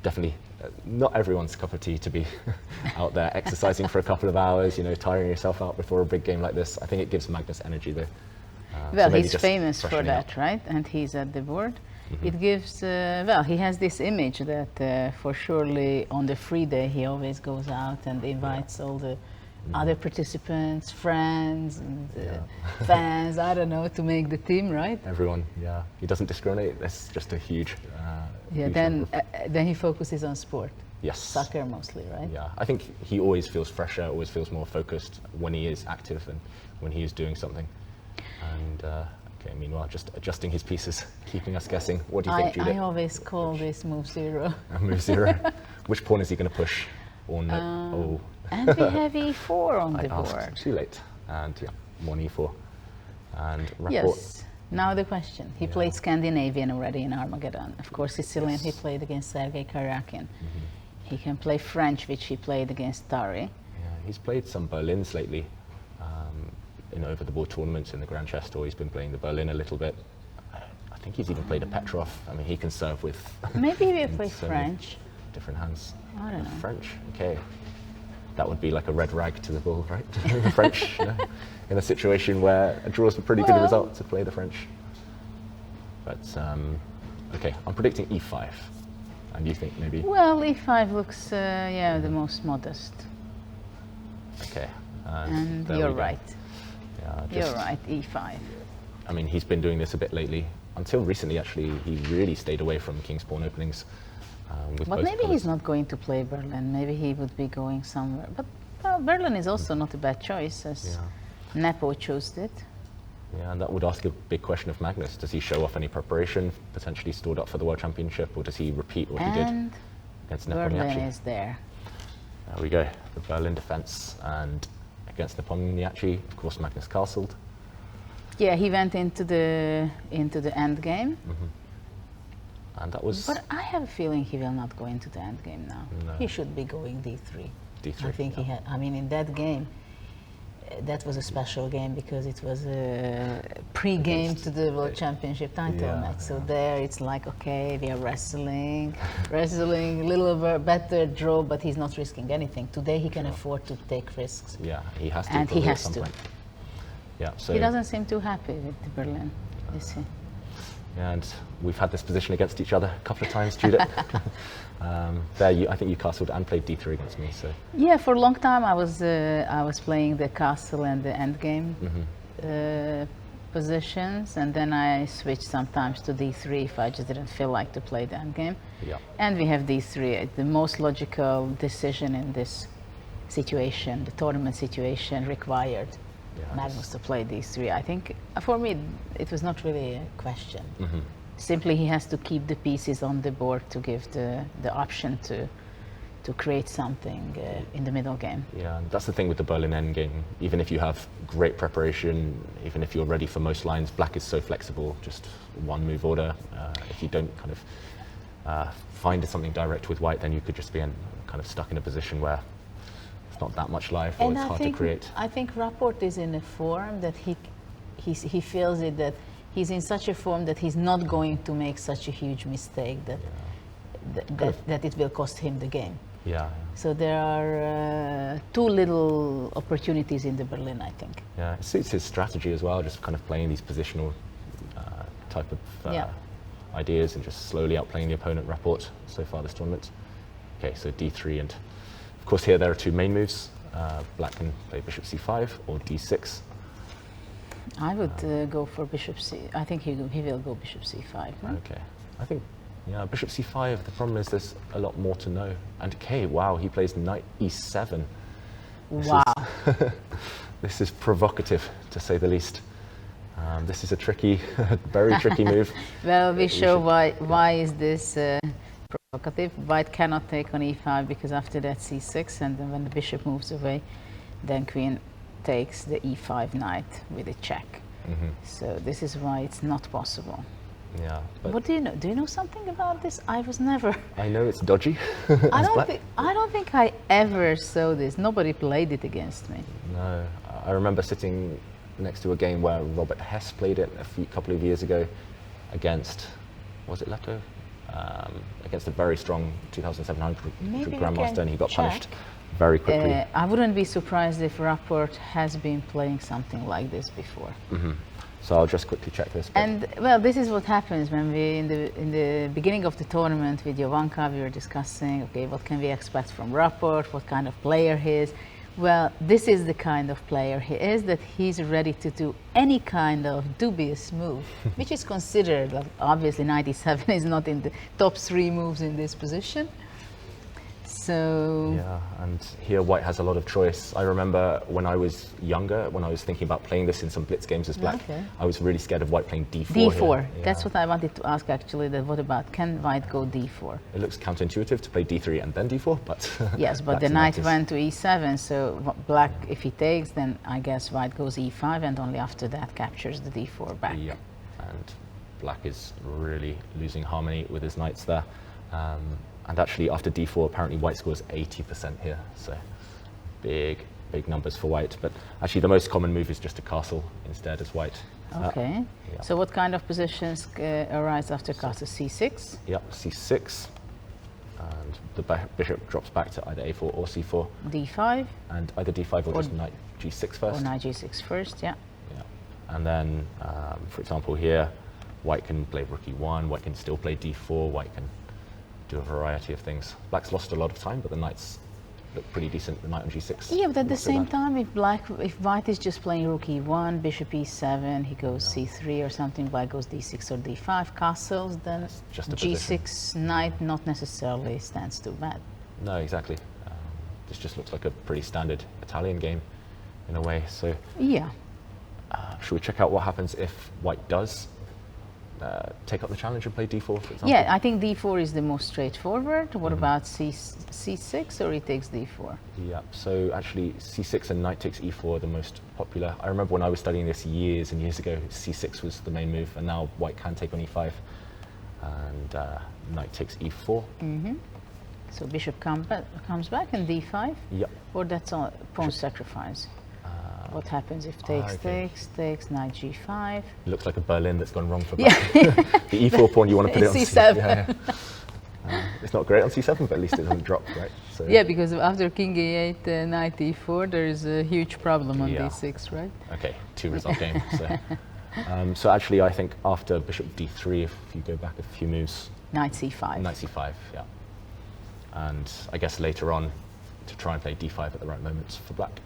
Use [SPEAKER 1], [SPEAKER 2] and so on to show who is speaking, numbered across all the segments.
[SPEAKER 1] definitely not everyone's cup of tea to be out there exercising for a couple of hours, tiring yourself out before a big game like this. I think it gives Magnus energy though.
[SPEAKER 2] Well, he's famous for that, right? And he's at the board.
[SPEAKER 1] Mm-hmm.
[SPEAKER 2] It gives, well, he has this image that for surely on the free day he always goes out and invites all the other participants, friends, and fans, I don't know, to make the team, right?
[SPEAKER 1] Everyone, yeah. He doesn't discriminate. That's just a huge.
[SPEAKER 2] Yeah.
[SPEAKER 1] Huge
[SPEAKER 2] then he focuses on sport.
[SPEAKER 1] Yes.
[SPEAKER 2] Soccer mostly, right?
[SPEAKER 1] Yeah. I think he always feels fresher, always feels more focused when he is active and when he is doing something. And okay, meanwhile, just adjusting his pieces, keeping us guessing. What do you think, Judith?
[SPEAKER 2] I always call this move 0.
[SPEAKER 1] Move 0. Which pawn is he going to push? Or no? Oh.
[SPEAKER 2] And we have e4 on the board.
[SPEAKER 1] Asked too late. And yeah, 1 e4. And Rapport.
[SPEAKER 2] Yes. Now the question. He played Scandinavian already in Armageddon. Of course, Sicilian he played against Sergei Karyakin. He can play French, which he played against Tari.
[SPEAKER 1] Yeah, he's played some Berlins lately. In over-the-board tournaments in the Grand Chess Tour. He's been playing the Berlin a little bit. I think he's even played a Petrov. I mean, he can serve with...
[SPEAKER 2] Maybe he'll play French.
[SPEAKER 1] Different hands.
[SPEAKER 2] I don't know.
[SPEAKER 1] French, okay. That would be like a red rag to the bull, right? The French, in a situation where a draw is a pretty good result to play the French. But, okay, I'm predicting e5. And you think maybe...
[SPEAKER 2] Well, e5 looks, the most modest.
[SPEAKER 1] Okay.
[SPEAKER 2] And you're right. You're right, e5.
[SPEAKER 1] I mean, he's been doing this a bit lately. Until recently, actually, he really stayed away from king's pawn openings.
[SPEAKER 2] But maybe he's not going to play Berlin. Maybe he would be going somewhere. But Berlin is also not a bad choice, as Nepo chose it.
[SPEAKER 1] Yeah, and that would ask a big question of Magnus. Does he show off any preparation, potentially stored up for the World Championship, or does he repeat what he did against Nepo?
[SPEAKER 2] Berlin is there.
[SPEAKER 1] There we go, the Berlin defense, and against Nepomniachtchi, of course, Magnus castled.
[SPEAKER 2] Yeah, he went into the end game.
[SPEAKER 1] And that was...
[SPEAKER 2] But I have a feeling he will not go into the end game now.
[SPEAKER 1] No.
[SPEAKER 2] He should be going d3.
[SPEAKER 1] d3.
[SPEAKER 2] I think he had. I mean, in that game, that was a special game because it was a pre-game to the World Championship title match. So there, it's like, okay, we are wrestling, a little better draw, but he's not risking anything. Today, he can afford to take risks.
[SPEAKER 1] Yeah, he has to.
[SPEAKER 2] And he has to.
[SPEAKER 1] Point. Yeah, so
[SPEAKER 2] he doesn't seem too happy with the Berlin, is he?
[SPEAKER 1] Yeah, and we've had this position against each other a couple of times, Judith. I think you castled and played d3 against me. So
[SPEAKER 2] yeah, for a long time I was playing the castle and the endgame positions, and then I switched sometimes to d3 if I just didn't feel like to play the endgame.
[SPEAKER 1] Yeah.
[SPEAKER 2] And we have d3. The most logical decision in this situation, the tournament situation, required Magnus to play d3. I think for me it was not really a question. Simply he has to keep the pieces on the board to give the option to create something in the middle game.
[SPEAKER 1] Yeah, and that's the thing with the Berlin endgame. Even if you have great preparation, even if you're ready for most lines, black is so flexible, just one move order. If you don't kind of find something direct with white, then you could just be kind of stuck in a position where not that much life, or it's hard to create.
[SPEAKER 2] I think Rapport is in a form that he feels it, that he's in such a form that he's not going to make such a huge mistake that it will cost him the game.
[SPEAKER 1] Yeah.
[SPEAKER 2] So there are too little opportunities in the Berlin, I think.
[SPEAKER 1] Yeah, it suits his strategy as well, just kind of playing these positional type of ideas and just slowly outplaying the opponent. Rapport so far this tournament. Okay, so d3 and. Of course, here there are two main moves. Black can play bishop c5 or d6.
[SPEAKER 2] I would go for bishop c. I think he will go bishop c5. Right?
[SPEAKER 1] Okay. I think, bishop c5, the problem is there's a lot more to know. And wow, he plays knight e7. This is provocative, to say the least. This is a tricky, very tricky move.
[SPEAKER 2] Well, we show why is this provocative. White cannot take on e5 because after that c6, and then when the bishop moves away, then queen takes the e5 knight with a check. So this is why it's not possible.
[SPEAKER 1] Yeah. But
[SPEAKER 2] what do you know? Do you know something about this? I was never.
[SPEAKER 1] I know it's dodgy.
[SPEAKER 2] I don't think I ever saw this. Nobody played it against me.
[SPEAKER 1] No, I remember sitting next to a game where Robert Hess played it a couple of years ago against, was it Leto? against a very strong 2,700
[SPEAKER 2] Maybe we
[SPEAKER 1] grandmaster,
[SPEAKER 2] can
[SPEAKER 1] and he got
[SPEAKER 2] check.
[SPEAKER 1] punished very quickly.
[SPEAKER 2] I wouldn't be surprised if Rapport has been playing something like this before.
[SPEAKER 1] So I'll just quickly check this.
[SPEAKER 2] And well, this is what happens when we, in the beginning of the tournament with Jovanka, we were discussing, okay, what can we expect from Rapport, what kind of player he is. Well, this is the kind of player he is, that he's ready to do any kind of dubious move, which is considered, like, obviously 97 is not in the top 3 moves in this position. So
[SPEAKER 1] yeah, and here white has a lot of choice. I remember when I was younger, when I was thinking about playing this in some blitz games as black, I was really scared of white playing d4.
[SPEAKER 2] d4,
[SPEAKER 1] here.
[SPEAKER 2] that's what I wanted to ask actually, that what about, can white go d4?
[SPEAKER 1] It looks counterintuitive to play d3 and then d4, but
[SPEAKER 2] yes, but the knight went to e7, so black, if he takes, then I guess white goes e5 and only after that captures the d4 back.
[SPEAKER 1] Yeah, and black is really losing harmony with his knights there. And actually, after d4, apparently white scores 80% here. So big numbers for white. But actually, the most common move is just a castle instead as white.
[SPEAKER 2] Okay.
[SPEAKER 1] Yeah.
[SPEAKER 2] So what kind of positions arise after castle? c6?
[SPEAKER 1] Yep, c6. And the bishop drops back to either a4 or c4.
[SPEAKER 2] d5?
[SPEAKER 1] And either d5 or just knight g6 first.
[SPEAKER 2] Or knight g6 first, yeah.
[SPEAKER 1] Yeah. And then, for example, here, white can play rook e1, white can still play d4, white can do a variety of things. Black's lost a lot of time, but the knights look pretty decent. The knight on g6.
[SPEAKER 2] Yeah, but at the same time, if white is just playing rook e1, bishop e7, he goes c3 or something, black goes d6 or d5, castles, then
[SPEAKER 1] just a
[SPEAKER 2] g6
[SPEAKER 1] position.
[SPEAKER 2] knight not necessarily stands too bad.
[SPEAKER 1] No, exactly. This just looks like a pretty standard Italian game in a way. So
[SPEAKER 2] yeah.
[SPEAKER 1] Should we check out what happens if white does take up the challenge and play d4, for example?
[SPEAKER 2] Yeah, I think d4 is the most straightforward. What about c6, or he takes d4?
[SPEAKER 1] Yeah, so actually c6 and knight takes e4 are the most popular. I remember when I was studying this years and years ago, c6 was the main move, and now white can take on e5, and knight takes e4.
[SPEAKER 2] So bishop comes back and d5?
[SPEAKER 1] Yep.
[SPEAKER 2] Or that's all pawn sacrifice? What happens if takes, takes, knight g5?
[SPEAKER 1] It looks like a Berlin that's gone wrong for black. The e4 pawn, you want to put it on
[SPEAKER 2] c7.
[SPEAKER 1] It's not great on c7, but at least it doesn't drop, right? So
[SPEAKER 2] yeah, because after king e8, knight e4, there is a huge problem on d6, right?
[SPEAKER 1] Okay, 2-result game. So actually, I think after bishop d3, if you go back a few moves,
[SPEAKER 2] knight c5.
[SPEAKER 1] Knight c5, yeah. And I guess later on, to try and play d5 at the right moments for black.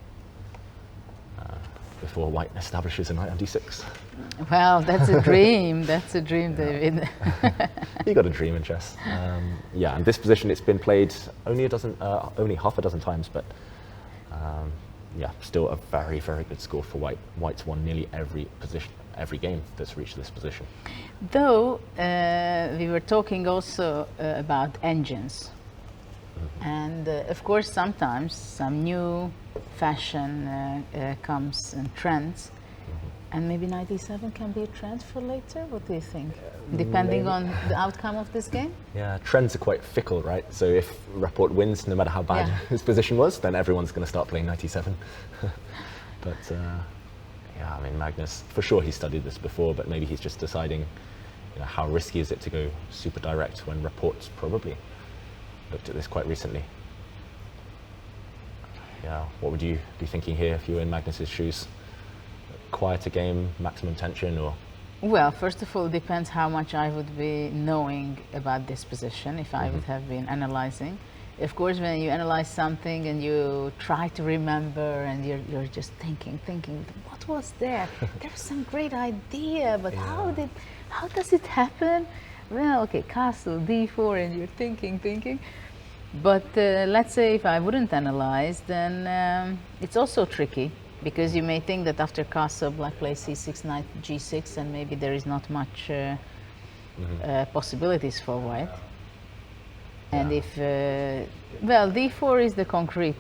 [SPEAKER 1] Before white establishes a knight on d6.
[SPEAKER 2] Well, that's a dream. That's a dream, David.
[SPEAKER 1] You got a dream in chess. Yeah, and this position, it's been played only half a dozen times, but yeah, still a very, very good score for white. White's won nearly every game that's reached this position.
[SPEAKER 2] Though we were talking also about engines. And of course, sometimes some new fashion comes and trends, and maybe knight e7 can be a trend for later. What do you think? Depending on the outcome of this game?
[SPEAKER 1] Yeah, trends are quite fickle, right? So if Rapport wins, no matter how bad his position was, then everyone's going to start playing knight e7. But yeah, I mean, Magnus, for sure he studied this before, but maybe he's just deciding, how risky is it to go super direct when Rapport's probably looked at this quite recently. Yeah, what would you be thinking here if you were in Magnus's shoes? Quieter game, maximum tension, or?
[SPEAKER 2] Well, first of all, it depends how much I would be knowing about this position, if I would have been analyzing. Of course, when you analyze something and you try to remember and you're just thinking, what was there? There was some great idea, but how does it happen? Well, okay, castle, d4, and you're thinking. But let's say if I wouldn't analyze, then it's also tricky, because you may think that after castle, black plays c6, knight g6, and maybe there is not much possibilities for white. And if, well, d4 is the concrete.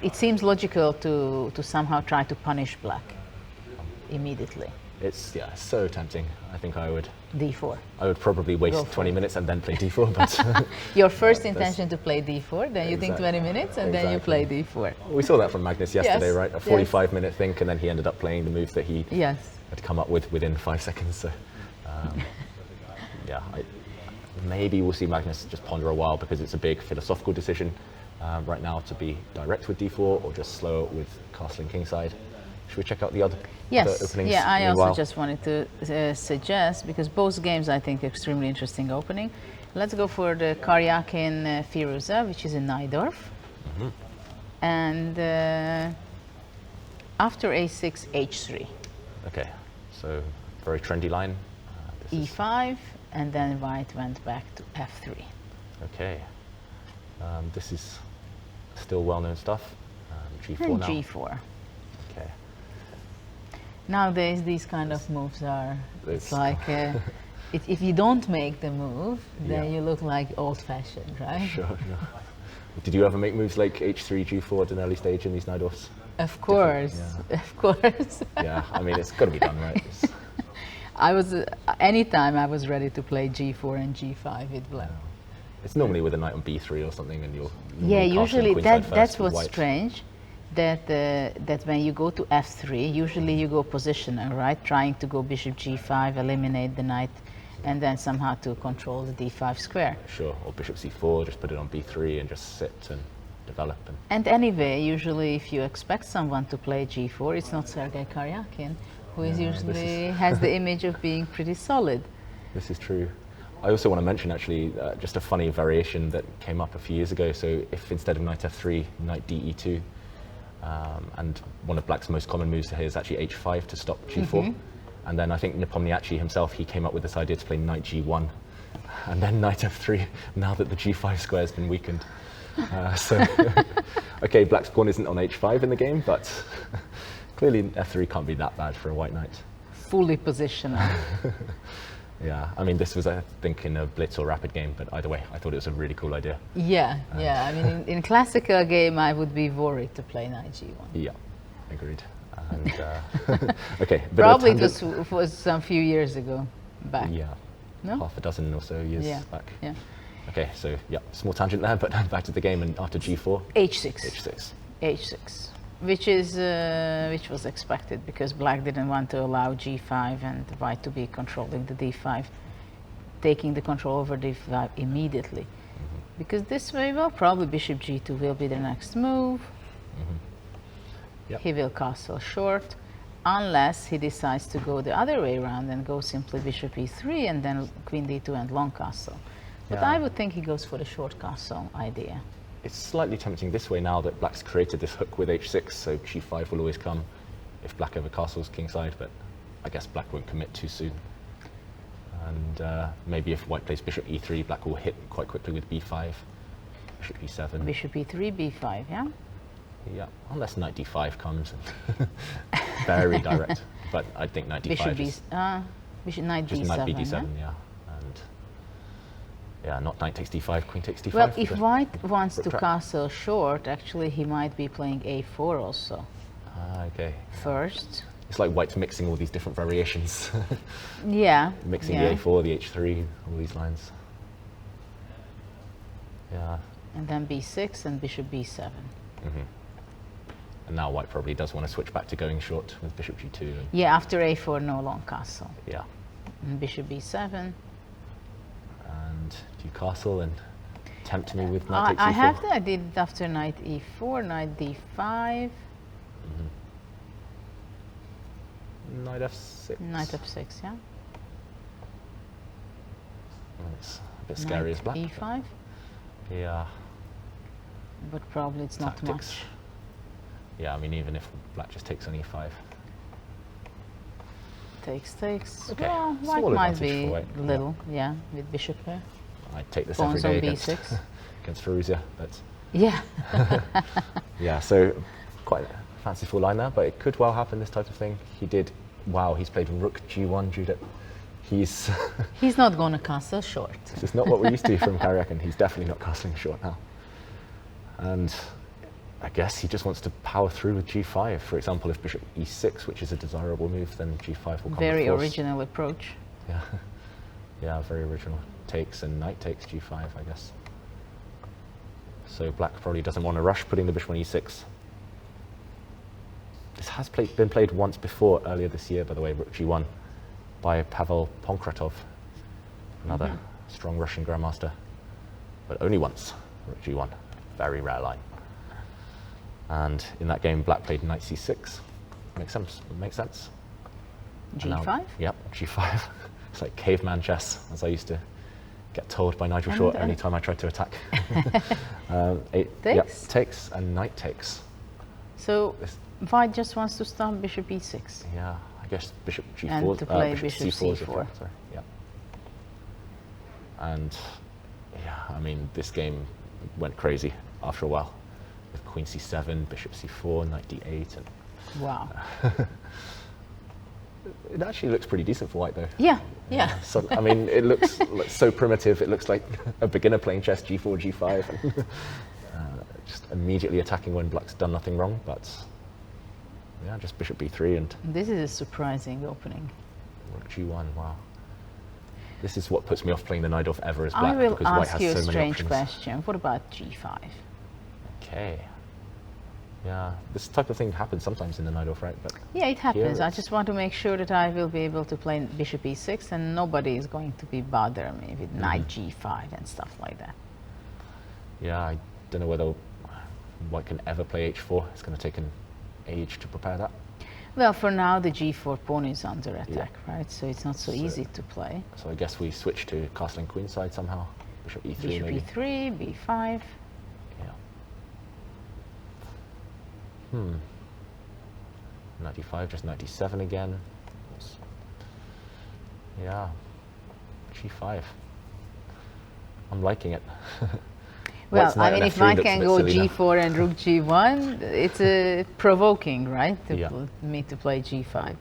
[SPEAKER 2] It seems logical to somehow try to punish black immediately.
[SPEAKER 1] It's so tempting. I think I would.
[SPEAKER 2] d4.
[SPEAKER 1] I would probably waste 20 minutes and then play d4. But
[SPEAKER 2] your first intention to play d4, then you think 20 minutes, and then you play d4.
[SPEAKER 1] We saw that from Magnus yesterday, right? A 45-minute think, and then he ended up playing the move that he had come up with within 5 seconds. So, yeah, maybe we'll see Magnus just ponder a while because it's a big philosophical decision right now to be direct with d4 or just slow it with castle and kingside. Should we check out the other openings?
[SPEAKER 2] Yeah, I
[SPEAKER 1] meanwhile?
[SPEAKER 2] also just wanted to suggest, because both games I think extremely interesting opening. Let's go for the Karyakin Firouzja, which is in Najdorf. And after a6, h3.
[SPEAKER 1] Okay, so very trendy line.
[SPEAKER 2] e5, and then white went back to f3.
[SPEAKER 1] Okay, this is still well-known stuff. G4
[SPEAKER 2] And
[SPEAKER 1] now.
[SPEAKER 2] g4.
[SPEAKER 1] Okay.
[SPEAKER 2] Nowadays, these kind of moves are, it's
[SPEAKER 1] It's-
[SPEAKER 2] like, if you don't make the move, then
[SPEAKER 1] Yeah.
[SPEAKER 2] you look like old-fashioned, right?
[SPEAKER 1] Sure. Did you ever make moves like h3, g4 at an early stage in these Najdorfs?
[SPEAKER 2] Of course,
[SPEAKER 1] Yeah.
[SPEAKER 2] of course.
[SPEAKER 1] Yeah, I mean, it's got to be done, right?
[SPEAKER 2] I was, anytime I was ready to play g4 and g5 with black.
[SPEAKER 1] It's normally with a knight on b3 or something, and you're
[SPEAKER 2] Yeah,
[SPEAKER 1] normally
[SPEAKER 2] usually
[SPEAKER 1] castling queenside
[SPEAKER 2] that's
[SPEAKER 1] first with
[SPEAKER 2] what's
[SPEAKER 1] white.
[SPEAKER 2] strange. That when you go to f3, usually you go positional, right? Trying to go bishop g5, eliminate the knight, and then somehow to control the d5 square.
[SPEAKER 1] Sure, or bishop c4, just put it on b3 and just sit and develop.
[SPEAKER 2] And anyway, usually if you expect someone to play g4, it's not Sergei Karyakin, who is
[SPEAKER 1] Yeah, this
[SPEAKER 2] usually has the image of being pretty solid.
[SPEAKER 1] This is true. I also want to mention actually just a funny variation that came up a few years ago. So if instead of knight f3, knight de2, and one of black's most common moves here is actually h5 to stop g4. And then I think Nepomniachtchi himself, he came up with this idea to play knight g1 and then knight f3 now that the g5 square has been weakened. Okay, black's pawn isn't on h5 in the game, but clearly f3 can't be that bad for a white knight.
[SPEAKER 2] Fully positional.
[SPEAKER 1] Yeah, I mean, this was, I think, in a blitz or rapid game, but either way, I thought it was a really cool idea.
[SPEAKER 2] Yeah. I mean, in classical game, I would be worried to play knight g1.
[SPEAKER 1] Yeah, agreed. And, okay, bit
[SPEAKER 2] Probably
[SPEAKER 1] of a tangent.
[SPEAKER 2] it was some few years ago back.
[SPEAKER 1] Yeah,
[SPEAKER 2] No?
[SPEAKER 1] half a dozen or so years
[SPEAKER 2] Yeah.
[SPEAKER 1] back.
[SPEAKER 2] Yeah.
[SPEAKER 1] Okay, so yeah, small tangent there, but back to the game, and after g4,
[SPEAKER 2] h6.
[SPEAKER 1] h6.
[SPEAKER 2] h6, which was expected because black didn't want to allow g5 and white to be controlling the d5, taking the control over d5 immediately. Because this way, well, probably bishop g2 will be the next move.
[SPEAKER 1] Yep.
[SPEAKER 2] He will castle short, unless he decides to go the other way around and go simply bishop e3 and then queen d2 and long castle. But
[SPEAKER 1] Yeah.
[SPEAKER 2] I would think he goes for the short castle idea.
[SPEAKER 1] It's slightly tempting this way now that black's created this hook with h6, so g5 will always come if black ever castles kingside, but I guess black won't commit too soon. And maybe if white plays bishop e3, black will hit quite quickly with b5, bishop e7.
[SPEAKER 2] Bishop e3, b5, yeah?
[SPEAKER 1] Yeah, unless knight d5 comes. Very direct, but I think knight d5
[SPEAKER 2] bishop knight
[SPEAKER 1] just
[SPEAKER 2] d7,
[SPEAKER 1] knight b
[SPEAKER 2] yeah?
[SPEAKER 1] d7, yeah. And yeah, not knight takes d5, queen takes d5.
[SPEAKER 2] Well, if
[SPEAKER 1] just
[SPEAKER 2] white wants to
[SPEAKER 1] trap.
[SPEAKER 2] castle short, actually he might be playing a4 also.
[SPEAKER 1] Okay.
[SPEAKER 2] First.
[SPEAKER 1] It's like white's mixing all these different variations.
[SPEAKER 2] Yeah.
[SPEAKER 1] Mixing
[SPEAKER 2] yeah.
[SPEAKER 1] the a4, the h3, all these lines. Yeah.
[SPEAKER 2] And then b6 and bishop b7.
[SPEAKER 1] And now white probably does want to switch back to going short with bishop g2. And
[SPEAKER 2] Yeah, after a4, no long castle.
[SPEAKER 1] yeah.
[SPEAKER 2] And bishop b7.
[SPEAKER 1] And do you castle and tempt me with knight takes
[SPEAKER 2] I
[SPEAKER 1] e4?
[SPEAKER 2] have that. I did it after knight e4, knight d5,
[SPEAKER 1] Knight f6.
[SPEAKER 2] knight f6, yeah?
[SPEAKER 1] It's a bit scary as
[SPEAKER 2] Knight
[SPEAKER 1] black.
[SPEAKER 2] e5,
[SPEAKER 1] Yeah.
[SPEAKER 2] but probably it's not
[SPEAKER 1] Tactics.
[SPEAKER 2] much.
[SPEAKER 1] Yeah, I mean, even if black just takes on e5.
[SPEAKER 2] Takes.
[SPEAKER 1] Okay,
[SPEAKER 2] Well, white
[SPEAKER 1] small
[SPEAKER 2] might
[SPEAKER 1] advantage
[SPEAKER 2] be
[SPEAKER 1] for white, yeah.
[SPEAKER 2] little, yeah, with bishop there.
[SPEAKER 1] I take this
[SPEAKER 2] Pawns
[SPEAKER 1] every
[SPEAKER 2] on
[SPEAKER 1] day against,
[SPEAKER 2] b6.
[SPEAKER 1] against Firouzja, but
[SPEAKER 2] Yeah.
[SPEAKER 1] yeah, so quite a fanciful line there, but it could well happen, this type of thing. He did, wow, he's played rook g1, Judith. He's,
[SPEAKER 2] He's not going to castle short.
[SPEAKER 1] this is not what we're used to from Karyakin. He's definitely not castling short now. And I guess he just wants to power through with g5. For example, if bishop e6, which is a desirable move, then g5 will come
[SPEAKER 2] Very
[SPEAKER 1] with force.
[SPEAKER 2] original approach.
[SPEAKER 1] Yeah, yeah, very original. Takes and knight takes g5, I guess. So black probably doesn't want to rush putting the bishop on e6. This has been played once before, earlier this year, by the way, rook g1, by Pavel Pankratov, another strong Russian grandmaster, but only once. Rook G1, very rare line. And in that game, black played knight C6. Makes sense. Makes sense.
[SPEAKER 2] G5?
[SPEAKER 1] Yep, G5. It's like caveman chess, as I used to get told by Nigel Short any time I tried to attack.
[SPEAKER 2] Takes?
[SPEAKER 1] Yep, takes and knight takes.
[SPEAKER 2] So white just wants to stop bishop e6.
[SPEAKER 1] Yeah, I guess bishop G4.
[SPEAKER 2] And to play
[SPEAKER 1] bishop
[SPEAKER 2] C4.
[SPEAKER 1] Sorry, yeah. And yeah, I mean, this game went crazy after a while. With queen C7, bishop C4, knight D8, and
[SPEAKER 2] Wow.
[SPEAKER 1] it actually looks pretty decent for white, though.
[SPEAKER 2] Yeah, yeah.
[SPEAKER 1] So, I mean, it looks like so primitive. It looks like a beginner playing chess, G4, G5, and, just immediately attacking when black's done nothing wrong. But yeah, just bishop B3 and
[SPEAKER 2] This is a surprising opening.
[SPEAKER 1] rook G1. Wow. This is what puts me off playing the knight off ever as black,
[SPEAKER 2] I will
[SPEAKER 1] because white
[SPEAKER 2] ask
[SPEAKER 1] has
[SPEAKER 2] you
[SPEAKER 1] so
[SPEAKER 2] a
[SPEAKER 1] many
[SPEAKER 2] strange
[SPEAKER 1] options.
[SPEAKER 2] question. What about G5?
[SPEAKER 1] Okay. Yeah, this type of thing happens sometimes in the knight off, right? But
[SPEAKER 2] Yeah, it happens. I
[SPEAKER 1] it's-
[SPEAKER 2] just want to make sure that I will be able to play bishop e6 and nobody is going to be bothering me with knight g5 and stuff like that.
[SPEAKER 1] yeah, I don't know whether white can ever play H4. It's going to take an age to prepare that.
[SPEAKER 2] Well, for now the g4 pawn is under attack, right? So it's not so
[SPEAKER 1] So-
[SPEAKER 2] easy to play.
[SPEAKER 1] So I guess we switch to castling queenside somehow. Bishop E3
[SPEAKER 2] Bishop
[SPEAKER 1] maybe.
[SPEAKER 2] e3, b5.
[SPEAKER 1] Yeah. Knight D5, just knight D7 again. Yeah. G5. I'm liking it.
[SPEAKER 2] Well,
[SPEAKER 1] White's
[SPEAKER 2] I
[SPEAKER 1] knight
[SPEAKER 2] mean,
[SPEAKER 1] on
[SPEAKER 2] if
[SPEAKER 1] F3
[SPEAKER 2] white
[SPEAKER 1] looks a
[SPEAKER 2] can
[SPEAKER 1] bit
[SPEAKER 2] go
[SPEAKER 1] silly now.
[SPEAKER 2] g4 and rook g1, it's provoking, right? To
[SPEAKER 1] Yeah.
[SPEAKER 2] me to play g5.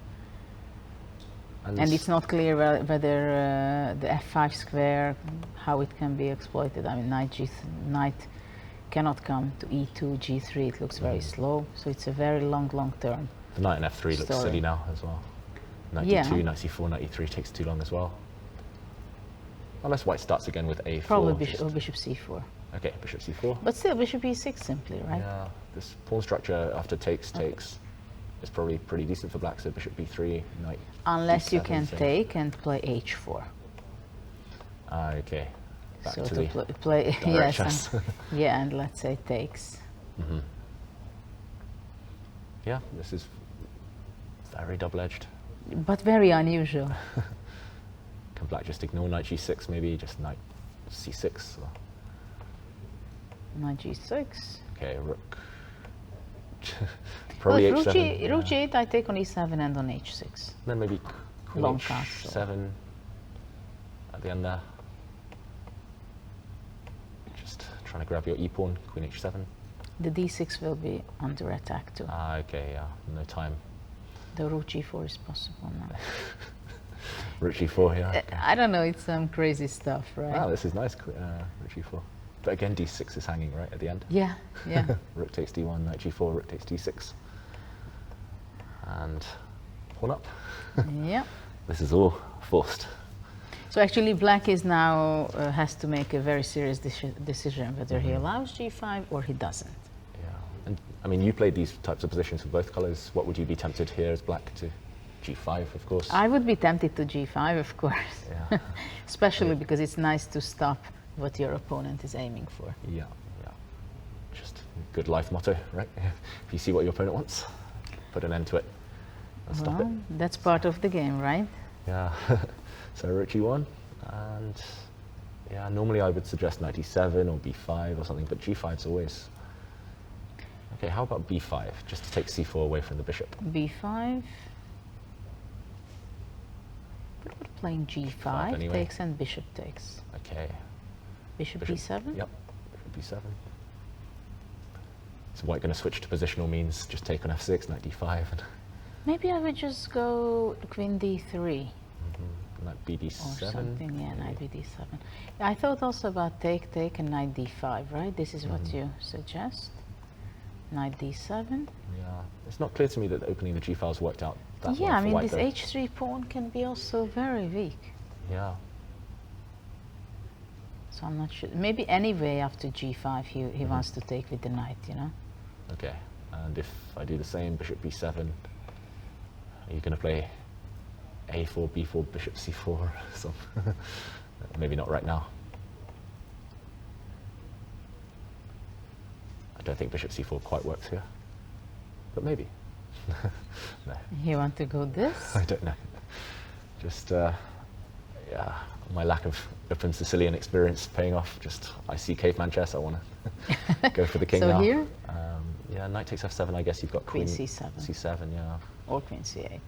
[SPEAKER 2] And
[SPEAKER 1] s-
[SPEAKER 2] it's not clear whether the f5 square, how it can be exploited. I mean, knight cannot come to e2, g3. It looks very slow. So it's a very long term.
[SPEAKER 1] the knight on F3 looks
[SPEAKER 2] story.
[SPEAKER 1] silly now as well. Knight
[SPEAKER 2] Yeah.
[SPEAKER 1] D2, knight C4, knight E3 takes too long as well. Unless white starts again with A4.
[SPEAKER 2] Probably
[SPEAKER 1] just-
[SPEAKER 2] bishop c4.
[SPEAKER 1] Okay, bishop C4.
[SPEAKER 2] But still, bishop e6 simply, right?
[SPEAKER 1] Yeah, this pawn structure after takes is probably pretty decent for black. So bishop B3, knight.
[SPEAKER 2] Unless you
[SPEAKER 1] D7,
[SPEAKER 2] can
[SPEAKER 1] so-
[SPEAKER 2] take and play h4.
[SPEAKER 1] Ah, okay. Back
[SPEAKER 2] So
[SPEAKER 1] to
[SPEAKER 2] to
[SPEAKER 1] the
[SPEAKER 2] play
[SPEAKER 1] direct
[SPEAKER 2] yes,
[SPEAKER 1] chess.
[SPEAKER 2] yeah, and let's say takes.
[SPEAKER 1] Yeah, this is very double-edged.
[SPEAKER 2] But very unusual.
[SPEAKER 1] Can black just ignore knight G6 maybe, just knight C6? Or,
[SPEAKER 2] Knight g6.
[SPEAKER 1] okay, rook.
[SPEAKER 2] Well,
[SPEAKER 1] Probably
[SPEAKER 2] if rook
[SPEAKER 1] H7.
[SPEAKER 2] rook g8, I take on e7 and on h6.
[SPEAKER 1] Then maybe queen
[SPEAKER 2] Long
[SPEAKER 1] H7
[SPEAKER 2] castle.
[SPEAKER 1] at the end there. Just trying to grab your e-pawn, queen H7.
[SPEAKER 2] The d6 will be under attack too.
[SPEAKER 1] Ah, okay, yeah, no time.
[SPEAKER 2] The rook g4 is possible now.
[SPEAKER 1] Rook G4, yeah. okay.
[SPEAKER 2] I don't know, it's some crazy stuff, right?
[SPEAKER 1] Wow, this is nice, rook G4. But again, D6 is hanging, right, at the end?
[SPEAKER 2] Yeah, yeah.
[SPEAKER 1] Rook takes D1, knight G4, rook takes D6. And pawn up.
[SPEAKER 2] Yeah.
[SPEAKER 1] This is all forced.
[SPEAKER 2] So actually, black is now has to make a very serious decision whether he allows g5 or he doesn't.
[SPEAKER 1] Yeah. And I mean, you played these types of positions for both colors. What would you be tempted here as black to? G5, of course.
[SPEAKER 2] I would be tempted to g5, of course.
[SPEAKER 1] Yeah.
[SPEAKER 2] Especially because it's nice to stop what your opponent is aiming for.
[SPEAKER 1] Yeah, yeah. Just good life motto, right? If you see what your opponent wants, put an end to it and stop it.
[SPEAKER 2] Well, that's part of the game, right?
[SPEAKER 1] Yeah. So rook G1, and yeah, normally I would suggest knight E7 or B5 or something, but G5's always. Okay, how about B5, just to take C4 away from the bishop?
[SPEAKER 2] b5. But we're playing g5
[SPEAKER 1] anyway.
[SPEAKER 2] takes and bishop takes.
[SPEAKER 1] Okay.
[SPEAKER 2] Bishop
[SPEAKER 1] Bishop-
[SPEAKER 2] b7?
[SPEAKER 1] Yep, bishop B7. Is white going to switch to positional means just take on F6, knight D5, and
[SPEAKER 2] Maybe I would just go queen d3
[SPEAKER 1] knight
[SPEAKER 2] or
[SPEAKER 1] BD7?
[SPEAKER 2] something. Yeah, knight bd7. I thought also about take and knight d5, right? This is what you suggest. Knight d7.
[SPEAKER 1] Yeah, it's not clear to me that opening the G files worked out that
[SPEAKER 2] Yeah,
[SPEAKER 1] well
[SPEAKER 2] I
[SPEAKER 1] for
[SPEAKER 2] mean,
[SPEAKER 1] white,
[SPEAKER 2] this
[SPEAKER 1] though.
[SPEAKER 2] h3 pawn can be also very weak.
[SPEAKER 1] Yeah,
[SPEAKER 2] So I'm not sure. Maybe anyway after g5 he wants to take with the knight, you know?
[SPEAKER 1] okay. And if I do the same, bishop B7, are you going to play A4, B4, bishop C4? So Maybe not right now. I don't think bishop c4 quite works here, but maybe. No,
[SPEAKER 2] You want to go this?
[SPEAKER 1] I don't know. Just, yeah, my lack of open Sicilian experience paying off. Just, I see caveman chess, I want to go for the king
[SPEAKER 2] So
[SPEAKER 1] now.
[SPEAKER 2] here?
[SPEAKER 1] Yeah, knight takes f7, I guess you've got
[SPEAKER 2] Queen
[SPEAKER 1] queen
[SPEAKER 2] c7.
[SPEAKER 1] c7, yeah.
[SPEAKER 2] Or queen c8.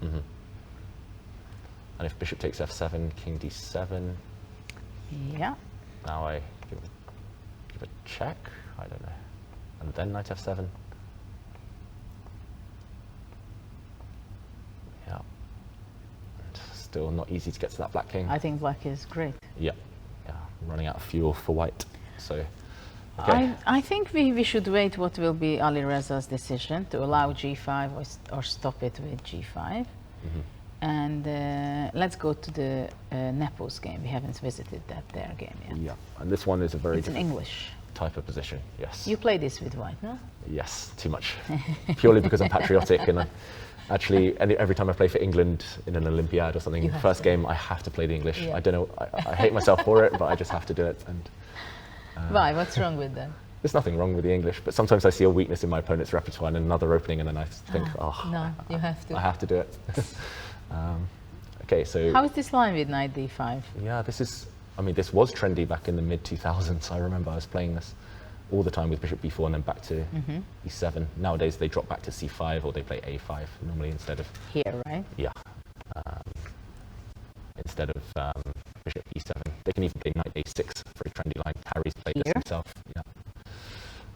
[SPEAKER 1] And if bishop takes f7, king d7,
[SPEAKER 2] Yeah.
[SPEAKER 1] now I give a check, I don't know. And then knight f7. Yeah. And still not easy to get to that black king.
[SPEAKER 2] I think black is great.
[SPEAKER 1] Yeah. Yeah. Running out of fuel for white. So, okay.
[SPEAKER 2] I think we should wait what will be Alireza's decision to allow g5 or stop it with g5. And let's go to the Nepos game. We haven't visited their game yet.
[SPEAKER 1] Yeah. And this one is a very
[SPEAKER 2] It's in
[SPEAKER 1] different
[SPEAKER 2] English.
[SPEAKER 1] type of position. Yes.
[SPEAKER 2] You play this with white, no?
[SPEAKER 1] Yes, too much. Purely because I'm patriotic, and actually, every time I play for England in an Olympiad or something,
[SPEAKER 2] You have
[SPEAKER 1] first
[SPEAKER 2] to.
[SPEAKER 1] game I have to play the English.
[SPEAKER 2] Yeah.
[SPEAKER 1] I don't know. I hate myself for it, but I just have to do it. And
[SPEAKER 2] Why? What's wrong with that?
[SPEAKER 1] there's nothing wrong with the English, but sometimes I see a weakness in my opponent's repertoire and another opening, and then I think,
[SPEAKER 2] No, you have to.
[SPEAKER 1] I have to do it. Okay, so
[SPEAKER 2] How is this line with knight d5?
[SPEAKER 1] yeah, this is. I mean, this was trendy back in the mid 2000s. I remember I was playing this all the time with bishop b4 and then back to e7. Nowadays they drop back to c5 or they play a5 normally instead of
[SPEAKER 2] Here, right?
[SPEAKER 1] yeah, instead of bishop e7. They can even play knight a6, very trendy line. Tari's played this
[SPEAKER 2] Here?
[SPEAKER 1] himself. Yeah,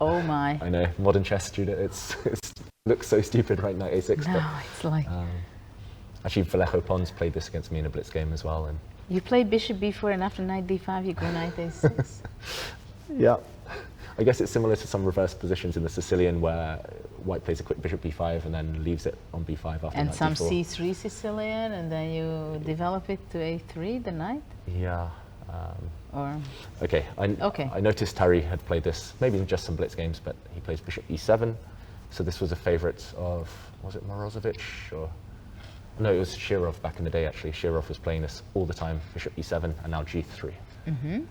[SPEAKER 2] Oh my.
[SPEAKER 1] I know, modern chess student. It looks so stupid, right? Knight a6.
[SPEAKER 2] No, it's like...
[SPEAKER 1] Actually, Vallejo Pons played this against me in a blitz game as well, and
[SPEAKER 2] You play bishop b4 and after knight d5 you go knight a6.
[SPEAKER 1] yeah. I guess it's similar to some reverse positions in the Sicilian where white plays a quick bishop b5 and then leaves it on b5 after
[SPEAKER 2] And
[SPEAKER 1] knight
[SPEAKER 2] some
[SPEAKER 1] d4.
[SPEAKER 2] c3 Sicilian and then you develop it to a3, the knight?
[SPEAKER 1] Yeah.
[SPEAKER 2] Or
[SPEAKER 1] Okay.
[SPEAKER 2] Okay.
[SPEAKER 1] I noticed Tari had played this, maybe in just some blitz games, but he plays bishop e7. So this was a favorite of, was it Morozovich or? No, it was Shirov back in the day, actually. Shirov was playing this all the time, bishop e7 and now g3.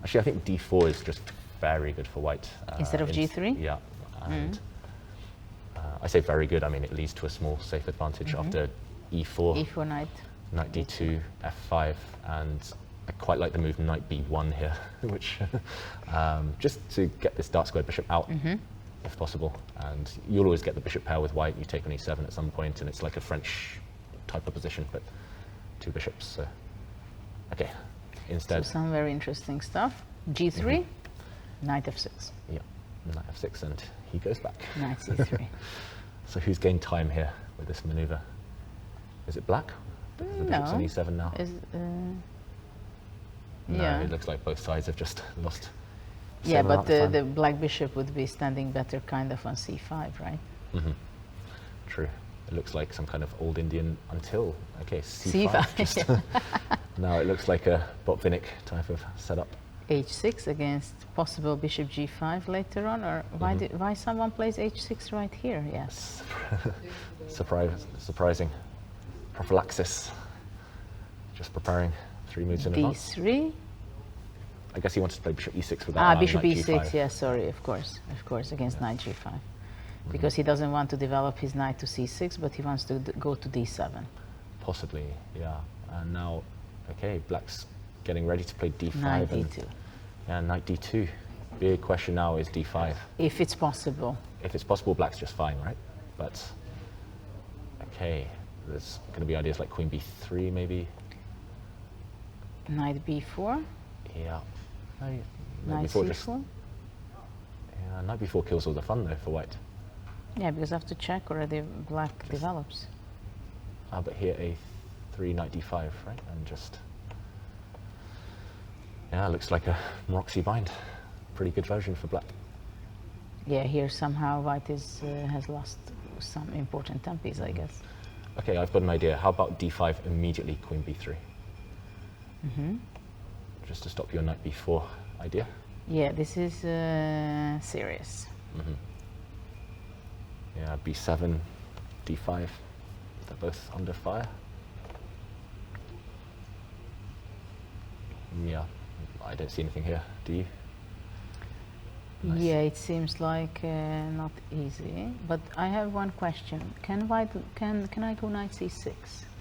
[SPEAKER 1] Actually, I think d4 is just very good for white.
[SPEAKER 2] Instead of g3?
[SPEAKER 1] Yeah. And I say very good, I mean it leads to a small safe advantage after e4,
[SPEAKER 2] e4 knight.
[SPEAKER 1] knight d2, f5, and I quite like the move knight b1 here, which just to get this dark squared bishop out, if possible. And you'll always get the bishop pair with white. You take on e7 at some point, and it's like a French type of position, but two bishops. So, okay, instead,
[SPEAKER 2] So some very interesting stuff. g3, knight f6,
[SPEAKER 1] yeah, knight f6, and he goes back.
[SPEAKER 2] knight c3.
[SPEAKER 1] So who's gained time here with this maneuver? Is it black? Because the bishop's on
[SPEAKER 2] No.
[SPEAKER 1] e7 now.
[SPEAKER 2] Is,
[SPEAKER 1] No,
[SPEAKER 2] yeah.
[SPEAKER 1] it looks like both sides have just lost. the
[SPEAKER 2] Yeah,
[SPEAKER 1] same
[SPEAKER 2] but
[SPEAKER 1] amount of time.
[SPEAKER 2] the black bishop would be standing better kind of on c5, right?
[SPEAKER 1] True. It looks like some kind of old Indian until, okay, c5. Just now it looks like a Botvinnik type of setup.
[SPEAKER 2] h6 against possible bishop g5 later on, or why someone plays h6 right here? Yes.
[SPEAKER 1] Surprising. Prophylaxis. Just preparing 3 moves in advance.
[SPEAKER 2] d3.
[SPEAKER 1] I guess he wanted to play bishop e6 without
[SPEAKER 2] Ah,
[SPEAKER 1] allowing
[SPEAKER 2] bishop
[SPEAKER 1] knight
[SPEAKER 2] e6.
[SPEAKER 1] g5.
[SPEAKER 2] Yeah, sorry, of course, against knight g5, because he doesn't want to develop his knight to c6, but he wants to go to d7.
[SPEAKER 1] Possibly, yeah. And now, okay, black's getting ready to play d5.
[SPEAKER 2] Knight
[SPEAKER 1] and,
[SPEAKER 2] d2,
[SPEAKER 1] yeah, knight d2. Big question now is d5.
[SPEAKER 2] if it's possible.
[SPEAKER 1] If it's possible, black's just fine, right? But, okay, there's going to be ideas like queen b3 maybe.
[SPEAKER 2] Knight b4,
[SPEAKER 1] Yeah. Knight
[SPEAKER 2] knight
[SPEAKER 1] b4 just,
[SPEAKER 2] c4.
[SPEAKER 1] yeah, knight b4 kills all the fun though for white.
[SPEAKER 2] Yeah, because after check already black develops.
[SPEAKER 1] Ah, but here a3, knight d5, right? And just, yeah, looks like a Moxie bind. Pretty good version for black.
[SPEAKER 2] Yeah, here somehow white is has lost some important tempies, I guess.
[SPEAKER 1] Okay, I've got an idea. How about d5 immediately, queen b3? Just to stop your knight b4 idea.
[SPEAKER 2] Yeah, this is serious.
[SPEAKER 1] Yeah, b7, d5. They're both under fire. Yeah, I don't see anything here. Do you? Nice.
[SPEAKER 2] Yeah, it seems like not easy. But I have one question. Can I go knight c6?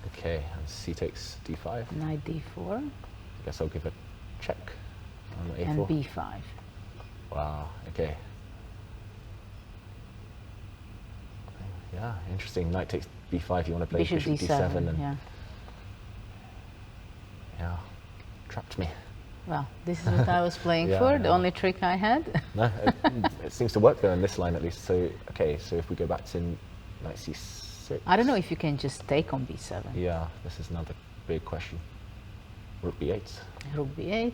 [SPEAKER 1] Okay, and c takes d5.
[SPEAKER 2] Knight d4.
[SPEAKER 1] I guess I'll give a check on a4.
[SPEAKER 2] And b5.
[SPEAKER 1] Wow, okay. Yeah, interesting. Knight takes b5. You want to play bishop d7 and
[SPEAKER 2] yeah.
[SPEAKER 1] Yeah, trapped me.
[SPEAKER 2] Well, this is what I was playing
[SPEAKER 1] Yeah,
[SPEAKER 2] for,
[SPEAKER 1] yeah.
[SPEAKER 2] the only trick I had.
[SPEAKER 1] No, it seems to work though in this line at least. So, okay, so if we go back to knight c6.
[SPEAKER 2] I don't know if you can just take on b7.
[SPEAKER 1] Yeah, this is another big question. Rook b8.
[SPEAKER 2] Rook b8,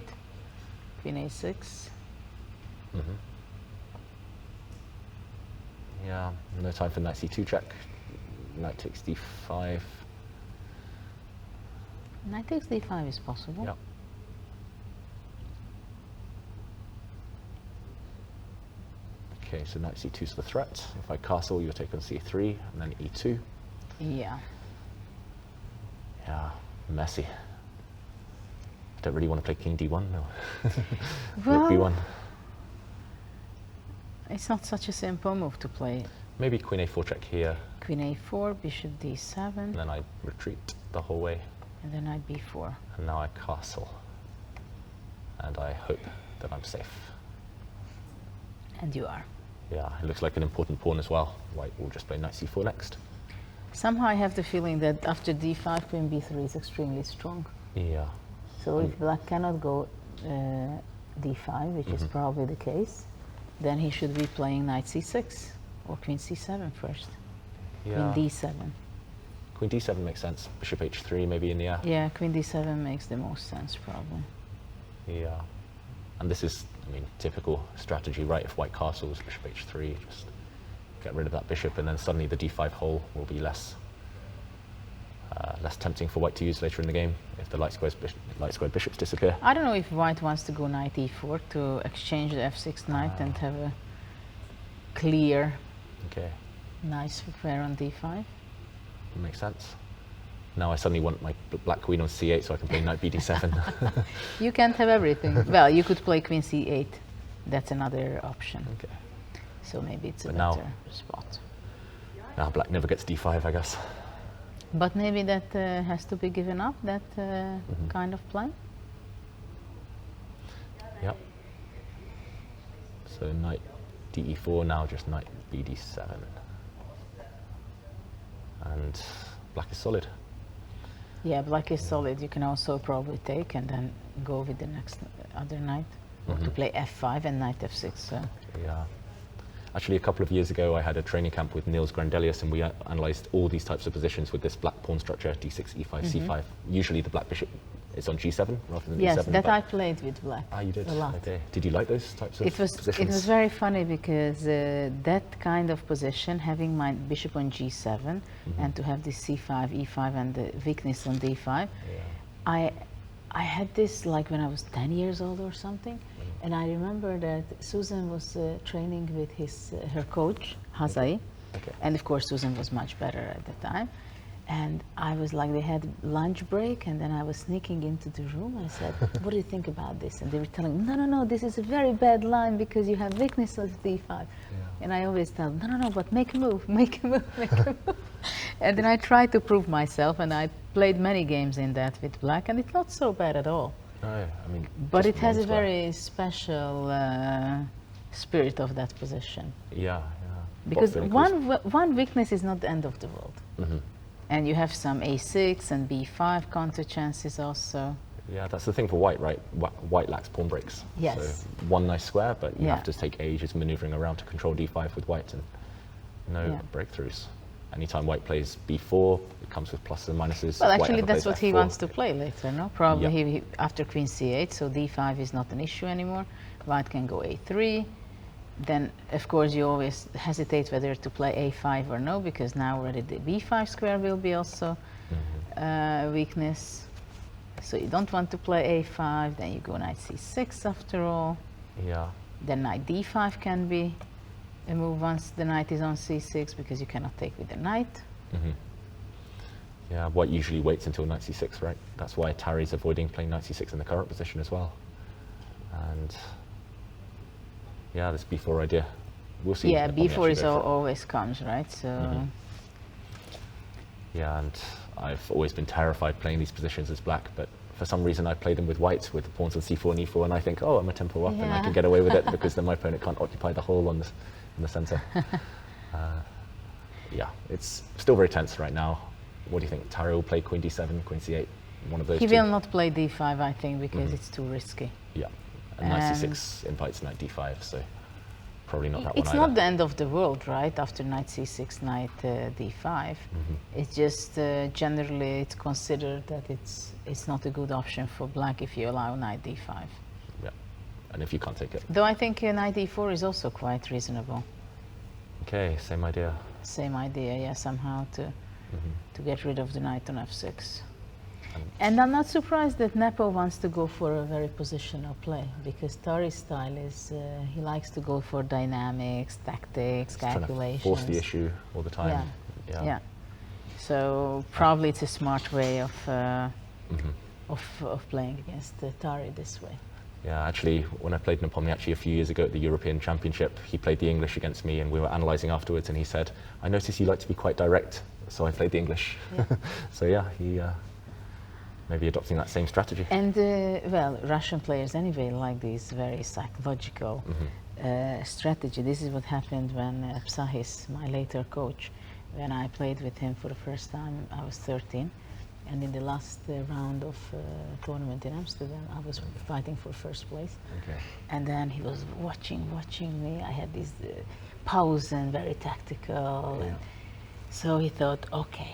[SPEAKER 2] queen a6.
[SPEAKER 1] Mm-hmm. Yeah, no time for knight c2 check. Knight takes d5.
[SPEAKER 2] Knight takes d5 is possible.
[SPEAKER 1] Yeah. Okay, so knight c2 is the threat. If I castle, you'll take on c3, and then e2.
[SPEAKER 2] Yeah.
[SPEAKER 1] Yeah, messy. Don't really want to play king d1, no.
[SPEAKER 2] Well,
[SPEAKER 1] Rook b1.
[SPEAKER 2] It's not such a simple move to play.
[SPEAKER 1] Maybe queen a4 check here,
[SPEAKER 2] Queen a4, bishop d7,
[SPEAKER 1] and then I retreat the whole way,
[SPEAKER 2] and then knight b4.
[SPEAKER 1] and now I castle. And I hope that I'm safe.
[SPEAKER 2] And you are.
[SPEAKER 1] Yeah, it looks like an important pawn as well. White will just play knight c4 next.
[SPEAKER 2] Somehow I have the feeling that after d5, queen b3 is extremely strong.
[SPEAKER 1] Yeah.
[SPEAKER 2] So if black cannot go d5, which is probably the case, then he should be playing knight c6 or queen c7 first.
[SPEAKER 1] Yeah.
[SPEAKER 2] Queen d7.
[SPEAKER 1] Queen d7 makes sense. Bishop h3 maybe in the air.
[SPEAKER 2] Yeah, queen d7 makes the most sense probably.
[SPEAKER 1] Yeah. And this is, I mean, typical strategy, right? If white castles, bishop h3, just get rid of that bishop, and then suddenly the d5 hole will be less tempting for white to use later in the game if the light squared bishops disappear.
[SPEAKER 2] I don't know if white wants to go knight e4 to exchange the f6 knight and have a clear, nice square on d5.
[SPEAKER 1] Makes sense. Now I suddenly want my black queen on c8 so I can play knight bd7.
[SPEAKER 2] You can't have everything. Well, you could play queen c8. That's another option.
[SPEAKER 1] Okay.
[SPEAKER 2] So maybe it's a
[SPEAKER 1] But
[SPEAKER 2] better spot.
[SPEAKER 1] Now black never gets d5, I guess.
[SPEAKER 2] But maybe that has to be given up, that kind of play.
[SPEAKER 1] Yep. So knight de4, now just knight bd7. And black is solid.
[SPEAKER 2] Yeah, black is solid. You can also probably take and then go with the next other knight. Or to play f5 and knight f6. So.
[SPEAKER 1] Yeah. Actually, a couple of years ago, I had a training camp with Niels Grandelius, and we analysed all these types of positions with this black pawn structure, d6, e5, c5. Usually the black bishop is on g7 rather than e7.
[SPEAKER 2] Yes, that I played with black.
[SPEAKER 1] Ah, you did?
[SPEAKER 2] A lot.
[SPEAKER 1] Okay. Did you like those types of positions?
[SPEAKER 2] It was very funny because that kind of position, having my bishop on g7 and to have this c5, e5 and the weakness on d5, I had this like when I was 10 years old or something. And I remember that Susan was training with her coach, Hazai.
[SPEAKER 1] Okay.
[SPEAKER 2] And of course, Susan was much better at the time. And I was like, they had lunch break, and then I was sneaking into the room. I said, what do you think about this? And they were telling me, no, this is a very bad line because you have weakness of d5. Yeah. And I always tell them, no, but make a move, make a move, make a move. And then I tried to prove myself, and I played many games in that with black, and it's not so bad at all.
[SPEAKER 1] No, I mean,
[SPEAKER 2] but it has a very special spirit of that position.
[SPEAKER 1] Yeah.
[SPEAKER 2] Because one weakness is not the end of the world. And you have some a6 and b5 counter chances also.
[SPEAKER 1] Yeah, that's the thing for white, right? White lacks pawn breaks.
[SPEAKER 2] Yes.
[SPEAKER 1] So one nice square, but you have to take ages maneuvering around to control d5 with white, and no breakthroughs. Anytime white plays b4, it comes with pluses and minuses.
[SPEAKER 2] Well, actually, that's what he wants to play later, no? Probably
[SPEAKER 1] Yep.
[SPEAKER 2] he after queen c8, so d5 is not an issue anymore. White can go a3. Then, of course, you always hesitate whether to play a5 or no, because now already the b5 square will be also weakness. So you don't want to play a5, then you go knight c6 after all.
[SPEAKER 1] Yeah.
[SPEAKER 2] Then knight d5 can be a move once the knight is on c6, because you cannot take with the knight.
[SPEAKER 1] Yeah, white usually waits until knight c6, right? That's why Tari's avoiding playing knight c6 in the current position as well. And yeah, this b4 idea, we'll see.
[SPEAKER 2] Yeah,
[SPEAKER 1] if Nepomniachtchi
[SPEAKER 2] b4 is
[SPEAKER 1] go for it.
[SPEAKER 2] always comes, right? So
[SPEAKER 1] Yeah, and I've always been terrified playing these positions as black, but for some reason I play them with white, with the pawns on c4 and e4, and I think, oh, I'm a tempo up and I
[SPEAKER 2] Yeah.
[SPEAKER 1] can get away with it because then my opponent can't occupy the hole on in the center. Yeah, it's still very tense right now. What do you think? Tari will play queen d7, queen c8, one of those
[SPEAKER 2] he
[SPEAKER 1] two?
[SPEAKER 2] will not play d5, I think, because it's too risky.
[SPEAKER 1] Yeah, and knight c6 invites knight d5, so probably not that one
[SPEAKER 2] It's
[SPEAKER 1] either.
[SPEAKER 2] not the end of the world, right? After knight c6, knight d5, it's just generally it's considered that it's not a good option for black if you allow knight d5.
[SPEAKER 1] Yeah, and if you can't take it.
[SPEAKER 2] Though I think knight d4 is also quite reasonable.
[SPEAKER 1] Okay, same idea.
[SPEAKER 2] Same idea, yeah, somehow to get rid of the knight on f6. And I'm not surprised that Nepo wants to go for a very positional play, because Tari's style is he likes to go for dynamics, tactics, calculations.
[SPEAKER 1] Trying to force the issue all the time.
[SPEAKER 2] Yeah. So probably it's a smart way of playing against Tari this way.
[SPEAKER 1] Yeah, actually, when I played Nepomniachtchi a few years ago at the European Championship, he played the English against me, and we were analysing afterwards, and he said, "I notice you like to be quite direct," so I played the English.
[SPEAKER 2] Yeah.
[SPEAKER 1] So yeah, he maybe adopting that same strategy.
[SPEAKER 2] And well, Russian players anyway like these very psychological strategy. This is what happened when Psahis, my later coach, when I played with him for the first time, I was 13. And in the last round of tournament in Amsterdam, I was fighting for first place.
[SPEAKER 1] Okay.
[SPEAKER 2] And then he was watching me. I had this pause and very tactical.
[SPEAKER 1] Yeah.
[SPEAKER 2] And so he thought, okay,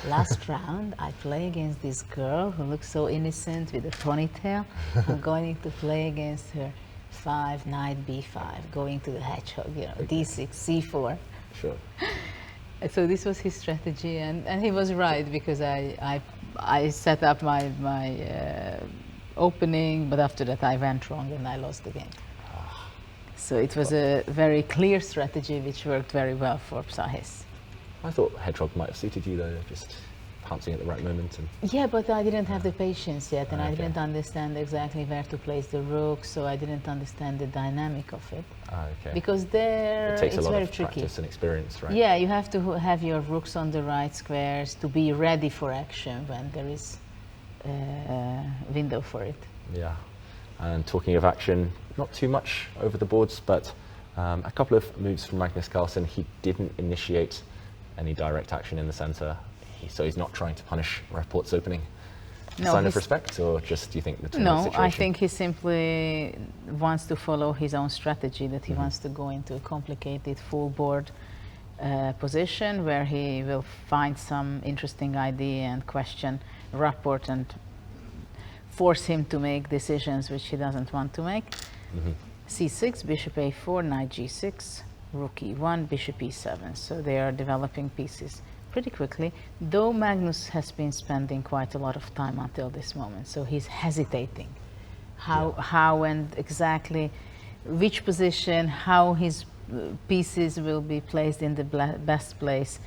[SPEAKER 2] last round I play against this girl who looks so innocent with a ponytail. I'm going to play against her. 5, knight b5, going to the hedgehog, d6, c4.
[SPEAKER 1] Sure.
[SPEAKER 2] So this was his strategy, and he was right, because I set up my opening, but after that I went wrong and I lost the game. So it was a very clear strategy which worked very well for Psahis.
[SPEAKER 1] I thought hedgehog might have suited you though, just pouncing at the right moment. And
[SPEAKER 2] Yeah, but I didn't have the patience yet, and I
[SPEAKER 1] Okay.
[SPEAKER 2] didn't understand exactly where to place the rook, so I didn't understand the dynamic of it.
[SPEAKER 1] okay.
[SPEAKER 2] Because there
[SPEAKER 1] It takes a
[SPEAKER 2] it's
[SPEAKER 1] lot
[SPEAKER 2] very
[SPEAKER 1] of
[SPEAKER 2] tricky.
[SPEAKER 1] practice and experience, right?
[SPEAKER 2] Yeah, you have to have your rooks on the right squares to be ready for action when there is a window for it.
[SPEAKER 1] Yeah. And talking of action, not too much over the boards, but a couple of moves from Magnus Carlsen. He didn't initiate any direct action in the centre, so he's not trying to punish Rapport's opening.
[SPEAKER 2] No,
[SPEAKER 1] Sign of
[SPEAKER 2] he's-
[SPEAKER 1] respect, or just do you think the
[SPEAKER 2] No,
[SPEAKER 1] tournament situation?
[SPEAKER 2] I think he simply wants to follow his own strategy, that he wants to go into a complicated full board position where he will find some interesting idea and question Rapport and force him to make decisions which he doesn't want to make. c6, bishop a4, knight g6, rook e1, bishop e7. So they are developing pieces pretty quickly, though Magnus has been spending quite a lot of time until this moment, so he's hesitating how and exactly which position, how his pieces will be placed in the best place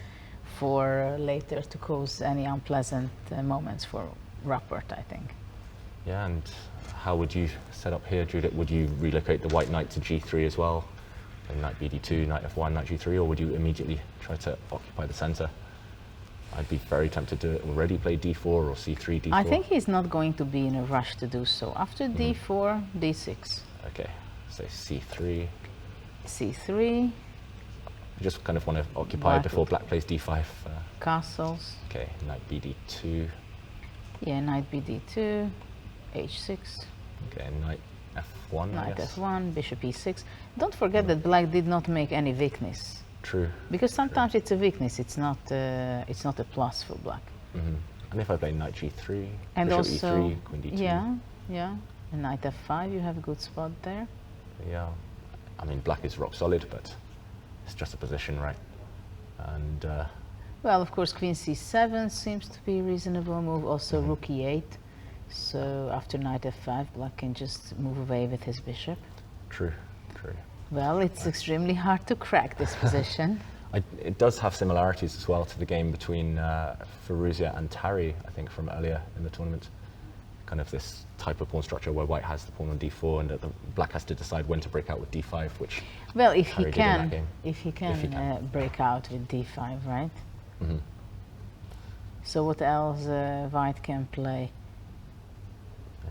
[SPEAKER 2] for later to cause any unpleasant moments for Rapport, I think.
[SPEAKER 1] Yeah, and how would you set up here, Judith? Would you relocate the white knight to g3 as well? And knight bd2, knight f1, knight g3, or would you immediately try to occupy the centre? I'd be very tempted to already play d4 or c3, d4.
[SPEAKER 2] I think he's not going to be in a rush to do so. After d4, d6.
[SPEAKER 1] Okay, so c3.
[SPEAKER 2] c3,
[SPEAKER 1] You just kind of want to occupy
[SPEAKER 2] Black
[SPEAKER 1] before
[SPEAKER 2] would-
[SPEAKER 1] black plays d5.
[SPEAKER 2] castles.
[SPEAKER 1] Okay, knight bd2.
[SPEAKER 2] Yeah, knight bd2, h6,
[SPEAKER 1] Okay, knight f1, I
[SPEAKER 2] knight
[SPEAKER 1] guess.
[SPEAKER 2] f1, bishop e6. Don't forget that black did not make any weakness,
[SPEAKER 1] True.
[SPEAKER 2] because sometimes it's a weakness. It's not a plus for black.
[SPEAKER 1] And if I play knight g3,
[SPEAKER 2] And
[SPEAKER 1] bishop
[SPEAKER 2] also,
[SPEAKER 1] e3, queen d2.
[SPEAKER 2] yeah, and knight f5. You have a good spot there.
[SPEAKER 1] Yeah. I mean, black is rock solid, but it's just a position, right? And
[SPEAKER 2] Well, of course, queen c7 seems to be a reasonable move. Also, rook e8. So after knight f5, black can just move away with his bishop.
[SPEAKER 1] true, true.
[SPEAKER 2] Well, it's extremely hard to crack this position.
[SPEAKER 1] It does have similarities as well to the game between Firouzja and Tari, I think, from earlier in the tournament. Kind of this type of pawn structure where white has the pawn on d4 and the black has to decide when to break out with d5, which
[SPEAKER 2] well, if
[SPEAKER 1] Tari
[SPEAKER 2] he
[SPEAKER 1] did in that
[SPEAKER 2] can,
[SPEAKER 1] game.
[SPEAKER 2] if he can break out with d5, right?
[SPEAKER 1] Mhm.
[SPEAKER 2] So what else white can play?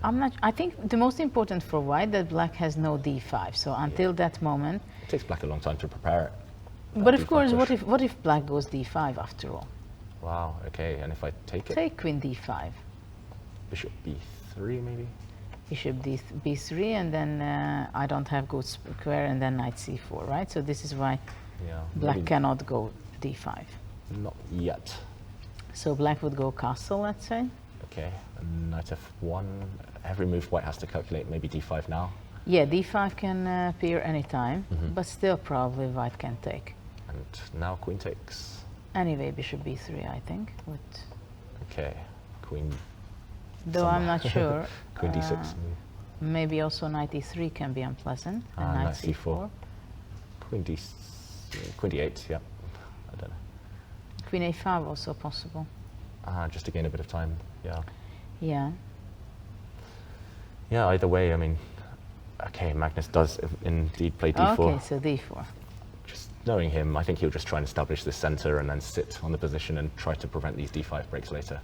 [SPEAKER 2] I'm not. I think the most important for white that black has no d5. So until that moment.
[SPEAKER 1] It takes black a long time to prepare it.
[SPEAKER 2] But of
[SPEAKER 1] D5
[SPEAKER 2] course,
[SPEAKER 1] push.
[SPEAKER 2] what if black goes d5 after all?
[SPEAKER 1] Wow. Okay. And if I take it,
[SPEAKER 2] Take queen d5,
[SPEAKER 1] bishop b3 maybe.
[SPEAKER 2] bishop b3, and then I don't have good square, and then knight c4, right? So this is why
[SPEAKER 1] Yeah.
[SPEAKER 2] black
[SPEAKER 1] maybe
[SPEAKER 2] cannot go d5.
[SPEAKER 1] not yet.
[SPEAKER 2] So black would go castle, let's say.
[SPEAKER 1] Okay. And knight f1. Every move white has to calculate. Maybe d5 now.
[SPEAKER 2] Yeah, d5 can appear anytime,
[SPEAKER 1] Mhm.
[SPEAKER 2] but still probably white can take.
[SPEAKER 1] And now queen takes.
[SPEAKER 2] Anyway, bishop b3, I think. But
[SPEAKER 1] Okay. Queen.
[SPEAKER 2] though I'm not sure.
[SPEAKER 1] Queen d6.
[SPEAKER 2] Maybe also knight e3 can be unpleasant, and knight
[SPEAKER 1] knight
[SPEAKER 2] c4.
[SPEAKER 1] Queen d8. Yeah. I don't know.
[SPEAKER 2] Queen a5 also possible.
[SPEAKER 1] Just to gain a bit of time. Yeah.
[SPEAKER 2] Yeah.
[SPEAKER 1] Yeah. Either way, I mean. Okay, Magnus does indeed play d4.
[SPEAKER 2] Okay, so d4.
[SPEAKER 1] Just knowing him, I think he'll just try and establish this center and then sit on the position and try to prevent these d5 breaks later.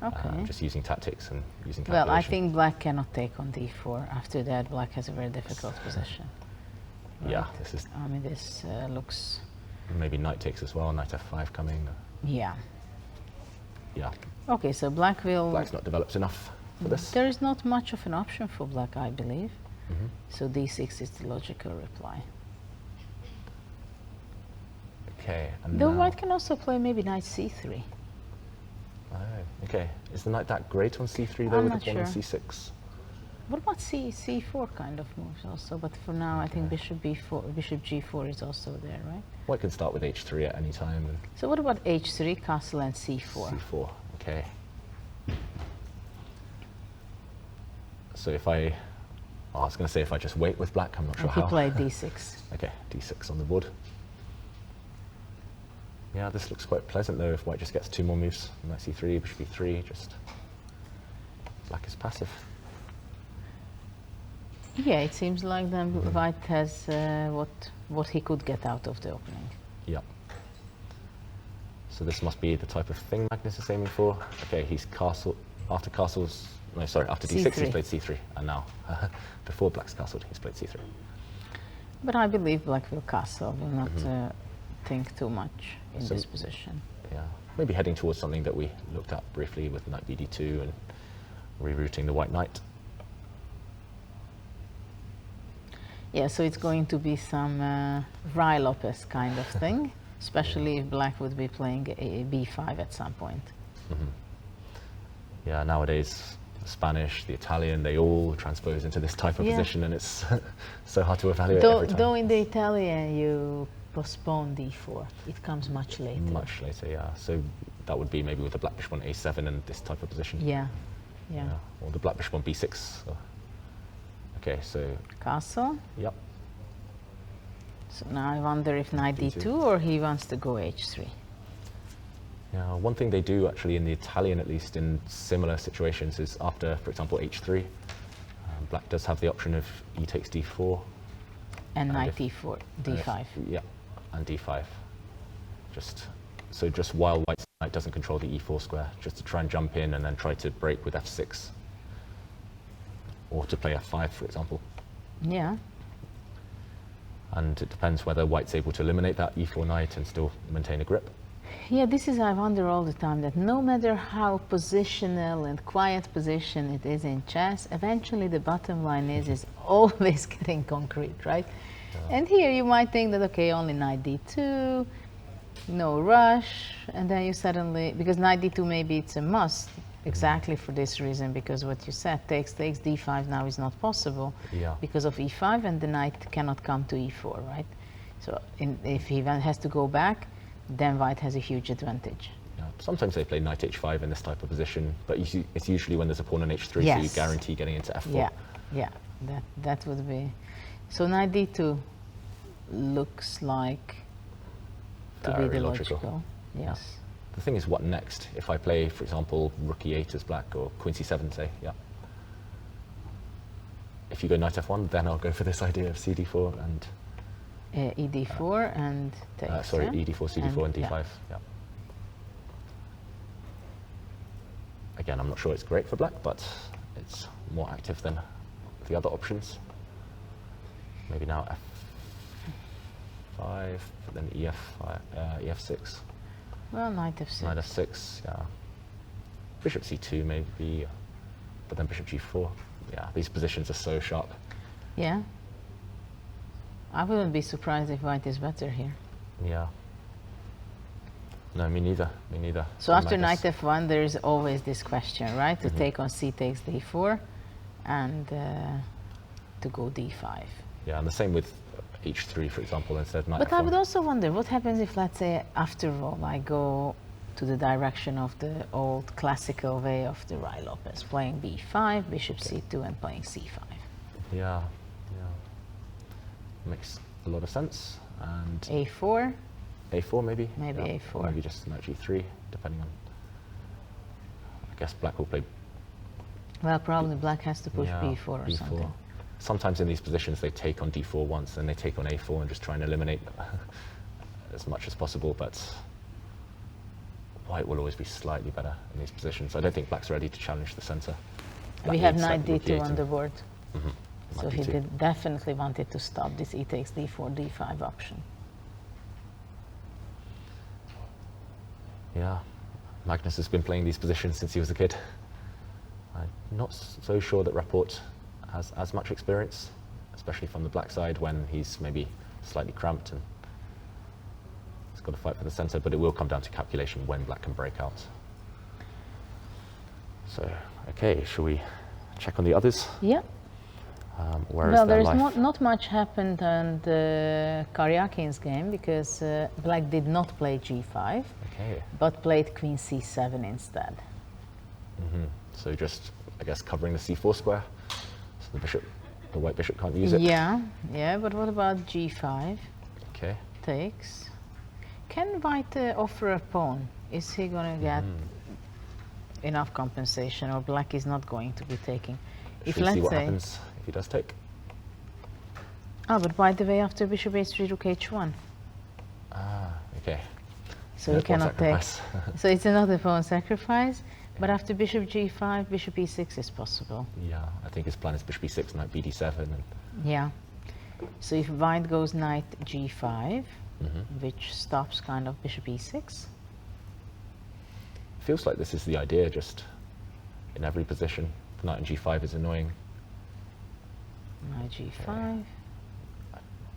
[SPEAKER 2] Okay.
[SPEAKER 1] Just using tactics and using
[SPEAKER 2] Well,
[SPEAKER 1] calculation.
[SPEAKER 2] I think black cannot take on d4. After that, black has a very difficult position.
[SPEAKER 1] Yeah,
[SPEAKER 2] Right.
[SPEAKER 1] this is
[SPEAKER 2] I mean, this looks.
[SPEAKER 1] maybe knight takes as well, knight f5 coming.
[SPEAKER 2] Yeah.
[SPEAKER 1] Yeah,
[SPEAKER 2] Okay, so black will.
[SPEAKER 1] black's not developed enough for this.
[SPEAKER 2] There is not much of an option for black, I believe.
[SPEAKER 1] Mhm.
[SPEAKER 2] So d6 is the logical reply.
[SPEAKER 1] Okay, and
[SPEAKER 2] Though
[SPEAKER 1] now,
[SPEAKER 2] white can also play maybe knight c3.
[SPEAKER 1] oh, okay, is the knight that great on c3 though
[SPEAKER 2] I'm
[SPEAKER 1] with
[SPEAKER 2] not
[SPEAKER 1] the pawn on
[SPEAKER 2] sure.
[SPEAKER 1] c6?
[SPEAKER 2] What about c4 kind of moves also? But for now, I think
[SPEAKER 1] Okay.
[SPEAKER 2] bishop b4, bishop g4 is also there, right?
[SPEAKER 1] White can start with h3 at any time and
[SPEAKER 2] So what about h3, castle, and c4?
[SPEAKER 1] c4. Okay. So if I was going to say if I just wait with black, I'm not sure
[SPEAKER 2] He
[SPEAKER 1] how.
[SPEAKER 2] played d6.
[SPEAKER 1] Okay, d6 on the board. Yeah, this looks quite pleasant though if white just gets two more moves. Knight c3, bishop e3, just black is passive.
[SPEAKER 2] Yeah, it seems like then white has what he could get out of the opening.
[SPEAKER 1] Yeah. So this must be the type of thing Magnus is aiming for. Okay, he's castle after castles. No, sorry, after d6
[SPEAKER 2] C3.
[SPEAKER 1] he's played c3, and now before black's castled he's played c3.
[SPEAKER 2] But I believe black will castle, will not think too much in
[SPEAKER 1] So-
[SPEAKER 2] this position.
[SPEAKER 1] Yeah, maybe heading towards something that we looked at briefly with knight bd2 and rerouting the white knight.
[SPEAKER 2] Yeah, so it's going to be some Rai Lopez kind of thing, especially if black would be playing a b5 at some point.
[SPEAKER 1] Yeah, nowadays the Spanish, the Italian, they all transpose into this type of
[SPEAKER 2] Yeah.
[SPEAKER 1] position, and it's so hard to evaluate every time.
[SPEAKER 2] Though in the Italian you postpone d4, it comes much later.
[SPEAKER 1] Much later, yeah. So that would be maybe with the black bishop on a7 and this type of position.
[SPEAKER 2] Yeah, yeah.
[SPEAKER 1] Or the black bishop on b6. So. Okay, so,
[SPEAKER 2] Castle.
[SPEAKER 1] yep.
[SPEAKER 2] So now I wonder if knight
[SPEAKER 1] D2.
[SPEAKER 2] d2 or he wants to go h3.
[SPEAKER 1] Yeah, one thing they do actually in the Italian, at least in similar situations, is after, for example, h3, black does have the option of e takes d4.
[SPEAKER 2] And knight
[SPEAKER 1] if-
[SPEAKER 2] d4,
[SPEAKER 1] and if-
[SPEAKER 2] d5.
[SPEAKER 1] Yeah, and d5. Just while white's knight doesn't control the e4 square, just to try and jump in and then try to break with f6. Or to play f5, for example.
[SPEAKER 2] Yeah.
[SPEAKER 1] And it depends whether white's able to eliminate that e4 knight and still maintain a grip.
[SPEAKER 2] Yeah, this is, I wonder all the time, that no matter how positional and quiet position it is in chess, eventually the bottom line is always getting concrete, right?
[SPEAKER 1] Yeah.
[SPEAKER 2] And here you might think that, okay, only knight d2, no rush, and then you suddenly, because knight d2 maybe it's a must, exactly for this reason, because what you said, takes d5 now is not possible
[SPEAKER 1] Yeah.
[SPEAKER 2] because of e5, and the knight cannot come to e4, right? So if he then has to go back, then white has a huge advantage.
[SPEAKER 1] Yeah. Sometimes they play knight h5 in this type of position, but it's usually when there's a pawn on h3, so you
[SPEAKER 2] Yes.
[SPEAKER 1] guarantee getting into f4.
[SPEAKER 2] Yeah, yeah, that would be. So knight d2 looks like to be
[SPEAKER 1] Very
[SPEAKER 2] the
[SPEAKER 1] logical.
[SPEAKER 2] logical. Yes.
[SPEAKER 1] The thing is, what next? If I play, for example, rook e8 as black, or queen c7, say, yeah. If you go knight f1, then I'll go for this idea of cd4 and...
[SPEAKER 2] ed4 and takes,
[SPEAKER 1] sorry,
[SPEAKER 2] yeah?
[SPEAKER 1] ed4, cd4, and d5,
[SPEAKER 2] yeah.
[SPEAKER 1] yeah. Again, I'm not sure it's great for black, but it's more active than the other options. Maybe now f5, then ef6.
[SPEAKER 2] Well, knight f6.
[SPEAKER 1] Knight f6, yeah. Bishop c2 maybe, but then bishop g4. Yeah, these positions are so sharp.
[SPEAKER 2] Yeah. I wouldn't be surprised if white is better here.
[SPEAKER 1] Yeah. No, me neither. Me neither.
[SPEAKER 2] So after knight f1, there is always this question, right? To take on c takes d4 and to go d5.
[SPEAKER 1] Yeah, and the same with h3, for example, instead of knight
[SPEAKER 2] But
[SPEAKER 1] f1.
[SPEAKER 2] I would also wonder, what happens if, let's say, after all, I go to the direction of the old classical way of the Rai Lopez, playing b5, bishop c2, and playing c5.
[SPEAKER 1] Yeah, yeah. Makes a lot of sense. And
[SPEAKER 2] a4,
[SPEAKER 1] a4 maybe?
[SPEAKER 2] Maybe
[SPEAKER 1] Yeah.
[SPEAKER 2] a4.
[SPEAKER 1] Or maybe just knight g3, depending on... I guess black will play...
[SPEAKER 2] well, probably black has to push
[SPEAKER 1] yeah,
[SPEAKER 2] b4 or
[SPEAKER 1] b4.
[SPEAKER 2] something.
[SPEAKER 1] Sometimes in these positions they take on d4 once, then they take on a4 and just try and eliminate as much as possible, but white will always be slightly better in these positions. I don't think black's ready to challenge the center.
[SPEAKER 2] We have knight d2 on the board.
[SPEAKER 1] Mm-hmm.
[SPEAKER 2] So he definitely wanted to stop this e takes d4, d5 option.
[SPEAKER 1] Yeah, Magnus has been playing these positions since he was a kid. I'm not so sure that Rapport has as much experience, especially from the black side when he's maybe slightly cramped and he's got to fight for the center, but it will come down to calculation when black can break out. So, okay, shall we check on the others?
[SPEAKER 2] Yeah.
[SPEAKER 1] Where
[SPEAKER 2] Well,
[SPEAKER 1] is their
[SPEAKER 2] there's
[SPEAKER 1] life?
[SPEAKER 2] not much happened on the Karyakin's game because black did not play g5,
[SPEAKER 1] Okay.
[SPEAKER 2] but played queen c7 instead.
[SPEAKER 1] So just, I guess, covering the c4 square, so the white bishop can't use it.
[SPEAKER 2] Yeah, yeah, but what about g5?
[SPEAKER 1] Okay.
[SPEAKER 2] Takes. Can white offer a pawn? Is he going to get enough compensation, or black is not going to be taking?
[SPEAKER 1] Should we see what happens if he does take?
[SPEAKER 2] Oh, but by the way, after bishop h3, rook h1.
[SPEAKER 1] Ah, okay.
[SPEAKER 2] So
[SPEAKER 1] No
[SPEAKER 2] you
[SPEAKER 1] pawn
[SPEAKER 2] cannot take.
[SPEAKER 1] sacrifice.
[SPEAKER 2] So it's another pawn sacrifice, but after bishop g5, bishop e6 is possible.
[SPEAKER 1] Yeah, I think his plan is bishop e6, knight bd7. And
[SPEAKER 2] Yeah. So if white goes knight g5, which stops kind of bishop e6.
[SPEAKER 1] feels like this is the idea, just in every position. Knight on g5 is annoying.
[SPEAKER 2] Knight g5.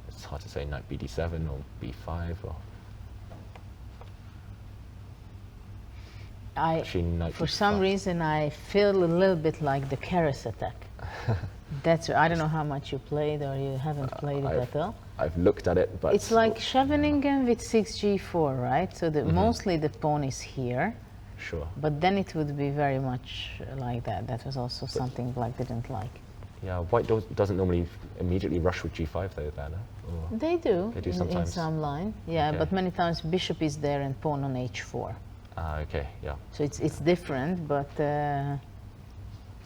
[SPEAKER 1] It's hard to say knight bd7 or b5 or... Actually, knight
[SPEAKER 2] For
[SPEAKER 1] d5.
[SPEAKER 2] some reason, I feel a little bit like the Keres attack. That's, I don't know how much you played or you haven't played it at all.
[SPEAKER 1] I've looked at it, but...
[SPEAKER 2] It's like Scheveningen with 6g4, right? So mostly the pawn is here,
[SPEAKER 1] Sure.
[SPEAKER 2] but then it would be very much like that. That was also something black didn't like.
[SPEAKER 1] Yeah, white doesn't normally immediately rush with g5 though, there, no? Or...
[SPEAKER 2] They do,
[SPEAKER 1] They do
[SPEAKER 2] in
[SPEAKER 1] sometimes.
[SPEAKER 2] some line. Yeah,
[SPEAKER 1] Okay.
[SPEAKER 2] but many times bishop is there and pawn on h4.
[SPEAKER 1] Ah, okay, yeah.
[SPEAKER 2] So it's different, but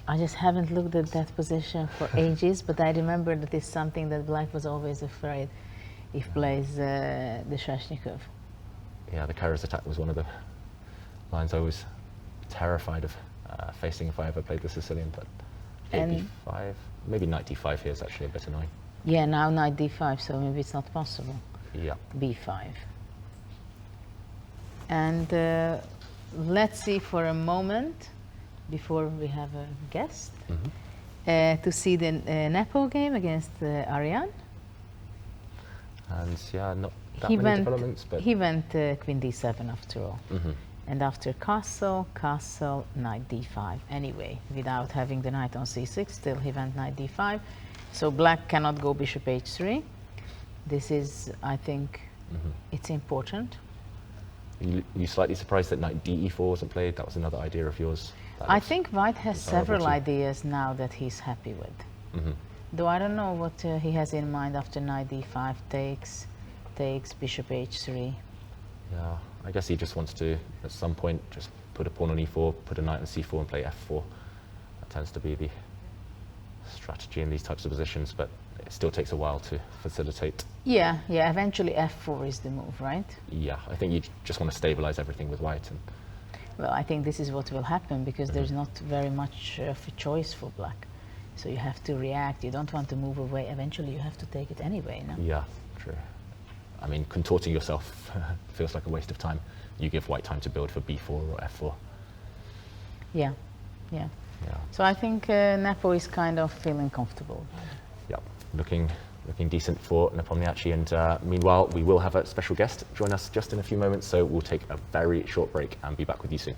[SPEAKER 2] I just haven't looked at that position for ages, but I remember that it's something that black was always afraid if plays the Shashnikov.
[SPEAKER 1] Yeah, the Kara's attack was one of the lines I was terrified of facing if I ever played the Sicilian, but
[SPEAKER 2] And-
[SPEAKER 1] b5, maybe knight d5 here is actually a bit annoying.
[SPEAKER 2] Yeah, now knight d5, so maybe it's not possible.
[SPEAKER 1] Yeah.
[SPEAKER 2] b5. And let's see for a moment, before we have a guest, to see the Nepo game against Aryan.
[SPEAKER 1] And yeah, not that
[SPEAKER 2] He
[SPEAKER 1] many
[SPEAKER 2] went,
[SPEAKER 1] developments, but
[SPEAKER 2] he went queen d7 after all. And after castle, castle, knight d5. Anyway, without having the knight on c6, still he went knight d5. So black cannot go bishop h3. This is, I think, it's important.
[SPEAKER 1] you slightly surprised that knight de4 wasn't played? That was another idea of yours. That
[SPEAKER 2] I
[SPEAKER 1] was
[SPEAKER 2] think white has
[SPEAKER 1] desirable
[SPEAKER 2] several
[SPEAKER 1] too.
[SPEAKER 2] ideas now that he's happy with.
[SPEAKER 1] Mhm.
[SPEAKER 2] Though I don't know what he has in mind after knight d5 takes bishop h3.
[SPEAKER 1] Yeah, I guess he just wants to, at some point, just put a pawn on e4, put a knight on c4 and play f4. That tends to be the strategy in these types of positions, but it still takes a while to facilitate.
[SPEAKER 2] Yeah, yeah, eventually f4 is the move, right?
[SPEAKER 1] Yeah, I think you just want to stabilize everything with white. And
[SPEAKER 2] well, I think this is what will happen because there's not very much of a choice for black. So you have to react. You don't want to move away. Eventually you have to take it anyway, no?
[SPEAKER 1] Yeah, true. I mean, contorting yourself feels like a waste of time. You give white time to build for b4 or f4.
[SPEAKER 2] Yeah, yeah.
[SPEAKER 1] Yeah.
[SPEAKER 2] So I think Nepo is kind of feeling comfortable.
[SPEAKER 1] Yeah, looking decent for Nepomniachtchi. And meanwhile, we will have a special guest join us just in a few moments. So we'll take a very short break and be back with you soon.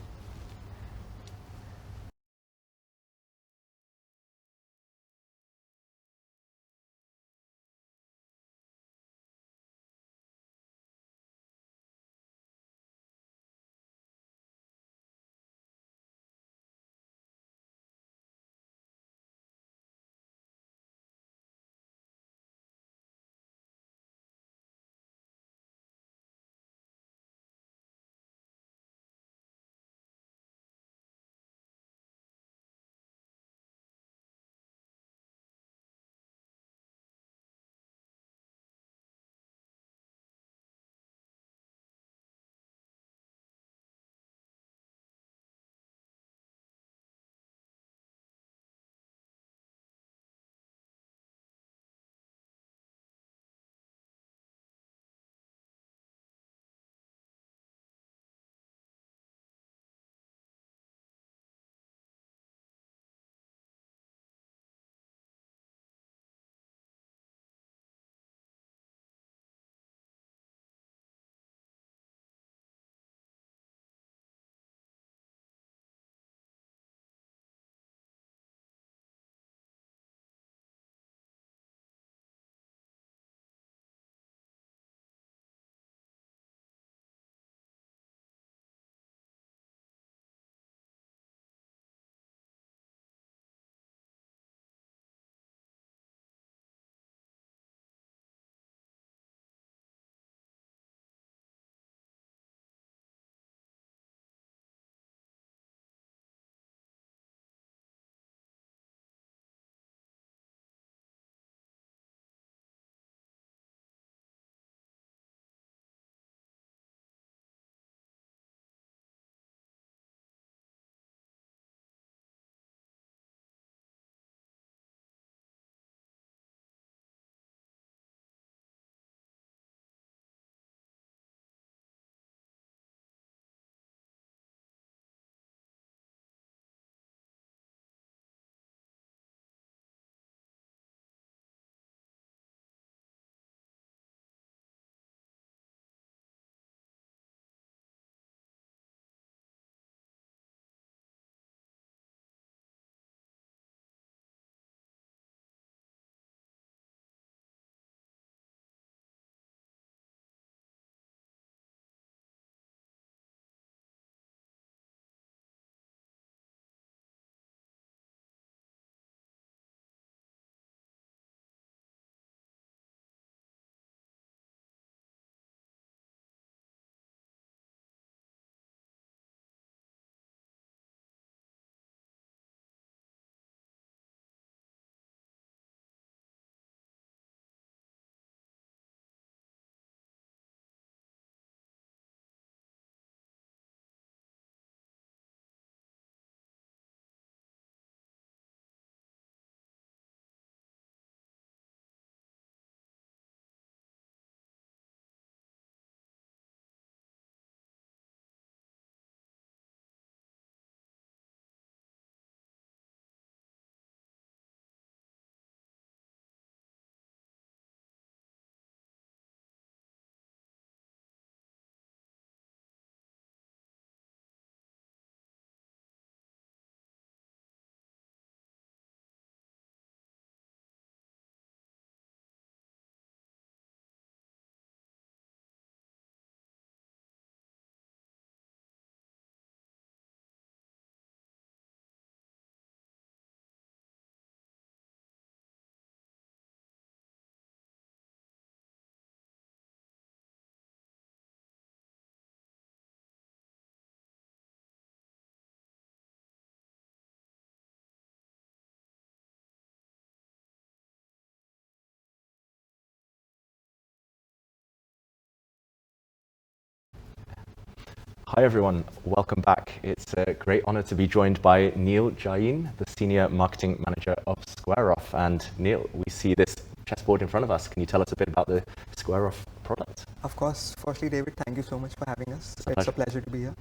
[SPEAKER 1] Hi everyone, welcome back. It's a great honor to be joined by Neil Jain, the Senior Marketing Manager of SquareOff. And Neil, we see this chessboard in front of us. Can you tell us a bit about the SquareOff product?
[SPEAKER 3] Of course. Firstly, David, thank you so much for having us. It's a pleasure to be here.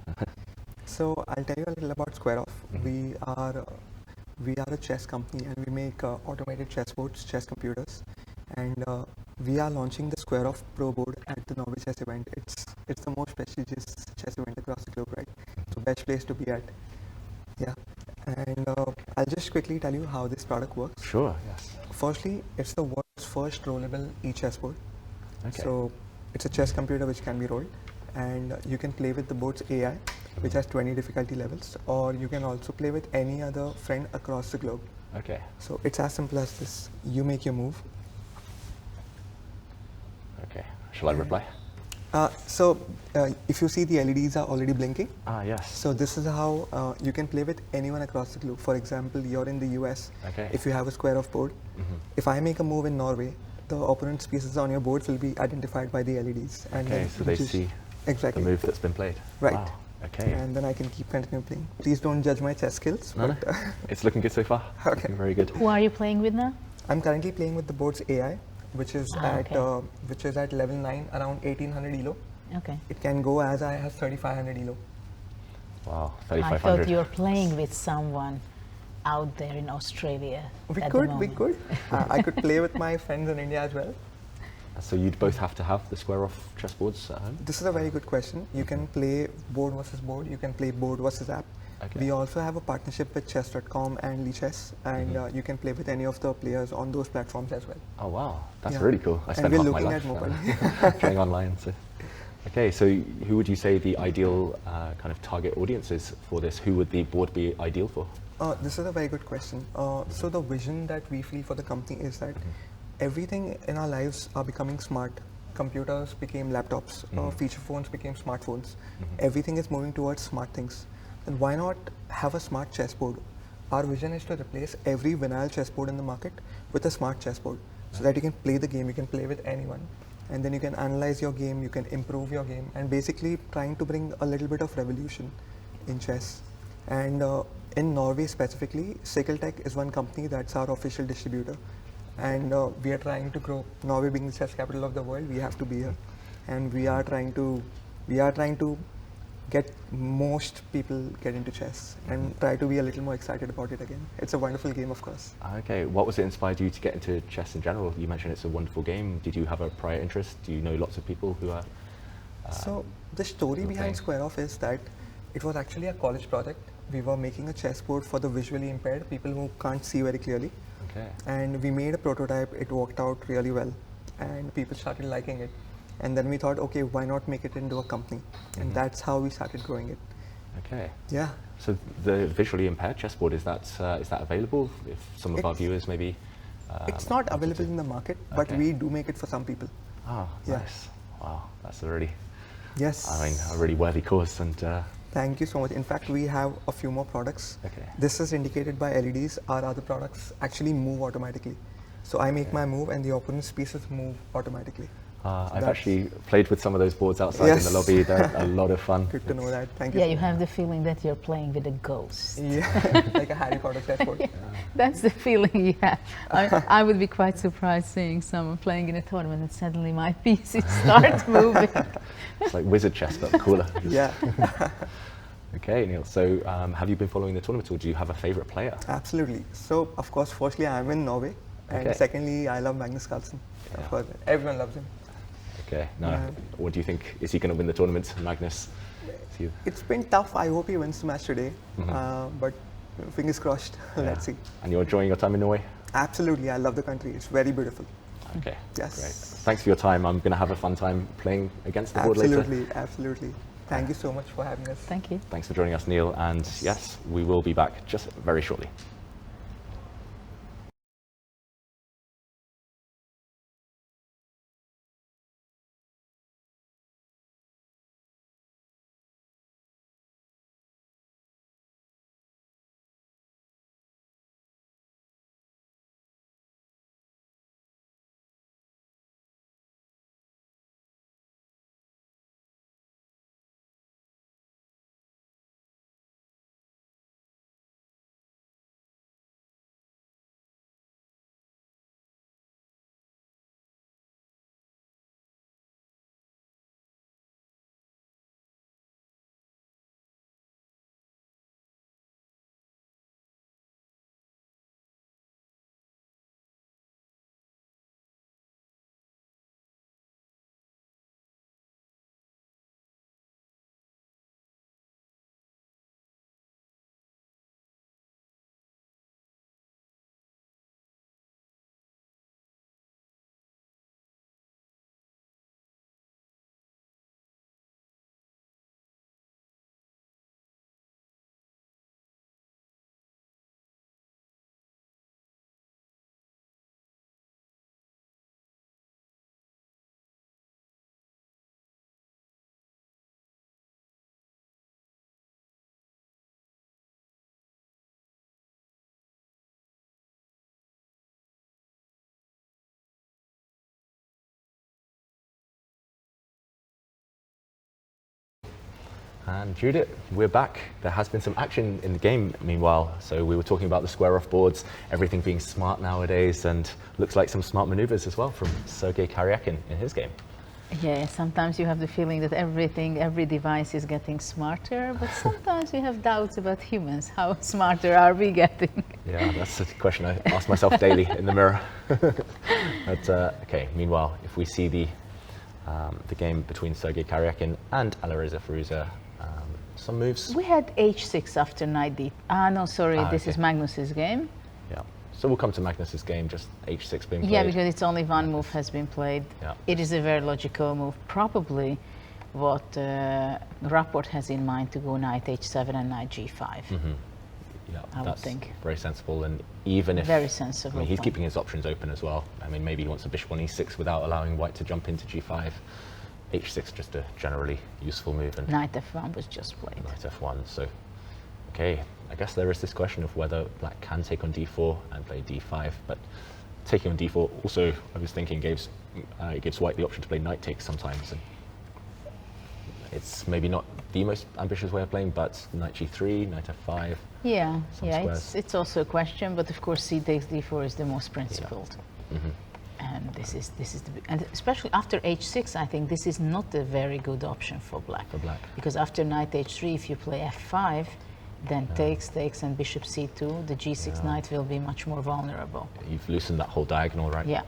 [SPEAKER 3] So I'll tell you a little about SquareOff. We are a chess company and we make automated chessboards, chess computers. And we are launching the SquareOff Pro board at the Norway chess event. It's the most prestigious chess event across the globe, right? It's the best place to be at. Yeah. And I'll just quickly tell you how this product works.
[SPEAKER 1] Sure, yes.
[SPEAKER 3] Firstly, it's the world's first rollable e-chessboard.
[SPEAKER 1] Okay.
[SPEAKER 3] So it's a chess computer which can be rolled, and you can play with the board's AI, which has 20 difficulty levels, or you can also play with any other friend across the globe.
[SPEAKER 1] Okay.
[SPEAKER 3] So it's as simple as this. You make your move.
[SPEAKER 1] Okay. Shall I reply?
[SPEAKER 3] If you see the LEDs are already blinking.
[SPEAKER 1] Yes.
[SPEAKER 3] So this is how you can play with anyone across the globe. For example, you're in the US.
[SPEAKER 1] Okay.
[SPEAKER 3] If you have a SquareOff board, if I make a move in Norway, the opponent's pieces on your boards will be identified by the LEDs. And
[SPEAKER 1] Okay, so they see
[SPEAKER 3] exactly
[SPEAKER 1] the move that's been played.
[SPEAKER 3] Right.
[SPEAKER 1] Wow. Okay.
[SPEAKER 3] And then I can continue playing. Please don't judge my chess skills.
[SPEAKER 1] No, it's looking good so far.
[SPEAKER 3] Okay.
[SPEAKER 1] Looking very good.
[SPEAKER 2] Who are you playing with now?
[SPEAKER 3] I'm currently playing with the board's AI, which is at level 9, around 1800 elo.
[SPEAKER 2] Okay.
[SPEAKER 3] It can go as high as 3500 elo.
[SPEAKER 1] Wow,
[SPEAKER 2] I
[SPEAKER 1] 3500.
[SPEAKER 2] thought you were playing with someone out there in Australia.
[SPEAKER 3] We could. I could play with my friends in India as well.
[SPEAKER 1] So you'd both have to have the SquareOff chessboards at home?
[SPEAKER 3] This is a very good question. You can play board versus board. You can play board versus app.
[SPEAKER 1] Okay.
[SPEAKER 3] We also have a partnership with chess.com and Lichess, and you can play with any of the players on those platforms as well.
[SPEAKER 1] Oh wow, that's
[SPEAKER 3] Yeah.
[SPEAKER 1] really cool. I
[SPEAKER 3] And
[SPEAKER 1] spent
[SPEAKER 3] we're
[SPEAKER 1] half my
[SPEAKER 3] looking
[SPEAKER 1] life
[SPEAKER 3] at mobile.
[SPEAKER 1] playing online. So. Okay, so who would you say the ideal kind of target audience is for this? Who would the board be ideal for?
[SPEAKER 3] This is a very good question. So the vision that we feel for the company is that everything in our lives are becoming smart. Computers became laptops, feature phones became smartphones. Everything is moving towards smart things. Then why not have a smart chessboard? Our vision is to replace every vinyl chessboard in the market with a smart chessboard, so that you can play the game, you can play with anyone. And then you can analyze your game, you can improve your game, and basically trying to bring a little bit of revolution in chess. And in Norway specifically, Tech is one company that's our official distributor. And we are trying to grow. Norway being the chess capital of the world, we have to be here. And we are trying to get most people get into chess and try to be a little more excited about it again. It's a wonderful game, of course.
[SPEAKER 1] Okay, what was it inspired you to get into chess in general? You mentioned it's a wonderful game. Did you have a prior interest? Do you know lots of people who are?
[SPEAKER 3] So the story behind
[SPEAKER 1] playing?
[SPEAKER 3] SquareOff is that it was actually a college project. We were making a chessboard for the visually impaired, people who can't see very clearly.
[SPEAKER 1] Okay.
[SPEAKER 3] And we made a prototype. It worked out really well, and people started liking it. And then we thought, okay, why not make it into a company? And that's how we started growing it.
[SPEAKER 1] Okay.
[SPEAKER 3] Yeah.
[SPEAKER 1] So the visually impaired chessboard, is that available? If some of our viewers maybe.
[SPEAKER 3] It's not available in the market, but
[SPEAKER 1] Okay.
[SPEAKER 3] we do make it for some people.
[SPEAKER 1] Oh,
[SPEAKER 3] Yeah.
[SPEAKER 1] nice. Wow, that's a really,
[SPEAKER 3] Yes.
[SPEAKER 1] a really worthy cause. And
[SPEAKER 3] Thank you so much. In fact, we have a few more products.
[SPEAKER 1] Okay.
[SPEAKER 3] This is indicated by LEDs. Our other products actually move automatically. So I make my move and the opponent's pieces move automatically.
[SPEAKER 1] I've actually played with some of those boards outside in the
[SPEAKER 3] Yes.
[SPEAKER 1] lobby. They're a lot of fun.
[SPEAKER 3] Good to know that. Thank you.
[SPEAKER 2] Yeah, you have the feeling that you're playing with a ghost.
[SPEAKER 3] Yeah, like a Harry Potter chessboard.
[SPEAKER 2] That's the feeling you have. I would be quite surprised seeing someone playing in a tournament and suddenly my pieces start moving.
[SPEAKER 1] It's like wizard chess, but cooler.
[SPEAKER 3] Yeah,
[SPEAKER 1] Okay, Neil. So have you been following the tournament, or do you have a favorite player?
[SPEAKER 3] absolutely. So, of course, firstly, I'm in Norway. And
[SPEAKER 1] Okay.
[SPEAKER 3] secondly, I love Magnus Carlsen.
[SPEAKER 1] Yeah.
[SPEAKER 3] Of course, everyone loves him.
[SPEAKER 1] Okay. Now,
[SPEAKER 3] Yeah.
[SPEAKER 1] what do you think? Is he going to win the tournament, Magnus? Is he-
[SPEAKER 3] It's been tough. I hope he wins the match today. But fingers crossed. Let's see.
[SPEAKER 1] And you're enjoying your time in Norway?
[SPEAKER 3] Absolutely. I love the country. It's very beautiful.
[SPEAKER 1] Okay.
[SPEAKER 3] Yes.
[SPEAKER 1] Great. Thanks for your time. I'm going to have a fun time playing against the board later.
[SPEAKER 3] Absolutely. Absolutely. Thank you so much for having us.
[SPEAKER 2] Thank you.
[SPEAKER 1] Thanks for joining us, Neil. And yes, we will be back just very shortly. And Judith, we're back. There has been some action in the game meanwhile. So we were talking about the square off boards, everything being smart nowadays, and looks like some smart maneuvers as well from Sergei Karyakin in his game.
[SPEAKER 2] Yeah, sometimes you have the feeling that every device is getting smarter, but sometimes we have doubts about humans. How smarter are we getting?
[SPEAKER 1] Yeah, that's a question I ask myself daily in the mirror. But okay, meanwhile, if we see the game between Sergei Karyakin and Alireza Firouzja, some moves.
[SPEAKER 2] We had h6 after knight d. No, sorry, this
[SPEAKER 1] okay.
[SPEAKER 2] is Magnus's game.
[SPEAKER 1] Yeah. So we'll come to Magnus's game, just h6 being played.
[SPEAKER 2] Yeah, because it's only one move has been played.
[SPEAKER 1] Yeah.
[SPEAKER 2] It is a very logical move. Probably what Rapport has in mind to go knight h7 and knight g5.
[SPEAKER 1] Mm-hmm. Yeah,
[SPEAKER 2] I
[SPEAKER 1] that's
[SPEAKER 2] would think.
[SPEAKER 1] very sensible, and even if
[SPEAKER 2] very sensible.
[SPEAKER 1] I mean, he's keeping his options open as well. I mean, maybe he wants a bishop on e6 without allowing white to jump into g5. h6 just a generally useful move, and
[SPEAKER 2] Knight f1 was just played.
[SPEAKER 1] knight f1. So, okay, I guess there is this question of whether black can take on d4 and play d5, but taking on d4 also, I was thinking, gives white the option to play knight takes sometimes, and it's maybe not the most ambitious way of playing, but knight g3, knight f5.
[SPEAKER 2] Yeah,
[SPEAKER 1] some
[SPEAKER 2] yeah,
[SPEAKER 1] squares.
[SPEAKER 2] it's also a question, but of course c takes d4 is the most principled.
[SPEAKER 1] Yeah. Mm-hmm.
[SPEAKER 2] And this is and especially after h6, I think this is not a very good option for black.
[SPEAKER 1] For black.
[SPEAKER 2] Because after knight h3, if you play f5, then takes, and bishop c2, the g6 knight will be much more vulnerable.
[SPEAKER 1] You've loosened that whole diagonal, right?
[SPEAKER 2] Yeah.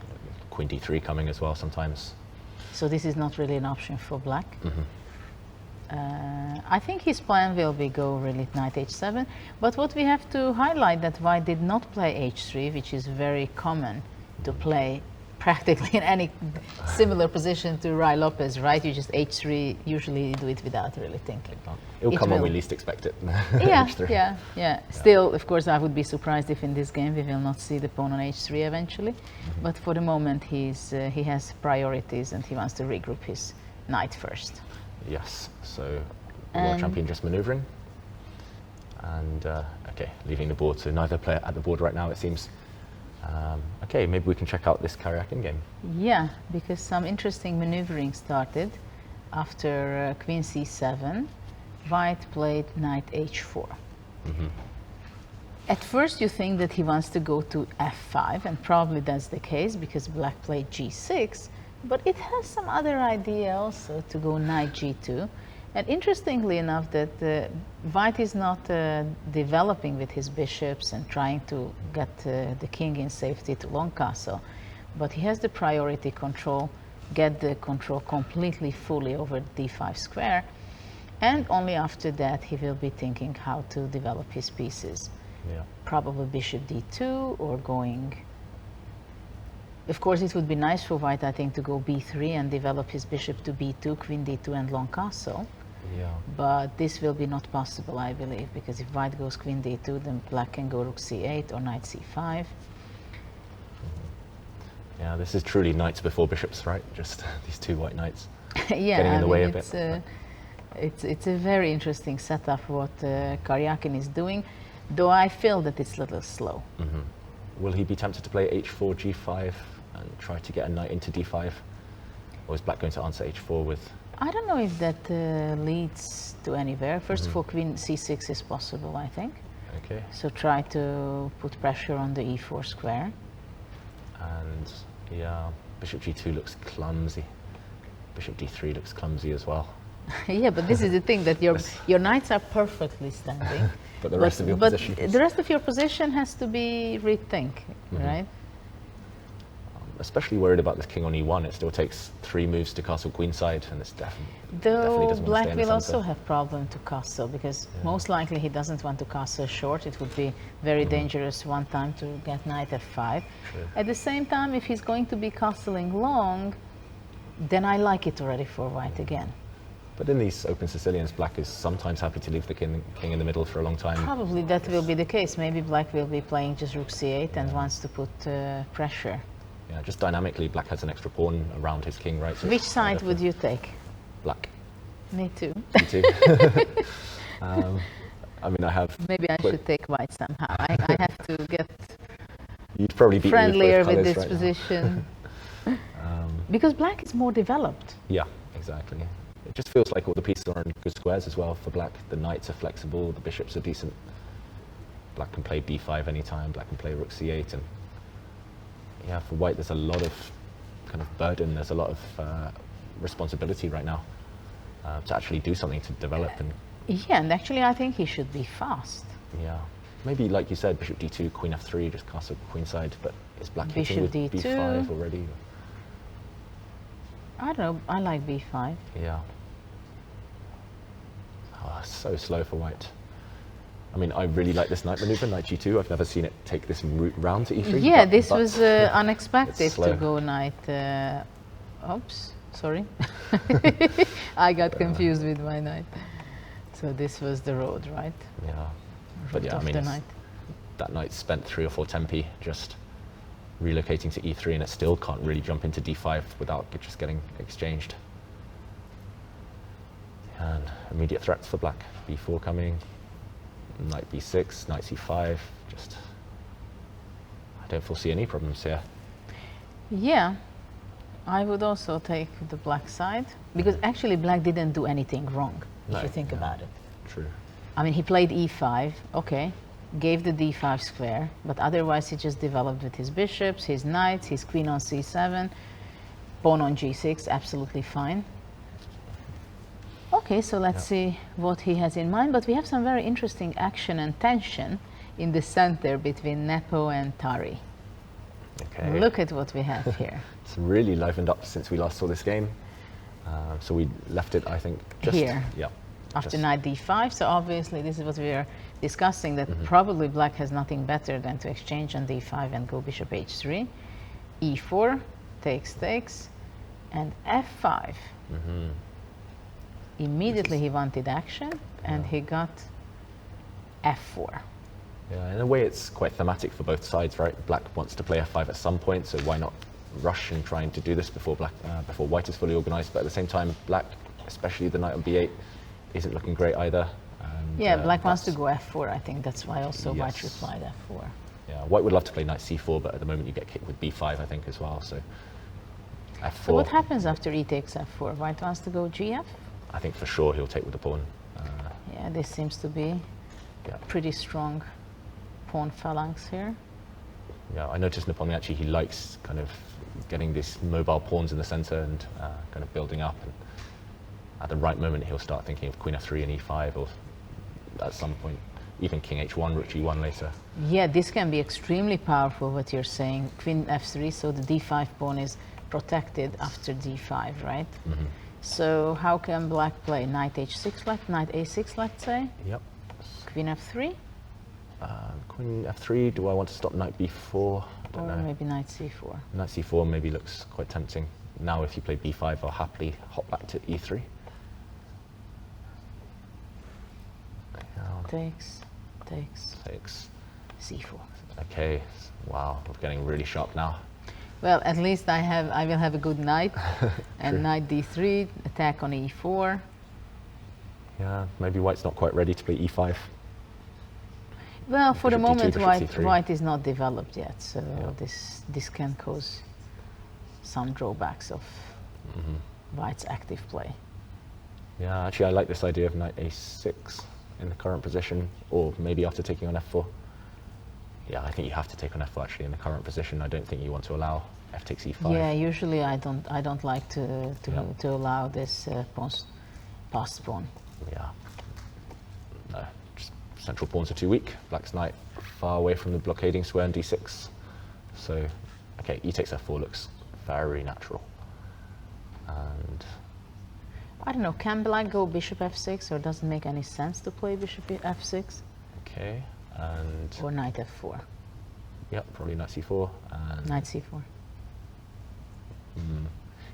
[SPEAKER 1] Queen d3 coming as well sometimes.
[SPEAKER 2] So this is not really an option for black.
[SPEAKER 1] Mm-hmm.
[SPEAKER 2] I think his plan will be go really knight h7, but what we have to highlight that white did not play h3, which is very common to play practically in any similar position to Rai Lopez, right? You just h3, usually do it without really thinking.
[SPEAKER 1] It'll come when we least expect it.
[SPEAKER 2] Yeah,
[SPEAKER 1] h3.
[SPEAKER 2] yeah. Still, of course, I would be surprised if in this game we will not see the pawn on h3 eventually. But for the moment, he has priorities and he wants to regroup his knight first.
[SPEAKER 1] Yes, so the world champion just maneuvering. And, okay, leaving the board to neither player at the board right now, it seems. Okay, maybe we can check out this Karyakin game.
[SPEAKER 2] Yeah, because some interesting maneuvering started after queen c7. White played knight h4. At first you think that he wants to go to f5, and probably that's the case because black played g6, but it has some other idea also to go knight g2. And interestingly enough, that white is not developing with his bishops and trying to get the king in safety to long castle, but he has the priority control, get the control completely fully over d5 square, and only after that he will be thinking how to develop his pieces.
[SPEAKER 1] Yeah.
[SPEAKER 2] Probably bishop d2 or going. Of course, it would be nice for white, I think, to go b3 and develop his bishop to b2, queen d2, and long castle.
[SPEAKER 1] Yeah.
[SPEAKER 2] But this will be not possible, I believe, because if white goes queen d2, then black can go rook c8 or knight c5.
[SPEAKER 1] Yeah, this is truly knights before bishops, right? Just these two white knights
[SPEAKER 2] Yeah,
[SPEAKER 1] getting in the way a bit.
[SPEAKER 2] It's a very interesting setup what Karyakin is doing, though I feel that it's a little slow.
[SPEAKER 1] Will he be tempted to play h4, g5 and try to get a knight into d5? Or is black going to answer h4 with...
[SPEAKER 2] I don't know if that leads to anywhere. First of all, queen c6 is possible, I think.
[SPEAKER 1] Okay.
[SPEAKER 2] So try to put pressure on the e4 square.
[SPEAKER 1] And yeah, bishop g2 looks clumsy. Bishop d3 looks clumsy as well.
[SPEAKER 2] Yeah, but this is the thing, that your knights are perfectly standing.
[SPEAKER 1] But the rest of your position is...
[SPEAKER 2] the rest of your position has to be rethink, right?
[SPEAKER 1] Especially worried about this king on e1. It still takes 3 moves to castle queenside, and it's definitely
[SPEAKER 2] Though
[SPEAKER 1] doesn't want to
[SPEAKER 2] black
[SPEAKER 1] stay in the
[SPEAKER 2] will also
[SPEAKER 1] center.
[SPEAKER 2] have problem to castle, because most likely he doesn't want to castle short. It would be very dangerous one time to get knight f5.
[SPEAKER 1] True.
[SPEAKER 2] At the same time, if he's going to be castling long, then I like it already for white again.
[SPEAKER 1] But in these open Sicilians, black is sometimes happy to leave the king in the middle for a long time.
[SPEAKER 2] Probably that will be the case. Maybe black will be playing just rook c8 and wants to put pressure.
[SPEAKER 1] Yeah, just dynamically, black has an extra pawn around his king, right? So
[SPEAKER 2] Which
[SPEAKER 1] it's
[SPEAKER 2] side
[SPEAKER 1] harder
[SPEAKER 2] would
[SPEAKER 1] for
[SPEAKER 2] you take?
[SPEAKER 1] Black.
[SPEAKER 2] Me too.
[SPEAKER 1] Me too. I mean, I have...
[SPEAKER 2] Maybe I should take white somehow. I have to get
[SPEAKER 1] You'd probably beat me
[SPEAKER 2] friendlier
[SPEAKER 1] with, both
[SPEAKER 2] with
[SPEAKER 1] colours
[SPEAKER 2] this
[SPEAKER 1] right now.
[SPEAKER 2] position. Because black is more developed.
[SPEAKER 1] Yeah, exactly. it just feels like all the pieces are in good squares as well for black. The knights are flexible, the bishops are decent. Black can play b5 anytime, black can play rook c8, and yeah, for white there's a lot of kind of burden, there's a lot of responsibility right now to actually do something, to develop. And
[SPEAKER 2] yeah, and actually I think he should be fast.
[SPEAKER 1] yeah, maybe like you said, bishop d2, queen f3, just castle queenside, but is black hitting with
[SPEAKER 2] Bishop D2.
[SPEAKER 1] b5 already?
[SPEAKER 2] I don't know, I like b5.
[SPEAKER 1] Yeah. Oh, so slow for white. I mean, I really like this knight maneuver, knight g2. I've never seen it take this route round to e3.
[SPEAKER 2] Yeah, this was unexpected
[SPEAKER 1] slow.
[SPEAKER 2] to go knight. Oops, sorry. I got confused with my knight. So this was the road, right?
[SPEAKER 1] Yeah. But yeah, I
[SPEAKER 2] Of
[SPEAKER 1] mean,
[SPEAKER 2] the knight.
[SPEAKER 1] that knight spent 3 or 4 tempi just relocating to e3, and it still can't really jump into d5 without it just getting exchanged. And immediate threats for black. b4 coming, knight b6, knight c5. Just, I don't foresee any problems here.
[SPEAKER 2] Yeah, I would also take the black side, because actually black didn't do anything wrong,
[SPEAKER 1] No,
[SPEAKER 2] if you think
[SPEAKER 1] yeah.
[SPEAKER 2] about it.
[SPEAKER 1] True.
[SPEAKER 2] I mean, he played e5, okay, gave the d5 square, but otherwise he just developed with his bishops, his knights, his queen on c7, pawn on g6, absolutely fine. Okay, so let's see what he has in mind, but we have some very interesting action and tension in the center between Nepo and Tari.
[SPEAKER 1] Okay.
[SPEAKER 2] Look at what we have here.
[SPEAKER 1] It's really livened up since we last saw this game. So we left it, I think, just
[SPEAKER 2] Here.
[SPEAKER 1] Yeah.
[SPEAKER 2] After
[SPEAKER 1] just-
[SPEAKER 2] knight d5, so obviously this is what we are discussing, that probably black has nothing better than to exchange on d5 and go bishop h3, e4, takes, and f5. Immediately he wanted action, and he got f4.
[SPEAKER 1] Yeah, in a way it's quite thematic for both sides, right? Black wants to play f5 at some point, so why not rush in trying to do this before before white is fully organized? But at the same time, black, especially the knight on b8, isn't looking great either. And,
[SPEAKER 2] Yeah, black wants to
[SPEAKER 1] that's-
[SPEAKER 2] go f4. I think that's why also white
[SPEAKER 1] Yes.
[SPEAKER 2] replied f4.
[SPEAKER 1] Yeah, white would love to play knight c4, but at the moment you get kicked with b5, I think, as well. So f4.
[SPEAKER 2] So what happens after e takes f4? White wants to go gf?
[SPEAKER 1] I think for sure he'll take with the pawn.
[SPEAKER 2] Yeah, this seems to be
[SPEAKER 1] Yeah.
[SPEAKER 2] pretty strong pawn phalanx here.
[SPEAKER 1] Yeah, I noticed Napoleon actually, he likes kind of getting these mobile pawns in the center and kind of building up. And at the right moment, he'll start thinking of queen f3 and e5, or at some point, even king h1, rook g1 later.
[SPEAKER 2] Yeah, this can be extremely powerful, what you're saying. Queen f3, so the d5 pawn is protected after d5, right? So how can black play? Knight h6, knight a6, let's say?
[SPEAKER 1] Yep.
[SPEAKER 2] Queen f3?
[SPEAKER 1] Queen f3, do I want to stop knight b4? I don't
[SPEAKER 2] Or
[SPEAKER 1] know.
[SPEAKER 2] maybe knight c4.
[SPEAKER 1] Knight c4 maybe looks quite tempting. Now if you play b5, I'll happily hop back to e3.
[SPEAKER 2] Takes,
[SPEAKER 1] Takes.
[SPEAKER 2] c4.
[SPEAKER 1] Okay, wow, we're getting really sharp now.
[SPEAKER 2] Well, at least I will have a good knight. And knight d3, attack on e4.
[SPEAKER 1] Yeah, maybe white's not quite ready to play e5.
[SPEAKER 2] Well, for the
[SPEAKER 1] Bishop D2,
[SPEAKER 2] moment,
[SPEAKER 1] bishop C3.
[SPEAKER 2] white is not developed yet, so
[SPEAKER 1] Yeah.
[SPEAKER 2] this can cause some drawbacks of white's active play.
[SPEAKER 1] Yeah, actually I like this idea of knight a6 in the current position, or maybe after taking on f4. Yeah, I think you have to take on f4 actually in the current position. I don't think you want to allow f takes e5.
[SPEAKER 2] Yeah, usually I don't like to
[SPEAKER 1] Yeah.
[SPEAKER 2] to allow this passed pawn.
[SPEAKER 1] Yeah. No, just central pawns are too weak. Black's knight far away from the blockading square on d6. So, okay, e takes f4 looks very natural. And
[SPEAKER 2] I don't know, can black go bishop f6, or does it make any sense to play bishop f6
[SPEAKER 1] okay, and
[SPEAKER 2] or knight f4?
[SPEAKER 1] yep, probably knight c4. And
[SPEAKER 2] Knight c4.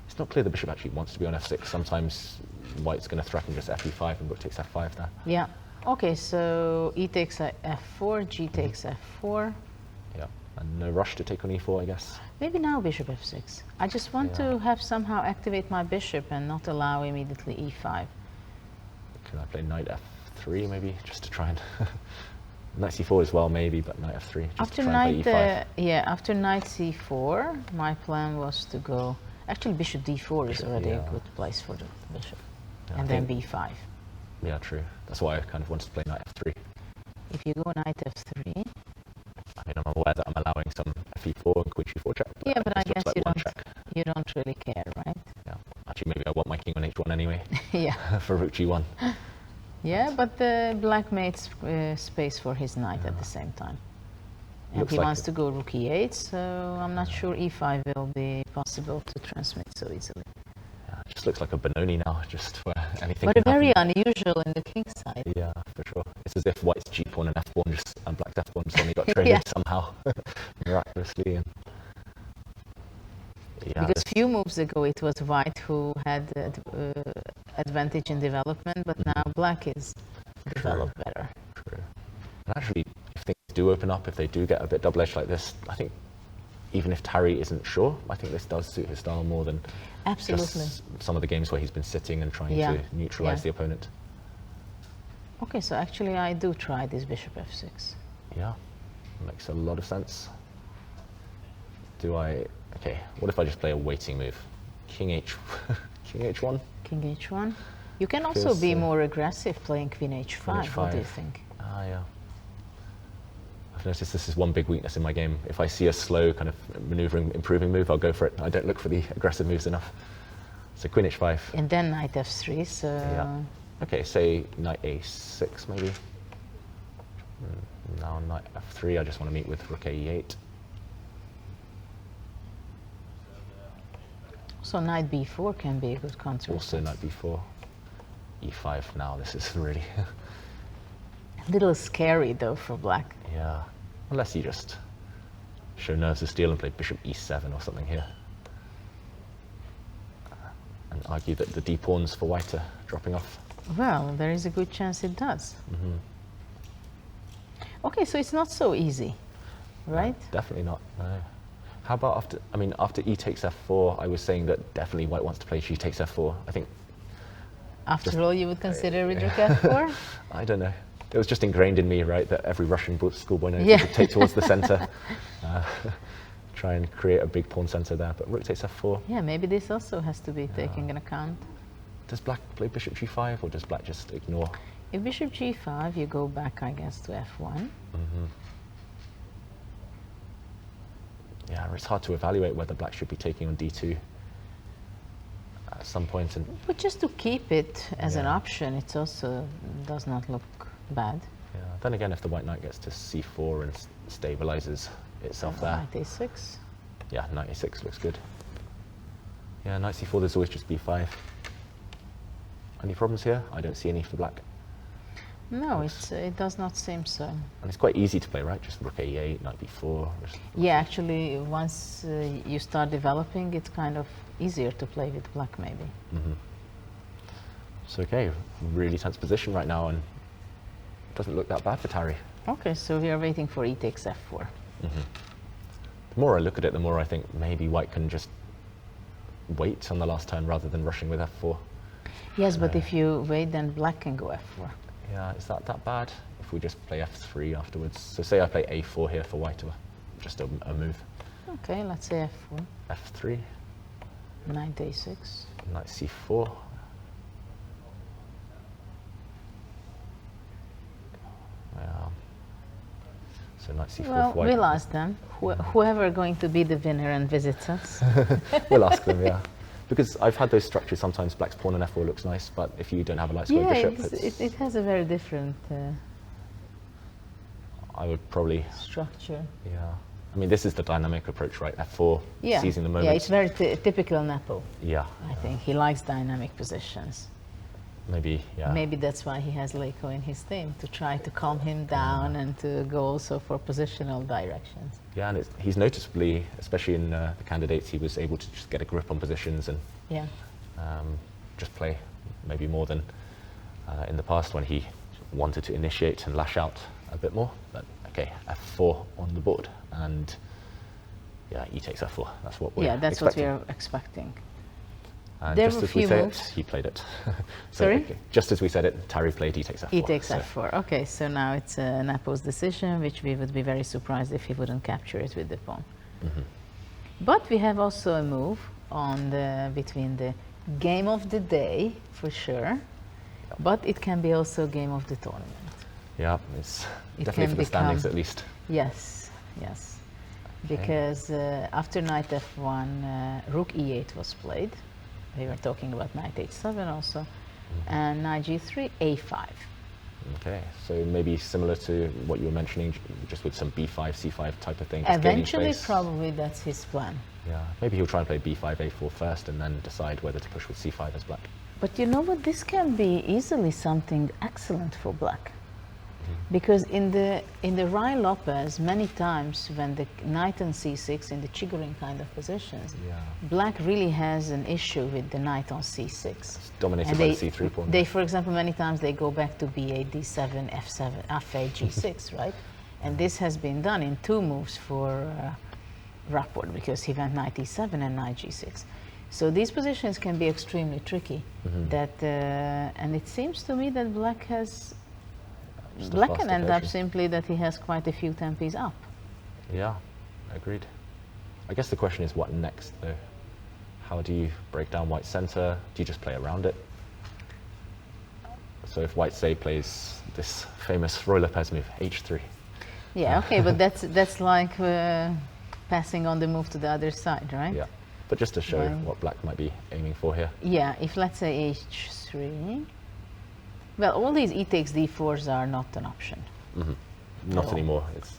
[SPEAKER 1] it's not clear the bishop actually wants to be on f6. Sometimes white's going to threaten just fe5 and rook takes f5 there.
[SPEAKER 2] Yeah. Okay, so e takes f4, g takes f4.
[SPEAKER 1] Yeah, and no rush to take on e4, I guess.
[SPEAKER 2] Maybe now bishop f6. I just want
[SPEAKER 1] Yeah.
[SPEAKER 2] to have somehow activate my bishop and not allow immediately e5.
[SPEAKER 1] Can I play knight f3 maybe, just to try and knight c4 as well maybe, but knight f3 just
[SPEAKER 2] After
[SPEAKER 1] to try and
[SPEAKER 2] knight,
[SPEAKER 1] play e5.
[SPEAKER 2] after knight c4, my plan was to go. Actually, bishop d4 is
[SPEAKER 1] Bishop,
[SPEAKER 2] already
[SPEAKER 1] yeah.
[SPEAKER 2] a good place for the bishop. and then b5.
[SPEAKER 1] Yeah, true. That's why I kind of wanted to play knight f3.
[SPEAKER 2] If you go knight f3,
[SPEAKER 1] I mean, I'm aware that I'm allowing some fe4 and queen g4 check.
[SPEAKER 2] yeah, but I
[SPEAKER 1] this looks
[SPEAKER 2] guess
[SPEAKER 1] like one check.
[SPEAKER 2] you don't really care, right?
[SPEAKER 1] Yeah. Actually, maybe I want my king on h1 anyway.
[SPEAKER 2] Yeah.
[SPEAKER 1] For rook g1.
[SPEAKER 2] Yeah, but the black made space for his knight at the same time. And
[SPEAKER 1] Looks
[SPEAKER 2] he
[SPEAKER 1] like
[SPEAKER 2] wants to go rook e8, so I'm not sure e5 will be possible to transmit so easily.
[SPEAKER 1] Yeah, it just looks like a Benoni now, just where anything
[SPEAKER 2] But
[SPEAKER 1] can
[SPEAKER 2] very
[SPEAKER 1] happen.
[SPEAKER 2] unusual in the king side.
[SPEAKER 1] Yeah, for sure. It's as if white's g pawn and f pawn and black's f pawn suddenly got traded
[SPEAKER 2] Yeah.
[SPEAKER 1] somehow, miraculously. And yeah,
[SPEAKER 2] Because few moves ago it was white who had advantage in development, but now black is developed better.
[SPEAKER 1] True. And actually, if things do open up, if they do get a bit double-edged like this, I think even if Tari isn't sure, I think this does suit his style more than
[SPEAKER 2] Absolutely.
[SPEAKER 1] just some of the games where he's been sitting and trying to neutralize the opponent.
[SPEAKER 2] Okay, so actually I do try this bishop f6.
[SPEAKER 1] Yeah, makes a lot of sense. Okay, what if I just play a waiting move? King h1?
[SPEAKER 2] King h1. You can also
[SPEAKER 1] Feels,
[SPEAKER 2] be more aggressive playing queen h5.
[SPEAKER 1] Queen
[SPEAKER 2] What do you
[SPEAKER 1] h5.
[SPEAKER 2] think?
[SPEAKER 1] Yeah. I've noticed this is one big weakness in my game. If I see a slow kind of maneuvering, improving move, I'll go for it. I don't look for the aggressive moves enough. So queen h5.
[SPEAKER 2] And then knight f3, so...
[SPEAKER 1] Yeah. Okay, say knight a6 maybe. Now knight f3, I just want to meet with rook e8.
[SPEAKER 2] So knight b4 can be a good counter.
[SPEAKER 1] Also knight b4. e5 now, this is really...
[SPEAKER 2] A little scary though for black.
[SPEAKER 1] Yeah, unless you just show nerves of steel and play bishop e7 or something here. And argue that the d pawns for white are dropping off.
[SPEAKER 2] Well, there is a good chance it does. Okay, so it's not so easy, right?
[SPEAKER 1] Definitely not, no. How about after e takes f4, I was saying that definitely white wants to play g takes f4. I think...
[SPEAKER 2] After all, you would consider with rook f4?
[SPEAKER 1] I don't know. It was just ingrained in me, right, that every Russian schoolboy knows
[SPEAKER 2] Yeah.
[SPEAKER 1] to take towards the center. Try and create a big pawn center there, but rook takes f4.
[SPEAKER 2] Yeah, maybe this also has to be taken in account.
[SPEAKER 1] Does black play bishop g5, or does black just ignore?
[SPEAKER 2] If bishop g5, you go back, I guess, to f1.
[SPEAKER 1] Yeah, it's hard to evaluate whether black should be taking on d2 at some point. And
[SPEAKER 2] But just to keep it as an
[SPEAKER 1] Yeah.
[SPEAKER 2] option, it also does not look bad.
[SPEAKER 1] yeah, then again, if the white knight gets to c4 and stabilizes itself there,
[SPEAKER 2] Knight a6.
[SPEAKER 1] yeah, knight a6 looks good. Yeah, knight c4, there's always just b5. Any problems here? I don't see any for black.
[SPEAKER 2] No, it does not seem so.
[SPEAKER 1] And it's quite easy to play, right? Just rook a8, knight b4.
[SPEAKER 2] Yeah, actually, once you start developing, it's kind of easier to play with black, maybe.
[SPEAKER 1] So, okay, really tense position right now, and it doesn't look that bad for Tari.
[SPEAKER 2] Okay, so we are waiting for e takes f4.
[SPEAKER 1] The more I look at it, the more I think maybe white can just wait on the last turn rather than rushing with f4.
[SPEAKER 2] Yes, but if you wait, then black can go f4.
[SPEAKER 1] Yeah, is that bad? If we just play f3 afterwards. So say I play a4 here for white, or just a move.
[SPEAKER 2] Okay, let's say f4.
[SPEAKER 1] f3,
[SPEAKER 2] Knight a6.
[SPEAKER 1] knight c4. Yeah. So knight c4
[SPEAKER 2] Well,
[SPEAKER 1] for white.
[SPEAKER 2] we'll ask them. Whoever going to be the winner and visits us.
[SPEAKER 1] We'll ask them, yeah. Because I've had those structures, sometimes black's pawn on f4 looks nice, but if you don't have a light square
[SPEAKER 2] Yeah,
[SPEAKER 1] bishop,
[SPEAKER 2] it has a very different
[SPEAKER 1] I would probably,
[SPEAKER 2] structure.
[SPEAKER 1] yeah. I mean, this is the dynamic approach, right? f4,
[SPEAKER 2] Yeah,
[SPEAKER 1] seizing the moment.
[SPEAKER 2] yeah, it's very typical Nepo.
[SPEAKER 1] Yeah,
[SPEAKER 2] I think he likes dynamic positions.
[SPEAKER 1] maybe, yeah.
[SPEAKER 2] Maybe that's why he has Leiko in his team, to try to calm him down and to go also for positional directions.
[SPEAKER 1] Yeah, and he's noticeably, especially in the candidates, he was able to just get a grip on positions and
[SPEAKER 2] Yeah.
[SPEAKER 1] just play maybe more than in the past when he wanted to initiate and lash out a bit more. But okay, f4 on the board, and yeah, e takes f4. That's what we're
[SPEAKER 2] That's
[SPEAKER 1] expecting.
[SPEAKER 2] what we are expecting.
[SPEAKER 1] And
[SPEAKER 2] There
[SPEAKER 1] just
[SPEAKER 2] were
[SPEAKER 1] as we
[SPEAKER 2] few
[SPEAKER 1] say
[SPEAKER 2] moves.
[SPEAKER 1] it, he played it.
[SPEAKER 2] Sorry?
[SPEAKER 1] Okay, just as we said it, Tari played e takes f4.
[SPEAKER 2] E takes
[SPEAKER 1] so-
[SPEAKER 2] f4. Okay, so now it's Nepo's decision, which we would be very surprised if he wouldn't capture it with the pawn. But we have also a move on between the game of the day, for sure, But it can be also game of the tournament.
[SPEAKER 1] Yeah, it's
[SPEAKER 2] It
[SPEAKER 1] definitely
[SPEAKER 2] can
[SPEAKER 1] for the standings
[SPEAKER 2] become-
[SPEAKER 1] at least.
[SPEAKER 2] Yes, yes.
[SPEAKER 1] Okay.
[SPEAKER 2] Because after knight f1, rook e8 was played. We were talking about knight h7 also. And knight g3, a5.
[SPEAKER 1] Okay, so maybe similar to what you were mentioning, just with some b5, c5 type of thing. just gaining
[SPEAKER 2] Eventually,
[SPEAKER 1] space.
[SPEAKER 2] probably that's his plan.
[SPEAKER 1] Yeah, maybe he'll try and play b5, a4 first, and then decide whether to push with c5 as black.
[SPEAKER 2] But you know what? This can be easily something excellent for black. Because in the Rai Lopez, many times when the knight on c6 in the Chigorin kind of positions,
[SPEAKER 1] Yeah.
[SPEAKER 2] black really has an issue with the knight on c6.
[SPEAKER 1] It's dominated
[SPEAKER 2] And
[SPEAKER 1] by the c3 pawn.
[SPEAKER 2] They, for example, many times they go back to b8, d7, f7, f8, g6, right? And this has been done in 2 moves for Rapport, because he went knight e7 and knight g6. So these positions can be extremely tricky. And it seems to me that black has.
[SPEAKER 1] Just a
[SPEAKER 2] Black can
[SPEAKER 1] faster
[SPEAKER 2] end up
[SPEAKER 1] version.
[SPEAKER 2] simply that he has quite a few tempis up.
[SPEAKER 1] Yeah, agreed. I guess the question is what next, though? How do you break down white's center? Do you just play around it? So if white, say, plays this famous Roy Lopez move, h3.
[SPEAKER 2] Yeah, okay, but that's like passing on the move to the other side, right?
[SPEAKER 1] Yeah, but just to show
[SPEAKER 2] Right.
[SPEAKER 1] what black might be aiming for here.
[SPEAKER 2] Yeah, if let's say h3. Well, all these e takes d4s are not an option.
[SPEAKER 1] Not
[SPEAKER 2] No.
[SPEAKER 1] anymore. It's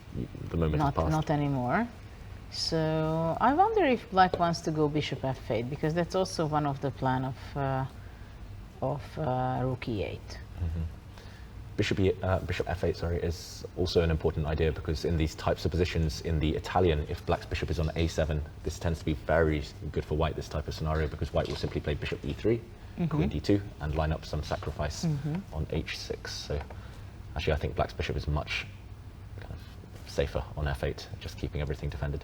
[SPEAKER 1] the moment
[SPEAKER 2] Not,
[SPEAKER 1] is past.
[SPEAKER 2] not anymore. So I wonder if black wants to go bishop f8, because that's also one of the plan of rook e8.
[SPEAKER 1] Bishop f8, sorry, is also an important idea because in these types of positions in the Italian, if black's bishop is on a7, this tends to be very good for white, this type of scenario, because white will simply play bishop e3, queen d2, and line up some sacrifice on h6. So actually I think black's bishop is much kind of safer on f8, just keeping everything defended.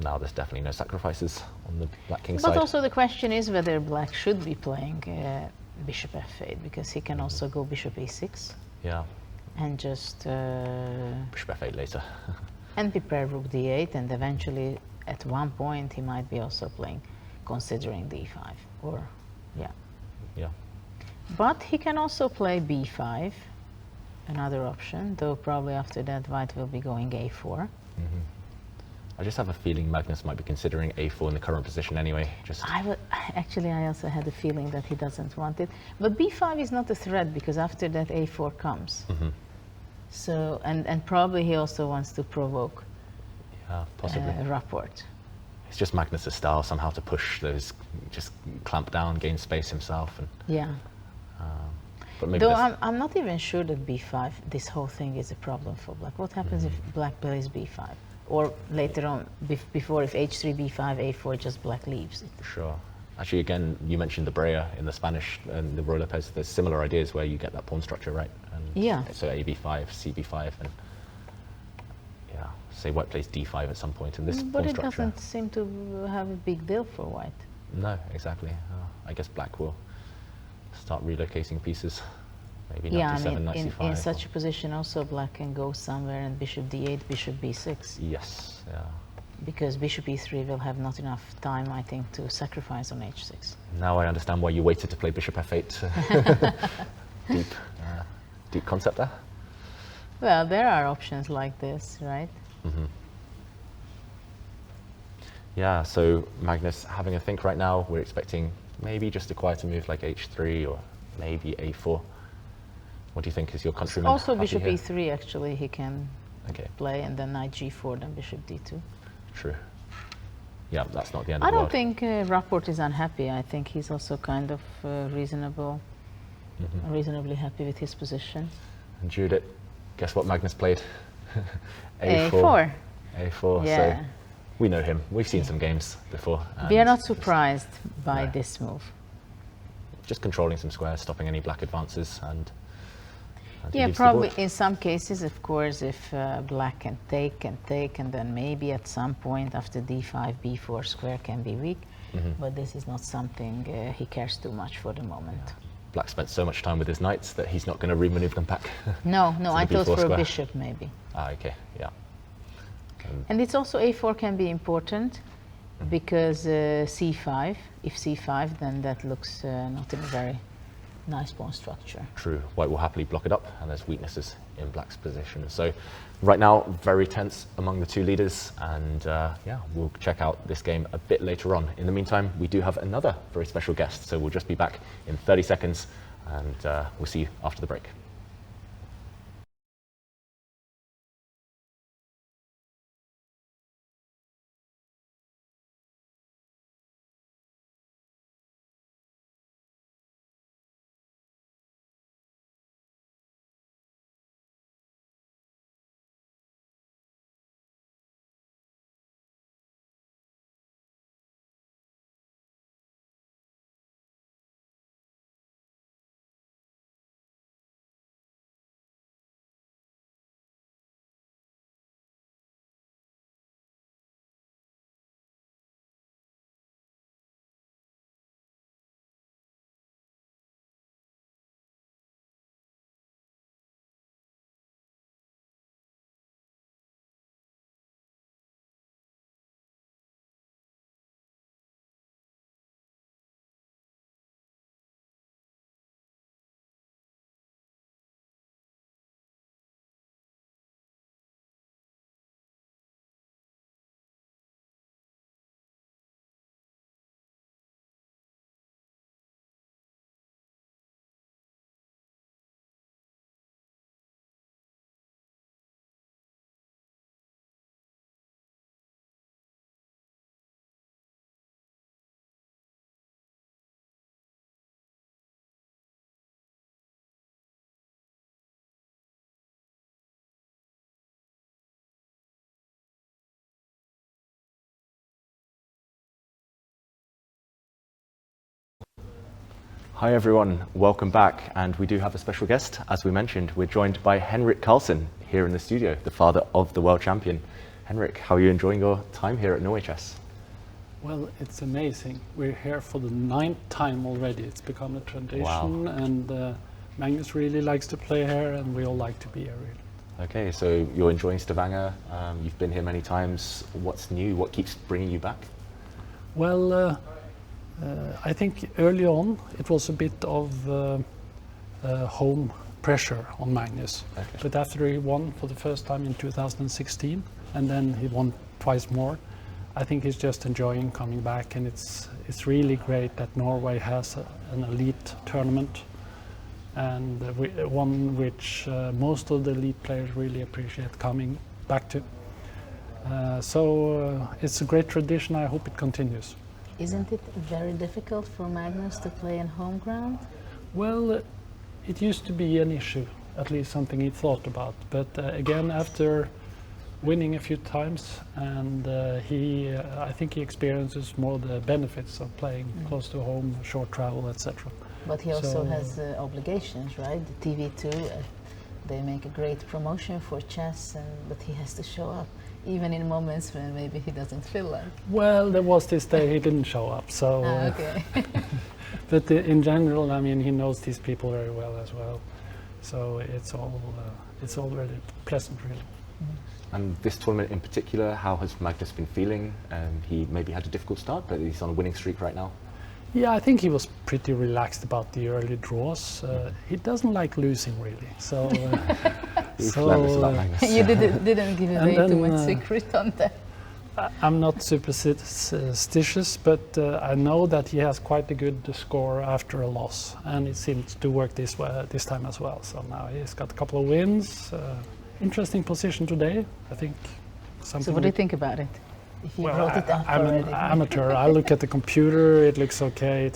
[SPEAKER 1] Now there's definitely no sacrifices on the black king
[SPEAKER 2] But
[SPEAKER 1] side.
[SPEAKER 2] also the question is whether black should be playing bishop f8, because he can also go bishop e6
[SPEAKER 1] Yeah,
[SPEAKER 2] and just
[SPEAKER 1] bishop f8 later.
[SPEAKER 2] and prepare rook d8, and eventually at one point he might be also playing, considering d5, or yeah.
[SPEAKER 1] Yeah.
[SPEAKER 2] But he can also play b5, another option, though probably after that white will be going a4.
[SPEAKER 1] I just have a feeling Magnus might be considering a4 in the current position anyway. Just
[SPEAKER 2] Actually, I also had a feeling that he doesn't want it. But b5 is not a threat, because after that a4 comes. So, and probably he also wants to provoke
[SPEAKER 1] yeah, possibly.
[SPEAKER 2] Rapport.
[SPEAKER 1] It's just Magnus' style somehow to push those, just clamp down, gain space himself, and
[SPEAKER 2] Yeah.
[SPEAKER 1] but maybe
[SPEAKER 2] Though
[SPEAKER 1] that's-
[SPEAKER 2] I'm not even sure that b5, this whole thing is a problem for black. What happens if black plays b5? Or later on, before, if h3, b5, a4, just black leaves it.
[SPEAKER 1] Sure. Actually, again, you mentioned the Brea in the Spanish and the Roy Lopez. There's similar ideas where you get that pawn structure, right? And
[SPEAKER 2] Yeah.
[SPEAKER 1] So ab5, cb5, and yeah, say white plays d5 at some point, and this
[SPEAKER 2] But
[SPEAKER 1] pawn
[SPEAKER 2] it
[SPEAKER 1] structure.
[SPEAKER 2] doesn't seem to have a big deal for white.
[SPEAKER 1] No, exactly. I guess black will start relocating pieces. Maybe knight
[SPEAKER 2] Yeah, I
[SPEAKER 1] d7,
[SPEAKER 2] mean,
[SPEAKER 1] knight c5.
[SPEAKER 2] in such a position also black can go somewhere and bishop d8, bishop b6,
[SPEAKER 1] Yes. Yeah.
[SPEAKER 2] because bishop e3 will have not enough time, I think, to sacrifice on h6.
[SPEAKER 1] Now I understand why you waited to play bishop f8. Deep concept there.
[SPEAKER 2] Well, there are options like this, right?
[SPEAKER 1] Yeah, so Magnus having a think right now. We're expecting maybe just a quieter move like h3 or maybe a4. What do you think is your countryman?
[SPEAKER 2] Also
[SPEAKER 1] happy
[SPEAKER 2] bishop
[SPEAKER 1] here?
[SPEAKER 2] e3, actually, he can
[SPEAKER 1] Okay,
[SPEAKER 2] play, and then knight g4, then bishop d2.
[SPEAKER 1] true. Yeah, that's not the end
[SPEAKER 2] I
[SPEAKER 1] of the
[SPEAKER 2] don't
[SPEAKER 1] world.
[SPEAKER 2] think Rapport is unhappy. I think he's also kind of reasonably happy with his position.
[SPEAKER 1] And Judith, guess what Magnus played?
[SPEAKER 2] a4.
[SPEAKER 1] A4.
[SPEAKER 2] Yeah.
[SPEAKER 1] So we know him. We've seen some games before.
[SPEAKER 2] We are
[SPEAKER 1] and
[SPEAKER 2] not surprised by
[SPEAKER 1] No.
[SPEAKER 2] this move.
[SPEAKER 1] Just controlling some squares, stopping any black advances, and he
[SPEAKER 2] Yeah,
[SPEAKER 1] leaves the
[SPEAKER 2] probably
[SPEAKER 1] board.
[SPEAKER 2] in some cases, of course, if black can take, and then maybe at some point after d5, b4 square can be weak. But this is not something he cares too much for the moment.
[SPEAKER 1] Black spent so much time with his knights that he's not going to remaneuver them back.
[SPEAKER 2] No,
[SPEAKER 1] To
[SPEAKER 2] I
[SPEAKER 1] the
[SPEAKER 2] thought
[SPEAKER 1] b4
[SPEAKER 2] for a
[SPEAKER 1] square.
[SPEAKER 2] bishop maybe.
[SPEAKER 1] Okay, yeah.
[SPEAKER 2] And it's also a4 can be important because c5, if c5, then that looks not in a very nice pawn structure.
[SPEAKER 1] True. White will happily block it up, and there's weaknesses in black's position. So right now, very tense among the two leaders, and yeah, we'll check out this game a bit later on. In the meantime, we do have another very special guest, so we'll just be back in 30 seconds, and we'll see you after the break. Hi everyone, welcome back, and we do have a special guest. As we mentioned, we're joined by Henrik Carlsen here in the studio, the father of the world champion. Henrik, how are you enjoying your time here at Norway Chess?
[SPEAKER 4] Well, it's amazing. We're here for the 9th time already. It's become a tradition. Wow. And Magnus really likes to play here, and we all like to be here really.
[SPEAKER 1] Okay, so you're enjoying Stavanger, you've been here many times. What's new? What keeps bringing you back?
[SPEAKER 4] Well, I think early on it was a bit of home pressure on Magnus. Okay. But after he won for the first time in 2016, and then he won twice more, I think he's just enjoying coming back, and it's really great that Norway has an elite tournament, and one which most of the elite players really appreciate coming back to. So it's a great tradition. I hope it continues.
[SPEAKER 2] Isn't it very difficult for Magnus to play in home ground?
[SPEAKER 4] Well, it used to be an issue, at least something he thought about. But again, after winning a few times, and I think he experiences more the benefits of playing close to home, short travel, etc.
[SPEAKER 2] But he also has obligations, right? The TV2, they make a great promotion for chess, but he has to show up, even in moments when maybe he doesn't feel like.
[SPEAKER 4] Well, there was this day he didn't show up, so.
[SPEAKER 2] Okay.
[SPEAKER 4] But in general, I mean, he knows these people very well as well, so it's all very pleasant, really.
[SPEAKER 1] And this tournament in particular, how has Magnus been feeling? He maybe had a difficult start, but he's on a winning streak right now.
[SPEAKER 4] Yeah, I think he was pretty relaxed about the early draws. He doesn't like losing, really. So,
[SPEAKER 2] you didn't give away too much secret on that.
[SPEAKER 4] I'm not superstitious, but I know that he has quite a good score after a loss, and it seems to work this time as well. So now he's got a couple of wins. Interesting position today, I think.
[SPEAKER 2] So what do you think about it? If you
[SPEAKER 4] well,
[SPEAKER 2] wrote it up
[SPEAKER 4] I'm
[SPEAKER 2] already.
[SPEAKER 4] an amateur. I look at the computer, it looks okay.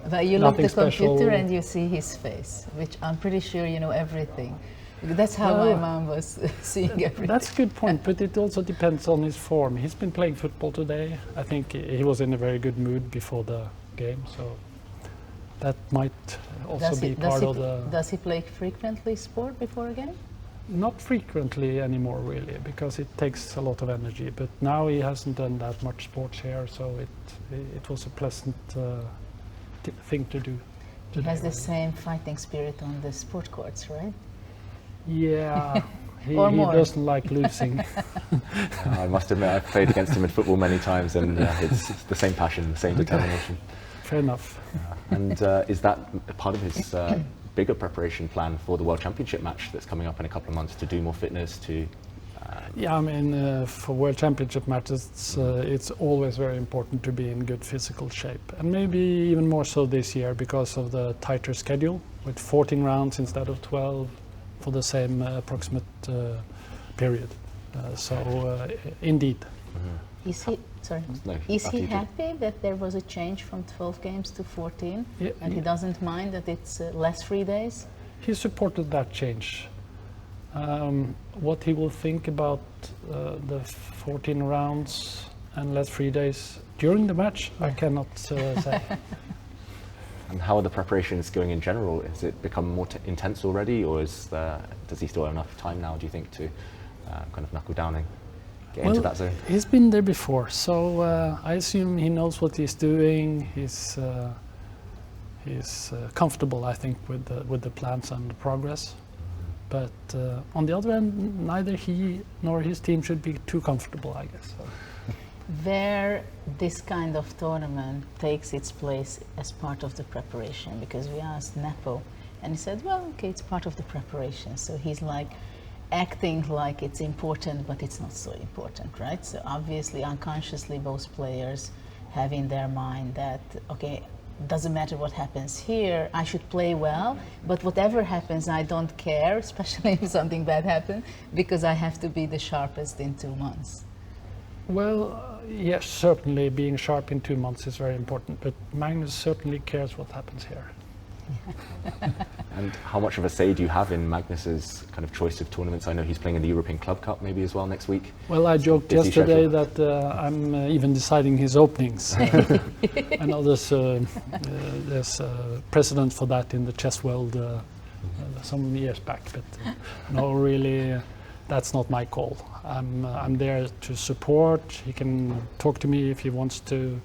[SPEAKER 2] But you look at the computer and you see his face, which I'm pretty sure you know everything. That's how my mom was seeing everything.
[SPEAKER 4] That's a good point, but it also depends on his form. He's been playing football today. I think he was in a very good mood before the game, so that might also be part of the...
[SPEAKER 2] Does he play frequently sport before a game?
[SPEAKER 4] Not frequently anymore, really, because it takes a lot of energy. But now he hasn't done that much sports here, so it was a pleasant thing to do.
[SPEAKER 2] He has the same fighting spirit on the sport courts, right?
[SPEAKER 4] Yeah, he doesn't like losing.
[SPEAKER 1] I must admit, I've played against him in football many times, and it's the same passion, the same determination.
[SPEAKER 4] Fair enough.
[SPEAKER 1] And is that part of his bigger preparation plan for the World Championship match that's coming up in a couple of months, to do more fitness, to...
[SPEAKER 4] Yeah, I mean, for World Championship matches, it's always very important to be in good physical shape. And maybe even more so this year because of the tighter schedule, with 14 rounds instead of 12 for the same approximate period. Indeed.
[SPEAKER 2] Is he, sorry, is he happy that there was a change from 12 games to 14?
[SPEAKER 4] Yeah,
[SPEAKER 2] and he doesn't mind that it's less free days?
[SPEAKER 4] He supported that change. What he will think about the 14 rounds and less free days during the match, I cannot say.
[SPEAKER 1] And how are the preparations going in general? Has it become more intense already, or does he still have enough time now, do you think, to kind of knuckle down and get into that zone?
[SPEAKER 4] He's been there before, so I assume he knows what he's doing. He's comfortable, I think, with the plans and the progress. But on the other hand, neither he nor his team should be too comfortable, I guess. So.
[SPEAKER 2] Where this kind of tournament takes its place as part of the preparation, because we asked Nepo and he said, well, okay, it's part of the preparation. So he's like acting like it's important, but it's not so important, right? So obviously, unconsciously, both players have in their mind that, okay, doesn't matter what happens here, I should play well, but whatever happens, I don't care, especially if something bad happens, because I have to be the sharpest in 2 months.
[SPEAKER 4] Well, yes, certainly being sharp in 2 months is very important, but Magnus certainly cares what happens here.
[SPEAKER 1] And how much of a say do you have in Magnus's kind of choice of tournaments? I know he's playing in the European Club Cup maybe as well next week.
[SPEAKER 4] Well, I joked yesterday that I'm even deciding his openings. I know there's precedent for that in the chess world some years back, but no, really, that's not my call. I'm there to support. He can talk to me if he wants to.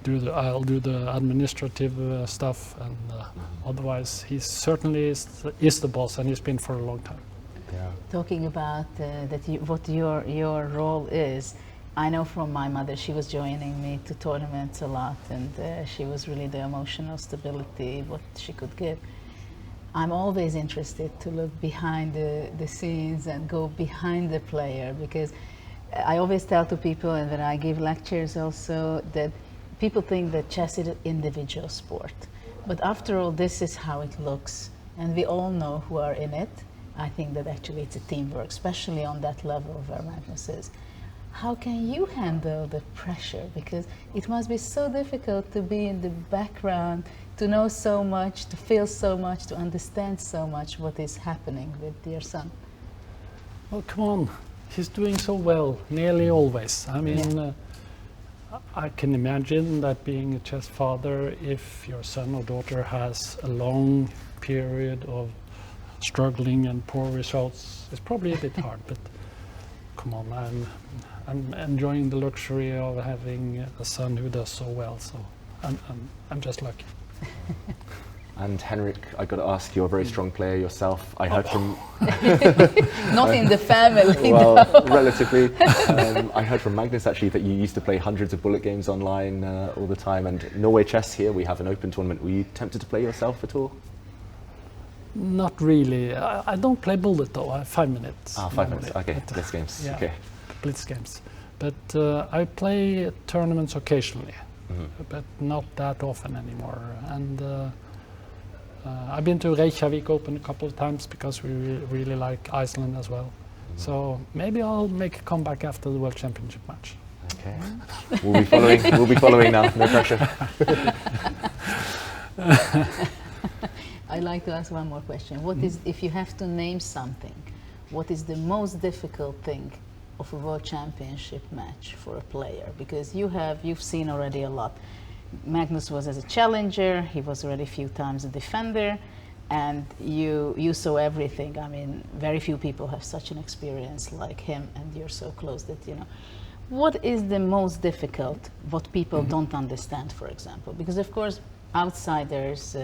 [SPEAKER 4] I'll do the administrative stuff, and otherwise he certainly is the boss, and he's been for a long time.
[SPEAKER 1] Yeah.
[SPEAKER 2] Talking about what your role is, I know from my mother, she was joining me to tournaments a lot, and she was really the emotional stability, what she could give. I'm always interested to look behind the scenes and go behind the player, because I always tell to people, and when I give lectures also, that people think that chess is an individual sport. But after all, this is how it looks. And we all know who are in it. I think that actually it's a teamwork, especially on that level where Magnus is. How can you handle the pressure? Because it must be so difficult to be in the background, to know so much, to feel so much, to understand so much what is happening with your son.
[SPEAKER 4] Well, come on. He's doing so well, nearly always. I mean, I can imagine that being a chess father, if your son or daughter has a long period of struggling and poor results, it's probably a bit hard, but come on, I'm enjoying the luxury of having a son who does so well, so I'm just lucky.
[SPEAKER 1] And Henrik, I got to ask, you're a very strong player yourself. I heard from...
[SPEAKER 2] Not in the family,
[SPEAKER 1] well,
[SPEAKER 2] no.
[SPEAKER 1] relatively. I heard from Magnus, actually, that you used to play hundreds of bullet games online all the time. And Norway Chess here, we have an open tournament. Were you tempted to play yourself at all?
[SPEAKER 4] Not really. I don't play bullet, though. I have 5 minutes.
[SPEAKER 1] 5 minutes, okay. Blitz games,
[SPEAKER 4] yeah,
[SPEAKER 1] okay.
[SPEAKER 4] Blitz games. But I play tournaments occasionally, but not that often anymore. And I've been to Reykjavik Open a couple of times because we really like Iceland as well. So maybe I'll make a comeback after the World Championship match.
[SPEAKER 1] Okay. We'll be following now, no pressure.
[SPEAKER 2] I'd like to ask one more question. What is, if you have to name something, what is the most difficult thing of a World Championship match for a player? Because you've seen already a lot. Magnus was as a challenger, he was already a few times a defender, and you saw everything. I mean, very few people have such an experience like him, and you're so close that, you know. What is the most difficult, what people don't understand, for example? Because of course, outsiders,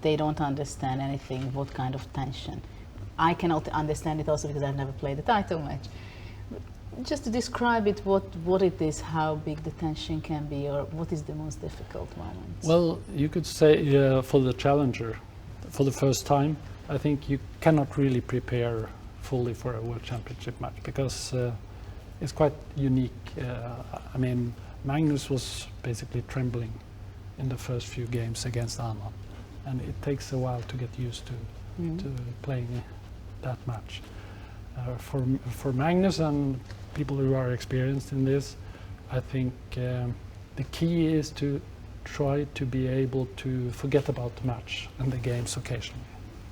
[SPEAKER 2] they don't understand anything, what kind of tension. I cannot understand it also because I've never played a title match. Just to describe it, what it is, how big the tension can be, or what is the most difficult moment?
[SPEAKER 4] Well, you could say for the challenger, for the first time, I think you cannot really prepare fully for a World Championship match because it's quite unique. I mean, Magnus was basically trembling in the first few games against Aryan, and it takes a while to get used to playing that match. For Magnus and people who are experienced in this, I think the key is to try to be able to forget about the match and the games occasionally,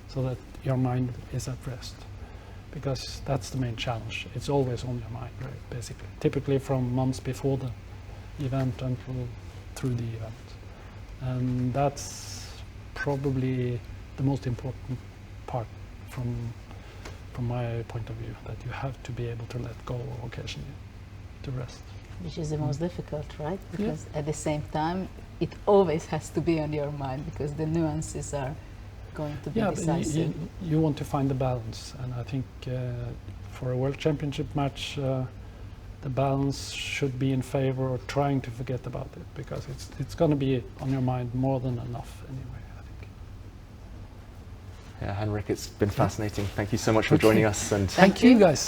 [SPEAKER 4] so that your mind is at rest. Because that's the main challenge. It's always on your mind, right, basically. Typically from months before the event until through the event. And that's probably the most important part from my point of view, that you have to be able to let go occasionally, to rest.
[SPEAKER 2] Which is the most difficult, right? Because at the same time, it always has to be on your mind because the nuances are going to be decisive.
[SPEAKER 4] You want to find the balance, and I think for a World Championship match, the balance should be in favor of trying to forget about it, because it's going to be on your mind more than enough anyway, I think.
[SPEAKER 1] Yeah, Henrik, it's been fascinating. Thank you so much for joining us. And
[SPEAKER 4] Thank you, guys.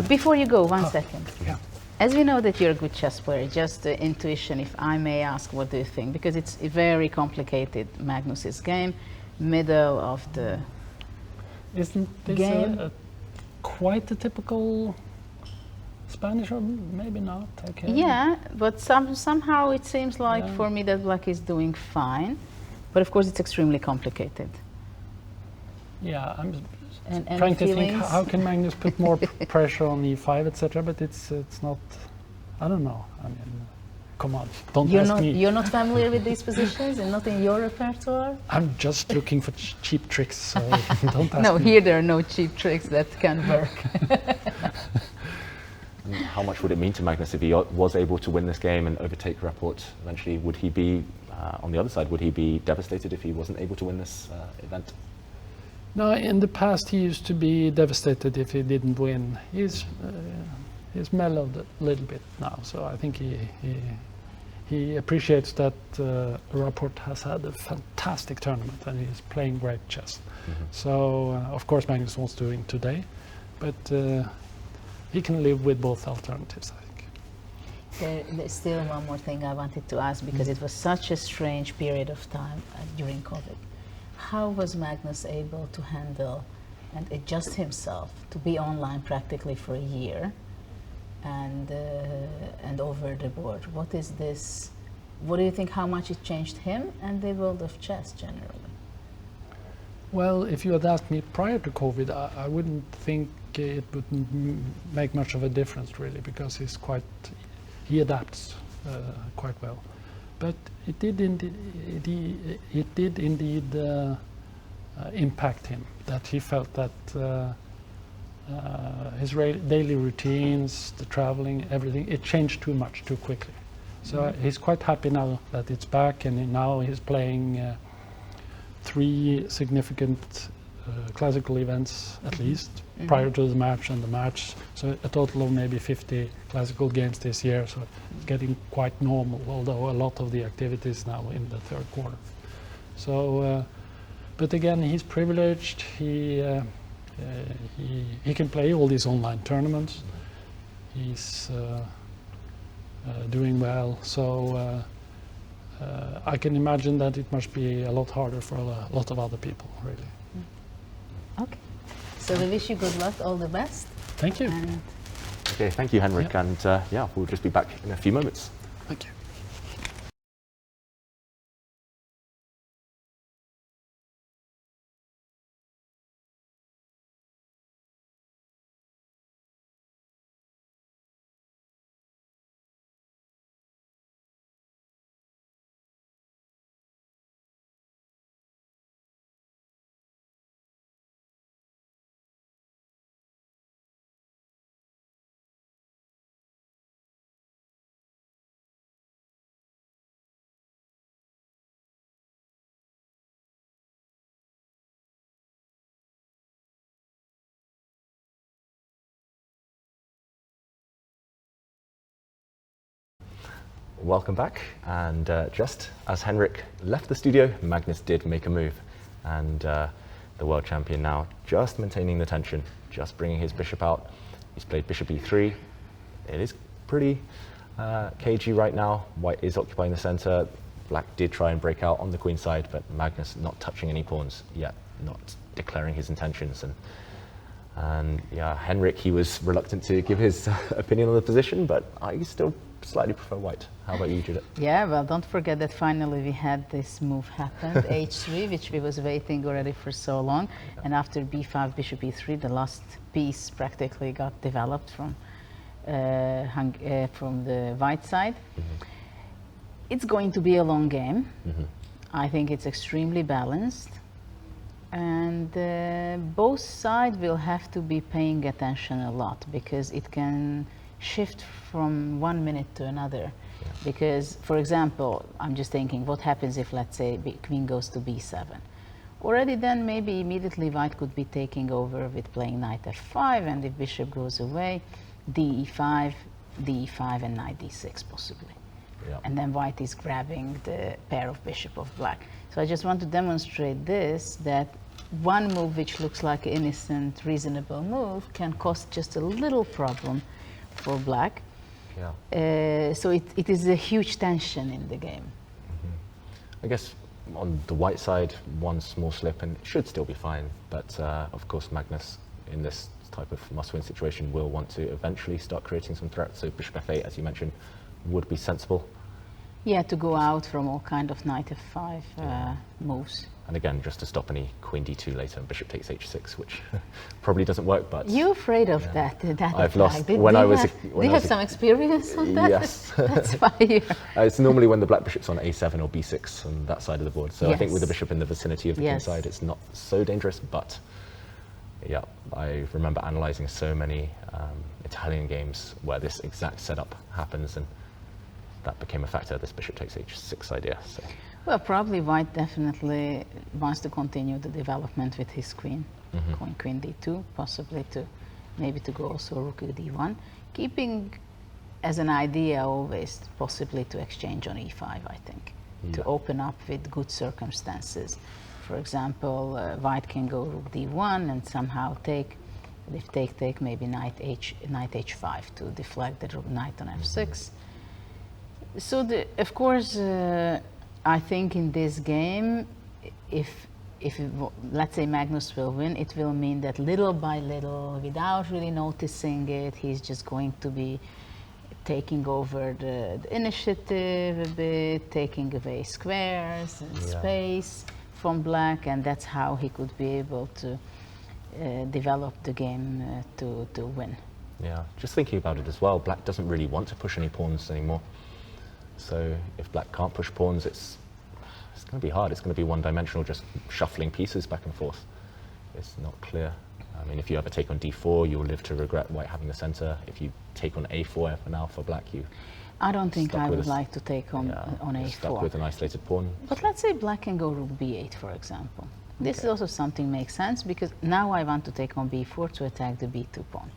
[SPEAKER 2] Before you go, one second.
[SPEAKER 4] Yeah.
[SPEAKER 2] As we know that you're a good chess player, just intuition, if I may ask, what do you think? Because it's a very complicated Magnus's game, middle of the
[SPEAKER 4] Isn't this
[SPEAKER 2] game.
[SPEAKER 4] quite a typical Spanish, or maybe not? Okay.
[SPEAKER 2] Yeah, but somehow it seems like for me that black is doing fine, but of course it's extremely complicated.
[SPEAKER 4] Yeah, I'm
[SPEAKER 2] And
[SPEAKER 4] trying to think
[SPEAKER 2] feelings?
[SPEAKER 4] how can Magnus put more pressure on e5, etc. But it's not. I don't know. I mean, come on, don't ask me.
[SPEAKER 2] You're not familiar with these positions and not in your repertoire?
[SPEAKER 4] I'm just looking for cheap tricks, so don't ask
[SPEAKER 2] No,
[SPEAKER 4] me.
[SPEAKER 2] here there are no cheap tricks that can work.
[SPEAKER 1] how much would it mean to Magnus if he was able to win this game and overtake Rapport eventually? Would he be, on the other side, would he be devastated if he wasn't able to win this event?
[SPEAKER 4] No, in the past he used to be devastated if he didn't win. He's mellowed a little bit now, so I think he appreciates that Rapport has had a fantastic tournament and he's playing great chess. Mm-hmm. So of course Magnus wants to win today, but he can live with both alternatives, I think.
[SPEAKER 2] There's still one more thing I wanted to ask, because it was such a strange period of time during COVID. How was Magnus able to handle and adjust himself to be online practically for a year and over the board? What is this? What do you think, how much it changed him and the world of chess generally?
[SPEAKER 4] Well, if you had asked me prior to COVID, I wouldn't think it would make much of a difference really, because he adapts quite well. But it did indeed impact him, that he felt that his daily routines, the traveling, everything, it changed too much too quickly. So he's quite happy now that it's back, and now he's playing 3 significant classical events at least prior to the match and the match. So a total of maybe 50 classical games this year. So it's getting quite normal, although a lot of the activities now in the third quarter. So, but again, he's privileged. He can play all these online tournaments. He's doing well. So I can imagine that it must be a lot harder for a lot of other people, really.
[SPEAKER 2] Okay, so we wish you good luck, all the best.
[SPEAKER 4] Thank you.
[SPEAKER 1] Okay, thank you, Henrik, and we'll just be back in a few moments.
[SPEAKER 4] Thank you.
[SPEAKER 1] welcome back. And just as Henrik left the studio, Magnus did make a move. And the world champion now just maintaining the tension, just bringing his bishop out. He's played bishop e3. It is pretty cagey right now. White is occupying the center. Black did try and break out on the queen side, but Magnus not touching any pawns yet, not declaring his intentions. And yeah, Henrik, he was reluctant to give his opinion on the position, but I still slightly prefer white. How about you, Judith?
[SPEAKER 2] Yeah, well, don't forget that finally we had this move happen, h3, which we was waiting already for so long. Yeah. And after b5, bishop e3, the last piece practically got developed from the white side. Mm-hmm. It's going to be a long game. Mm-hmm. I think it's extremely balanced. And both sides will have to be paying attention a lot, because it can shift from 1 minute to another. Yeah. Because, for example, I'm just thinking, what happens if, let's say, queen goes to b7? Already then maybe immediately white could be taking over with playing knight f5, and if bishop goes away, d5, d5, and knight d6 possibly. Yeah. And then white is grabbing the pair of bishop of black. So I just want to demonstrate this, that one move which looks like an innocent, reasonable move can cause just a little problem for black. Yeah. So it is a huge tension in the game.
[SPEAKER 1] Mm-hmm. I guess on the white side, one small slip and it should still be fine. But of course, Magnus in this type of must-win situation will want to eventually start creating some threats. So bishop f8, as you mentioned, would be sensible.
[SPEAKER 2] Yeah, to go out from all kind of knight f5 moves.
[SPEAKER 1] And again, just to stop any queen d2 later, and bishop takes h6, which probably doesn't work. But
[SPEAKER 2] you're afraid of that
[SPEAKER 1] I've lost when I was.
[SPEAKER 2] Do you have some experience on that?
[SPEAKER 1] Yes,
[SPEAKER 2] that's fire.
[SPEAKER 1] It's normally when the black bishop's on a7 or b6 on that side of the board. So yes. I think with the bishop in the vicinity of the king side, it's not so dangerous. But yeah, I remember analysing so many Italian games where this exact setup happens, and that became a factor. This bishop takes h6 idea. So.
[SPEAKER 2] Well, probably white definitely wants to continue the development with his queen, going queen d2, possibly to maybe to go also rook d1, keeping as an idea always possibly to exchange on e5, I think, to open up with good circumstances. For example, white can go rook d1 and somehow take, if take, maybe knight h5 to deflect the knight on f6. So, of course, I think in this game, if let's say Magnus will win, it will mean that little by little, without really noticing it, he's just going to be taking over the initiative a bit, taking away squares and space from black, and that's how he could be able to develop the game to win.
[SPEAKER 1] Yeah, just thinking about it as well, black doesn't really want to push any pawns anymore. So if black can't push pawns, it's going to be hard. It's going to be one-dimensional, just shuffling pieces back and forth. It's not clear. I mean, if you ever take on d4, you'll live to regret white having the center. If you take on a4 for now for black,
[SPEAKER 2] I don't think I would like to take on a4.
[SPEAKER 1] Stuck with an isolated pawn.
[SPEAKER 2] But let's say black can go rook b8, for example. This is also something makes sense, because now I want to take on b4 to attack the b2 pawn.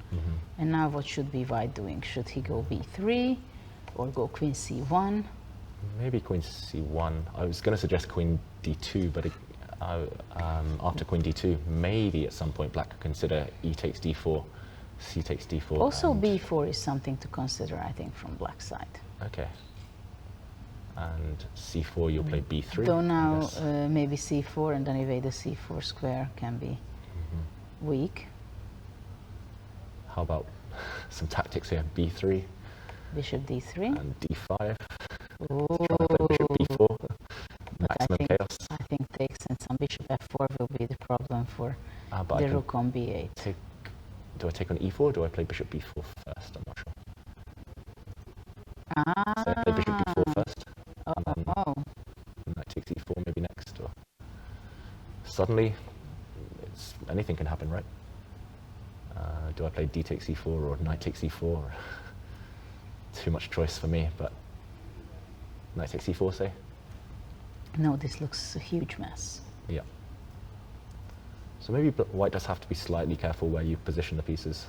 [SPEAKER 2] And now what should be white doing? Should he go b3? Or go queen c1?
[SPEAKER 1] Maybe queen c1. I was going to suggest queen d2, but after queen d2, maybe at some point black could consider e takes d4, c takes d4.
[SPEAKER 2] Also b4 is something to consider, I think, from black side.
[SPEAKER 1] Okay. And c4, you'll play b3.
[SPEAKER 2] So now maybe c4, and anyway the c4 square can be weak.
[SPEAKER 1] How about some tactics here? b3.
[SPEAKER 2] Bishop d3
[SPEAKER 1] and d5.
[SPEAKER 2] Oh,
[SPEAKER 1] bishop b4.
[SPEAKER 2] but I think takes and some bishop f4 will be the problem for the rook on b8.
[SPEAKER 1] Do I take on e4 or do I play bishop b4 first? I'm not sure. So I play bishop b4 first. Knight takes e4 maybe next. Or suddenly, anything can happen, right? Do I play d takes e4 or knight takes e4? Too much choice for me, but knight takes e4, say?
[SPEAKER 2] No, this looks a huge mess.
[SPEAKER 1] Yeah. So maybe white does have to be slightly careful where you position the pieces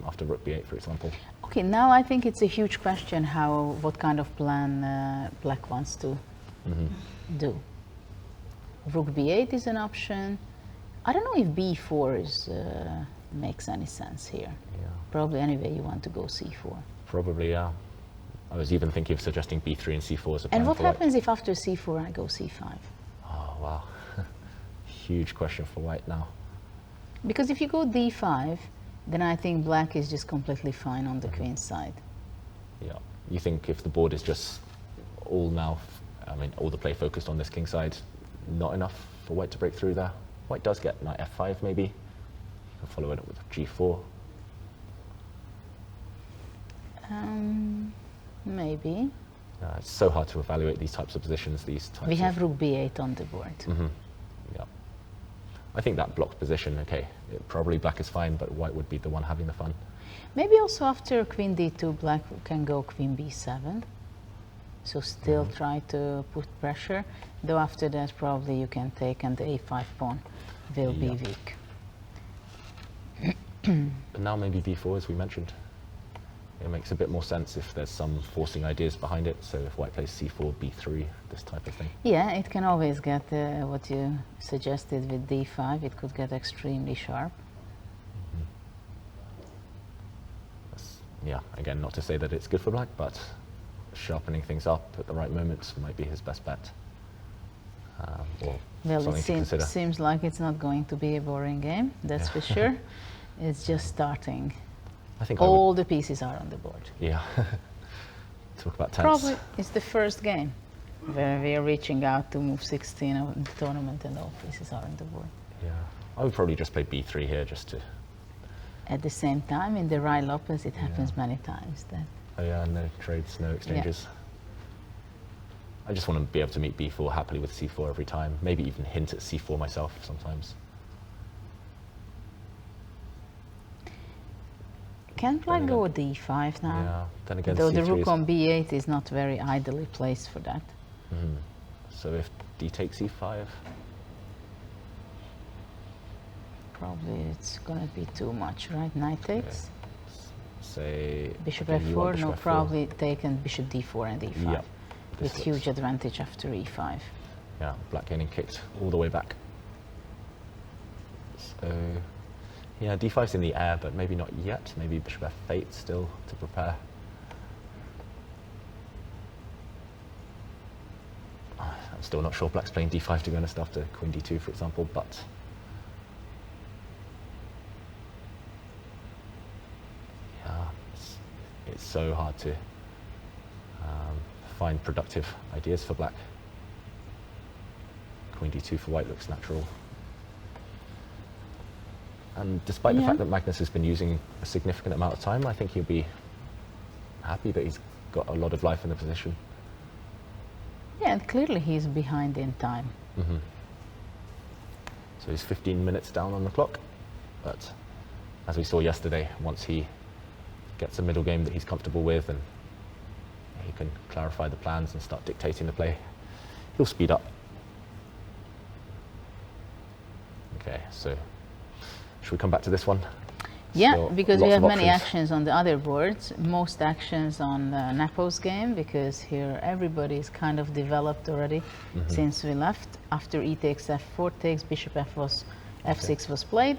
[SPEAKER 1] after rook b8, for example.
[SPEAKER 2] Okay, now I think it's a huge question what kind of plan Black wants to do. Rook b8 is an option. I don't know if b4 makes any sense here.
[SPEAKER 1] Yeah.
[SPEAKER 2] Probably anyway you want to go c4.
[SPEAKER 1] Probably, yeah. I was even thinking of suggesting b3 and c4 as a plan.
[SPEAKER 2] And what
[SPEAKER 1] for white.
[SPEAKER 2] happens if after c4 I go c5?
[SPEAKER 1] Oh, wow. Huge question for white now.
[SPEAKER 2] Because if you go d5, then I think black is just completely fine on the queen side.
[SPEAKER 1] Yeah. You think if the board is just all now, all the play focused on this king side, not enough for white to break through there? White does get knight f5 maybe. You can follow it up with g4.
[SPEAKER 2] Maybe.
[SPEAKER 1] It's so hard to evaluate these types of positions,
[SPEAKER 2] We have rook b8 on the board.
[SPEAKER 1] Yeah. I think that blocked position, okay, probably black is fine, but white would be the one having the fun.
[SPEAKER 2] Maybe also after queen d2, black can go queen b7. So still try to put pressure, though after that probably you can take and the a5 pawn will be weak.
[SPEAKER 1] But now maybe b4, as we mentioned. It makes a bit more sense if there's some forcing ideas behind it. So if white plays c4, b3, this type of thing.
[SPEAKER 2] Yeah, it can always get what you suggested with d5. It could get extremely sharp.
[SPEAKER 1] Yeah, again, not to say that it's good for black, but sharpening things up at the right moments might be his best bet. Or
[SPEAKER 2] Well,
[SPEAKER 1] something to consider.
[SPEAKER 2] it seems like it's not going to be a boring game, that's for sure. It's just starting.
[SPEAKER 1] I think
[SPEAKER 2] All the pieces are on the board.
[SPEAKER 1] Yeah. Talk about tense.
[SPEAKER 2] Probably it's the first game where we are reaching out to move 16 in the tournament and all pieces are on the board.
[SPEAKER 1] Yeah. I would probably just play b3 here just to...
[SPEAKER 2] At the same time, in the Rai Lopez, it happens many times that.
[SPEAKER 1] Oh yeah, no trades, no exchanges. I just want to be able to meet b4 happily with c4 every time. Maybe even hint at c4 myself sometimes.
[SPEAKER 2] Can black go d5 now?
[SPEAKER 1] Yeah, then again
[SPEAKER 2] Though the
[SPEAKER 1] c3
[SPEAKER 2] rook
[SPEAKER 1] is...
[SPEAKER 2] on b8 is not very ideally placed for that.
[SPEAKER 1] So if d takes e5...
[SPEAKER 2] Probably it's going to be too much, right? Knight takes.
[SPEAKER 1] Say...
[SPEAKER 2] Bishop
[SPEAKER 1] okay, you want
[SPEAKER 2] f4, no,
[SPEAKER 1] bishop f4.
[SPEAKER 2] probably taken bishop d4 and e5.
[SPEAKER 1] Yeah.
[SPEAKER 2] With
[SPEAKER 1] This
[SPEAKER 2] huge
[SPEAKER 1] looks-
[SPEAKER 2] advantage after e5.
[SPEAKER 1] Yeah, black getting kicked all the way back. So, yeah, d5's in the air, but maybe not yet. Maybe bishop f8 still to prepare. I'm still not sure black's playing d5 to be honest after queen d2, for example, but... Yeah, it's so hard to find productive ideas for black. Queen d2 for white looks natural. And despite the fact that Magnus has been using a significant amount of time, I think he'll be happy that he's got a lot of life in the position.
[SPEAKER 2] Yeah, and clearly he's behind in time.
[SPEAKER 1] So he's 15 minutes down on the clock, but as we saw yesterday, once he gets a middle game that he's comfortable with and he can clarify the plans and start dictating the play, he'll speed up. Okay, so should we come back to this one?
[SPEAKER 2] Yeah,
[SPEAKER 1] Still
[SPEAKER 2] because we
[SPEAKER 1] lots
[SPEAKER 2] have
[SPEAKER 1] of
[SPEAKER 2] many
[SPEAKER 1] options.
[SPEAKER 2] actions on the other boards. Most actions on Napo's game, because here everybody is kind of developed already since we left. After e takes f4 takes, bishop f6 was played.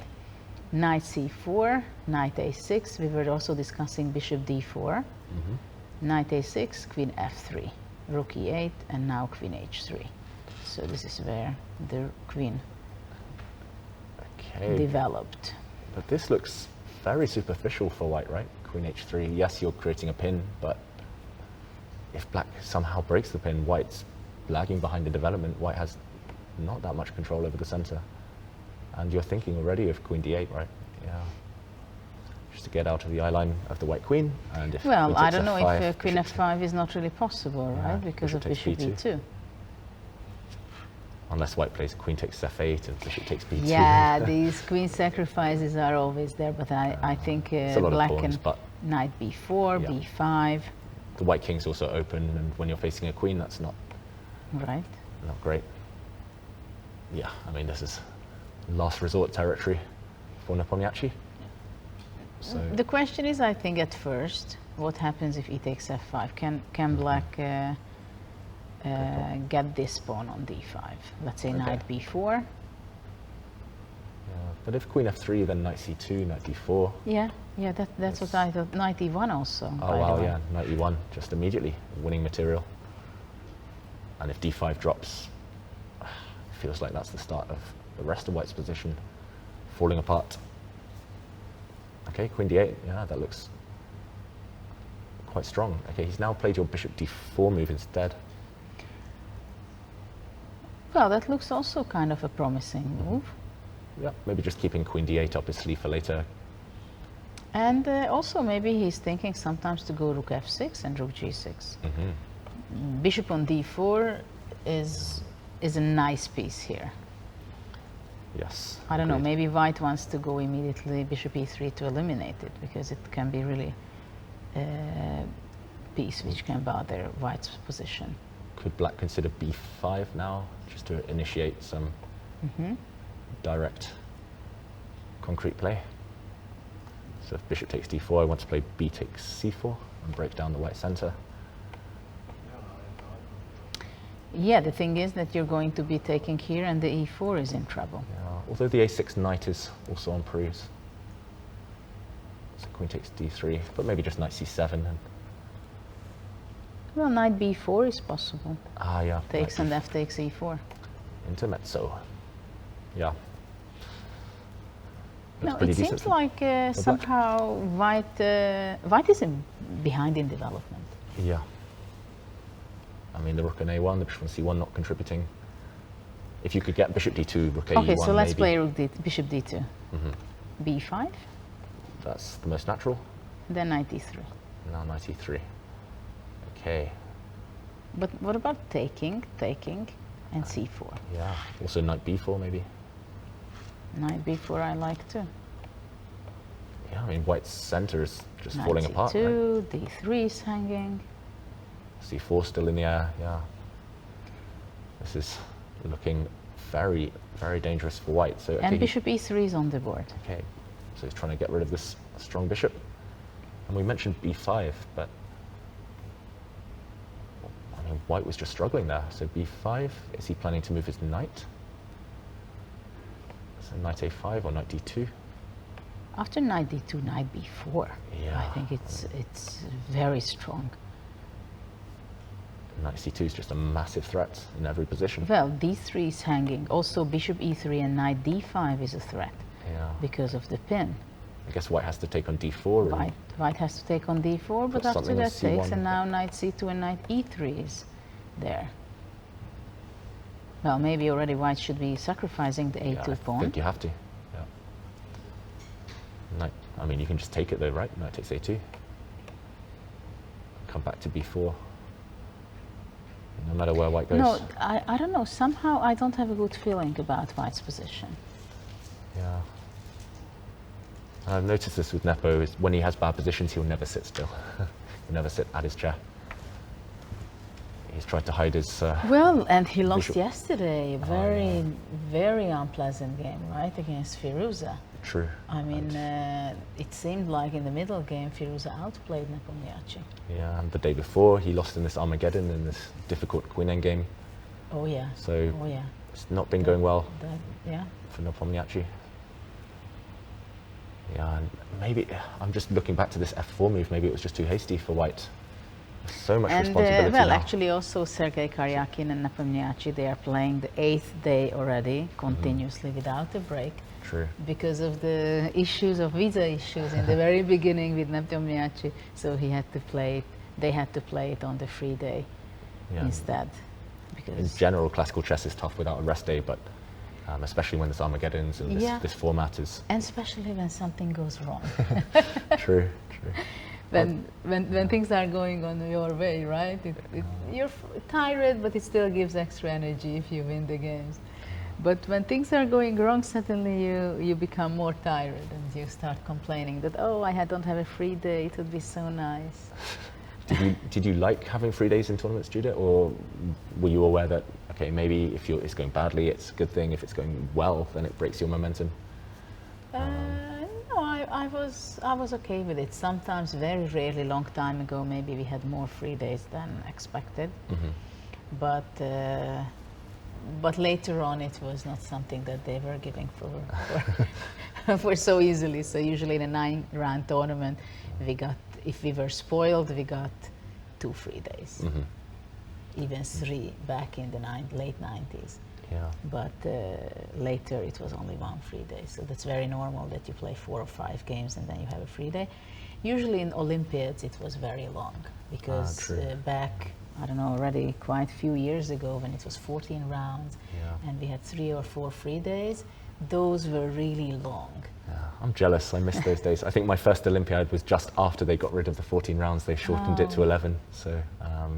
[SPEAKER 2] Knight c4, knight a6. We were also discussing bishop d4. Knight a6, queen f3, rook e8, and now queen h3. So this is where the queen developed.
[SPEAKER 1] But this looks very superficial for white, right? Queen h3. Yes, you're creating a pin, but if black somehow breaks the pin, white's lagging behind the development. White has not that much control over the center. And you're thinking already of queen d8, right? Yeah. Just to get out of the eye line of the white queen. And if
[SPEAKER 2] Well,
[SPEAKER 1] queen
[SPEAKER 2] I
[SPEAKER 1] takes
[SPEAKER 2] don't know
[SPEAKER 1] f5,
[SPEAKER 2] if queen
[SPEAKER 1] bishop
[SPEAKER 2] f5 is not really possible,
[SPEAKER 1] Yeah,
[SPEAKER 2] right? Because
[SPEAKER 1] bishop
[SPEAKER 2] of
[SPEAKER 1] takes
[SPEAKER 2] bishop
[SPEAKER 1] b2.
[SPEAKER 2] b2.
[SPEAKER 1] unless white plays queen takes f8 and bishop takes b2.
[SPEAKER 2] Yeah, these queen sacrifices are always there, but I think
[SPEAKER 1] It's a lot of
[SPEAKER 2] black
[SPEAKER 1] pawns,
[SPEAKER 2] and
[SPEAKER 1] but
[SPEAKER 2] knight b4,
[SPEAKER 1] Yeah.
[SPEAKER 2] b5,
[SPEAKER 1] the white king's also open, and when you're facing a queen, that's not
[SPEAKER 2] right?
[SPEAKER 1] great. Yeah, I mean, this is last resort territory for Nepomniachtchi. So
[SPEAKER 2] The question is, I think, at first, what happens if e takes f5? Can black get this pawn on d5? Let's say
[SPEAKER 1] Okay.
[SPEAKER 2] knight b4.
[SPEAKER 1] but if queen f3, then knight c2, knight d4.
[SPEAKER 2] Yeah, that's what I thought. Knight e1 also.
[SPEAKER 1] Oh
[SPEAKER 2] by the
[SPEAKER 1] wow,
[SPEAKER 2] way.
[SPEAKER 1] yeah, knight e1, just immediately winning material. And if d5 drops, feels like that's the start of the rest of white's position falling apart. Okay, queen d8, yeah, that looks quite strong. Okay, he's now played your bishop d4 move instead.
[SPEAKER 2] Well, that looks also kind of a promising move.
[SPEAKER 1] Yeah, maybe just keeping queen d8 up his sleeve for later.
[SPEAKER 2] And also maybe he's thinking sometimes to go rook f6 and rook g6. Bishop on d4 is a nice piece here.
[SPEAKER 1] Yes.
[SPEAKER 2] I don't know,
[SPEAKER 1] agreed.
[SPEAKER 2] maybe white wants to go immediately bishop e3 to eliminate it, because it can be really a piece which can bother white's position.
[SPEAKER 1] Could black consider b5 now, just to initiate some direct, concrete play? So if bishop takes d4, I want to play b takes c4 and break down the white center.
[SPEAKER 2] Yeah, the thing is that you're going to be taking here and the e4 is in trouble.
[SPEAKER 1] Yeah, although the a6 knight is also on peruse. So queen takes d3, but maybe just knight c7. And,
[SPEAKER 2] Well, knight b4 is possible.
[SPEAKER 1] yeah.
[SPEAKER 2] Takes
[SPEAKER 1] knight
[SPEAKER 2] and f takes e4.
[SPEAKER 1] intermezzo. Yeah. Looks
[SPEAKER 2] No,
[SPEAKER 1] pretty
[SPEAKER 2] it
[SPEAKER 1] decent
[SPEAKER 2] seems
[SPEAKER 1] for-
[SPEAKER 2] like
[SPEAKER 1] black.
[SPEAKER 2] somehow white is behind in development.
[SPEAKER 1] Yeah. I mean, the rook on a1, the bishop on c1 not contributing. If you could get bishop d2, rook a1,
[SPEAKER 2] Okay, so let's
[SPEAKER 1] maybe.
[SPEAKER 2] play rook bishop d2. b5,
[SPEAKER 1] That's the most natural.
[SPEAKER 2] then knight e3.
[SPEAKER 1] Now knight e3. Okay.
[SPEAKER 2] But what about taking, and c4?
[SPEAKER 1] Yeah. Also knight b4 maybe.
[SPEAKER 2] Knight b4 I like too.
[SPEAKER 1] Yeah, I mean, white's center is just
[SPEAKER 2] Knight
[SPEAKER 1] falling apart. Right?
[SPEAKER 2] c2, d3 is hanging.
[SPEAKER 1] c4 still in the air, yeah. This is looking very, very dangerous for white. So, okay,
[SPEAKER 2] And bishop e3 is on the board.
[SPEAKER 1] Okay, so he's trying to get rid of this strong bishop. And we mentioned b5, but I mean, white was just struggling there. So b5, is he planning to move his knight? So knight a5 or knight d2?
[SPEAKER 2] After knight d2, knight b4.
[SPEAKER 1] Yeah.
[SPEAKER 2] I think it's very strong.
[SPEAKER 1] Knight c2 is just a massive threat in every position.
[SPEAKER 2] Well, d3 is hanging. Also, bishop e3 and knight d5 is a threat
[SPEAKER 1] Yeah.
[SPEAKER 2] because of the pin.
[SPEAKER 1] I guess white has to take on d4. And
[SPEAKER 2] White has to take on d4, but
[SPEAKER 1] Put
[SPEAKER 2] after
[SPEAKER 1] something on
[SPEAKER 2] that takes,
[SPEAKER 1] c1.
[SPEAKER 2] and now knight c2 and knight e3 is there. Well, maybe already white should be sacrificing the
[SPEAKER 1] yeah,
[SPEAKER 2] a2
[SPEAKER 1] I
[SPEAKER 2] pawn.
[SPEAKER 1] think you have to. Yeah. Knight, I mean, you can just take it though, right? Knight takes a2. Come back to b4. No matter where white goes.
[SPEAKER 2] No, I don't know. Somehow I don't have a good feeling about white's position.
[SPEAKER 1] Yeah. And I've noticed this with Nepo, is when he has bad positions, he'll never sit still. He'll never sit at his chair. He's tried to hide his...
[SPEAKER 2] Well, and he lost
[SPEAKER 1] Bishop.
[SPEAKER 2] yesterday. A very, very unpleasant game, right, against Firouzja.
[SPEAKER 1] True.
[SPEAKER 2] I mean, it seemed like in the middle game, Firouzja outplayed Nepomniachtchi.
[SPEAKER 1] Yeah, and the day before, he lost in this Armageddon in this difficult queen endgame.
[SPEAKER 2] Oh, yeah.
[SPEAKER 1] So
[SPEAKER 2] Oh, yeah.
[SPEAKER 1] it's not been going well
[SPEAKER 2] Yeah.
[SPEAKER 1] for Nepomniachtchi. Yeah, and maybe, I'm just looking back to this f4 move, maybe it was just too hasty for white. There's so much
[SPEAKER 2] And
[SPEAKER 1] responsibility
[SPEAKER 2] well,
[SPEAKER 1] now.
[SPEAKER 2] actually, also Sergei Karyakin and Nepomniachtchi, they are playing the 8th day already, continuously without a break,
[SPEAKER 1] True.
[SPEAKER 2] because of the issues of visa issues in the very beginning with Nepomniachtchi. So he had to play it. They had to play it on the free day
[SPEAKER 1] Yeah.
[SPEAKER 2] instead,
[SPEAKER 1] In
[SPEAKER 2] because
[SPEAKER 1] general, classical chess is tough without a rest day, but especially when there's Armageddons and
[SPEAKER 2] Yeah.
[SPEAKER 1] this format is
[SPEAKER 2] and especially when something goes wrong.
[SPEAKER 1] true.
[SPEAKER 2] when things are going on your way, right? You're tired, but it still gives extra energy if you win the games. But when things are going wrong, suddenly you become more tired and you start complaining that, oh, don't have a free day, it would be so nice.
[SPEAKER 1] Did you like having 3 days in tournaments, Judith, or were you aware that, okay, maybe if it's going badly, it's a good thing, if it's going well, then it breaks your momentum?
[SPEAKER 2] No, I was okay with it. Sometimes, very rarely, long time ago, maybe we had more free days than expected. But later on, it was not something that they were giving for so easily. So usually in a 9-round tournament, if we were spoiled, we got 2 free days, even 3 back in the late 90s.
[SPEAKER 1] Yeah.
[SPEAKER 2] But later it was only 1 free day. So that's very normal that you play 4 or 5 games and then you have a free day. Usually in Olympiads it was very long because back, I don't know, already quite a few years ago when it was 14 rounds and we had 3 or 4 free days, those were really long.
[SPEAKER 1] Yeah, I'm jealous. I miss those days. I think my first Olympiad was just after they got rid of the 14 rounds. They shortened it to 11. So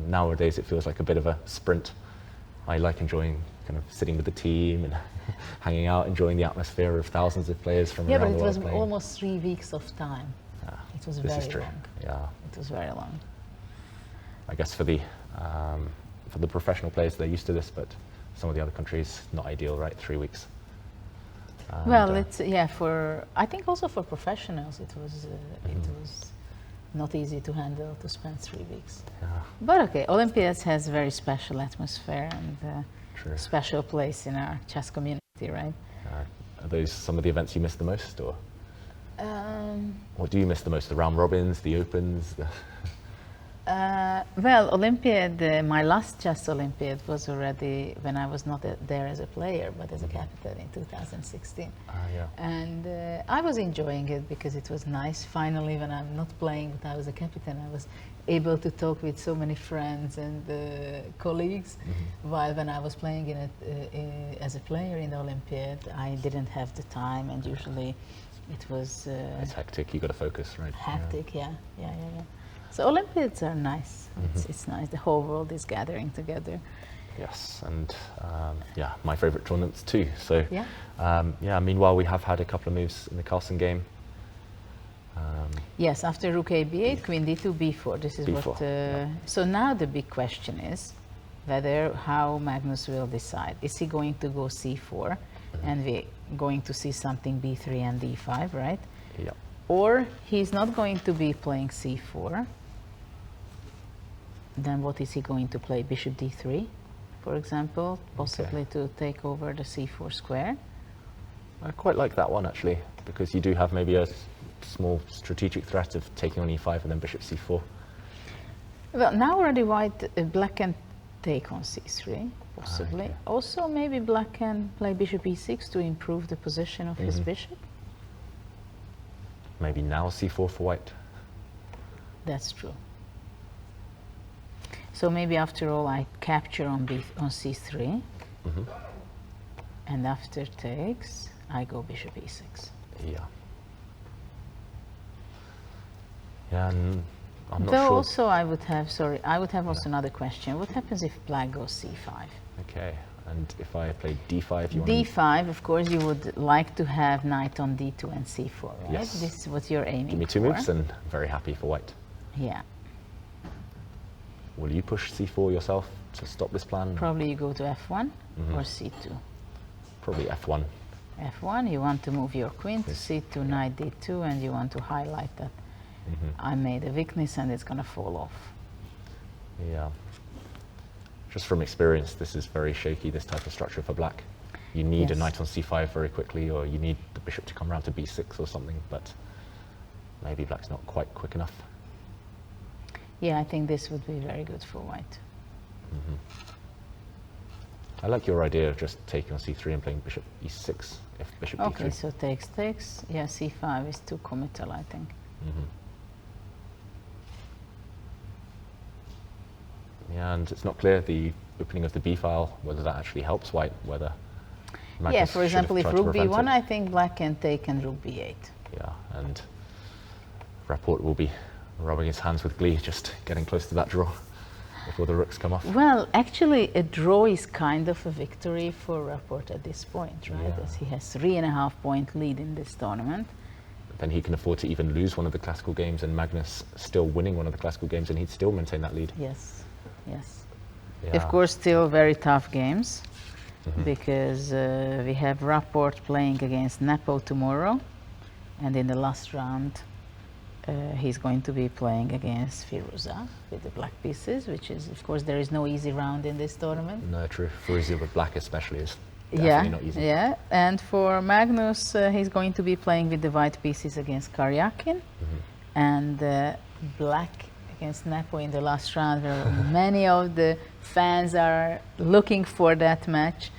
[SPEAKER 1] nowadays it feels like a bit of a sprint. I like enjoying kind of sitting with the team and hanging out, enjoying the atmosphere of thousands of players from around the world.
[SPEAKER 2] Yeah, but it was
[SPEAKER 1] playing.
[SPEAKER 2] almost 3 weeks of time. It was very long.
[SPEAKER 1] Yeah,
[SPEAKER 2] it was very long.
[SPEAKER 1] I guess for the professional players, they're used to this, but some of the other countries, not ideal, right? 3 weeks. And
[SPEAKER 2] well, it's I think also for professionals, it was not easy to handle to spend 3 weeks.
[SPEAKER 1] Yeah.
[SPEAKER 2] But okay, Olympiads has a very special atmosphere and special place in our chess community, right?
[SPEAKER 1] Are those some of the events you miss the most, or what do you miss the most? The round robins, the opens?
[SPEAKER 2] Well, Olympiad, my last chess Olympiad was already when I was not there as a player, but as a captain in 2016. And I was enjoying it because it was nice. Finally, when I'm not playing, but I was a captain, I was able to talk with so many friends and colleagues. While when I was playing in it as a player in the Olympiad, I didn't have the time, and usually it was.
[SPEAKER 1] It's hectic. You got to focus, right?
[SPEAKER 2] Hectic, yeah. So Olympiads are nice. It's nice. The whole world is gathering together.
[SPEAKER 1] Yes, and my favourite tournaments too. So meanwhile, we have had a couple of moves in the Carlsen game.
[SPEAKER 2] Yes, after rook a b8, queen d2, b4. This is
[SPEAKER 1] b4,
[SPEAKER 2] what. So now the big question is how Magnus will decide. Is he going to go c4, and we're going to see something b3 and d5, right?
[SPEAKER 1] Yeah.
[SPEAKER 2] Or he's not going to be playing c4. Then what is he going to play? Bishop d3, for example, possibly to take over the c4 square.
[SPEAKER 1] I quite like that one actually, because you do have maybe a small strategic threat of taking on e5 and then bishop c4.
[SPEAKER 2] Well, now already black can take on c3, possibly.
[SPEAKER 1] Okay.
[SPEAKER 2] Also, maybe black can play bishop e6 to improve the position of his bishop.
[SPEAKER 1] Maybe now c4 for white.
[SPEAKER 2] That's true. So maybe after all, I capture on c3, and after takes, I go bishop e6.
[SPEAKER 1] Yeah. Yeah, and I'm not
[SPEAKER 2] Though
[SPEAKER 1] sure.
[SPEAKER 2] also I would have also another question. What happens if black goes c5?
[SPEAKER 1] Okay, and if I play d5, you want
[SPEAKER 2] d5, of course, you would like to have knight on d2 and c4, right?
[SPEAKER 1] Yes.
[SPEAKER 2] This is what you're aiming for.
[SPEAKER 1] give me 2 moves, and very happy for white.
[SPEAKER 2] Yeah.
[SPEAKER 1] Will you push c4 yourself to stop this plan?
[SPEAKER 2] Probably you go to f1 or c2.
[SPEAKER 1] Probably f1.
[SPEAKER 2] f1, you want to move your queen to c2, knight d2, and you want to highlight that I made a weakness and it's going to fall off.
[SPEAKER 1] Yeah. Just from experience, this is very shaky, this type of structure for black. You need a knight on c5 very quickly, or you need the bishop to come around to b6 or something, but maybe black's not quite quick enough.
[SPEAKER 2] Yeah, I think this would be very good for white.
[SPEAKER 1] I like your idea of just taking on c3 and playing bishop e6 if bishop d3.
[SPEAKER 2] Okay, so takes. Yeah, c5 is too committal, I think.
[SPEAKER 1] Yeah, and it's not clear the opening of the b file, whether that actually helps white, whether Magnus
[SPEAKER 2] Yeah, for
[SPEAKER 1] should have
[SPEAKER 2] example, if
[SPEAKER 1] tried to
[SPEAKER 2] rook
[SPEAKER 1] prevent
[SPEAKER 2] b1,
[SPEAKER 1] it.
[SPEAKER 2] I think black can take and rook b8.
[SPEAKER 1] Yeah, and Rapport will be rubbing his hands with glee, just getting close to that draw before the rooks come off.
[SPEAKER 2] Well, actually, a draw is kind of a victory for Rapport at this point, right?
[SPEAKER 1] Yeah.
[SPEAKER 2] As he has 3.5 point lead in this tournament.
[SPEAKER 1] Then he can afford to even lose one of the classical games, and Magnus still winning one of the classical games, and he'd still maintain that lead.
[SPEAKER 2] Yes, yes.
[SPEAKER 1] Yeah.
[SPEAKER 2] Of course, still very tough games, because we have Rapport playing against Nepo tomorrow, And in the last round, he's going to be playing against Firouzja with the black pieces, which is, of course, there is no easy round in this tournament.
[SPEAKER 1] No, true. Firouzja with black especially is definitely not easy.
[SPEAKER 2] Yeah, and for Magnus, he's going to be playing with the white pieces against Karyakin, and black against Nepo in the last round, where many of the fans are looking for that match.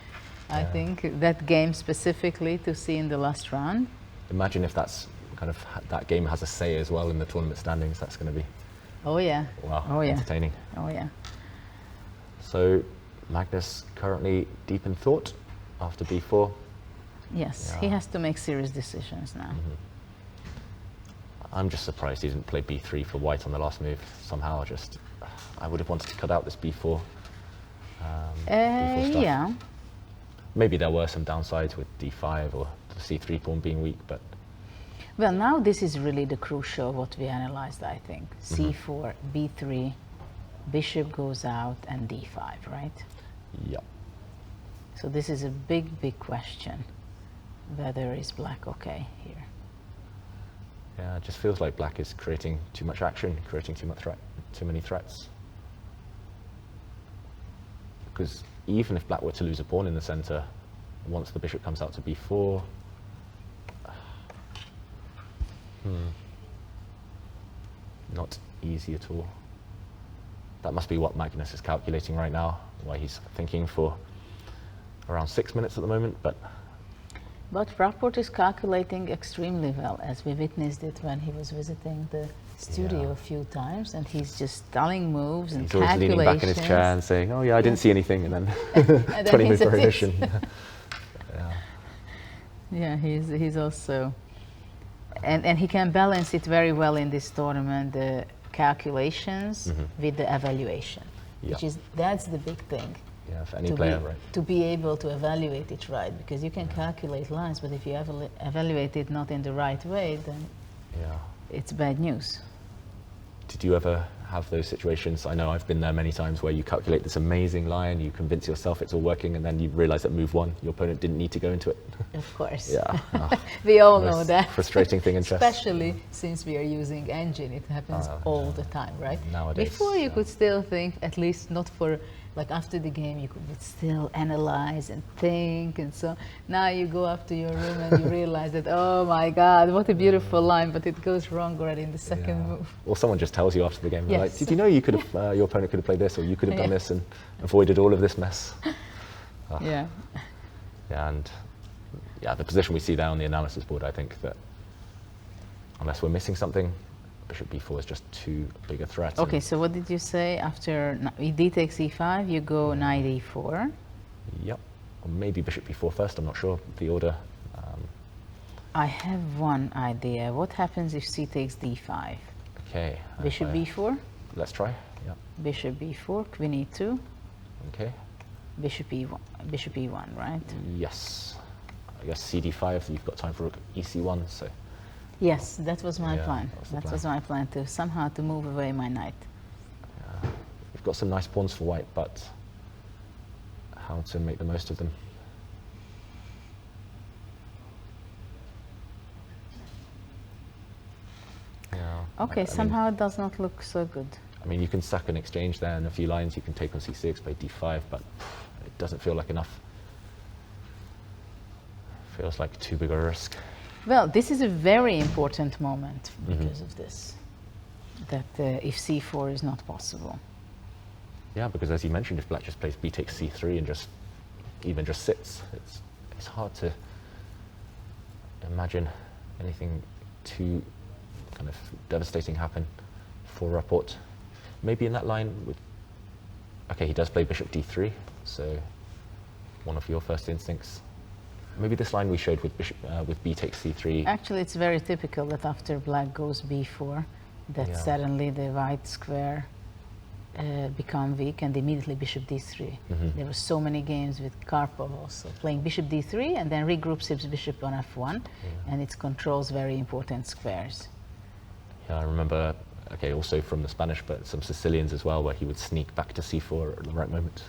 [SPEAKER 2] I think that game specifically to see in the last round.
[SPEAKER 1] Imagine if that's kind of that game has a say as well in the tournament standings. That's going to be entertaining.
[SPEAKER 2] Oh yeah.
[SPEAKER 1] So Magnus currently deep in thought after b4.
[SPEAKER 2] Yes, he has to make serious decisions now.
[SPEAKER 1] I'm just surprised he didn't play b3 for white on the last move. Somehow, I would have wanted to cut out this b4. B4 stuff.
[SPEAKER 2] Yeah.
[SPEAKER 1] Maybe there were some downsides with d5 or the c3 pawn being weak, but
[SPEAKER 2] well, now this is really the crucial what we analyzed, I think. c4, b3, bishop goes out, and d5, right?
[SPEAKER 1] Yeah.
[SPEAKER 2] So this is a big, big question. Whether is black okay here?
[SPEAKER 1] Yeah, it just feels like black is creating too much action, creating too many threats. Because even if black were to lose a pawn in the center, once the bishop comes out to b4, not easy at all. That must be what Magnus is calculating right now, why he's thinking for around 6 minutes at the moment, but
[SPEAKER 2] Rapport is calculating extremely well, as we witnessed it when he was visiting the studio a few times, and he's just telling moves and
[SPEAKER 1] he's
[SPEAKER 2] calculations.
[SPEAKER 1] always leaning back in his chair and saying, "Oh yeah, I didn't see anything," and then 20 moves prohibition.
[SPEAKER 2] Yeah, he's also, and he can balance it very well in this tournament, the calculations with the evaluation, which is, that's the big thing.
[SPEAKER 1] Yeah, for any player, right?
[SPEAKER 2] To be able to evaluate it right, because you can calculate lines, but if you evaluate it not in the right way, then it's bad news.
[SPEAKER 1] Did you ever have those situations? I know I've been there many times where you calculate this amazing line, you convince yourself it's all working, and then you realize at move 1, your opponent didn't need to go into it.
[SPEAKER 2] Of course.
[SPEAKER 1] Yeah.
[SPEAKER 2] We all know that.
[SPEAKER 1] Frustrating thing in chess.
[SPEAKER 2] Especially since we are using engine, it happens all the time, right?
[SPEAKER 1] Nowadays.
[SPEAKER 2] Before you could still think, at least not for, like after the game, you could still analyze and think and so. Now you go up to your room and you realize that, oh my God, what a beautiful line, but it goes wrong already in the second move.
[SPEAKER 1] Or someone just tells you after the game, like, did you know you could have, your opponent could have played this, or you could have done this and avoided all of this mess?
[SPEAKER 2] Yeah,
[SPEAKER 1] and the position we see there on the analysis board, I think that unless we're missing something, bishop b4 is just too big a threat.
[SPEAKER 2] Okay, so what did you say after d takes e5, you go knight e4?
[SPEAKER 1] Yep, or maybe bishop b4 first, I'm not sure the order.
[SPEAKER 2] I have one idea. What happens if c takes d5?
[SPEAKER 1] Okay.
[SPEAKER 2] Bishop b4?
[SPEAKER 1] Let's try, yeah.
[SPEAKER 2] Bishop b4, queen e2.
[SPEAKER 1] Okay.
[SPEAKER 2] Bishop e1, right?
[SPEAKER 1] Yes. I guess cd5, you've got time for rook ec1, so.
[SPEAKER 2] Yes, that was my plan.
[SPEAKER 1] That
[SPEAKER 2] was my plan, to somehow to move away my knight.
[SPEAKER 1] We've got some nice pawns for white, but how to make the most of them?
[SPEAKER 2] Okay, somehow it does not look so good.
[SPEAKER 1] I mean, you can sack an exchange there in a few lines, you can take on c6, play d5, but it doesn't feel like enough. Feels like too big a risk.
[SPEAKER 2] Well, this is a very important moment because of this, that if c4 is not possible.
[SPEAKER 1] Yeah, because as you mentioned, if black just plays b takes c3 and even just sits, it's hard to imagine anything too kind of devastating happen for Rapport. Maybe in that line with, okay, he does play bishop d3, so one of your first instincts. Maybe this line we showed with bishop with b takes c3.
[SPEAKER 2] Actually, it's very typical that after black goes b4, that suddenly the white square become weak and immediately bishop d3. There were so many games with Karpov also playing bishop d3 and then regroups his bishop on f1, and it controls very important squares. Yeah,
[SPEAKER 1] I remember. Okay, also from the Spanish, but some Sicilians as well, where he would sneak back to c4 at the right moment.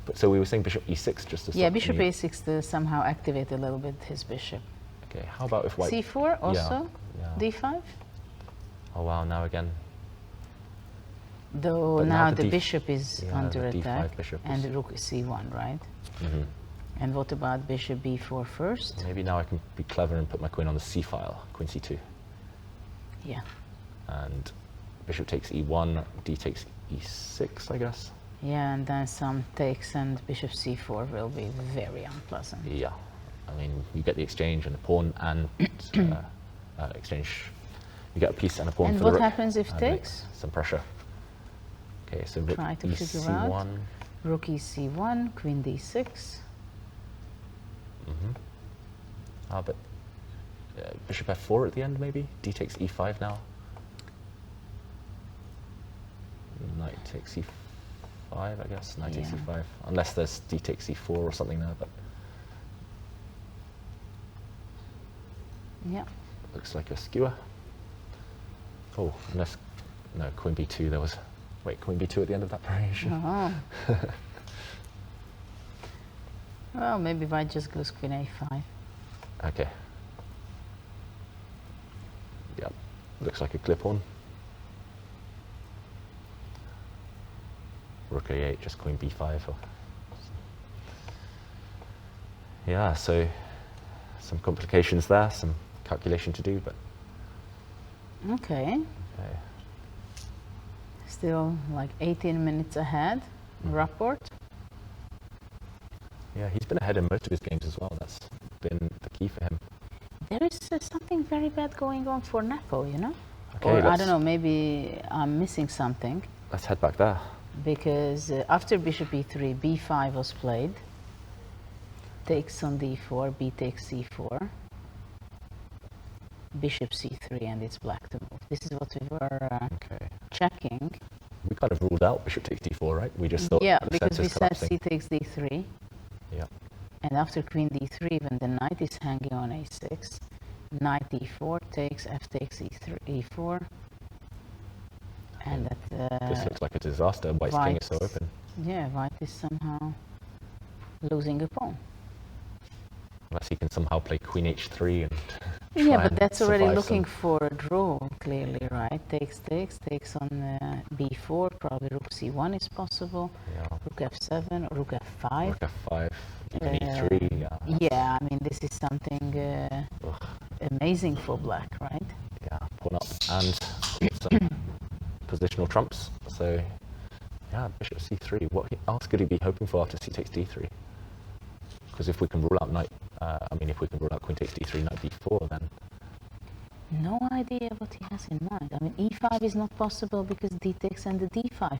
[SPEAKER 1] But so we were saying bishop e6 just to stop.
[SPEAKER 2] Yeah, bishop a6 to somehow activate a little bit his bishop.
[SPEAKER 1] Okay, how about if white...
[SPEAKER 2] C4 also?
[SPEAKER 1] Yeah.
[SPEAKER 2] D5?
[SPEAKER 1] Oh wow, now again.
[SPEAKER 2] Though
[SPEAKER 1] But
[SPEAKER 2] now
[SPEAKER 1] the
[SPEAKER 2] the bishop is
[SPEAKER 1] yeah,
[SPEAKER 2] under
[SPEAKER 1] the D5
[SPEAKER 2] attack
[SPEAKER 1] bishop
[SPEAKER 2] and
[SPEAKER 1] is-
[SPEAKER 2] the rook is C1, right?
[SPEAKER 1] Mhm.
[SPEAKER 2] And what about bishop B4 first?
[SPEAKER 1] Maybe now I can be clever and put my queen on the C file, queen C2.
[SPEAKER 2] Yeah.
[SPEAKER 1] And bishop takes E1, D takes E6, I guess.
[SPEAKER 2] Yeah, and then some takes and bishop C4 will be very unpleasant.
[SPEAKER 1] Yeah, I mean, you get the exchange and the pawn and exchange. You get a piece and a pawn
[SPEAKER 2] And
[SPEAKER 1] for
[SPEAKER 2] what
[SPEAKER 1] the rook.
[SPEAKER 2] happens if
[SPEAKER 1] and
[SPEAKER 2] takes?
[SPEAKER 1] make some pressure. Okay, so rook
[SPEAKER 2] Try to figure out.
[SPEAKER 1] E1.
[SPEAKER 2] Rook E C1, queen D6.
[SPEAKER 1] But bishop F4 at the end, maybe? D takes E5 now. Knight takes E5, I guess. Knight takes
[SPEAKER 2] Yeah.
[SPEAKER 1] E5. Unless there's D takes E4 or something there, but
[SPEAKER 2] Yeah.
[SPEAKER 1] looks like a skewer. Oh, unless... No, queen B2, there was... Wait, queen B2 at the end of that variation?
[SPEAKER 2] Oh. Well, maybe white just goes queen A5.
[SPEAKER 1] Okay. Yep, looks like a clip-on. Rook A8, just queen B5. Yeah, so some complications there, some calculation to do, but
[SPEAKER 2] Okay.
[SPEAKER 1] okay.
[SPEAKER 2] Still like 18 minutes ahead. Rapport.
[SPEAKER 1] Yeah, he's been ahead in most of his games as well. That's been the key for him.
[SPEAKER 2] There is something very bad going on for Nepo, you know?
[SPEAKER 1] Okay,
[SPEAKER 2] Or I
[SPEAKER 1] let's-
[SPEAKER 2] don't know, maybe I'm missing something.
[SPEAKER 1] Let's head back there.
[SPEAKER 2] Because after bishop e3, b5 was played. Takes on d4, b takes c4. Bishop c3, and it's black to move. This is what we were
[SPEAKER 1] Okay.
[SPEAKER 2] checking.
[SPEAKER 1] We kind of ruled out bishop takes d4, right? We just thought
[SPEAKER 2] Yeah,
[SPEAKER 1] the
[SPEAKER 2] because we
[SPEAKER 1] centre's
[SPEAKER 2] said
[SPEAKER 1] collapsing.
[SPEAKER 2] c takes d3.
[SPEAKER 1] Yeah.
[SPEAKER 2] And after queen d3, when the knight is hanging on a6, knight e4 takes, f takes e3, e4. And that...
[SPEAKER 1] This looks like a disaster. White's king is so
[SPEAKER 2] White's-
[SPEAKER 1] open.
[SPEAKER 2] Yeah, white is somehow losing a pawn.
[SPEAKER 1] Unless he can somehow play queen h3 and
[SPEAKER 2] Yeah,
[SPEAKER 1] try
[SPEAKER 2] but
[SPEAKER 1] and
[SPEAKER 2] that's already
[SPEAKER 1] survive
[SPEAKER 2] looking
[SPEAKER 1] some-
[SPEAKER 2] for a draw, clearly, right? Takes on b4, probably rook c1 is possible,
[SPEAKER 1] Yeah.
[SPEAKER 2] rook f7, or rook f5.
[SPEAKER 1] Rook f5, even
[SPEAKER 2] Uh,
[SPEAKER 1] e3. Yeah.
[SPEAKER 2] Yeah, I mean, this is something
[SPEAKER 1] Ugh.
[SPEAKER 2] amazing for black, right?
[SPEAKER 1] Yeah, pawn up and some positional trumps. So, yeah, bishop c3. What else could he be hoping for after c takes d3? Because if we can rule out knight, if we can rule out queen takes d3, knight d4, then
[SPEAKER 2] No idea what he has in mind. I mean, e5 is not possible because d takes and the d5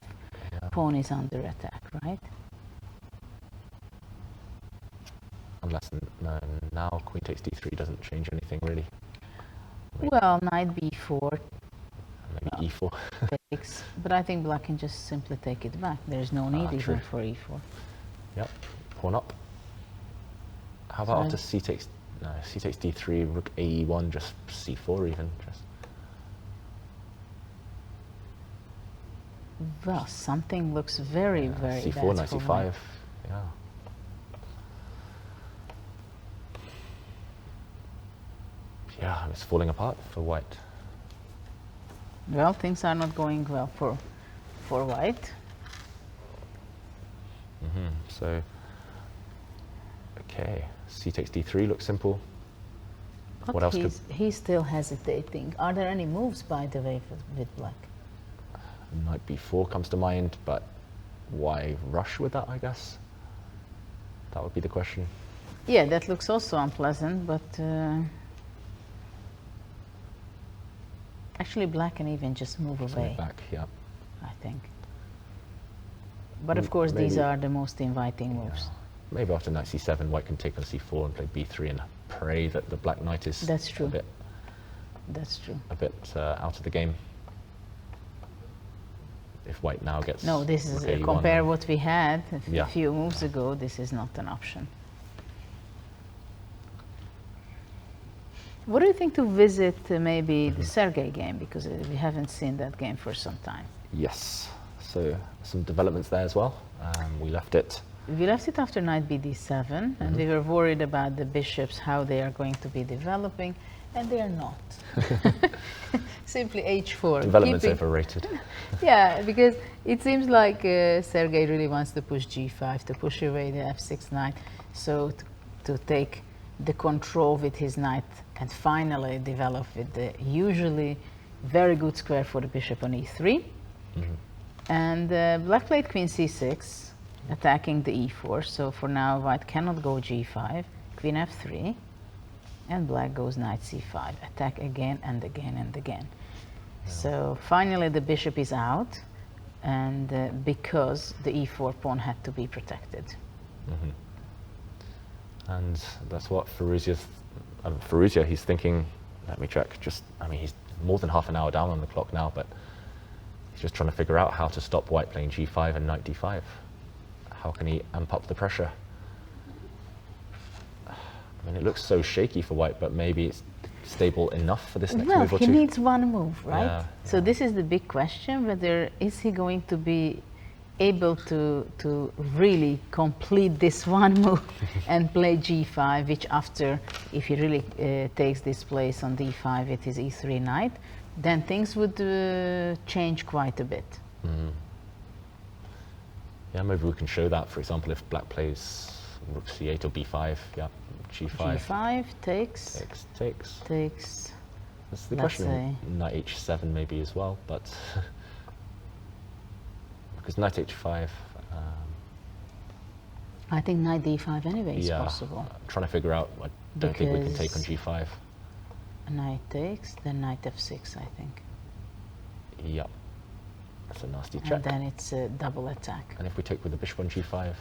[SPEAKER 1] yeah.
[SPEAKER 2] pawn is under attack, right?
[SPEAKER 1] Unless now queen takes d3 doesn't change anything really.
[SPEAKER 2] Well, knight b4
[SPEAKER 1] Maybe e4.
[SPEAKER 2] takes, but I think black can just simply take it back. There's no need even
[SPEAKER 1] True.
[SPEAKER 2] for e4.
[SPEAKER 1] Yep, pawn up. How about
[SPEAKER 2] So-
[SPEAKER 1] after c takes d3, rook ae1, just c4 even. Just
[SPEAKER 2] Well, something looks very, very
[SPEAKER 1] c4,
[SPEAKER 2] bad
[SPEAKER 1] knight
[SPEAKER 2] for
[SPEAKER 1] c5.
[SPEAKER 2] white.
[SPEAKER 1] Yeah. Yeah, it's falling apart for white.
[SPEAKER 2] Well, things are not going well for white.
[SPEAKER 1] So, okay, c takes d3 looks simple.
[SPEAKER 2] But
[SPEAKER 1] What else could-
[SPEAKER 2] he's still hesitating. Are there any moves, by the way, with black?
[SPEAKER 1] Knight b4 comes to mind, but why rush with that, I guess? That would be the question.
[SPEAKER 2] Yeah, that looks also unpleasant, but actually black can even just move
[SPEAKER 1] Move
[SPEAKER 2] away,
[SPEAKER 1] back, yeah.
[SPEAKER 2] I think. But of course, these
[SPEAKER 1] maybe-
[SPEAKER 2] are the most inviting moves.
[SPEAKER 1] Maybe after knight c7, white can take on c4 and play b3 and pray that the black knight is
[SPEAKER 2] That's true.
[SPEAKER 1] a
[SPEAKER 2] That's true.
[SPEAKER 1] bit out of the game. If white now gets
[SPEAKER 2] No, this is
[SPEAKER 1] rook a1,
[SPEAKER 2] compare what we had a
[SPEAKER 1] Yeah.
[SPEAKER 2] few moves ago. This is not an option. What do you think to visit maybe the Sergei game, because we haven't seen that game for some time?
[SPEAKER 1] Yes, so some developments there as well. We left it
[SPEAKER 2] we left it after knight bd7, and we were worried about the bishops, how they are going to be developing, and they are not. Simply h4.
[SPEAKER 1] Development's
[SPEAKER 2] keeping-
[SPEAKER 1] overrated.
[SPEAKER 2] Yeah, because it seems like Sergei really wants to push g5, to push away the f6 knight, so to take the control with his knight and finally develop with the usually very good square for the bishop on e3. And black played queen c6, attacking the e4, so for now white cannot go g5, queen f3, and black goes knight c5, attack again and again and again. So finally the bishop is out, and because the e4 pawn had to be protected.
[SPEAKER 1] And that's what Firouzja, he's thinking, let me check, he's more than half an hour down on the clock now, but he's just trying to figure out how to stop white playing g5 and knight d5. How can he amp up the pressure? I mean, it looks so shaky for white, but maybe it's stable enough for this next
[SPEAKER 2] Well,
[SPEAKER 1] move or
[SPEAKER 2] he
[SPEAKER 1] two.
[SPEAKER 2] needs one move, right?
[SPEAKER 1] Yeah,
[SPEAKER 2] So this is the big question, whether is he going to be able to really complete this one move and play g5, which after, if he really takes this place on d5 with his e3 knight, then things would change quite a bit.
[SPEAKER 1] Yeah, maybe we can show that, for example, if black plays rook c8 or b5, yeah, g5.
[SPEAKER 2] g5 takes,
[SPEAKER 1] Takes. That's the
[SPEAKER 2] let's
[SPEAKER 1] question
[SPEAKER 2] say.
[SPEAKER 1] of knight h7 maybe as well, but because knight h5,
[SPEAKER 2] I think knight d5 anyway is
[SPEAKER 1] yeah,
[SPEAKER 2] possible.
[SPEAKER 1] trying to figure out, I don't think we can take on
[SPEAKER 2] Because-
[SPEAKER 1] g5.
[SPEAKER 2] Knight takes, then knight f6, I think.
[SPEAKER 1] Yep, that's a nasty
[SPEAKER 2] And
[SPEAKER 1] check.
[SPEAKER 2] then it's a double attack.
[SPEAKER 1] And if we take with the bishop on g5,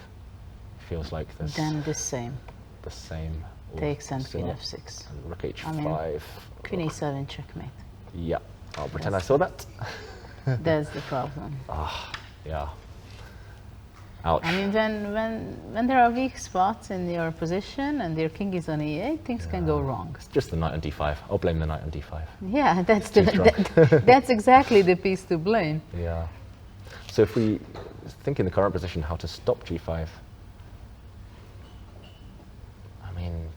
[SPEAKER 1] feels like there's
[SPEAKER 2] Then the same.
[SPEAKER 1] the same. Or
[SPEAKER 2] Takes and
[SPEAKER 1] still
[SPEAKER 2] queen
[SPEAKER 1] up.
[SPEAKER 2] f6.
[SPEAKER 1] And rook h5.
[SPEAKER 2] I mean, Queen
[SPEAKER 1] Ugh.
[SPEAKER 2] e7 checkmate.
[SPEAKER 1] Yep, I'll pretend I saw that.
[SPEAKER 2] That's the problem.
[SPEAKER 1] Yeah. Ouch.
[SPEAKER 2] I mean, when there are weak spots in your position and your king is on e8, things can go wrong.
[SPEAKER 1] It's just the knight on d5. I'll blame the knight on d5.
[SPEAKER 2] Yeah, that's
[SPEAKER 1] Too strong.
[SPEAKER 2] that's exactly the piece to blame.
[SPEAKER 1] Yeah. So if we think in the current position how to stop g5, I mean,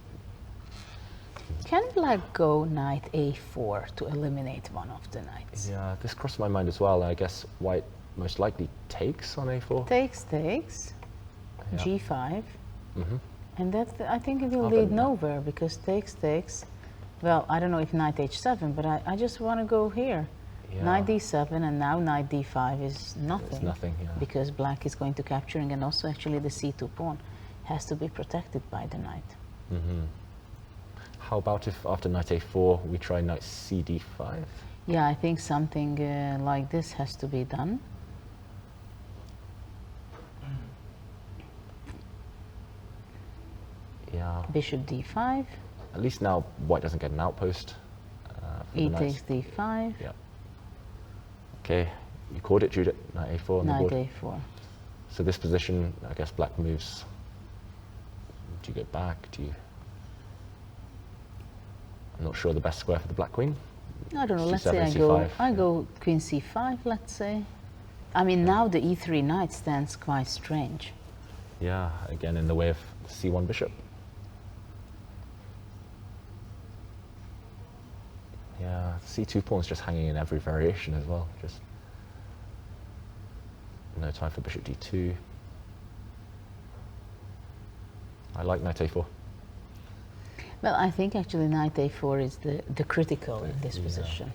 [SPEAKER 2] Can black go knight a4 to eliminate one of the knights?
[SPEAKER 1] yeah, this crossed my mind as well. I guess white most likely takes on a4.
[SPEAKER 2] Takes,
[SPEAKER 1] Yeah.
[SPEAKER 2] g5,
[SPEAKER 1] Mm-hmm.
[SPEAKER 2] and that I think it will
[SPEAKER 1] Other
[SPEAKER 2] lead
[SPEAKER 1] than that.
[SPEAKER 2] nowhere, because takes. Well, I don't know if knight h7, but I just want to go here.
[SPEAKER 1] Yeah.
[SPEAKER 2] Knight d7 and now knight d5 is nothing.
[SPEAKER 1] It's nothing, yeah.
[SPEAKER 2] Because black is going to capturing, and also actually the c2 pawn has to be protected by the knight.
[SPEAKER 1] Mm-hmm. How about if after knight a4 we try knight cd5?
[SPEAKER 2] Yeah, I think something like this has to be done.
[SPEAKER 1] Yeah.
[SPEAKER 2] Bishop d5,
[SPEAKER 1] At least now white doesn't get an outpost. For the
[SPEAKER 2] e
[SPEAKER 1] knights.
[SPEAKER 2] takes d5,
[SPEAKER 1] Yeah. Okay, you called it, Judith. Knight a4 on the
[SPEAKER 2] knight
[SPEAKER 1] board.
[SPEAKER 2] a4.
[SPEAKER 1] So this position, I guess black moves. Do you go back? Do you? I'm not sure the best square for the black queen.
[SPEAKER 2] I don't know, let's
[SPEAKER 1] C7,
[SPEAKER 2] say
[SPEAKER 1] C5,
[SPEAKER 2] I
[SPEAKER 1] yeah.
[SPEAKER 2] go queen c5, let's say. I mean, now the e3 knight stands quite strange.
[SPEAKER 1] Yeah, again in the way of c1 bishop. Yeah, c2 pawn's just hanging in every variation as well. Just no time for bishop d2. I like knight a4.
[SPEAKER 2] Well, I think actually knight a4 is the critical in this
[SPEAKER 1] Yeah.
[SPEAKER 2] position,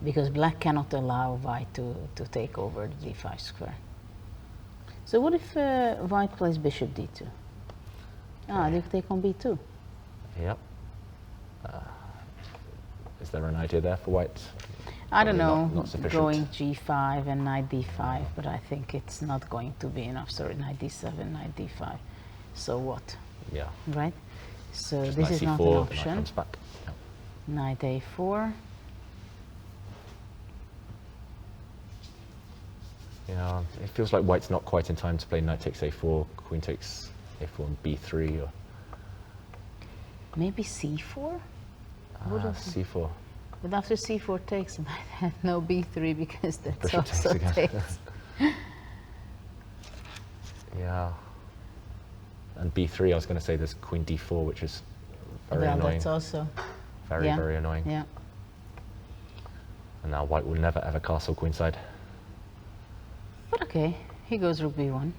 [SPEAKER 2] because black cannot allow white to take over the d5 square. So what if white plays bishop d2? Ah, they take on b2.
[SPEAKER 1] Yep. Is there an idea there for white?
[SPEAKER 2] I don't
[SPEAKER 1] Probably
[SPEAKER 2] know,
[SPEAKER 1] not sufficient.
[SPEAKER 2] going g5 and knight d5, but I think it's not going to be enough. Sorry, knight d7, knight d5. So what,
[SPEAKER 1] Yeah.
[SPEAKER 2] right? So
[SPEAKER 1] Just
[SPEAKER 2] this
[SPEAKER 1] knight
[SPEAKER 2] is not
[SPEAKER 1] c4,
[SPEAKER 2] an
[SPEAKER 1] knight
[SPEAKER 2] option.
[SPEAKER 1] comes back. Yep.
[SPEAKER 2] Knight a4.
[SPEAKER 1] Yeah, it feels like white's not quite in time to play knight takes a4, queen takes a4 and b3, or
[SPEAKER 2] Maybe c4? Would have-
[SPEAKER 1] c4.
[SPEAKER 2] But after c4 takes, might have no b3 because that's
[SPEAKER 1] Bishop takes
[SPEAKER 2] also
[SPEAKER 1] again.
[SPEAKER 2] takes.
[SPEAKER 1] Yeah. And b3, I was going to say there's queen d4, which is very
[SPEAKER 2] Well,
[SPEAKER 1] annoying.
[SPEAKER 2] that's also,
[SPEAKER 1] Very,
[SPEAKER 2] yeah.
[SPEAKER 1] very annoying.
[SPEAKER 2] yeah.
[SPEAKER 1] And now white will never ever castle queenside.
[SPEAKER 2] But okay, he goes rook b1.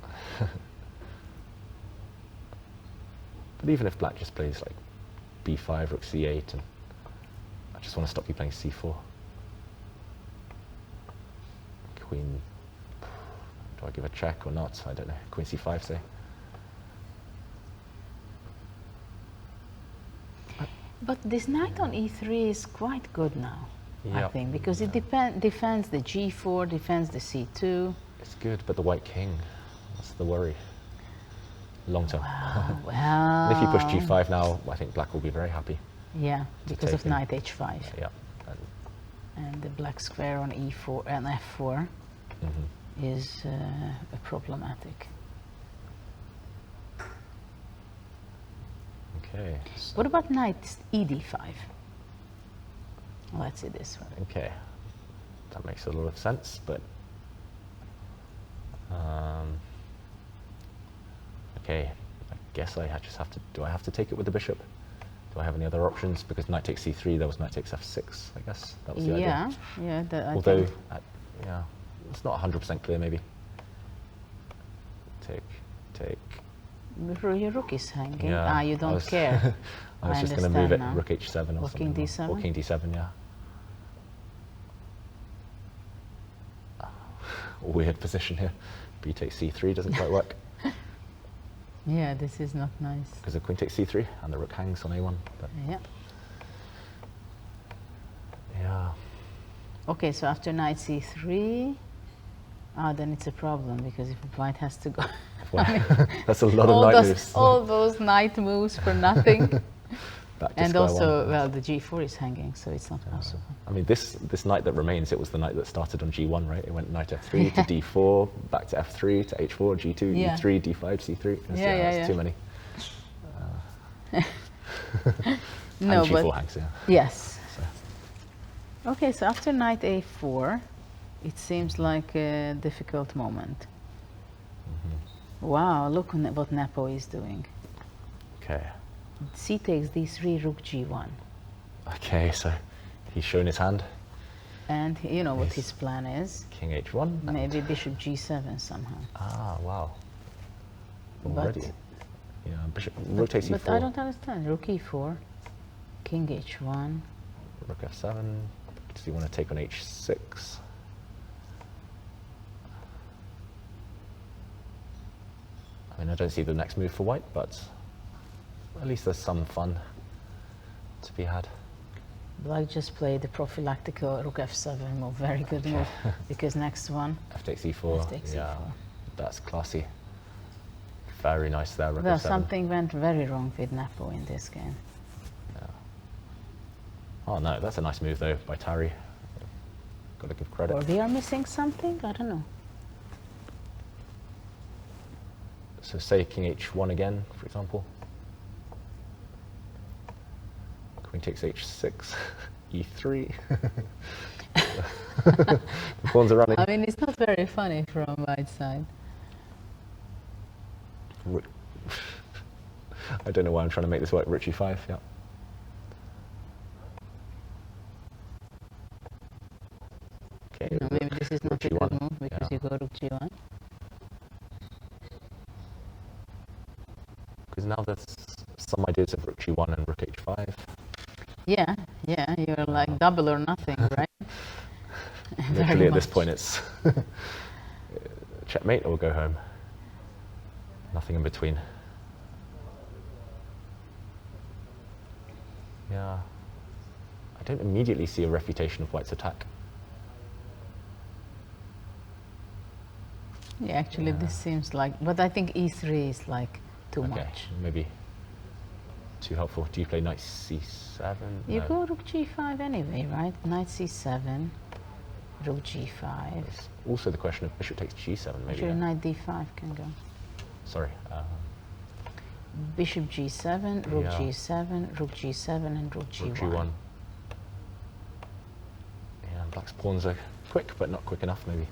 [SPEAKER 1] But even if black just plays like b5, rook c8, and I just want to stop you playing c4. Queen, do I give a check or not? I don't know. Queen c5, say.
[SPEAKER 2] But this knight on e3 is quite good now, I
[SPEAKER 1] Yep.
[SPEAKER 2] think, because it defends the g4, defends the c2.
[SPEAKER 1] It's good, but the white king, that's the worry. Long term.
[SPEAKER 2] Wow,
[SPEAKER 1] And if you push
[SPEAKER 2] wow.
[SPEAKER 1] g5 now, I think black will be very happy.
[SPEAKER 2] Yeah, because of
[SPEAKER 1] take him.
[SPEAKER 2] knight h5.
[SPEAKER 1] Yeah. And,
[SPEAKER 2] And the black square on e4 and f4 is problematic.
[SPEAKER 1] okay. So,
[SPEAKER 2] What about knight ed5? Let's see this one.
[SPEAKER 1] okay. That makes a lot of sense, but okay. I guess I just have to. Do I have to take it with the bishop? Do I have any other options? Because knight takes c3, there was knight takes f6. I guess that was the idea.
[SPEAKER 2] Yeah, I
[SPEAKER 1] Although,
[SPEAKER 2] think.
[SPEAKER 1] yeah, it's not 100% clear. Maybe. Take.
[SPEAKER 2] Your rook is hanging.
[SPEAKER 1] Yeah,
[SPEAKER 2] You
[SPEAKER 1] I
[SPEAKER 2] don't
[SPEAKER 1] was-
[SPEAKER 2] care.
[SPEAKER 1] I was
[SPEAKER 2] I
[SPEAKER 1] just going to move it
[SPEAKER 2] understand now.
[SPEAKER 1] rook h7 or
[SPEAKER 2] Or king
[SPEAKER 1] something.
[SPEAKER 2] d7?
[SPEAKER 1] Or king d7, yeah. Weird position here. B takes c3 doesn't quite work
[SPEAKER 2] Yeah, this is not nice.
[SPEAKER 1] because the queen takes c3 and the rook hangs on a1. But
[SPEAKER 2] Yeah.
[SPEAKER 1] yeah,
[SPEAKER 2] Okay, so after knight c3, then it's a problem because if white has to go,
[SPEAKER 1] that's a lot of knight moves.
[SPEAKER 2] all those knight moves for nothing.
[SPEAKER 1] Back to
[SPEAKER 2] And
[SPEAKER 1] square
[SPEAKER 2] also,
[SPEAKER 1] one.
[SPEAKER 2] well, the g4 is hanging, so it's not possible.
[SPEAKER 1] I mean, this knight that remains, it was the knight that started on g1, right? It went knight f3 to d4, back to f3 to h4, g2,
[SPEAKER 2] Yeah.
[SPEAKER 1] e3, d5, c3. It's too many.
[SPEAKER 2] No,
[SPEAKER 1] and g4
[SPEAKER 2] but
[SPEAKER 1] hangs, yeah.
[SPEAKER 2] yes.
[SPEAKER 1] So,
[SPEAKER 2] Okay, so after knight a4, it seems like a difficult moment. Wow, look what Nepo is doing.
[SPEAKER 1] okay.
[SPEAKER 2] C takes d3, rook g1.
[SPEAKER 1] Okay, so he's shown his hand.
[SPEAKER 2] And you know what
[SPEAKER 1] Yes.
[SPEAKER 2] his plan is.
[SPEAKER 1] King h1. and-
[SPEAKER 2] Maybe bishop g7 somehow.
[SPEAKER 1] Ah, wow.
[SPEAKER 2] But-
[SPEAKER 1] Already. Yeah, bishop rotate c4.
[SPEAKER 2] But I don't understand. Rook e4, king h1.
[SPEAKER 1] Rook f7. Does he want to take on h6? I mean, I don't see the next move for white, but at least there's some fun to be had.
[SPEAKER 2] Black just played the prophylactical rook f7 move. Very good move. Because next one,
[SPEAKER 1] F takes e4.
[SPEAKER 2] F takes
[SPEAKER 1] yeah,
[SPEAKER 2] e4.
[SPEAKER 1] that's classy. Very nice there, rook
[SPEAKER 2] well,
[SPEAKER 1] f7.
[SPEAKER 2] something went very wrong with Nepo in this game.
[SPEAKER 1] Oh no, that's a nice move though by Tari. Got to give credit.
[SPEAKER 2] Or we are missing something? I don't know.
[SPEAKER 1] So say king h1 again, for example. Queen takes h6, e3. The pawns are running.
[SPEAKER 2] I mean, it's not very funny from white side.
[SPEAKER 1] Rook- I don't know why I'm trying to make this work. Rook g5, yeah. Okay.
[SPEAKER 2] No, maybe this is not a
[SPEAKER 1] Rook
[SPEAKER 2] good
[SPEAKER 1] g1,
[SPEAKER 2] move because
[SPEAKER 1] yeah.
[SPEAKER 2] you go rook g1.
[SPEAKER 1] Because now there's some ideas of rook g1 and rook h5.
[SPEAKER 2] Yeah, you're like double or nothing, right? Very
[SPEAKER 1] Literally at this
[SPEAKER 2] much.
[SPEAKER 1] point it's checkmate or go home. Nothing in between. Yeah. I don't immediately see a refutation of white's attack.
[SPEAKER 2] Yeah, actually, this seems like, but I think e3 is like too much.
[SPEAKER 1] Maybe too helpful. Do you play knight c7?
[SPEAKER 2] You
[SPEAKER 1] No.
[SPEAKER 2] go rook g5 anyway, right? Knight c7, rook g5.
[SPEAKER 1] It's also the question of bishop takes g7 maybe.
[SPEAKER 2] Actually,
[SPEAKER 1] yeah.
[SPEAKER 2] knight d5 can go.
[SPEAKER 1] Sorry.
[SPEAKER 2] Bishop g7, rook
[SPEAKER 1] Yeah.
[SPEAKER 2] g7, rook g7, and rook g1.
[SPEAKER 1] Rook g1. Yeah, and black's pawns are quick, but not quick enough maybe.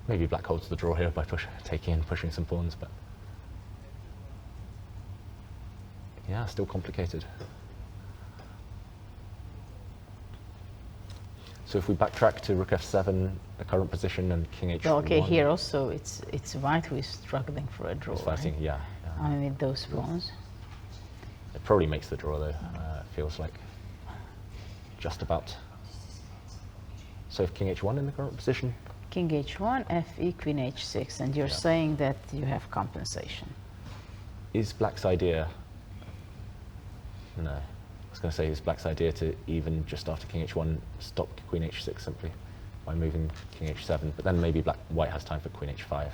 [SPEAKER 1] Maybe black holds the draw here by taking and pushing some pawns, but yeah, still complicated. So if we backtrack to rook f7, the current position, and king h1.
[SPEAKER 2] Well, okay, here also it's white who is struggling for a draw.
[SPEAKER 1] It's fighting,
[SPEAKER 2] right?
[SPEAKER 1] yeah.
[SPEAKER 2] I mean, with those pawns.
[SPEAKER 1] It probably makes the draw though. Feels like just about. So if king h1 in the current position.
[SPEAKER 2] King h1, fe, queen h6, and you're saying that you have compensation.
[SPEAKER 1] Is black's idea? No. I was going to say, is black's idea to even just after king h1 stop queen h6 simply by moving king h7, but then maybe white has time for queen h5.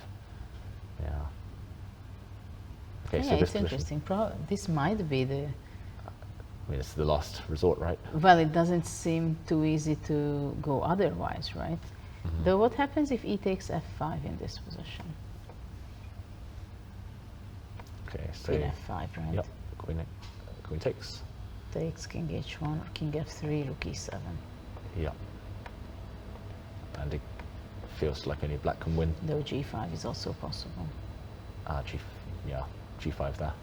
[SPEAKER 1] Yeah. Okay,
[SPEAKER 2] Yeah,
[SPEAKER 1] so this
[SPEAKER 2] it's
[SPEAKER 1] position,
[SPEAKER 2] interesting. This might be the.
[SPEAKER 1] I mean, it's the last resort, right?
[SPEAKER 2] Well, it doesn't seem too easy to go otherwise, right?
[SPEAKER 1] Mm-hmm.
[SPEAKER 2] Though, what happens if e takes f5 in this position?
[SPEAKER 1] Okay, so
[SPEAKER 2] Queen f5, right?
[SPEAKER 1] yep, queen takes.
[SPEAKER 2] Takes king h1 or king f3, rook e7.
[SPEAKER 1] Yeah. And it feels like only black can win.
[SPEAKER 2] Though g5 is also possible.
[SPEAKER 1] G5 there.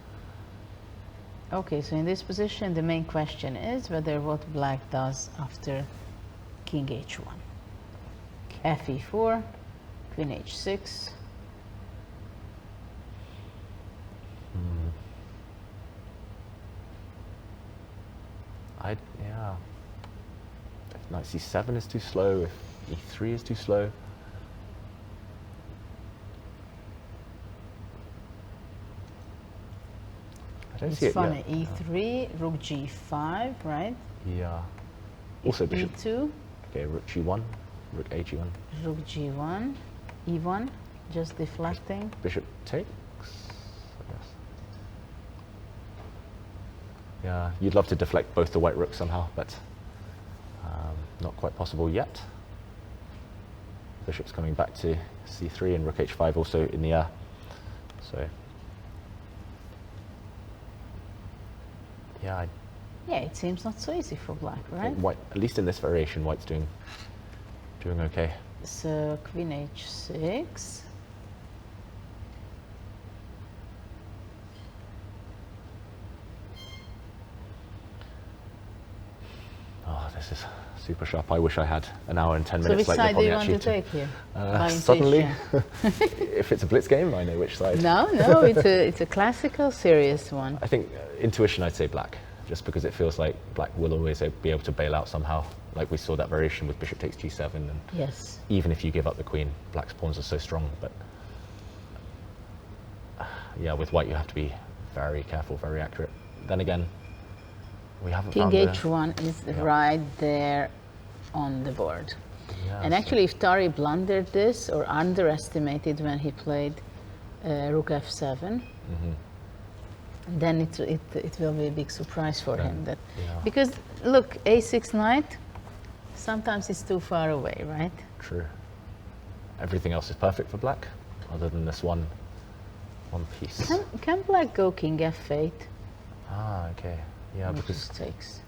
[SPEAKER 2] Okay, so in this position, the main question is whether what black does after king h1. fe4, queen h6.
[SPEAKER 1] Yeah. If knight c7 is too slow, if e3 is too slow. I don't see
[SPEAKER 2] It's
[SPEAKER 1] it
[SPEAKER 2] funny,
[SPEAKER 1] yet.
[SPEAKER 2] e3, rook g5, right?
[SPEAKER 1] Yeah. Also bishop.
[SPEAKER 2] e2,
[SPEAKER 1] Okay, rook g1, rook a1.
[SPEAKER 2] rook g1, e1, just deflecting.
[SPEAKER 1] Bishop takes, I guess. Yeah, you'd love to deflect both the white rooks somehow, but not quite possible yet. Bishop's coming back to c3 and rook h5 also in the air. So, yeah,
[SPEAKER 2] Yeah, it seems not so easy for black,
[SPEAKER 1] I
[SPEAKER 2] right?
[SPEAKER 1] think white, at least in this variation, white's doing okay.
[SPEAKER 2] So queen h6.
[SPEAKER 1] Oh, this is super sharp. I wish I had an hour and 10
[SPEAKER 2] So
[SPEAKER 1] minutes
[SPEAKER 2] which
[SPEAKER 1] like
[SPEAKER 2] side do you
[SPEAKER 1] Nepomniachtchi
[SPEAKER 2] want to take here? By
[SPEAKER 1] suddenly,
[SPEAKER 2] intuition.
[SPEAKER 1] if it's a blitz game, I know which side.
[SPEAKER 2] No, it's a classical, serious one.
[SPEAKER 1] I think intuition, I'd say black, just because it feels like black will always be able to bail out somehow. Like we saw that variation with bishop takes g7, and
[SPEAKER 2] Yes.
[SPEAKER 1] even if you give up the queen, black's pawns are so strong. But yeah, with white you have to be very careful, very accurate. Then again, we haven't
[SPEAKER 2] King
[SPEAKER 1] found the-
[SPEAKER 2] h1 is right there on the board.
[SPEAKER 1] Yeah,
[SPEAKER 2] And
[SPEAKER 1] so-
[SPEAKER 2] actually, if Tari blundered this or underestimated when he played rook f7, then it will be a big surprise for him. That
[SPEAKER 1] yeah.
[SPEAKER 2] Because, look, a6 knight, sometimes it's too far away, right?
[SPEAKER 1] True. Everything else is perfect for black, other than this one piece.
[SPEAKER 2] Can black go king f8?
[SPEAKER 1] Ah, okay. Yeah,
[SPEAKER 2] Which
[SPEAKER 1] because
[SPEAKER 2] just takes.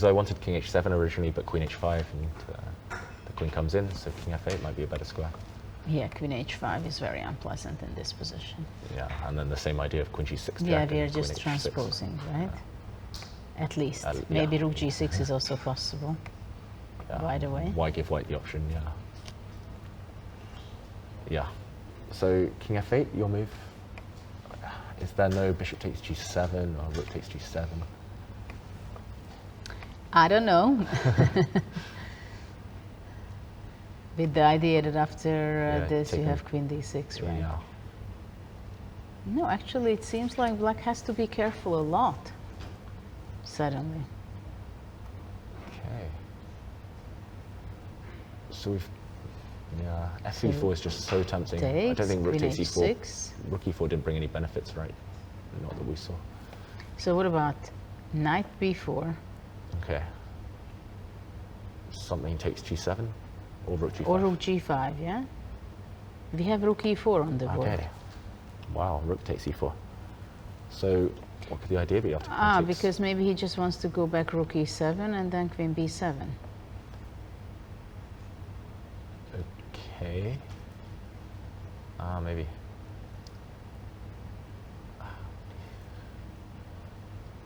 [SPEAKER 1] I wanted king h7 originally, but queen h5, and the queen comes in, so king f8 might be a better square.
[SPEAKER 2] Yeah, queen h5 is very unpleasant in this position.
[SPEAKER 1] Yeah, and then the same idea of queen g6.
[SPEAKER 2] Yeah,
[SPEAKER 1] jack
[SPEAKER 2] we are
[SPEAKER 1] and queen
[SPEAKER 2] just
[SPEAKER 1] h6.
[SPEAKER 2] transposing, right? At least.
[SPEAKER 1] Yeah.
[SPEAKER 2] Maybe rook g6 is also possible.
[SPEAKER 1] Yeah.
[SPEAKER 2] By the way.
[SPEAKER 1] Why give white the option? Yeah. Yeah. So king f8, your move. Is there no bishop takes g7 or rook takes g7?
[SPEAKER 2] I don't know. With the idea that after
[SPEAKER 1] Yeah,
[SPEAKER 2] this you
[SPEAKER 1] taking-
[SPEAKER 2] have queen d6, right?
[SPEAKER 1] Yeah.
[SPEAKER 2] No, actually it seems like black has to be careful a lot, suddenly.
[SPEAKER 1] Okay. So we've, fe4 is just so tempting. I
[SPEAKER 2] Takes,
[SPEAKER 1] don't think rook
[SPEAKER 2] queen
[SPEAKER 1] takes e4.
[SPEAKER 2] h6.
[SPEAKER 1] Rook e4 didn't bring any benefits, right? Not that we saw.
[SPEAKER 2] So what about knight b4
[SPEAKER 1] Okay. Something takes g7 or rook g5.
[SPEAKER 2] or rook g5, yeah? We have rook e4 on the board.
[SPEAKER 1] Okay. Wow, rook takes e4. So what could the idea be after queen takes?
[SPEAKER 2] Because maybe he just wants to go back rook e7 and then queen b7.
[SPEAKER 1] Okay. Maybe.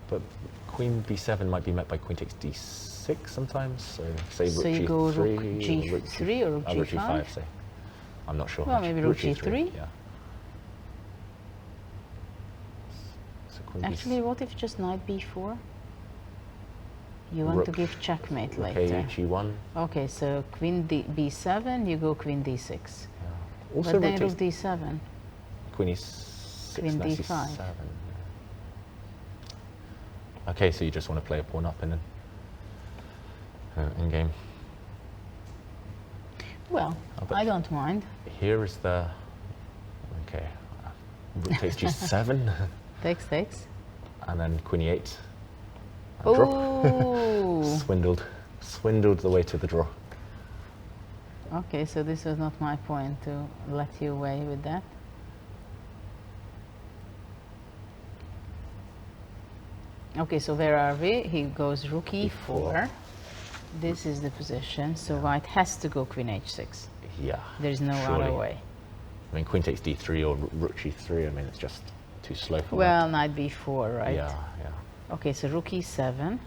[SPEAKER 1] But queen b7 might be met by queen takes d6 sometimes. So say
[SPEAKER 2] So
[SPEAKER 1] rook
[SPEAKER 2] you
[SPEAKER 1] g3
[SPEAKER 2] go rook
[SPEAKER 1] or
[SPEAKER 2] g3 or rook
[SPEAKER 1] rook
[SPEAKER 2] g5?
[SPEAKER 1] g5, say. I'm not sure.
[SPEAKER 2] Well, maybe rook g3.
[SPEAKER 1] Yeah. So queen
[SPEAKER 2] Actually, what if just knight b4? You want to
[SPEAKER 1] Rook-
[SPEAKER 2] give checkmate
[SPEAKER 1] rook
[SPEAKER 2] later.
[SPEAKER 1] a g1.
[SPEAKER 2] Okay, so queen b7, you go queen d6.
[SPEAKER 1] Yeah. Also
[SPEAKER 2] But then
[SPEAKER 1] rook
[SPEAKER 2] rook
[SPEAKER 1] takes
[SPEAKER 2] d7.
[SPEAKER 1] queen e6,
[SPEAKER 2] Queen
[SPEAKER 1] knight
[SPEAKER 2] d5.
[SPEAKER 1] c7. Okay, so you just want to play a pawn up in game.
[SPEAKER 2] Well,
[SPEAKER 1] but
[SPEAKER 2] I don't mind.
[SPEAKER 1] Here is the okay. Rook takes g7,
[SPEAKER 2] Takes.
[SPEAKER 1] and then queen e8. And draw.
[SPEAKER 2] Oh.
[SPEAKER 1] Swindled the way to the draw.
[SPEAKER 2] Okay, so this was not my point to let you away with that. Okay, so where are we? He goes rook e4. This is the position, so white has to go queen h6.
[SPEAKER 1] Yeah.
[SPEAKER 2] There's no
[SPEAKER 1] surely.
[SPEAKER 2] other way.
[SPEAKER 1] I mean, queen takes d3 or rook g3. I mean, it's just too slow for
[SPEAKER 2] Well, knight b4,
[SPEAKER 1] that.
[SPEAKER 2] right?
[SPEAKER 1] Yeah.
[SPEAKER 2] Okay, so rook e7,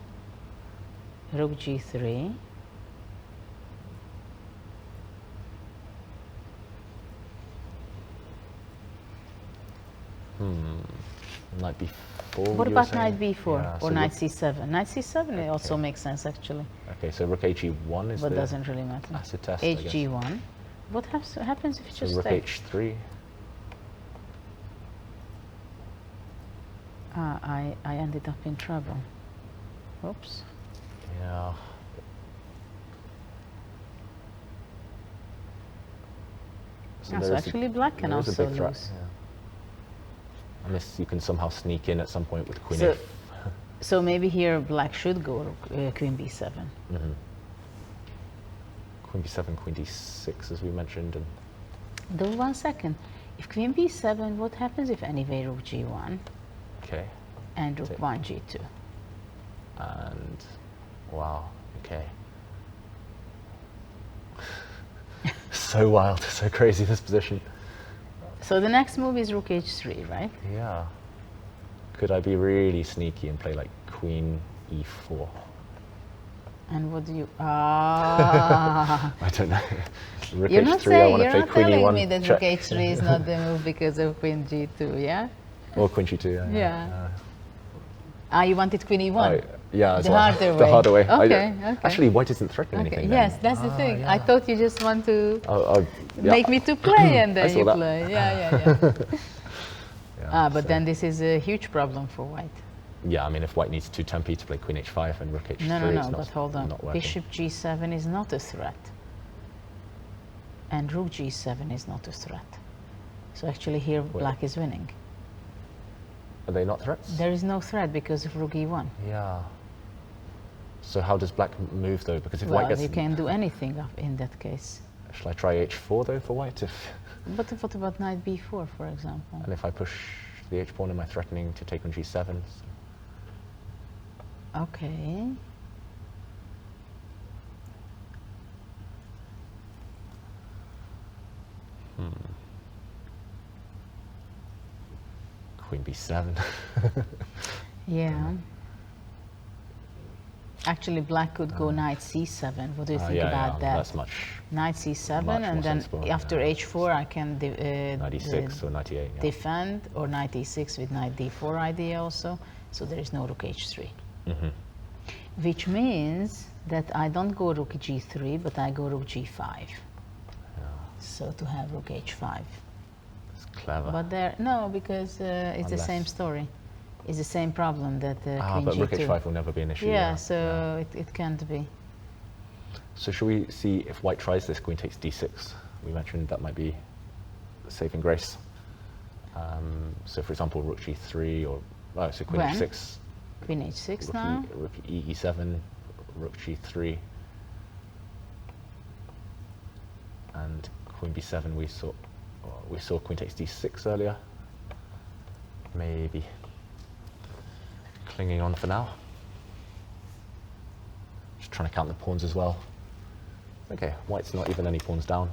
[SPEAKER 2] rook g3.
[SPEAKER 1] Knight b4.
[SPEAKER 2] What
[SPEAKER 1] you
[SPEAKER 2] about
[SPEAKER 1] were saying?
[SPEAKER 2] knight b4
[SPEAKER 1] Yeah,
[SPEAKER 2] or
[SPEAKER 1] so
[SPEAKER 2] knight
[SPEAKER 1] rook-
[SPEAKER 2] c7? Knight c7 it also makes sense actually,
[SPEAKER 1] Okay, so rook hg1 is
[SPEAKER 2] but
[SPEAKER 1] the
[SPEAKER 2] doesn't really matter.
[SPEAKER 1] acid test. I guess.
[SPEAKER 2] hg1. What happens if you
[SPEAKER 1] So
[SPEAKER 2] just
[SPEAKER 1] rook
[SPEAKER 2] take?
[SPEAKER 1] h3.
[SPEAKER 2] I ended up in trouble. Oops.
[SPEAKER 1] Yeah.
[SPEAKER 2] So
[SPEAKER 1] there is
[SPEAKER 2] actually black can
[SPEAKER 1] there is a
[SPEAKER 2] also
[SPEAKER 1] big threat,
[SPEAKER 2] lose.
[SPEAKER 1] yeah. Unless you can somehow sneak in at some point with queen
[SPEAKER 2] So-
[SPEAKER 1] f.
[SPEAKER 2] So maybe here black should go queen b7.
[SPEAKER 1] Queen b7, queen d6, as we mentioned, and
[SPEAKER 2] Though 1 second. If queen b7, what happens if anyway rook g1
[SPEAKER 1] okay,
[SPEAKER 2] and rook
[SPEAKER 1] Take.
[SPEAKER 2] 1 g2?
[SPEAKER 1] and wow, okay. So wild, so crazy this position.
[SPEAKER 2] So the next move is rook h3, right?
[SPEAKER 1] Yeah. Could I be really sneaky and play like queen e4?
[SPEAKER 2] And what do you? Ah.
[SPEAKER 1] I don't know. Rook
[SPEAKER 2] You're not
[SPEAKER 1] h3, I
[SPEAKER 2] saying,
[SPEAKER 1] want to
[SPEAKER 2] you're
[SPEAKER 1] play
[SPEAKER 2] not
[SPEAKER 1] queen
[SPEAKER 2] telling
[SPEAKER 1] e1.
[SPEAKER 2] me that
[SPEAKER 1] check.
[SPEAKER 2] rook h3 is not the move because of queen g2, yeah?
[SPEAKER 1] Or queen g2, yeah.
[SPEAKER 2] Yeah. Ah, you wanted queen e1?
[SPEAKER 1] Yeah, as
[SPEAKER 2] The
[SPEAKER 1] well.
[SPEAKER 2] harder
[SPEAKER 1] The
[SPEAKER 2] way.
[SPEAKER 1] harder way.
[SPEAKER 2] Okay, okay.
[SPEAKER 1] Actually, white isn't threatening
[SPEAKER 2] Okay,
[SPEAKER 1] anything.
[SPEAKER 2] yes,
[SPEAKER 1] then.
[SPEAKER 2] that's the thing. I
[SPEAKER 1] yeah.
[SPEAKER 2] thought you just want to
[SPEAKER 1] Yeah.
[SPEAKER 2] make me to play and
[SPEAKER 1] I
[SPEAKER 2] then
[SPEAKER 1] saw
[SPEAKER 2] you
[SPEAKER 1] that.
[SPEAKER 2] play. Yeah.
[SPEAKER 1] Yeah,
[SPEAKER 2] But
[SPEAKER 1] so-
[SPEAKER 2] then this is a huge problem for white.
[SPEAKER 1] Yeah, I mean, if white needs two tempi to play queen h5 and rook h3,
[SPEAKER 2] No,
[SPEAKER 1] it's not,
[SPEAKER 2] but hold on.
[SPEAKER 1] not working.
[SPEAKER 2] Bishop g7 is not a threat. And rook g7 is not a threat. So actually here black is winning.
[SPEAKER 1] Are they not threats?
[SPEAKER 2] There is no threat because of rook e1.
[SPEAKER 1] Yeah. So how does black move though? Because if
[SPEAKER 2] Well,
[SPEAKER 1] white gets,
[SPEAKER 2] you can do anything in that case.
[SPEAKER 1] shall I try h4 though for white?
[SPEAKER 2] But what about knight b4, for example?
[SPEAKER 1] And if I push the h pawn, am I threatening to take on g7?
[SPEAKER 2] Okay.
[SPEAKER 1] Queen b7.
[SPEAKER 2] Yeah. Actually, black could go knight c7. What do you think about that?
[SPEAKER 1] That's much.
[SPEAKER 2] Knight c7,
[SPEAKER 1] much
[SPEAKER 2] and
[SPEAKER 1] more
[SPEAKER 2] then
[SPEAKER 1] sensible,
[SPEAKER 2] after
[SPEAKER 1] yeah.
[SPEAKER 2] h4, I can
[SPEAKER 1] Knight e6 or knight e8. Yeah.
[SPEAKER 2] defend, or knight e6 with knight d4 idea also. So there is no rook h3. Which means that I don't go rook g3, but I go rook g5. So to have rook h5.
[SPEAKER 1] It's clever.
[SPEAKER 2] But there, no, because it's the same
[SPEAKER 1] Unless-
[SPEAKER 2] story. It's the same problem that queen
[SPEAKER 1] but rook
[SPEAKER 2] g2.
[SPEAKER 1] h5 will never be an issue.
[SPEAKER 2] Yeah, so it can't be.
[SPEAKER 1] So should we see if white tries this, queen takes d6? We mentioned that might be saving grace. So for example, rook g3 or, so queen
[SPEAKER 2] When?
[SPEAKER 1] h6,
[SPEAKER 2] Queen h6
[SPEAKER 1] rook,
[SPEAKER 2] now.
[SPEAKER 1] rook e7, rook g3, and queen b7 we saw queen takes d6 earlier. Maybe clinging on for now. Just trying to count the pawns as well. Okay, white's not even any pawns down.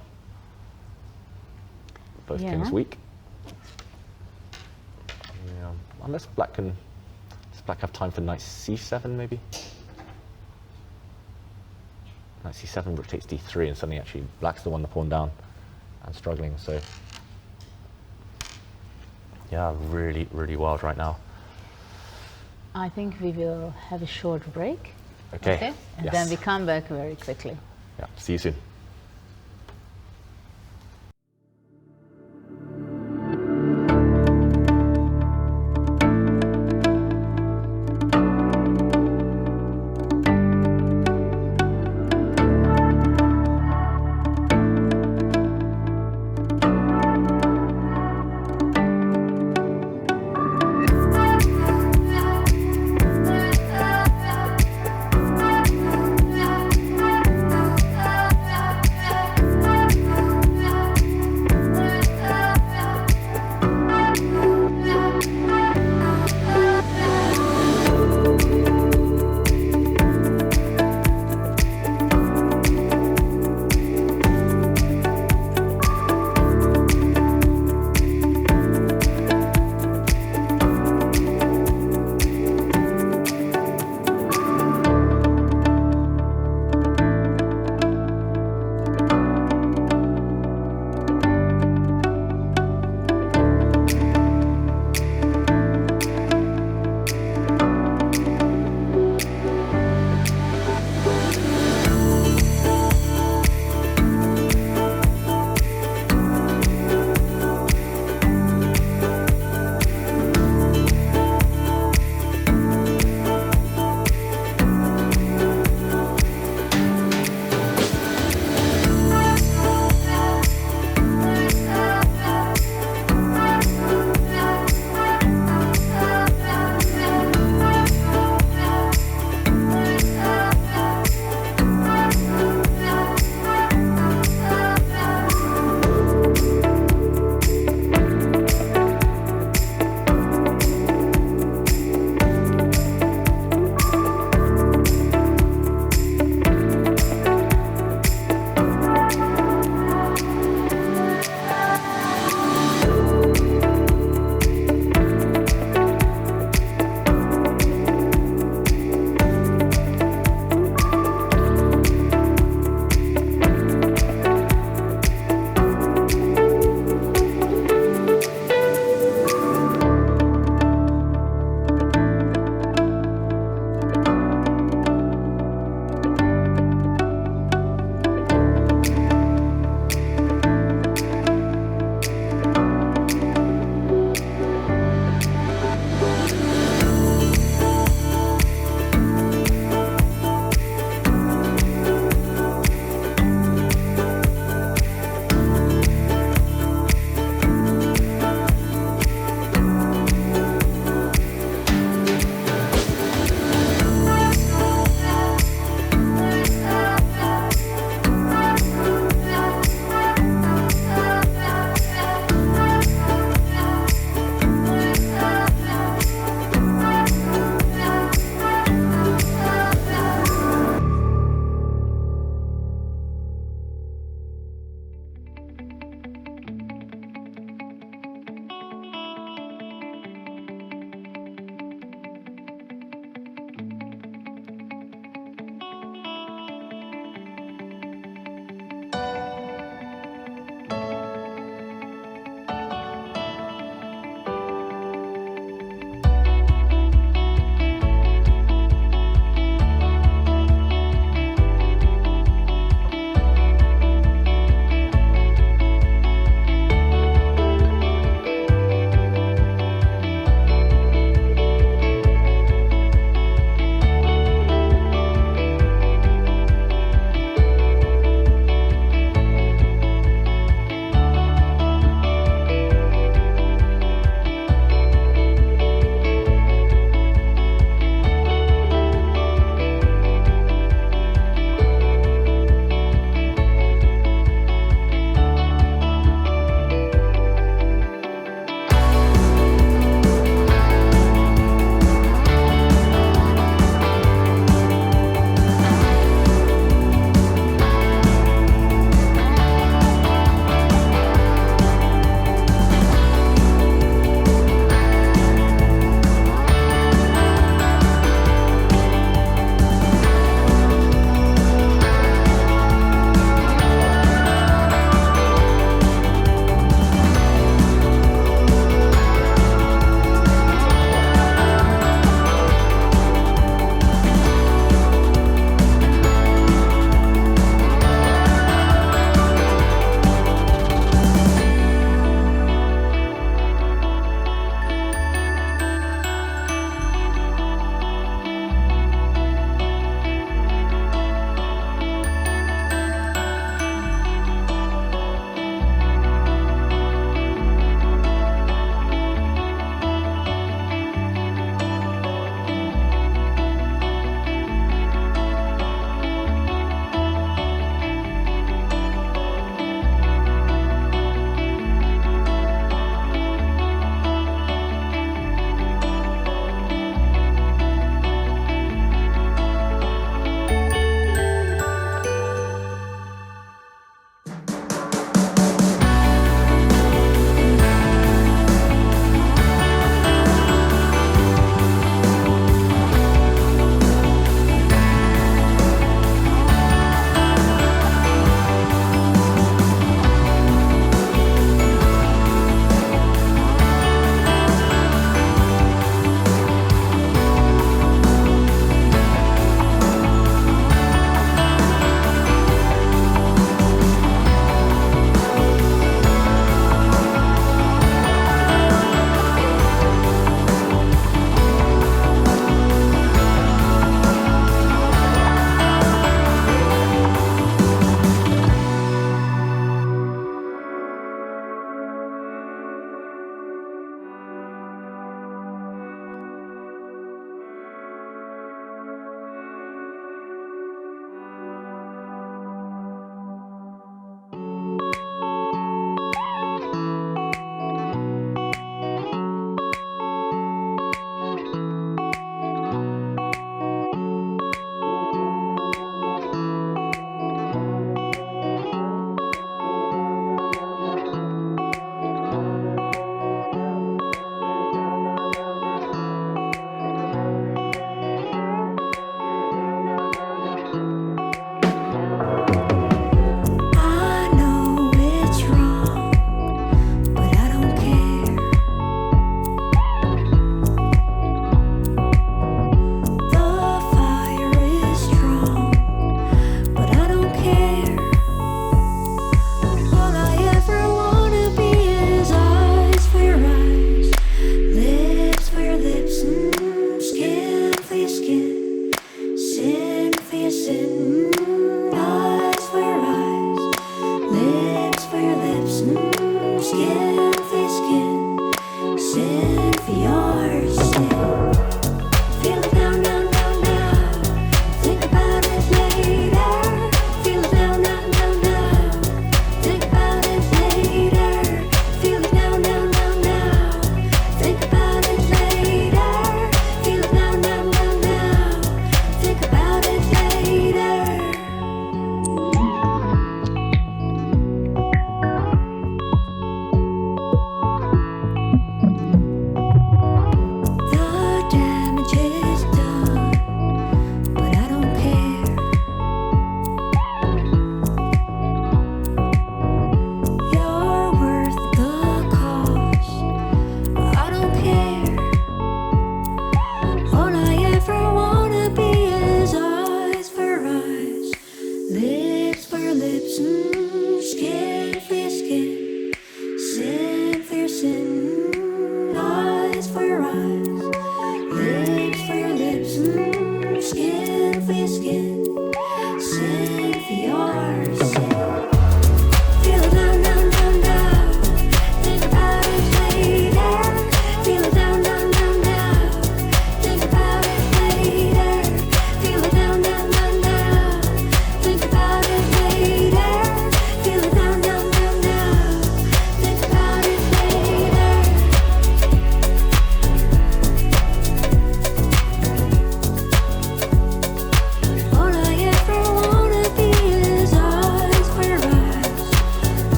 [SPEAKER 1] both
[SPEAKER 2] Yeah.
[SPEAKER 1] kings weak. Yeah, unless does black have time for knight c7 maybe? Knight c7, rook takes d3, and suddenly actually black's the one the pawn down and struggling. So yeah, really, really wild right now.
[SPEAKER 2] I think we will have a short break.
[SPEAKER 1] Okay.
[SPEAKER 2] And
[SPEAKER 1] Yes.
[SPEAKER 2] then we come back very quickly.
[SPEAKER 1] Yeah, see you soon.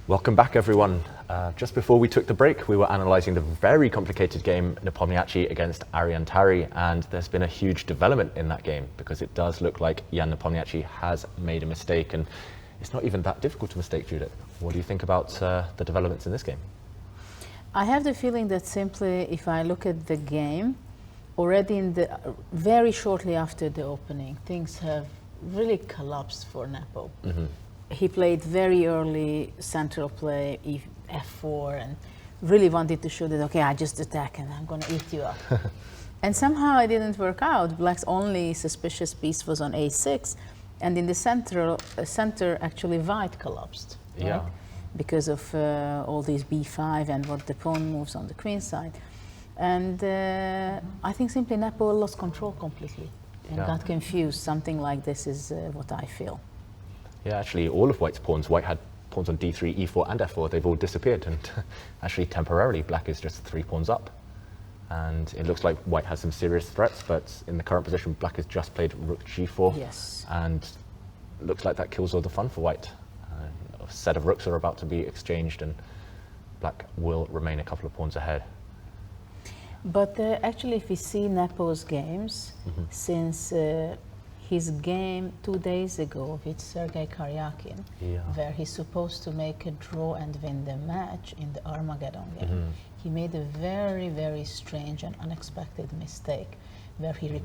[SPEAKER 1] Welcome back, everyone. Just before we took the break, we were analysing the very complicated game Nepomniachtchi against Aryan Tari, and there's been a huge development in that game because it does look like Jan Nepomniachtchi has made a mistake, and it's not even that difficult to mistake, Judith. What do you think about the developments in this game?
[SPEAKER 2] I have the feeling that simply, if I look at the game, already very shortly after the opening, things have really collapsed for Nepo.
[SPEAKER 1] Mm-hmm.
[SPEAKER 2] He played very early central play, f4, and really wanted to show that, okay, I just attack and I'm going to eat you up. And somehow it didn't work out. Black's only suspicious piece was on a6, and in the center actually white collapsed. Right?
[SPEAKER 1] Yeah.
[SPEAKER 2] Because of all these b5 and what the pawn moves on the queen side. And I think simply Nepo lost control completely and got confused. Something like this is what I feel.
[SPEAKER 1] Yeah, actually, all of White's pawns, White had pawns on d3, e4, and f4, they've all disappeared, and actually temporarily Black is just 3 pawns up. And it looks like White has some serious threats, but in the current position, Black has just played rook g4.
[SPEAKER 2] Yes.
[SPEAKER 1] And looks like that kills all the fun for White. A set of rooks are about to be exchanged, and Black will remain a couple of pawns ahead.
[SPEAKER 2] But actually, if we see Nepo's games, since his game 2 days ago with Sergei Karyakin, where he's supposed to make a draw and win the match in the Armageddon game, he made a very, very strange and unexpected mistake, where he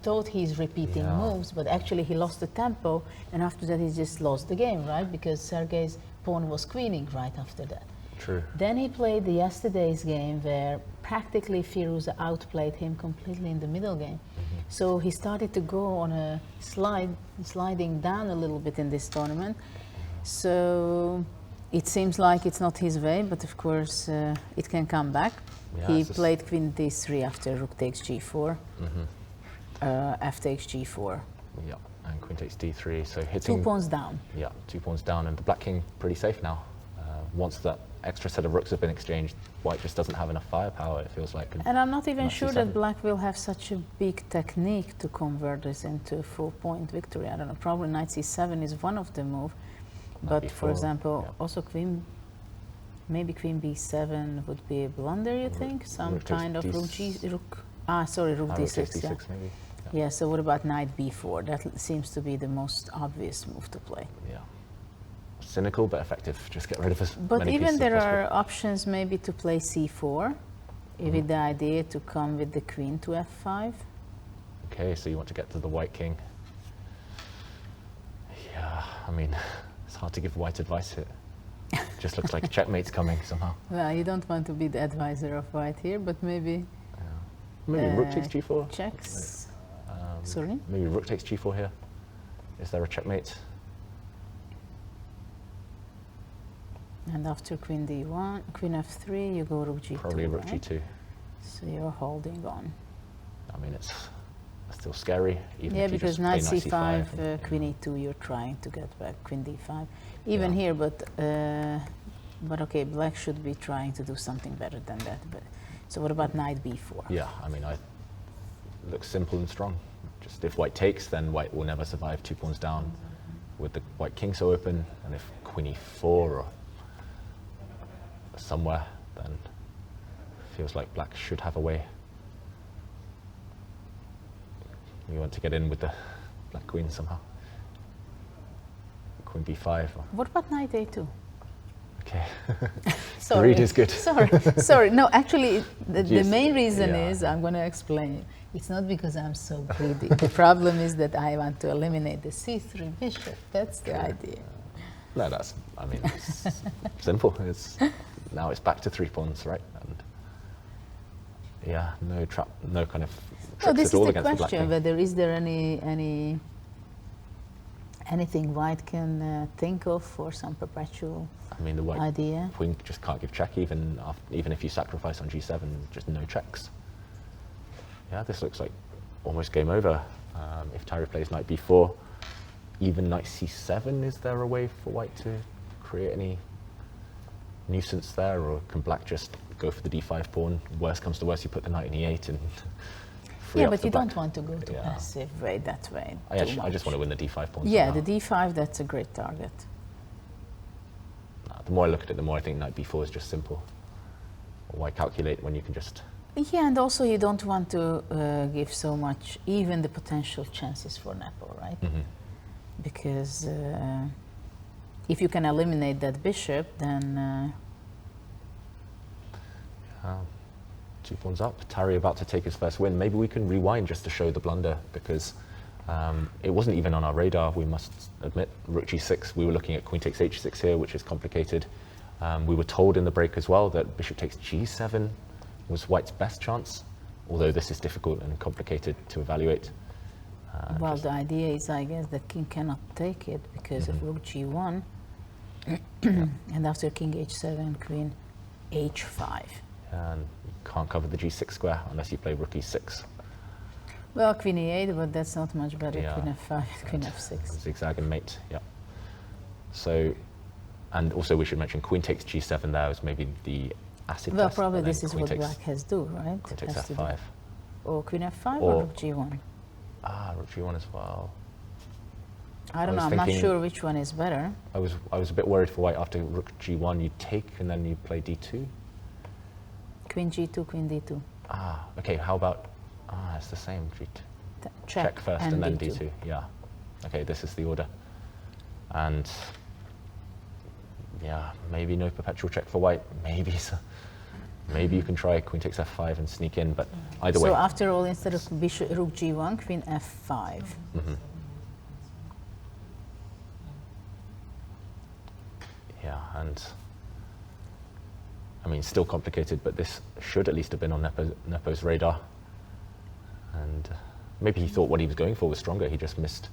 [SPEAKER 2] thought he's repeating moves, but actually he lost the tempo, and after that he just lost the game, right? Because Sergei's pawn was queening right after that.
[SPEAKER 1] True.
[SPEAKER 2] Then he played yesterday's game where practically Firouzja outplayed him completely in the middle game. So he started to go on a sliding down a little bit in this tournament. So it seems like it's not his way, but of course it can come back.
[SPEAKER 1] Yeah,
[SPEAKER 2] he played queen d3 after rook takes g4, f takes g4.
[SPEAKER 1] Yeah, and queen takes d3, so hitting...
[SPEAKER 2] 2 pawns down.
[SPEAKER 1] Yeah, 2 pawns down, and the Black king pretty safe now. Once that extra set of rooks have been exchanged, White just doesn't have enough firepower, it feels like.
[SPEAKER 2] And I'm not even sure
[SPEAKER 1] c7.
[SPEAKER 2] that Black will have such a big technique to convert this into a 4-point victory. I don't know, probably knight c7 is one of the moves. But for example, also maybe queen b7 would be a blunder, you think? Some kind of rook d6, yeah.
[SPEAKER 1] Maybe.
[SPEAKER 2] Yeah, so what about knight b4? That seems to be the most obvious move to play.
[SPEAKER 1] Yeah. Cynical but effective. Just get rid of as
[SPEAKER 2] But
[SPEAKER 1] many
[SPEAKER 2] even
[SPEAKER 1] pieces
[SPEAKER 2] there
[SPEAKER 1] as
[SPEAKER 2] are
[SPEAKER 1] possible.
[SPEAKER 2] options maybe to play c4, with the idea to come with the queen to f5.
[SPEAKER 1] Okay, so you want to get to the White king. Yeah, I mean, it's hard to give White advice here. Just looks like checkmate's coming somehow.
[SPEAKER 2] Well, you don't want to be the advisor of White here, but maybe...
[SPEAKER 1] Maybe rook takes g4?
[SPEAKER 2] Checks. Sorry?
[SPEAKER 1] Maybe rook takes g4 here. Is there a checkmate?
[SPEAKER 2] And after queen d1, queen f3, you go rook g2.
[SPEAKER 1] Probably rook
[SPEAKER 2] right?
[SPEAKER 1] g2.
[SPEAKER 2] So you're holding on.
[SPEAKER 1] I mean, it's still scary. Even
[SPEAKER 2] Yeah,
[SPEAKER 1] if you
[SPEAKER 2] because
[SPEAKER 1] just
[SPEAKER 2] knight
[SPEAKER 1] play
[SPEAKER 2] c5, queen e2, you're trying to get back queen d5. Even here, but okay, Black should be trying to do something better than that. But so what about knight b4?
[SPEAKER 1] Yeah, I mean, it looks simple and strong. Just if White takes, then White will never survive 2 pawns down with the White king so open, and if queen e4 or somewhere, then feels like Black should have a way. You want to get in with the Black queen somehow. Queen b5.
[SPEAKER 2] What about knight a2?
[SPEAKER 1] Okay.
[SPEAKER 2] Sorry.
[SPEAKER 1] Greed is good.
[SPEAKER 2] Sorry. No, actually, the main reason
[SPEAKER 1] yeah.
[SPEAKER 2] is, I'm going to explain. It's not because I'm so greedy. The problem is that I want to eliminate the c3 bishop. That's the idea.
[SPEAKER 1] No, I mean, it's simple. Now it's back to 3 pawns, right? And yeah, no kind of tricks
[SPEAKER 2] No, this
[SPEAKER 1] at all
[SPEAKER 2] is the
[SPEAKER 1] against the Black
[SPEAKER 2] question,
[SPEAKER 1] king.
[SPEAKER 2] whether is there anything White can think of for some perpetual
[SPEAKER 1] I mean, the White
[SPEAKER 2] idea?
[SPEAKER 1] queen just can't give check even if you sacrifice on g7, just no checks. Yeah, this looks like almost game over. If Tari plays knight b4, even knight c7, is there a way for White to create any nuisance there, or can Black just go for the d5 pawn? Worst comes to worst, you put the knight in e8 and free
[SPEAKER 2] Yeah,
[SPEAKER 1] up
[SPEAKER 2] but
[SPEAKER 1] the
[SPEAKER 2] you
[SPEAKER 1] Black.
[SPEAKER 2] don't want to go to passive way that way.
[SPEAKER 1] I just want to win the d5 pawn.
[SPEAKER 2] Yeah,
[SPEAKER 1] somehow.
[SPEAKER 2] the d5, that's a great target.
[SPEAKER 1] the more I look at it, the more I think knight b4 is just simple. Why calculate when you can just...
[SPEAKER 2] Yeah, and also you don't want to give so much, even the potential chances for Nepo, right? Because if you can eliminate that bishop, then...
[SPEAKER 1] 2 pawns up. Tari about to take his first win. Maybe we can rewind just to show the blunder, because it wasn't even on our radar, we must admit. Rook g6, we were looking at queen takes h6 here, which is complicated. We were told in the break as well that bishop takes g7 was white's best chance, although this is difficult and complicated to evaluate.
[SPEAKER 2] Well, the idea is, I guess, that king cannot take it because of rook g1, and after king h7, queen h5.
[SPEAKER 1] And you can't cover the g6 square unless you play rook e6.
[SPEAKER 2] Well, queen e8, but that's not much better.
[SPEAKER 1] Yeah.
[SPEAKER 2] Queen f5, queen f6.
[SPEAKER 1] Zigzag and mate, yeah. So, and also we should mention queen takes g7 there was maybe the acid
[SPEAKER 2] Well,
[SPEAKER 1] test,
[SPEAKER 2] probably
[SPEAKER 1] but then
[SPEAKER 2] this is
[SPEAKER 1] queen
[SPEAKER 2] what
[SPEAKER 1] takes,
[SPEAKER 2] black has do, right?
[SPEAKER 1] Queen takes
[SPEAKER 2] Has to do.
[SPEAKER 1] f5.
[SPEAKER 2] Or queen f5
[SPEAKER 1] Or-
[SPEAKER 2] or rook g1?
[SPEAKER 1] Rook g1 as well.
[SPEAKER 2] I don't
[SPEAKER 1] was
[SPEAKER 2] know, I'm not
[SPEAKER 1] thinking-
[SPEAKER 2] sure which one is better.
[SPEAKER 1] I was a bit worried for white after rook g1 you take and then you play d2.
[SPEAKER 2] Queen g2, queen d2.
[SPEAKER 1] Okay, how about, it's the same, check first and then d2, yeah. Okay, this is the order. And yeah, maybe no perpetual check for white, maybe maybe you can try queen takes f5 and sneak in, but either way.
[SPEAKER 2] So after all, instead of bishop rook g1, queen f5.
[SPEAKER 1] Yeah, and I mean, still complicated, but this should at least have been on Nepo's radar. And maybe he thought what he was going for was stronger, he just missed.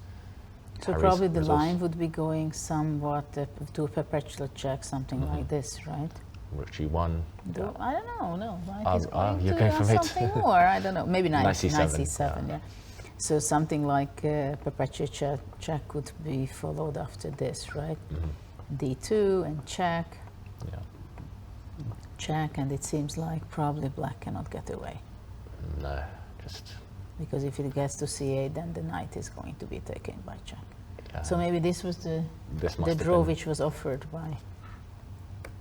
[SPEAKER 2] So
[SPEAKER 1] Tari's
[SPEAKER 2] probably the
[SPEAKER 1] resource.
[SPEAKER 2] line would be going somewhat to a perpetual check, something like this, right?
[SPEAKER 1] Rook g1.
[SPEAKER 2] I don't know, no. White is going
[SPEAKER 1] you're
[SPEAKER 2] to
[SPEAKER 1] going for mate.
[SPEAKER 2] something more, I don't know. Maybe knight
[SPEAKER 1] Knight c7,
[SPEAKER 2] c7, yeah. So something like perpetual check could be followed after this, right? d2 and check.
[SPEAKER 1] Yeah.
[SPEAKER 2] Check, and it seems like probably black cannot get away.
[SPEAKER 1] No, just...
[SPEAKER 2] Because if it gets to c8, then the knight is going to be taken by check.
[SPEAKER 1] Yeah.
[SPEAKER 2] So maybe this was
[SPEAKER 1] This must
[SPEAKER 2] the
[SPEAKER 1] have
[SPEAKER 2] draw
[SPEAKER 1] been-
[SPEAKER 2] which was offered by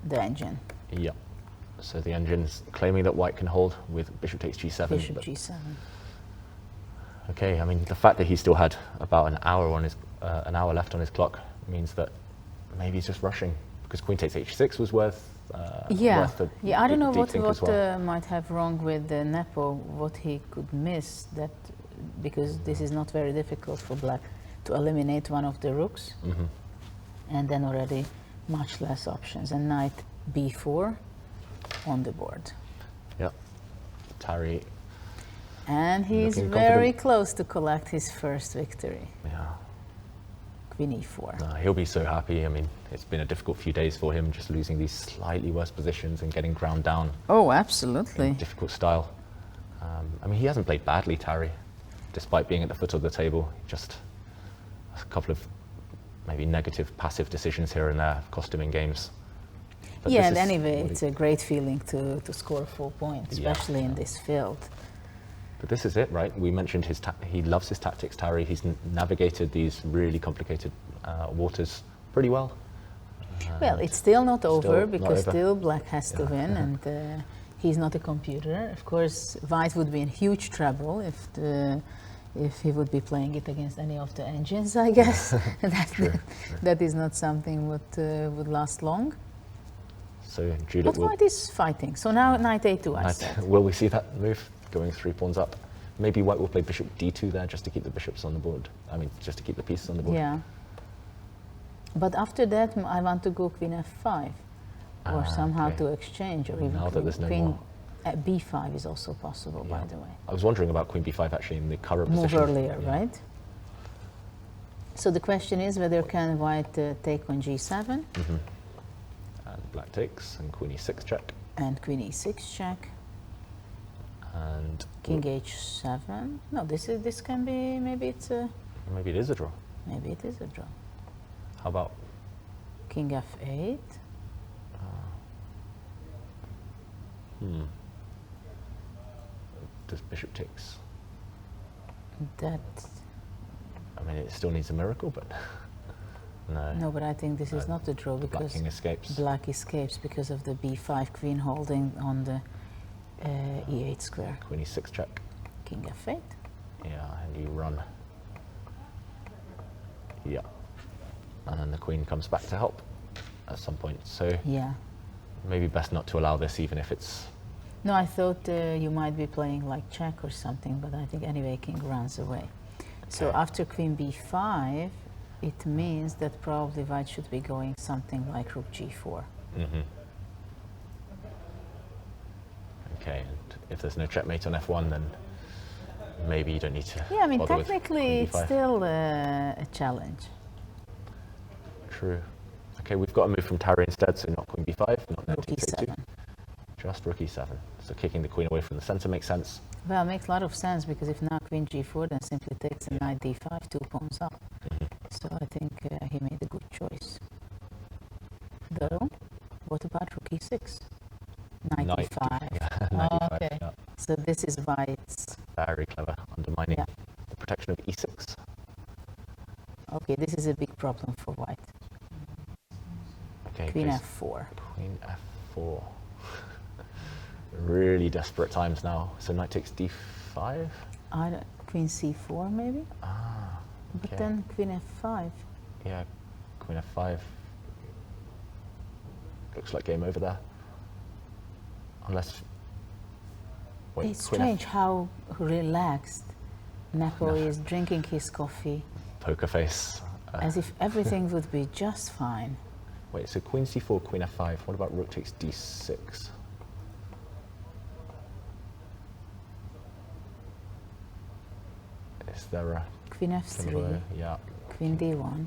[SPEAKER 2] the engine.
[SPEAKER 1] Yeah. So the engine's claiming that white can hold with bishop takes g7.
[SPEAKER 2] Bishop
[SPEAKER 1] but-
[SPEAKER 2] g7.
[SPEAKER 1] Okay, I mean, the fact that he still had about an hour left on his clock means that maybe he's just rushing, because queen takes h6 was worth the
[SPEAKER 2] Yeah, I don't know
[SPEAKER 1] deep think as well.
[SPEAKER 2] might have wrong with Nepo, what he could miss, that because this is not very difficult for black to eliminate one of the rooks, and then already much less options, and knight b4 on the board.
[SPEAKER 1] Yeah, Tari.
[SPEAKER 2] And he's
[SPEAKER 1] Looking
[SPEAKER 2] very
[SPEAKER 1] confident.
[SPEAKER 2] close to collect his first victory.
[SPEAKER 1] Yeah,
[SPEAKER 2] Queen e4.
[SPEAKER 1] no, he'll be so happy. I mean, it's been a difficult few days for him, just losing these slightly worse positions and getting ground down
[SPEAKER 2] Oh,
[SPEAKER 1] in
[SPEAKER 2] absolutely.
[SPEAKER 1] difficult style. I mean, he hasn't played badly, Tari, despite being at the foot of the table. Just a couple of maybe negative passive decisions here and there have cost him in games. But
[SPEAKER 2] Yeah,
[SPEAKER 1] this
[SPEAKER 2] and
[SPEAKER 1] is
[SPEAKER 2] anyway,
[SPEAKER 1] what
[SPEAKER 2] it's a great feeling to score 4 points,
[SPEAKER 1] Yeah,
[SPEAKER 2] especially in
[SPEAKER 1] yeah.
[SPEAKER 2] this field.
[SPEAKER 1] But this is it, right? We mentioned he loves his tactics, Tari. He's navigated these really complicated waters pretty well.
[SPEAKER 2] Well, it's still not over,
[SPEAKER 1] not
[SPEAKER 2] because
[SPEAKER 1] over.
[SPEAKER 2] still black has to
[SPEAKER 1] Yeah.
[SPEAKER 2] win, and he's not a computer. Of course, white would be in huge trouble if he would be playing it against any of the engines, I guess. That is not something would last long.
[SPEAKER 1] So Juliet
[SPEAKER 2] But
[SPEAKER 1] will...
[SPEAKER 2] white is fighting. So now knight a2, I said.
[SPEAKER 1] Will we see that move, going 3 pawns up? Maybe white will play bishop d2 there, just to keep the bishops on the board. I mean, just to keep the pieces on the board.
[SPEAKER 2] Yeah. But after that, I want to go queen f5, or somehow
[SPEAKER 1] okay.
[SPEAKER 2] to exchange, or even
[SPEAKER 1] Now that there's no
[SPEAKER 2] queen
[SPEAKER 1] more.
[SPEAKER 2] b5 is also possible, by the way.
[SPEAKER 1] I was wondering about queen b5 actually in the current
[SPEAKER 2] Move
[SPEAKER 1] position.
[SPEAKER 2] earlier,
[SPEAKER 1] Yeah.
[SPEAKER 2] right? So the question is whether can white take on g7
[SPEAKER 1] And black takes, and queen e6 check.
[SPEAKER 2] and queen e6 check,
[SPEAKER 1] And
[SPEAKER 2] king h7. No, this can be, maybe it's a,
[SPEAKER 1] maybe it is a draw.
[SPEAKER 2] maybe it is a draw.
[SPEAKER 1] How about
[SPEAKER 2] King f8.
[SPEAKER 1] does bishop takes?
[SPEAKER 2] That,
[SPEAKER 1] I mean, it still needs a miracle, but No.
[SPEAKER 2] No, but I think this is not a draw
[SPEAKER 1] Black
[SPEAKER 2] because
[SPEAKER 1] king escapes.
[SPEAKER 2] black escapes because of the b5 queen holding on the e8 square.
[SPEAKER 1] Queen e6 check.
[SPEAKER 2] King f8.
[SPEAKER 1] Yeah, and you run. Yeah. And then the queen comes back to help at some point. So
[SPEAKER 2] Yeah.
[SPEAKER 1] maybe best not to allow this, even if it's...
[SPEAKER 2] No, I thought you might be playing like check or something, but I think anyway king runs away. So
[SPEAKER 1] Okay.
[SPEAKER 2] after queen b5, it means that probably white should be going something like rook g4.
[SPEAKER 1] Mm-hmm. Okay, and if there's no checkmate on f1, then maybe you don't need to.
[SPEAKER 2] Yeah, I mean,
[SPEAKER 1] bother with
[SPEAKER 2] technically
[SPEAKER 1] queen
[SPEAKER 2] it's
[SPEAKER 1] b5.
[SPEAKER 2] still a challenge.
[SPEAKER 1] True. Okay, we've got a move from Tari instead, so not queen b5, not knight
[SPEAKER 2] Rook
[SPEAKER 1] takes a2,
[SPEAKER 2] e7.
[SPEAKER 1] just rook e7. So kicking the queen away from the center makes sense.
[SPEAKER 2] Well, it makes a lot of sense because if now queen g4, then simply takes a knight d5, 2 pawns up. So I think he made a good choice. Though, what about rook e6? Knight e5.
[SPEAKER 1] Yeah, knight
[SPEAKER 2] Oh,
[SPEAKER 1] e5.
[SPEAKER 2] okay.
[SPEAKER 1] Yeah.
[SPEAKER 2] So this is white's.
[SPEAKER 1] Very clever, undermining
[SPEAKER 2] Yeah.
[SPEAKER 1] the protection of e6.
[SPEAKER 2] Okay, this is a big problem for white.
[SPEAKER 1] Okay,
[SPEAKER 2] Queen
[SPEAKER 1] please.
[SPEAKER 2] f4.
[SPEAKER 1] Queen f4. Really desperate times now. So knight takes d5.
[SPEAKER 2] Queen c4 maybe?
[SPEAKER 1] Ah,
[SPEAKER 2] But
[SPEAKER 1] okay.
[SPEAKER 2] then queen f5.
[SPEAKER 1] Yeah, queen f5. Looks like game over there. Unless... Wait,
[SPEAKER 2] It's
[SPEAKER 1] queen
[SPEAKER 2] strange how relaxed Nepo
[SPEAKER 1] No.
[SPEAKER 2] is drinking his coffee
[SPEAKER 1] poker face.
[SPEAKER 2] as if everything would be just fine.
[SPEAKER 1] Wait, so queen c4, queen f5. What about rook takes d6? Is there a...
[SPEAKER 2] Queen f3,
[SPEAKER 1] Yeah,
[SPEAKER 2] queen d1.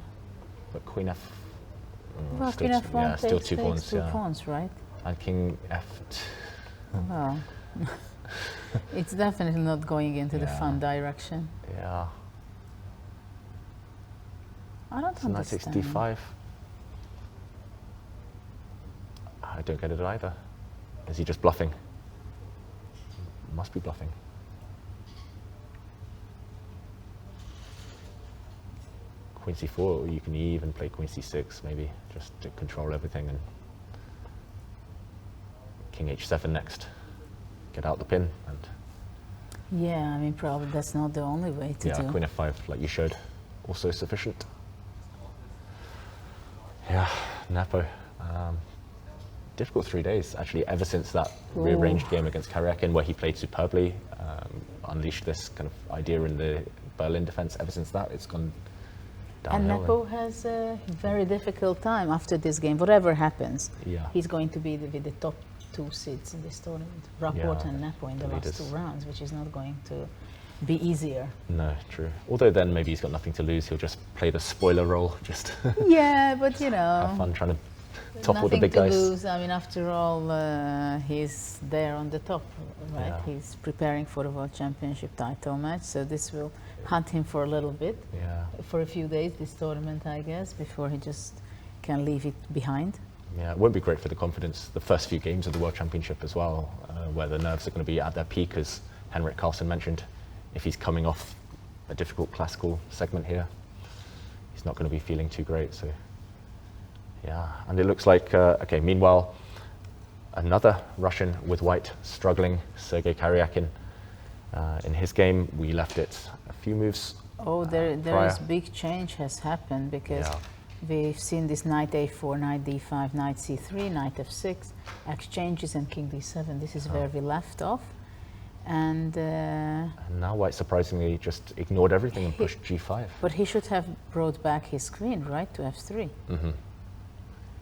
[SPEAKER 1] but queen f...
[SPEAKER 2] Well,
[SPEAKER 1] still
[SPEAKER 2] queen
[SPEAKER 1] two-
[SPEAKER 2] f1
[SPEAKER 1] yeah, still
[SPEAKER 2] takes,
[SPEAKER 1] 2
[SPEAKER 2] takes
[SPEAKER 1] pawns,
[SPEAKER 2] 2
[SPEAKER 1] yeah.
[SPEAKER 2] pawns, right?
[SPEAKER 1] And king f2.
[SPEAKER 2] Well, it's definitely not going into the
[SPEAKER 1] Yeah.
[SPEAKER 2] fun direction.
[SPEAKER 1] Yeah.
[SPEAKER 2] I don't
[SPEAKER 1] So knight takes
[SPEAKER 2] understand.
[SPEAKER 1] d5. I don't get it either. Is he just bluffing? Must be bluffing. Queen c4, or you can even play queen c6 maybe, just to control everything, and king h7 next. Get out the pin, and
[SPEAKER 2] Yeah, I mean, probably that's not the only way to
[SPEAKER 1] yeah,
[SPEAKER 2] do.
[SPEAKER 1] queen f5, like you showed, also sufficient. Yeah, Nepo. Difficult 3 days, actually, ever since that rearranged game against Karyakin, where he played superbly, unleashed this kind of idea in the Berlin defense. Ever since that, it's gone
[SPEAKER 2] And
[SPEAKER 1] downhill.
[SPEAKER 2] Nepo has a very difficult time after this game. Whatever happens,
[SPEAKER 1] Yeah.
[SPEAKER 2] he's going to be with the top 2 seeds in this tournament. Rapport
[SPEAKER 1] Yeah,
[SPEAKER 2] and Nepo in the
[SPEAKER 1] the
[SPEAKER 2] last
[SPEAKER 1] leaders.
[SPEAKER 2] 2 rounds, which is not going to be easier.
[SPEAKER 1] No, true. Although then maybe he's got nothing to lose. He'll just play the spoiler role, just
[SPEAKER 2] Yeah, but you know,
[SPEAKER 1] have fun trying to topple the
[SPEAKER 2] nothing
[SPEAKER 1] big
[SPEAKER 2] to
[SPEAKER 1] guys.
[SPEAKER 2] lose. I mean, after all, he's there on the top, right?
[SPEAKER 1] Yeah.
[SPEAKER 2] He's preparing for the World Championship title match, so this will hunt him for a little bit,
[SPEAKER 1] Yeah,
[SPEAKER 2] for a few days, this tournament, I guess, before he just can leave it behind.
[SPEAKER 1] yeah. It won't be great for the confidence. The first few games of the World Championship as well, where the nerves are going to be at their peak, as Henrik Carlsen mentioned. If he's coming off a difficult classical segment here, he's not going to be feeling too great. So, yeah. And it looks like, okay, meanwhile, another Russian with white struggling, Sergei Karyakin. In his game, we left it a few moves.
[SPEAKER 2] Oh, there
[SPEAKER 1] prior.
[SPEAKER 2] is big change has happened because
[SPEAKER 1] Yeah.
[SPEAKER 2] we've seen this knight a4, knight d5, knight c3, knight f6, exchanges and king d7. This is where we left off. And
[SPEAKER 1] And now white surprisingly just ignored everything and pushed g5.
[SPEAKER 2] but he should have brought back his queen, right, to f3.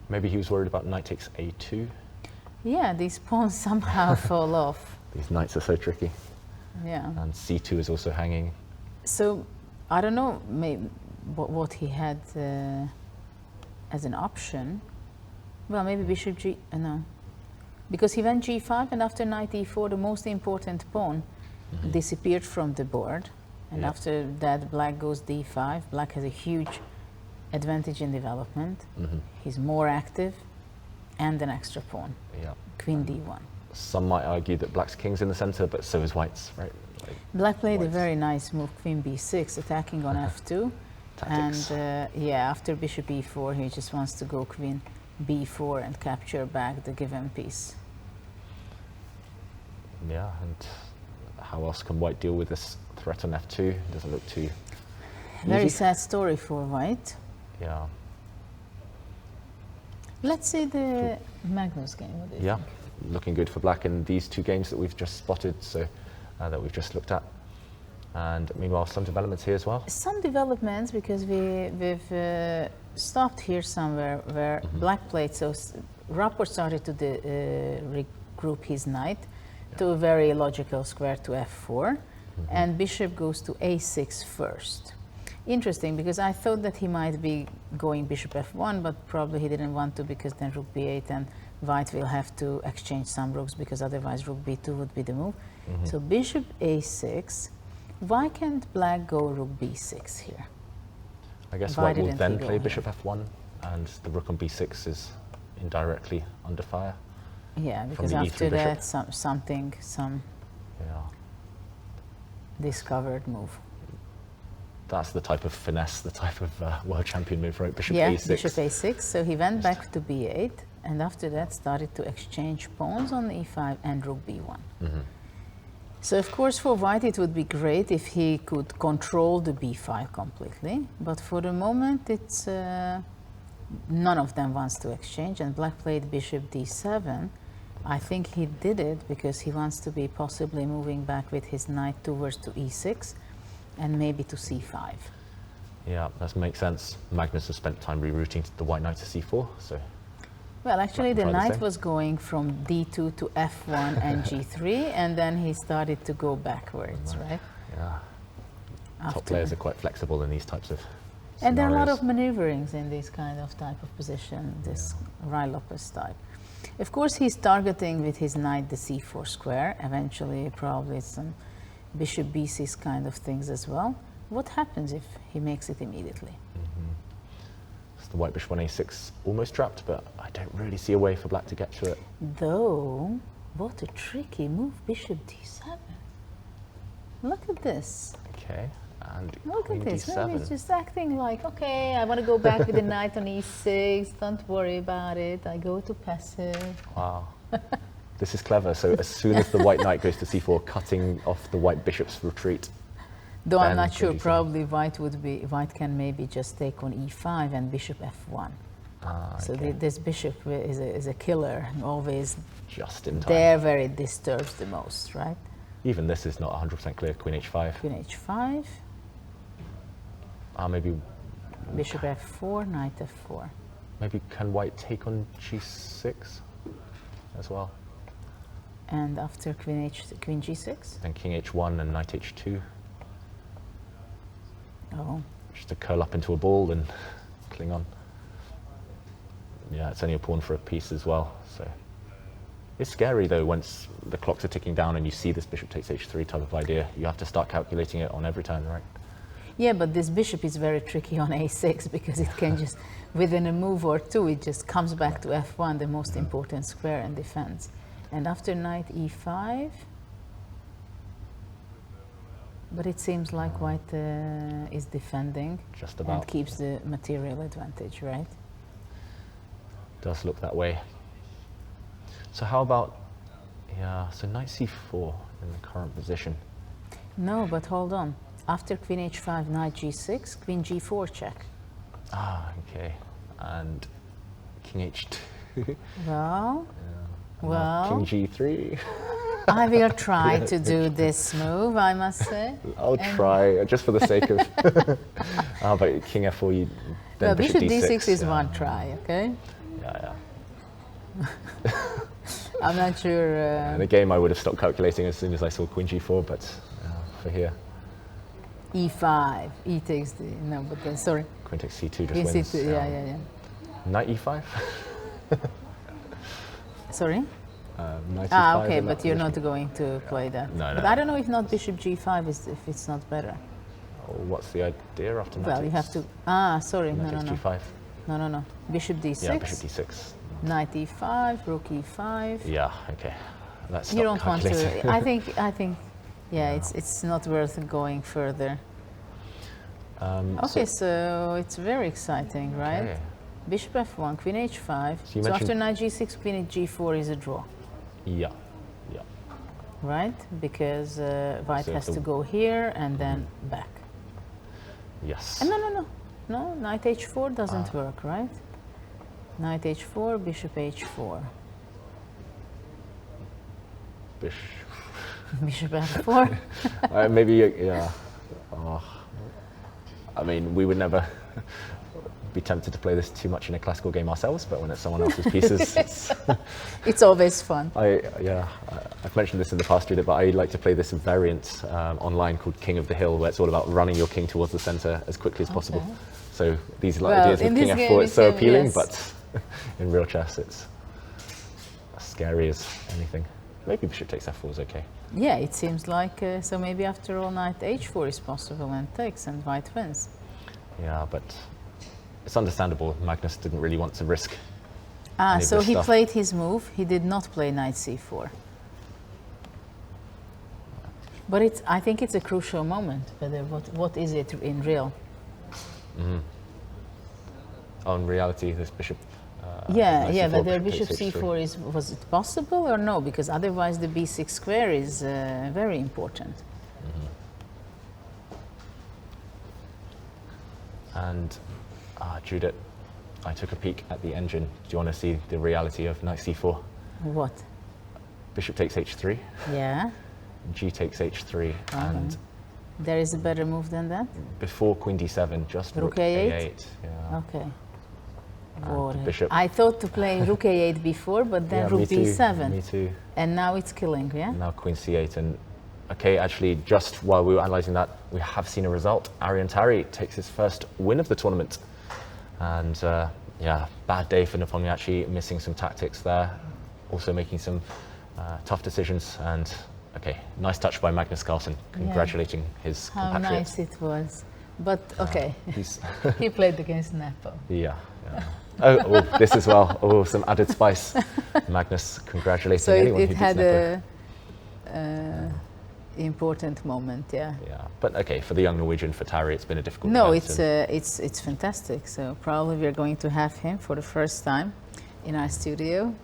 [SPEAKER 1] Maybe he was worried about knight takes a2.
[SPEAKER 2] Yeah, these pawns somehow fall off.
[SPEAKER 1] These knights are so tricky.
[SPEAKER 2] Yeah.
[SPEAKER 1] And c2 is also hanging.
[SPEAKER 2] So I don't know maybe what he had as an option. Well, maybe bishop g. No, because he went g5, and after knight e4, the most important pawn disappeared from the board. And
[SPEAKER 1] Yeah.
[SPEAKER 2] after that, black goes d5. Black has a huge advantage in development. He's more active, and an extra pawn.
[SPEAKER 1] Yeah.
[SPEAKER 2] Queen d1.
[SPEAKER 1] Some might argue that black's king's in the center, but so is white's, right? Like,
[SPEAKER 2] Black played a
[SPEAKER 1] White's-
[SPEAKER 2] very nice move, queen b6, attacking on f2.
[SPEAKER 1] tactics.
[SPEAKER 2] And yeah, after bishop e4, he just wants to go queen b4 and capture back the given piece.
[SPEAKER 1] Yeah, and how else can white deal with this threat on f2? Doesn't look too
[SPEAKER 2] Very
[SPEAKER 1] easy.
[SPEAKER 2] sad story for white.
[SPEAKER 1] Yeah.
[SPEAKER 2] Let's see the Magnus game. What do you
[SPEAKER 1] Yeah,
[SPEAKER 2] think?
[SPEAKER 1] looking good for black in these two games that we've just spotted, so that we've just looked at. And meanwhile, some developments here as well.
[SPEAKER 2] Some developments, because we've stopped here somewhere where black played. So Rapport started to regroup his knight to a very logical square to f4, and bishop goes to a6 first. Interesting, because I thought that he might be going bishop f1, but probably he didn't want to, because then rook b8 and white will have to exchange some rooks, because otherwise rook b2 would be the move. So bishop a6. Why can't black go rook b6 here?
[SPEAKER 1] I guess
[SPEAKER 2] Why
[SPEAKER 1] white will
[SPEAKER 2] didn't
[SPEAKER 1] then
[SPEAKER 2] he go
[SPEAKER 1] play
[SPEAKER 2] here?
[SPEAKER 1] bishop f1, and the rook on b6 is indirectly under fire.
[SPEAKER 2] Yeah, because
[SPEAKER 1] the
[SPEAKER 2] after
[SPEAKER 1] e3 bishop.
[SPEAKER 2] that, some
[SPEAKER 1] Yeah.
[SPEAKER 2] discovered move.
[SPEAKER 1] That's the type of finesse, the type of world champion move, right? Bishop
[SPEAKER 2] Yeah,
[SPEAKER 1] a6.
[SPEAKER 2] bishop a6. So he went back to b8, and after that started to exchange pawns on e5 and rook b1. So of course for white it would be great if he could control the b file completely, but for the moment it's none of them wants to exchange, and black played bishop d7. I think he did it because he wants to be possibly moving back with his knight towards to e6 and maybe to c5.
[SPEAKER 1] Yeah, that makes sense. Magnus has spent time rerouting the white knight to c4, so
[SPEAKER 2] Well, actually the
[SPEAKER 1] Try the
[SPEAKER 2] knight
[SPEAKER 1] same.
[SPEAKER 2] was going from d2 to f1 and g3, and then he started to go backwards, right?
[SPEAKER 1] yeah. Top
[SPEAKER 2] After
[SPEAKER 1] players are quite flexible in these types of
[SPEAKER 2] And there are a lot of
[SPEAKER 1] scenarios.
[SPEAKER 2] maneuverings in this kind of type of position, this Rai Lopez type. Of course, he's targeting with his knight the c4 square, eventually probably some bishop b6 kind of things as well. What happens if he makes it immediately?
[SPEAKER 1] So the white bishop on a6 almost trapped, but I don't really see a way for black to get to it.
[SPEAKER 2] Though, what a tricky move, bishop d7. Look at this.
[SPEAKER 1] Okay, and
[SPEAKER 2] Look
[SPEAKER 1] queen
[SPEAKER 2] at this.
[SPEAKER 1] d7.
[SPEAKER 2] Maybe it's just acting like, okay, I want to go back with the knight on e6. Don't worry about it. I go to passive.
[SPEAKER 1] Wow. This is clever. So as soon as the white knight goes to c4, cutting off the white bishop's retreat.
[SPEAKER 2] Though I'm
[SPEAKER 1] Then
[SPEAKER 2] not sure,
[SPEAKER 1] queen d7.
[SPEAKER 2] probably white can maybe just take on e5 and bishop f1. So
[SPEAKER 1] Okay.
[SPEAKER 2] this bishop is a killer, always
[SPEAKER 1] Just in time.
[SPEAKER 2] there where it disturbs the most, right?
[SPEAKER 1] Even this is not 100% clear. Queen h5.
[SPEAKER 2] Queen h5,
[SPEAKER 1] Maybe
[SPEAKER 2] bishop f4, knight f4.
[SPEAKER 1] maybe can white take on g6 as well?
[SPEAKER 2] And after queen g6?
[SPEAKER 1] Then king h1 and knight h2.
[SPEAKER 2] Oh,
[SPEAKER 1] Just to curl up into a ball and cling on. Yeah, it's only a pawn for a piece as well. So it's scary though once the clocks are ticking down and you see this bishop takes h3 type of idea. You have to start calculating it on every turn, right?
[SPEAKER 2] yeah, but this bishop is very tricky on a6 because it can just, within a move or two, it just comes back to f1, the most important square in defense. And after knight e5, but it seems like white is defending
[SPEAKER 1] Just about.
[SPEAKER 2] and keeps the material advantage, right?
[SPEAKER 1] Does look that way. So how about, yeah, so knight c4 in the current position.
[SPEAKER 2] No, but hold on. After queen h5, knight g6, queen g4 check.
[SPEAKER 1] Okay. And king h2.
[SPEAKER 2] Well,
[SPEAKER 1] King
[SPEAKER 2] well,
[SPEAKER 1] g3.
[SPEAKER 2] I will try to do this move, I must say.
[SPEAKER 1] I'll try, just for the sake of. But king f4, you then
[SPEAKER 2] Well,
[SPEAKER 1] bishop
[SPEAKER 2] bishop d6 is
[SPEAKER 1] yeah.
[SPEAKER 2] one try, okay?
[SPEAKER 1] Yeah.
[SPEAKER 2] I'm not sure.
[SPEAKER 1] In the game, I would have stopped calculating as soon as I saw queen g4, but for here,
[SPEAKER 2] e5, e takes the, no, but then, sorry.
[SPEAKER 1] queen takes c2 just
[SPEAKER 2] Queen
[SPEAKER 1] wins.
[SPEAKER 2] c2, yeah.
[SPEAKER 1] Knight e5.
[SPEAKER 2] Sorry?
[SPEAKER 1] Knight
[SPEAKER 2] Ah,
[SPEAKER 1] e5
[SPEAKER 2] okay,
[SPEAKER 1] in that
[SPEAKER 2] but you're not
[SPEAKER 1] position.
[SPEAKER 2] going to play that.
[SPEAKER 1] No,
[SPEAKER 2] But
[SPEAKER 1] no.
[SPEAKER 2] I don't know if not bishop g5 is, if it's not better.
[SPEAKER 1] Oh, what's the idea after knight?
[SPEAKER 2] Well, you have to, sorry,
[SPEAKER 1] Knight
[SPEAKER 2] no.
[SPEAKER 1] takes g5.
[SPEAKER 2] No. Bishop d6,
[SPEAKER 1] Yeah, bishop d6.
[SPEAKER 2] knight e5, rook e5.
[SPEAKER 1] Yeah, okay. Let's
[SPEAKER 2] You
[SPEAKER 1] stop
[SPEAKER 2] don't want
[SPEAKER 1] calculating.
[SPEAKER 2] to, I think, yeah, it's not worth going further. Okay, so it's very exciting, right?
[SPEAKER 1] Okay.
[SPEAKER 2] Bishop f1, queen h5.
[SPEAKER 1] So you
[SPEAKER 2] So after
[SPEAKER 1] mentioned-
[SPEAKER 2] knight g6, queen at g4 is a draw,
[SPEAKER 1] Yeah, yeah.
[SPEAKER 2] right? Because white
[SPEAKER 1] So
[SPEAKER 2] has
[SPEAKER 1] the-
[SPEAKER 2] to go here and then back.
[SPEAKER 1] Yes.
[SPEAKER 2] No, knight h4 doesn't work, right? Knight h4, bishop h4. Bishop f4.
[SPEAKER 1] Maybe, yeah. Oh. I mean, we would never be tempted to play this too much in a classical game ourselves, but when it's someone else's pieces, it's
[SPEAKER 2] It's always fun.
[SPEAKER 1] I've mentioned this in the past, Judith, but I like to play this variant online called King of the Hill, where it's all about running your king towards the center as quickly as possible.
[SPEAKER 2] Okay.
[SPEAKER 1] So these
[SPEAKER 2] Well,
[SPEAKER 1] ideas
[SPEAKER 2] in
[SPEAKER 1] with King
[SPEAKER 2] this
[SPEAKER 1] f4,
[SPEAKER 2] game
[SPEAKER 1] it's so
[SPEAKER 2] it can-
[SPEAKER 1] appealing,
[SPEAKER 2] yes.
[SPEAKER 1] but in real chess, it's as scary as anything. Maybe bishop takes f4 is okay.
[SPEAKER 2] Yeah, it seems like, so maybe after all knight h4 is possible and takes and white wins.
[SPEAKER 1] Yeah, but it's understandable. Magnus didn't really want to risk.
[SPEAKER 2] Ah,
[SPEAKER 1] any of
[SPEAKER 2] so
[SPEAKER 1] this
[SPEAKER 2] he
[SPEAKER 1] stuff.
[SPEAKER 2] played his move. He did not play knight c4. But it's, I think it's a crucial moment. Whether what is it in real?
[SPEAKER 1] In reality, this bishop.
[SPEAKER 2] Yeah,
[SPEAKER 1] knight
[SPEAKER 2] yeah.
[SPEAKER 1] c4,
[SPEAKER 2] Whether
[SPEAKER 1] bishop
[SPEAKER 2] bishop
[SPEAKER 1] takes h3.
[SPEAKER 2] c4 is, was it possible or no? Because otherwise the b6 square is very important.
[SPEAKER 1] And Judith, I took a peek at the engine. Do you want to see the reality of knight c4?
[SPEAKER 2] What?
[SPEAKER 1] Bishop takes h3,
[SPEAKER 2] Yeah.
[SPEAKER 1] g takes h3, and
[SPEAKER 2] There is a better move than that?
[SPEAKER 1] before queen d7, just
[SPEAKER 2] Rook
[SPEAKER 1] rook
[SPEAKER 2] a8?
[SPEAKER 1] a8. Yeah.
[SPEAKER 2] Okay.
[SPEAKER 1] And
[SPEAKER 2] Boy,
[SPEAKER 1] bishop.
[SPEAKER 2] I thought to play rook a8 before, but then
[SPEAKER 1] Yeah,
[SPEAKER 2] rook
[SPEAKER 1] me too,
[SPEAKER 2] b7.
[SPEAKER 1] Me too.
[SPEAKER 2] And now it's killing, yeah?
[SPEAKER 1] Now queen c8, and okay, actually, just while we were analysing that, we have seen a result. Aryan Tari takes his first win of the tournament, and yeah, bad day for Nepomniachtchi, missing some tactics there, also making some tough decisions. And okay, nice touch by Magnus Carlsen, congratulating his
[SPEAKER 2] How
[SPEAKER 1] compatriot.
[SPEAKER 2] nice it was. But okay,
[SPEAKER 1] He's
[SPEAKER 2] he played against Nepo.
[SPEAKER 1] yeah. Oh, this as well. Oh, some added spice. Magnus congratulating
[SPEAKER 2] So
[SPEAKER 1] anyone
[SPEAKER 2] it
[SPEAKER 1] who beats
[SPEAKER 2] had
[SPEAKER 1] Nepo.
[SPEAKER 2] a important moment, yeah.
[SPEAKER 1] Yeah, but okay, for the young Norwegian, for Tari, it's been a difficult
[SPEAKER 2] No,
[SPEAKER 1] event, and-
[SPEAKER 2] it's fantastic. So probably we're going to have him for the first time in our studio.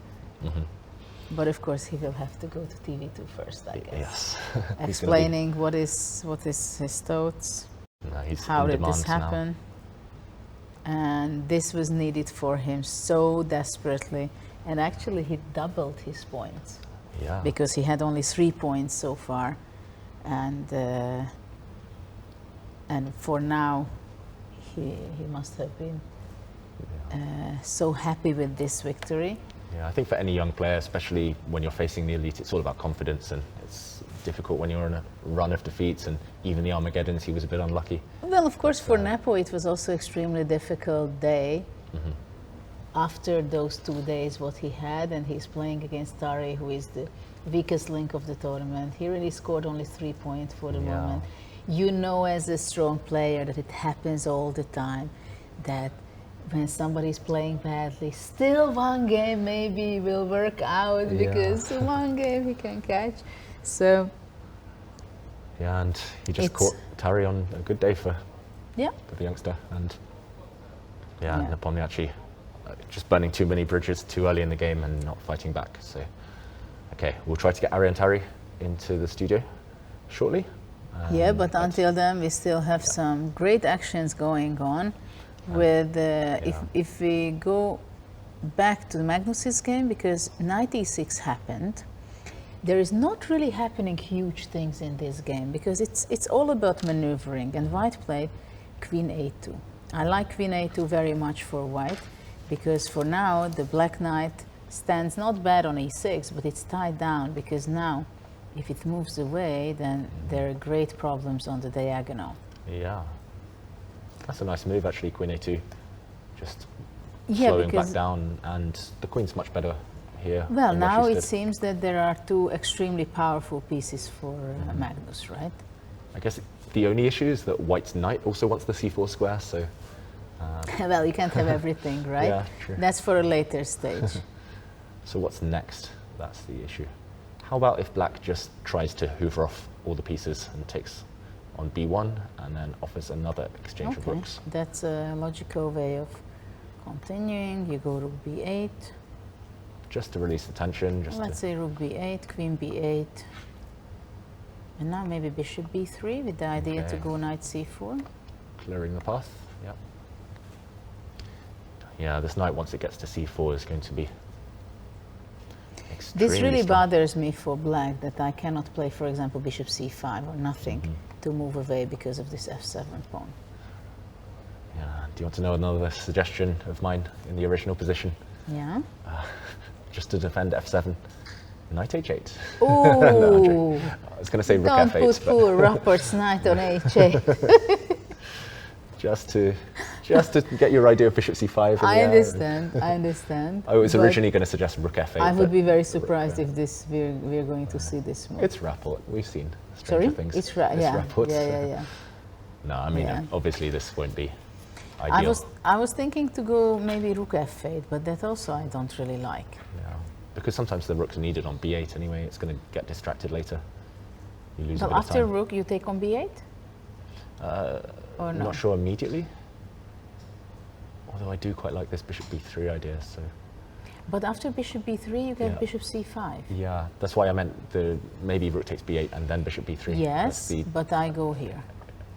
[SPEAKER 2] But of course, he will have to go to TV2 first, I guess.
[SPEAKER 1] Yes. He's gonna be-
[SPEAKER 2] Explaining what is his thoughts,
[SPEAKER 1] No, he's
[SPEAKER 2] how
[SPEAKER 1] in
[SPEAKER 2] did this
[SPEAKER 1] demand now.
[SPEAKER 2] happen, and this was needed for him so desperately. And actually, he doubled his points
[SPEAKER 1] Yeah.
[SPEAKER 2] because he had only 3 points so far, and for now, he must have been so happy with this victory.
[SPEAKER 1] Yeah, I think for any young player, especially when you're facing the elite, it's all about confidence, and it's difficult when you're on a run of defeats, and even the Armageddons, he was a bit unlucky.
[SPEAKER 2] Well, of course, for Nepo, it was also extremely difficult day. After those 2 days, what he had, and he's playing against Tari, who is the weakest link of the tournament. He really scored only 3 points for the
[SPEAKER 1] Yeah.
[SPEAKER 2] moment. You know, as a strong player, that it happens all the time, that when somebody's playing badly, still one game maybe will work out
[SPEAKER 1] Yeah.
[SPEAKER 2] because one game he can catch. So,
[SPEAKER 1] Yeah, and he just
[SPEAKER 2] It's-
[SPEAKER 1] caught Tari on a good day for
[SPEAKER 2] yeah.
[SPEAKER 1] the youngster, and yeah,
[SPEAKER 2] Yeah.
[SPEAKER 1] Nepomniachtchi just burning too many bridges too early in the game and not fighting back. So, okay, we'll try to get Aryan Tari into the studio shortly.
[SPEAKER 2] Yeah, but until then, we still have some great actions going on. With if we go back to Magnus's game, because knight e6 happened, there is not really happening huge things in this game because it's all about maneuvering. And white played queen a2. I like queen a2 very much for white because for now the black knight stands not bad on e6, but it's tied down because now, if it moves away, then there are great problems on the diagonal.
[SPEAKER 1] Yeah, that's a nice move actually, queen a2, just
[SPEAKER 2] Yeah,
[SPEAKER 1] slowing back
[SPEAKER 2] because
[SPEAKER 1] down, and the queen's much better here.
[SPEAKER 2] well,
[SPEAKER 1] than where
[SPEAKER 2] now
[SPEAKER 1] she
[SPEAKER 2] it
[SPEAKER 1] stood.
[SPEAKER 2] seems that there are 2 extremely powerful pieces for Magnus, right?
[SPEAKER 1] I guess the only issue is that white's knight also wants the c4 square, so
[SPEAKER 2] Well, you can't have everything, right?
[SPEAKER 1] Yeah, true.
[SPEAKER 2] That's for a later stage.
[SPEAKER 1] so what's next? That's the issue. How about if black just tries to hoover off all the pieces and takes on b1 and then offers another exchange of rooks.
[SPEAKER 2] That's a logical way of continuing. You go rook b8.
[SPEAKER 1] Just to release the tension.
[SPEAKER 2] Let's say rook b8, queen b8. And now maybe bishop b3 with the idea to go knight c4.
[SPEAKER 1] Clearing the path, yep. Yeah, this knight, once it gets to c4, is going to be extremely
[SPEAKER 2] This really
[SPEAKER 1] strong.
[SPEAKER 2] bothers me for black, that I cannot play, for example, bishop c5 or nothing to move away because of this f7 pawn.
[SPEAKER 1] Yeah. Do you want to know another suggestion of mine in the original position?
[SPEAKER 2] Yeah.
[SPEAKER 1] Just to defend f7, knight h8.
[SPEAKER 2] Oh,
[SPEAKER 1] No, I was going to say rook
[SPEAKER 2] don't
[SPEAKER 1] f8.
[SPEAKER 2] put poor Rapport's knight on h8.
[SPEAKER 1] just to get your idea of bishop c5.
[SPEAKER 2] I understand.
[SPEAKER 1] I was
[SPEAKER 2] but
[SPEAKER 1] originally going to suggest rook f8.
[SPEAKER 2] I would
[SPEAKER 1] but
[SPEAKER 2] be very surprised if we're going to see this move.
[SPEAKER 1] It's Rapport. We've seen
[SPEAKER 2] Sorry?
[SPEAKER 1] stranger things.
[SPEAKER 2] It's Rapport.
[SPEAKER 1] Yeah.
[SPEAKER 2] Yeah.
[SPEAKER 1] No, I mean,
[SPEAKER 2] Yeah.
[SPEAKER 1] obviously this won't be ideal.
[SPEAKER 2] I was thinking to go maybe rook f8, but that also I don't really like.
[SPEAKER 1] Yeah. Because sometimes the rook's needed on b8 anyway. It's going to get distracted later. You lose a
[SPEAKER 2] Well,
[SPEAKER 1] bit of
[SPEAKER 2] after
[SPEAKER 1] time.
[SPEAKER 2] rook, you take on b8? Or
[SPEAKER 1] I'm
[SPEAKER 2] no?
[SPEAKER 1] not sure immediately. Although I do quite like this bishop b3 idea, so...
[SPEAKER 2] But after bishop b3, you get
[SPEAKER 1] Yeah.
[SPEAKER 2] bishop c5.
[SPEAKER 1] Yeah, that's why I meant maybe rook takes b8 and then bishop b3. That's
[SPEAKER 2] Yes,
[SPEAKER 1] the-
[SPEAKER 2] but I go here.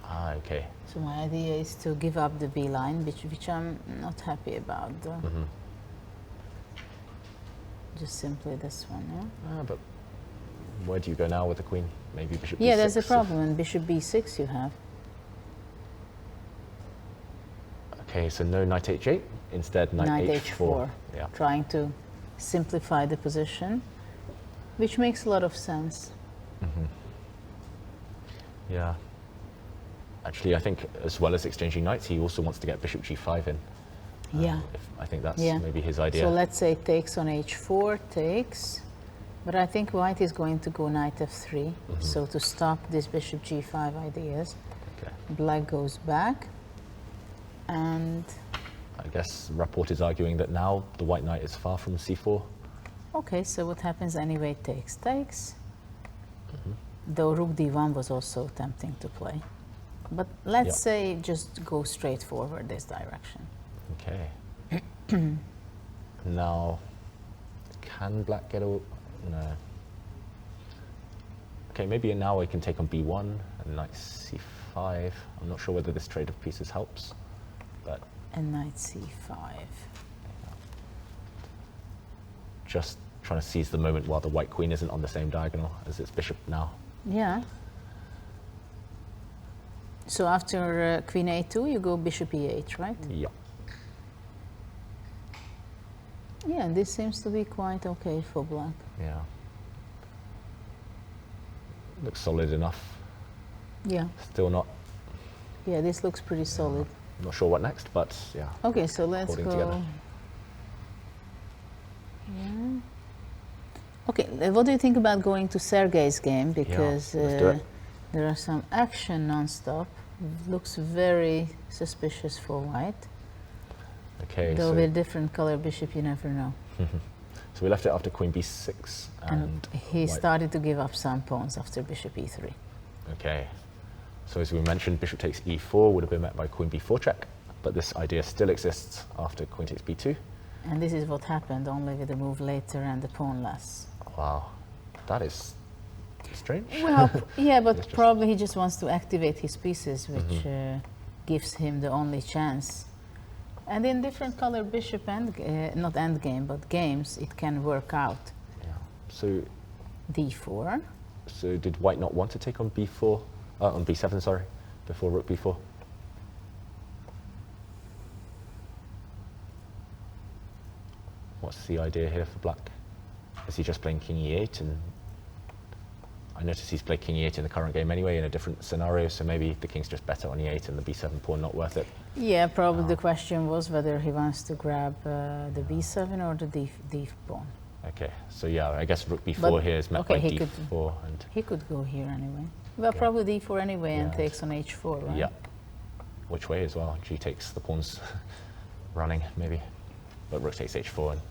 [SPEAKER 1] Ah, okay.
[SPEAKER 2] So my idea is to give up the b line, which I'm not happy about. Just simply this one, yeah?
[SPEAKER 1] But where do you go now with the queen? Maybe bishop b6?
[SPEAKER 2] Yeah, there's a problem. And bishop b6 you have.
[SPEAKER 1] Okay, so no knight h8, instead knight h4. Yeah.
[SPEAKER 2] Trying to simplify the position, which makes a lot of sense.
[SPEAKER 1] Yeah. Actually, I think as well as exchanging knights, he also wants to get bishop g5 in.
[SPEAKER 2] Yeah.
[SPEAKER 1] I think that's
[SPEAKER 2] Yeah.
[SPEAKER 1] maybe his idea.
[SPEAKER 2] So let's say takes on h4, takes. But I think white is going to go knight f3. So to stop this bishop g5 ideas,
[SPEAKER 1] Okay.
[SPEAKER 2] black goes back. And
[SPEAKER 1] I guess Rapport is arguing that now the white knight is far from c4.
[SPEAKER 2] okay, so what happens anyway? Takes. Though rook d1 was also tempting to play. But let's say just go straight forward this direction.
[SPEAKER 1] Okay. Now, can black get a... No. Okay, maybe now I can take on b1 and knight c5. I'm not sure whether this trade of pieces helps, but
[SPEAKER 2] And knight c5.
[SPEAKER 1] just trying to seize the moment while the white queen isn't on the same diagonal as its bishop now.
[SPEAKER 2] Yeah. So after queen a2, you go bishop e8, right?
[SPEAKER 1] Yeah.
[SPEAKER 2] Yeah, and this seems to be quite okay for black.
[SPEAKER 1] Yeah. Looks solid enough.
[SPEAKER 2] Yeah.
[SPEAKER 1] Still not...
[SPEAKER 2] Yeah, this looks pretty solid.
[SPEAKER 1] Not sure what next, but yeah.
[SPEAKER 2] Okay, so let's
[SPEAKER 1] Holding
[SPEAKER 2] go.
[SPEAKER 1] together.
[SPEAKER 2] Yeah. Okay, what do you think about going to Sergei's game? Because
[SPEAKER 1] let's do it.
[SPEAKER 2] there are some action non-stop. Looks very suspicious for white.
[SPEAKER 1] Okay,
[SPEAKER 2] Though
[SPEAKER 1] so,
[SPEAKER 2] with different color bishop, you never know.
[SPEAKER 1] so we left it after queen b6 and
[SPEAKER 2] He
[SPEAKER 1] white-
[SPEAKER 2] started to give up some pawns after bishop e3.
[SPEAKER 1] Okay. So as we mentioned, bishop takes e4 would have been met by queen b4 check, but this idea still exists after queen takes b2.
[SPEAKER 2] And this is what happened, only with the move later and the pawn less.
[SPEAKER 1] Wow, that is strange.
[SPEAKER 2] Well, yeah, but
[SPEAKER 1] It's just-
[SPEAKER 2] probably he just wants to activate his pieces, which gives him the only chance. And in different color bishop and not endgame, but games, it can work out.
[SPEAKER 1] Yeah. So,
[SPEAKER 2] d4.
[SPEAKER 1] so did white not want to take on b4, on b7, sorry, before rook b4? What's the idea here for black? Is he just playing king e8? And I notice he's played king e8 in the current game anyway in a different scenario, so maybe the king's just better on e8 and the b7 pawn not worth it.
[SPEAKER 2] Yeah, probably the question was whether he wants to grab the b7 or the d pawn.
[SPEAKER 1] Okay, so yeah, I guess rook b4
[SPEAKER 2] But-
[SPEAKER 1] here is met
[SPEAKER 2] okay,
[SPEAKER 1] by
[SPEAKER 2] he
[SPEAKER 1] d4
[SPEAKER 2] could-
[SPEAKER 1] and
[SPEAKER 2] He could go here anyway. Well,
[SPEAKER 1] Okay.
[SPEAKER 2] probably d4 anyway and
[SPEAKER 1] Yeah.
[SPEAKER 2] takes on h4, right?
[SPEAKER 1] yeah, which way as well? G takes the pawns running maybe, but rook takes h4 and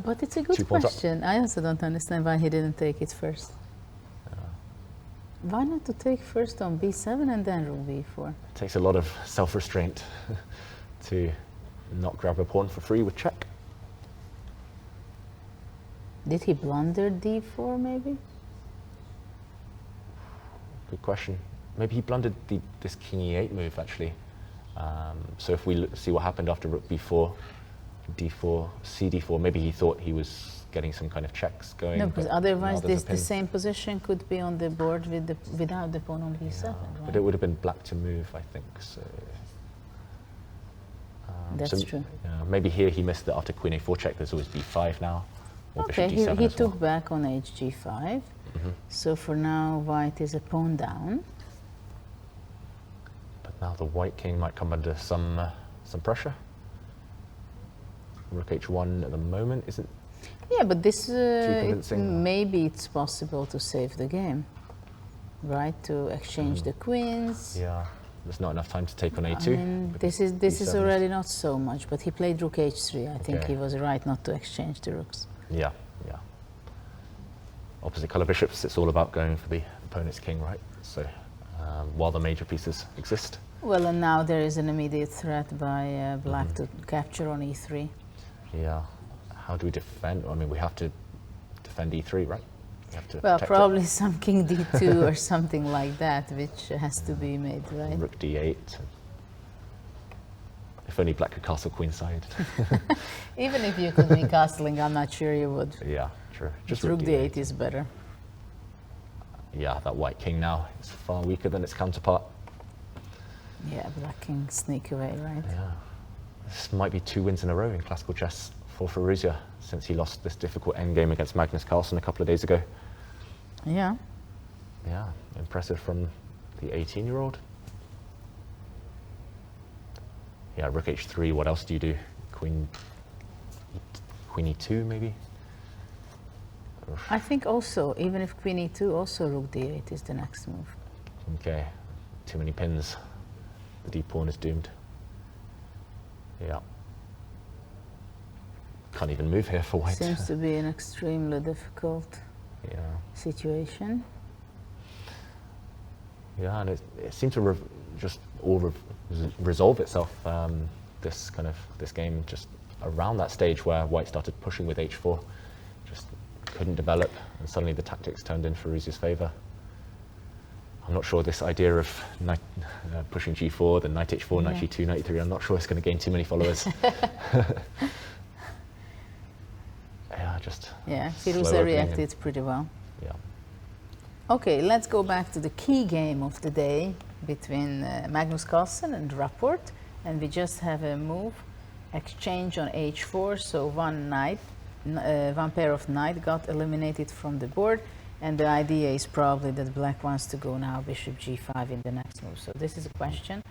[SPEAKER 2] But it's a good
[SPEAKER 1] 2 pawns up.
[SPEAKER 2] question. I also don't understand why he didn't take it first. Why not to take first on b7 and then rook b4?
[SPEAKER 1] It takes a lot of self-restraint to not grab a pawn for free with check.
[SPEAKER 2] Did he blunder d4 maybe?
[SPEAKER 1] Good question. Maybe he blundered this king e8 move actually. So if we see what happened after rook b4, d4, cd4, maybe he thought he was getting some kind of checks going.
[SPEAKER 2] No, because
[SPEAKER 1] but
[SPEAKER 2] otherwise
[SPEAKER 1] now there's a
[SPEAKER 2] the
[SPEAKER 1] pin.
[SPEAKER 2] same position could be on the board with without the pawn on b7.
[SPEAKER 1] Yeah,
[SPEAKER 2] Right?
[SPEAKER 1] but it would have been black to move, I think. So,
[SPEAKER 2] That's true.
[SPEAKER 1] Maybe here he missed that after queen a4 check. There's always b5 now. Or
[SPEAKER 2] Okay,
[SPEAKER 1] bishop d7
[SPEAKER 2] he
[SPEAKER 1] as well.
[SPEAKER 2] took back on hg5. So for now, white is a pawn down.
[SPEAKER 1] But now the white king might come under some pressure. Rook h1 at the moment isn't.
[SPEAKER 2] Yeah, but this
[SPEAKER 1] convincing.
[SPEAKER 2] maybe it's possible to save the game, right? To exchange the queens.
[SPEAKER 1] Yeah, there's not enough time to take on
[SPEAKER 2] I
[SPEAKER 1] a2.
[SPEAKER 2] mean,
[SPEAKER 1] because
[SPEAKER 2] this is
[SPEAKER 1] d7
[SPEAKER 2] already not so much, but he played rook h3. I think
[SPEAKER 1] Okay.
[SPEAKER 2] he was right not to exchange the rooks.
[SPEAKER 1] Yeah, yeah. Opposite colour bishops, it's all about going for the opponent's king, right? So while the major pieces exist.
[SPEAKER 2] Well, and now there is an immediate threat by black to capture on e3.
[SPEAKER 1] Yeah. How do we defend? I mean, we have to defend e3, right? We have to
[SPEAKER 2] Well,
[SPEAKER 1] protect it.
[SPEAKER 2] probably some king d2 or something like that, which has to be made, right?
[SPEAKER 1] Rook d8. If only black could castle queenside.
[SPEAKER 2] Even if you could be castling, I'm not sure you would.
[SPEAKER 1] Yeah, true. Just
[SPEAKER 2] Rook d8 is better.
[SPEAKER 1] Yeah, that white king now is far weaker than its counterpart.
[SPEAKER 2] Yeah, black king sneak away, right?
[SPEAKER 1] Yeah. This might be 2 wins in a row in classical chess for Firouzja since he lost this difficult endgame against Magnus Carlsen a couple of days ago.
[SPEAKER 2] Yeah.
[SPEAKER 1] Yeah, impressive from the 18-year-old. Yeah, rook h3, what else do you do? Queen e2 maybe?
[SPEAKER 2] I think also, even if queen e2, also rook d8 is the next move.
[SPEAKER 1] Okay, too many pins. The d pawn is doomed. Yeah. Can't even move here for white.
[SPEAKER 2] Seems to be an extremely difficult
[SPEAKER 1] Yeah.
[SPEAKER 2] situation.
[SPEAKER 1] Yeah, and it seemed to just all resolve itself. This game just around that stage where white started pushing with h4, just couldn't develop, and suddenly the tactics turned in Firouzja's favour. I'm not sure this idea of pushing g4, then knight h4, knight g2, knight e3. I'm not sure it's going to gain too many followers. Yeah, just.
[SPEAKER 2] Yeah,
[SPEAKER 1] slow
[SPEAKER 2] Firouzja
[SPEAKER 1] opening
[SPEAKER 2] reacted pretty well.
[SPEAKER 1] Yeah.
[SPEAKER 2] Okay, let's go back to the key game of the day between Magnus Carlsen and Rapport. And we just have a move, exchange on h4, so one pair of knight got eliminated from the board. And the idea is probably that black wants to go now bishop g5 in the next move. So this is a question,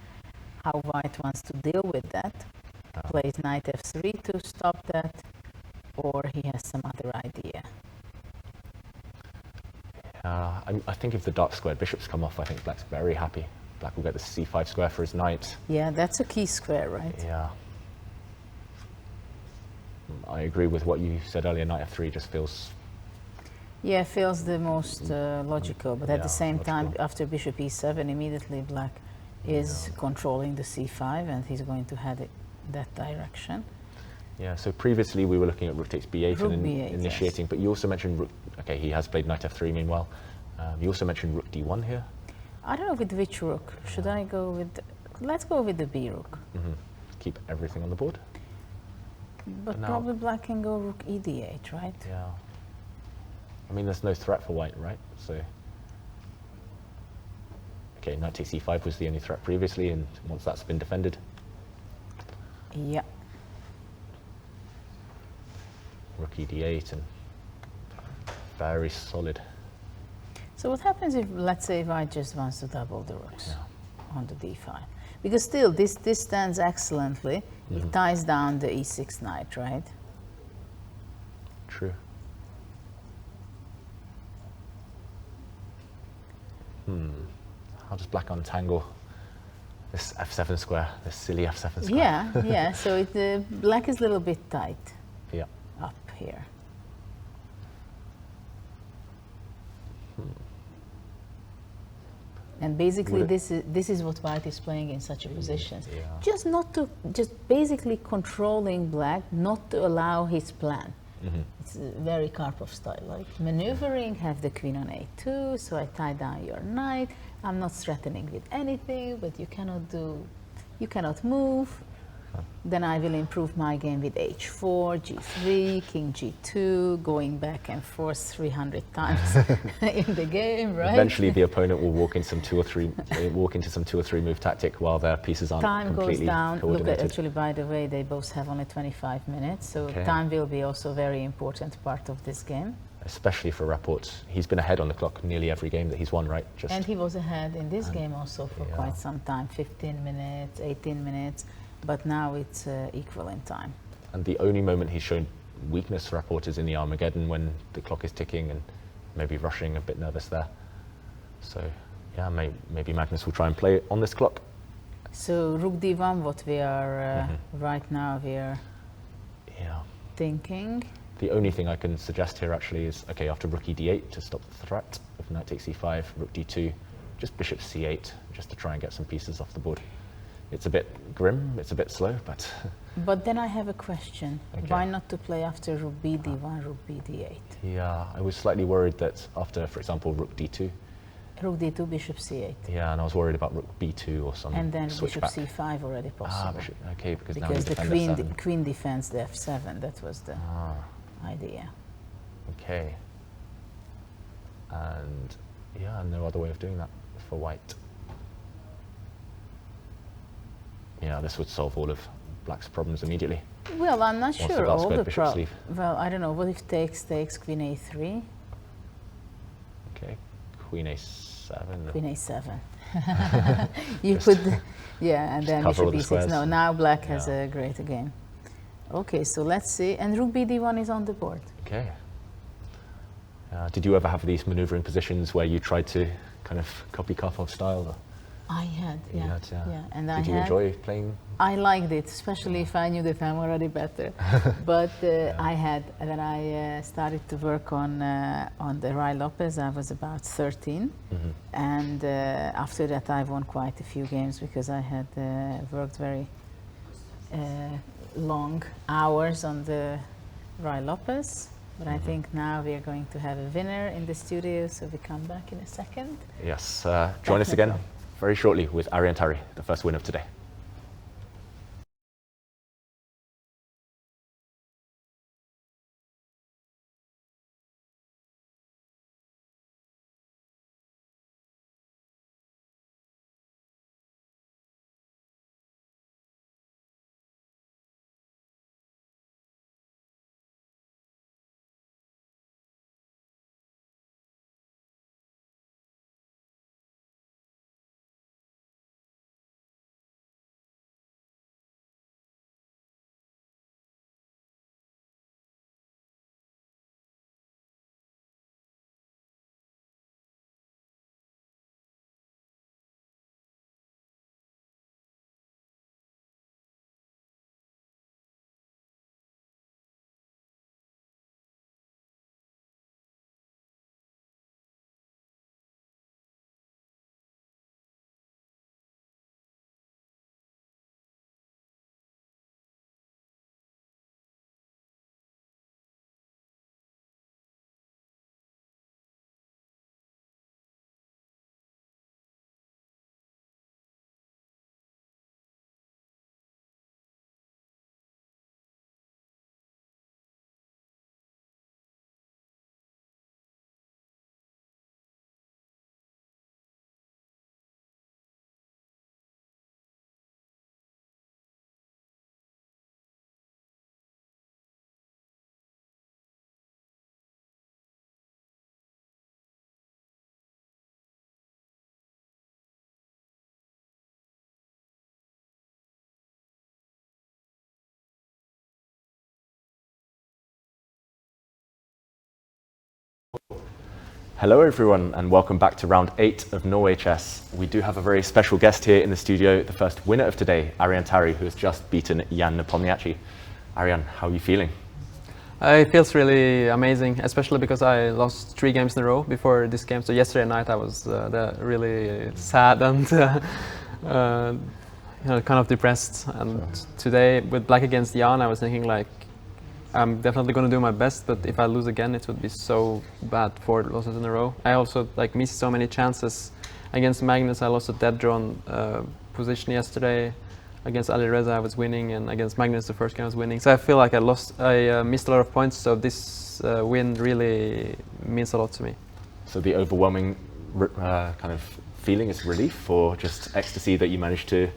[SPEAKER 2] how white wants to deal with that. Plays knight f3 to stop that, or he has some other idea.
[SPEAKER 1] I think if the dark squared bishops come off, I think black's very happy. Black will get the c5 square for his knight.
[SPEAKER 2] Yeah, that's a key square, right?
[SPEAKER 1] Yeah. I agree with what you said earlier. Knight f3 just feels.
[SPEAKER 2] Yeah, feels the most logical, but at the
[SPEAKER 1] Yeah,
[SPEAKER 2] same time,
[SPEAKER 1] logical.
[SPEAKER 2] after bishop e7, immediately black is controlling the c5, and he's going to head it that direction.
[SPEAKER 1] Yeah, so previously we were looking at rook takes b8
[SPEAKER 2] Rook
[SPEAKER 1] and
[SPEAKER 2] b8,
[SPEAKER 1] initiating, but you also mentioned rook. Okay, he has played knight f3 meanwhile. You also mentioned rook d1 here.
[SPEAKER 2] I don't know with which rook. Should I go with... Let's go with the b rook.
[SPEAKER 1] Keep everything on the board.
[SPEAKER 2] But
[SPEAKER 1] now-
[SPEAKER 2] probably black can go rook e d8, right?
[SPEAKER 1] Yeah. I mean, there's no threat for white, right? So. Okay, knight takes e5 was the only threat previously, and once that's been defended.
[SPEAKER 2] Yeah.
[SPEAKER 1] Rook e d8 and very solid.
[SPEAKER 2] So what happens if, let's say, white just wants to double the rooks
[SPEAKER 1] Yeah.
[SPEAKER 2] on the d5? Because still, this stands excellently. It ties down the e6 knight, right?
[SPEAKER 1] True. How does black untangle this f7 square, this silly f7 square?
[SPEAKER 2] Yeah, yeah. So black is a little bit tight
[SPEAKER 1] Yeah.
[SPEAKER 2] up here. And basically, this is what white is playing in such a position.
[SPEAKER 1] Yeah.
[SPEAKER 2] Just basically controlling black, not to allow his plan. It's very Karpov style, like maneuvering, have the queen on a2, so I tie down your knight. I'm not threatening with anything, but you cannot move. Then I will improve my game with h4, g3, king g2, going back and forth 300 times in the game, right?
[SPEAKER 1] Eventually, the opponent will walk into some 2 or 3 move tactic while their pieces aren't
[SPEAKER 2] time
[SPEAKER 1] completely
[SPEAKER 2] goes down. Look,
[SPEAKER 1] coordinated.
[SPEAKER 2] actually, by the way, they both have only 25 minutes, so time will be also a very important part of this game.
[SPEAKER 1] Especially for Rapport. He's been ahead on the clock nearly every game that he's won, right?
[SPEAKER 2] And he was ahead in this game also for quite some time, 15 minutes, 18 minutes. But now it's equal in time.
[SPEAKER 1] And the only moment he's shown weakness for Rapport is in the Armageddon when the clock is ticking and maybe rushing, a bit nervous there. So yeah, maybe Magnus will try and play on this clock.
[SPEAKER 2] So Rook d1, what we are right now, we are thinking.
[SPEAKER 1] The only thing I can suggest here actually is, okay, after Rook d8 to stop the threat of knight takes e5, Rook d2, just bishop c8, just to try and get some pieces off the board. It's a bit grim, it's a bit slow, but...
[SPEAKER 2] But then I have a question. Okay. Why not to play after Rook b d1, Rook b d8?
[SPEAKER 1] Yeah, I was slightly worried that after, for example, Rook d2.
[SPEAKER 2] Rook d2, bishop c8.
[SPEAKER 1] Yeah, and I was worried about Rook b2 or some
[SPEAKER 2] and then
[SPEAKER 1] bishop
[SPEAKER 2] back. C5 already possible.
[SPEAKER 1] Bishop, okay, because now
[SPEAKER 2] the queen defends the f7, that was the idea.
[SPEAKER 1] Okay. And yeah, no other way of doing that for white. Yeah, this would solve all of black's problems immediately.
[SPEAKER 2] Well, I'm not sure all the problems.
[SPEAKER 1] Well,
[SPEAKER 2] I don't know. What if takes queen a3?
[SPEAKER 1] Okay, queen a7.
[SPEAKER 2] Queen a7. You could, and then bishop b6. No, now black has a great game. Okay, so let's see. And Rook b d1 is on the board.
[SPEAKER 1] Okay. Did you ever have these maneuvering positions where you tried to kind of copy Karpov's style? Or?
[SPEAKER 2] I had, yeah. And
[SPEAKER 1] Did you enjoy playing?
[SPEAKER 2] I liked it, especially if I knew that I'm already better. But I had, and then I started to work on the Rai Lopez. I was about 13, and after that I won quite a few games because I had worked very long hours on the Rai Lopez. But I think now we are going to have a winner in the studio, so we come back in a second.
[SPEAKER 1] Yes, join us again very shortly with Aryan Tari, the first win of today. Hello everyone and welcome back to round 8 of Norway Chess. We do have a very special guest here in the studio, the first winner of today, Aryan Tari, who has just beaten Jan Nepomniachtchi. Aryan, how are you feeling?
[SPEAKER 5] It feels really amazing, especially because I lost 3 games in a row before this game. So yesterday night I was really sad and kind of depressed. And today with black against Jan, I was thinking like, I'm definitely going to do my best, but if I lose again, it would be so bad, 4 losses in a row. I also like missed so many chances. Against Magnus, I lost a dead drawn position yesterday. Against Alireza, I was winning, and against Magnus, the first game I was winning. So I feel like I missed a lot of points. So this win really means a lot to me.
[SPEAKER 1] So the overwhelming kind of feeling is relief, or just ecstasy that you managed to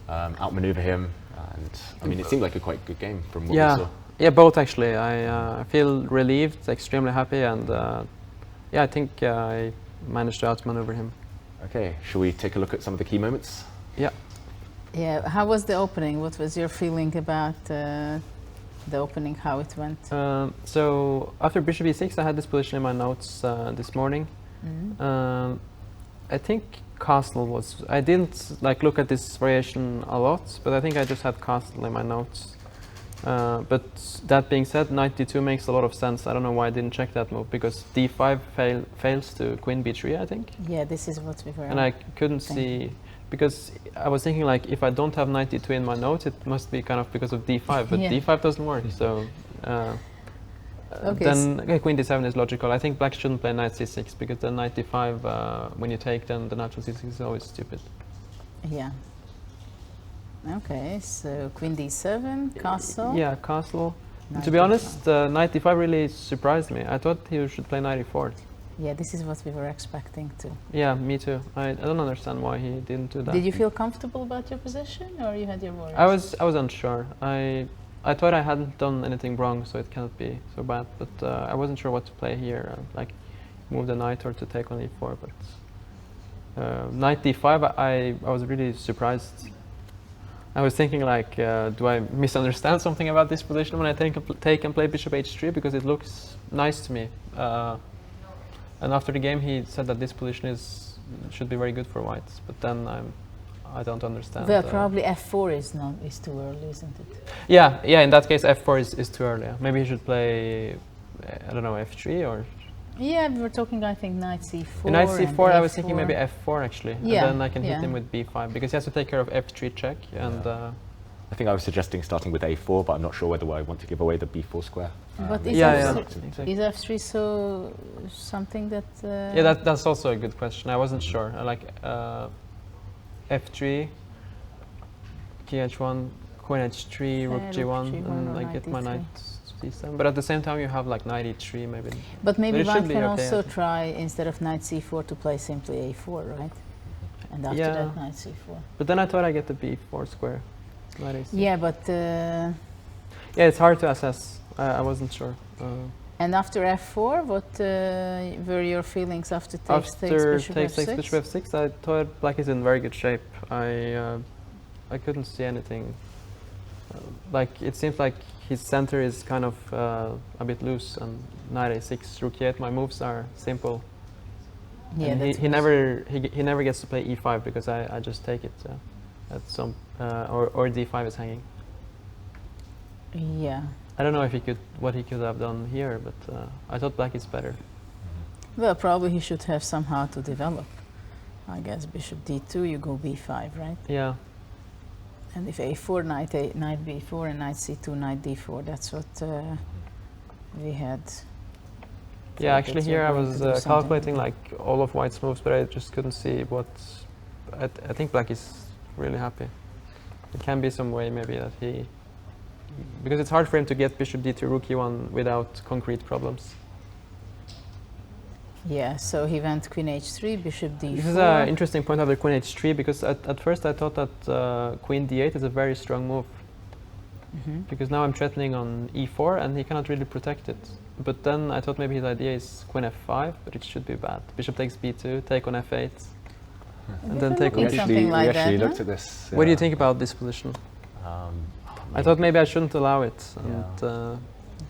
[SPEAKER 1] outmaneuver him? And I mean, it seemed like a quite good game from what we saw.
[SPEAKER 5] Yeah, both actually. I feel relieved, extremely happy, and yeah, I think I managed to outmaneuver him.
[SPEAKER 1] Okay, shall we take a look at some of the key moments?
[SPEAKER 5] Yeah.
[SPEAKER 2] Yeah, how was the opening? What was your feeling about the opening, how it went?
[SPEAKER 5] So after bishop e6, I had this position in my notes this morning. I think castle was, I didn't like look at this variation a lot, but I think I just had castle in my notes. But that being said, knight d2 makes a lot of sense. I don't know why I didn't check that move, because d5 fails to queen b3, I think.
[SPEAKER 2] Yeah, this is what we were.
[SPEAKER 5] And I couldn't see, because I was thinking like, if I don't have knight d2 in my notes, it must be kind of because of d5, but d5 doesn't work. So then queen d7 is logical. I think black shouldn't play knight c6, because then knight d5, when you take, then the natural c6 is always stupid.
[SPEAKER 2] Yeah. Okay, so queen d7, castle.
[SPEAKER 5] Yeah, castle. To be honest, knight d5 really surprised me. I thought he should play knight e4.
[SPEAKER 2] Yeah, this is what we were expecting too.
[SPEAKER 5] Yeah, me too. I don't understand why he didn't do that.
[SPEAKER 2] Did you feel comfortable about your position, or you had your worries?
[SPEAKER 5] I was unsure. I thought I hadn't done anything wrong, so it cannot be so bad. But I wasn't sure what to play here, like move the knight or to take on e4. But knight d5, I was really surprised. I was thinking like, do I misunderstand something about this position when I take and play bishop h3, because it looks nice to me. And after the game, he said that this position should be very good for whites. But then I don't understand.
[SPEAKER 2] Well, probably f4 is too early, isn't it?
[SPEAKER 5] Yeah. In that case, f4 is too early. Maybe he should play, I don't know, f3 or. Yeah,
[SPEAKER 2] we were talking, I think, knight c4.
[SPEAKER 5] Knight c4, I was thinking maybe f4 actually.
[SPEAKER 2] Yeah,
[SPEAKER 5] and then I can hit him with b5, because he has to take care of f3 check. And
[SPEAKER 1] I think I was suggesting starting with a4, but I'm not sure whether I want to give away the b4 square.
[SPEAKER 2] But is f3 so something that?
[SPEAKER 5] Yeah, that's also a good question. I wasn't sure. I like f3, kh1, queen h3, rook g1, and I get my knight c7. But at the same time, you have like knight e3 maybe.
[SPEAKER 2] But maybe white can also try, instead of knight c4, to play simply a4, right? And after that, knight c4.
[SPEAKER 5] But then I thought I get the b4 square.
[SPEAKER 2] Yeah, but
[SPEAKER 5] yeah, it's hard to assess. I wasn't sure.
[SPEAKER 2] And after f4, what were your feelings after takes bishop f6?
[SPEAKER 5] Bishop f6, I thought black is in very good shape. I couldn't see anything. Like it seems like his center is kind of a bit loose, and knight a6, rook e8. My moves are simple. Yeah, and he never gets to play e5, because I just take it at some or d5 is hanging.
[SPEAKER 2] Yeah.
[SPEAKER 5] I don't know if what he could have done here, but I thought black is better.
[SPEAKER 2] Well, probably he should have somehow to develop. I guess bishop d2, you go b5, right?
[SPEAKER 5] Yeah. And
[SPEAKER 2] if a4, knight b4, and knight c2, knight d4, that's what we had.
[SPEAKER 5] Yeah, actually here I was calculating like all of white's moves, but I just couldn't see what. I think black is really happy. It can be some way maybe that because it's hard for him to get bishop d2, rook e1 without concrete problems.
[SPEAKER 2] Yeah, so he went queen h3, bishop d4.
[SPEAKER 5] This is an interesting point after queen h3, because at first I thought that queen d8 is a very strong move. Because now I'm threatening on e4 and he cannot really protect it. But then I thought maybe his idea is queen f5, but it should be bad. Bishop takes b2, take on f8. And then take on
[SPEAKER 2] something like that.
[SPEAKER 1] We actually looked at this.
[SPEAKER 5] What do you think about this position? I thought maybe I shouldn't allow it. And,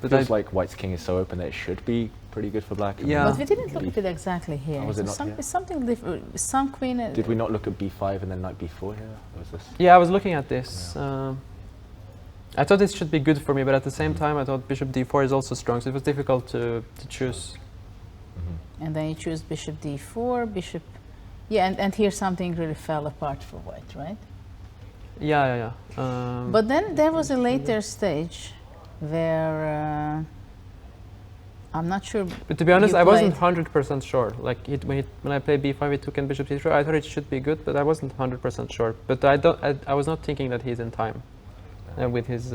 [SPEAKER 1] it feels like white's king is so open that it should be pretty good for black.
[SPEAKER 2] Yeah. But we didn't look at it exactly here.
[SPEAKER 1] Oh,
[SPEAKER 2] it's something different. Some queen.
[SPEAKER 1] Did we not look at b5 and then knight b4 here? Or was this?
[SPEAKER 5] Yeah, I was looking at this. I thought it should be good for me, but at the same time, I thought bishop d4 is also strong, so it was difficult to choose.
[SPEAKER 2] And then you choose bishop d4, bishop... Yeah, and here something really fell apart for white, right?
[SPEAKER 5] Yeah.
[SPEAKER 2] But then there was a later stage where I'm not sure.
[SPEAKER 5] But to be honest,
[SPEAKER 2] you
[SPEAKER 5] I wasn't
[SPEAKER 2] played-
[SPEAKER 5] 100% sure. Like when I played b5, he took in bishop c3. I thought it should be good, but I wasn't 100% sure. But I was not thinking that he's in time with his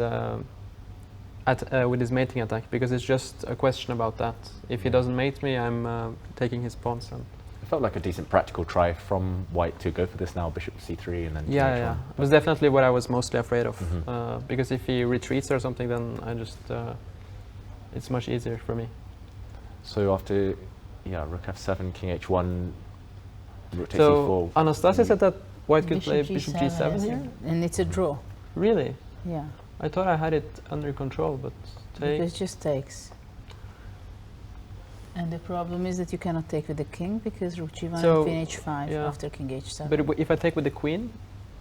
[SPEAKER 5] mating attack, because it's just a question about that. If he doesn't mate me, I'm taking his pawns. And
[SPEAKER 1] It felt like a decent practical try from white to go for this now, bishop c3 and then
[SPEAKER 5] yeah. It was definitely what I was mostly afraid of,
[SPEAKER 1] Mhm.
[SPEAKER 5] because if he retreats or something, then I just it's much easier for me.
[SPEAKER 1] So after, rook f7, king h1, rook takes
[SPEAKER 5] So
[SPEAKER 1] e4.
[SPEAKER 5] Anastasia said that white could
[SPEAKER 2] bishop
[SPEAKER 5] play bishop g7
[SPEAKER 2] is
[SPEAKER 5] here.
[SPEAKER 2] it? And it's a draw.
[SPEAKER 5] Really?
[SPEAKER 2] Yeah,
[SPEAKER 5] I thought I had it under control, but take.
[SPEAKER 2] because it just takes. And the problem is that you cannot take with the king because rook g1
[SPEAKER 5] So,
[SPEAKER 2] and queen h5
[SPEAKER 5] yeah.
[SPEAKER 2] after king h7.
[SPEAKER 5] But if I take with the queen,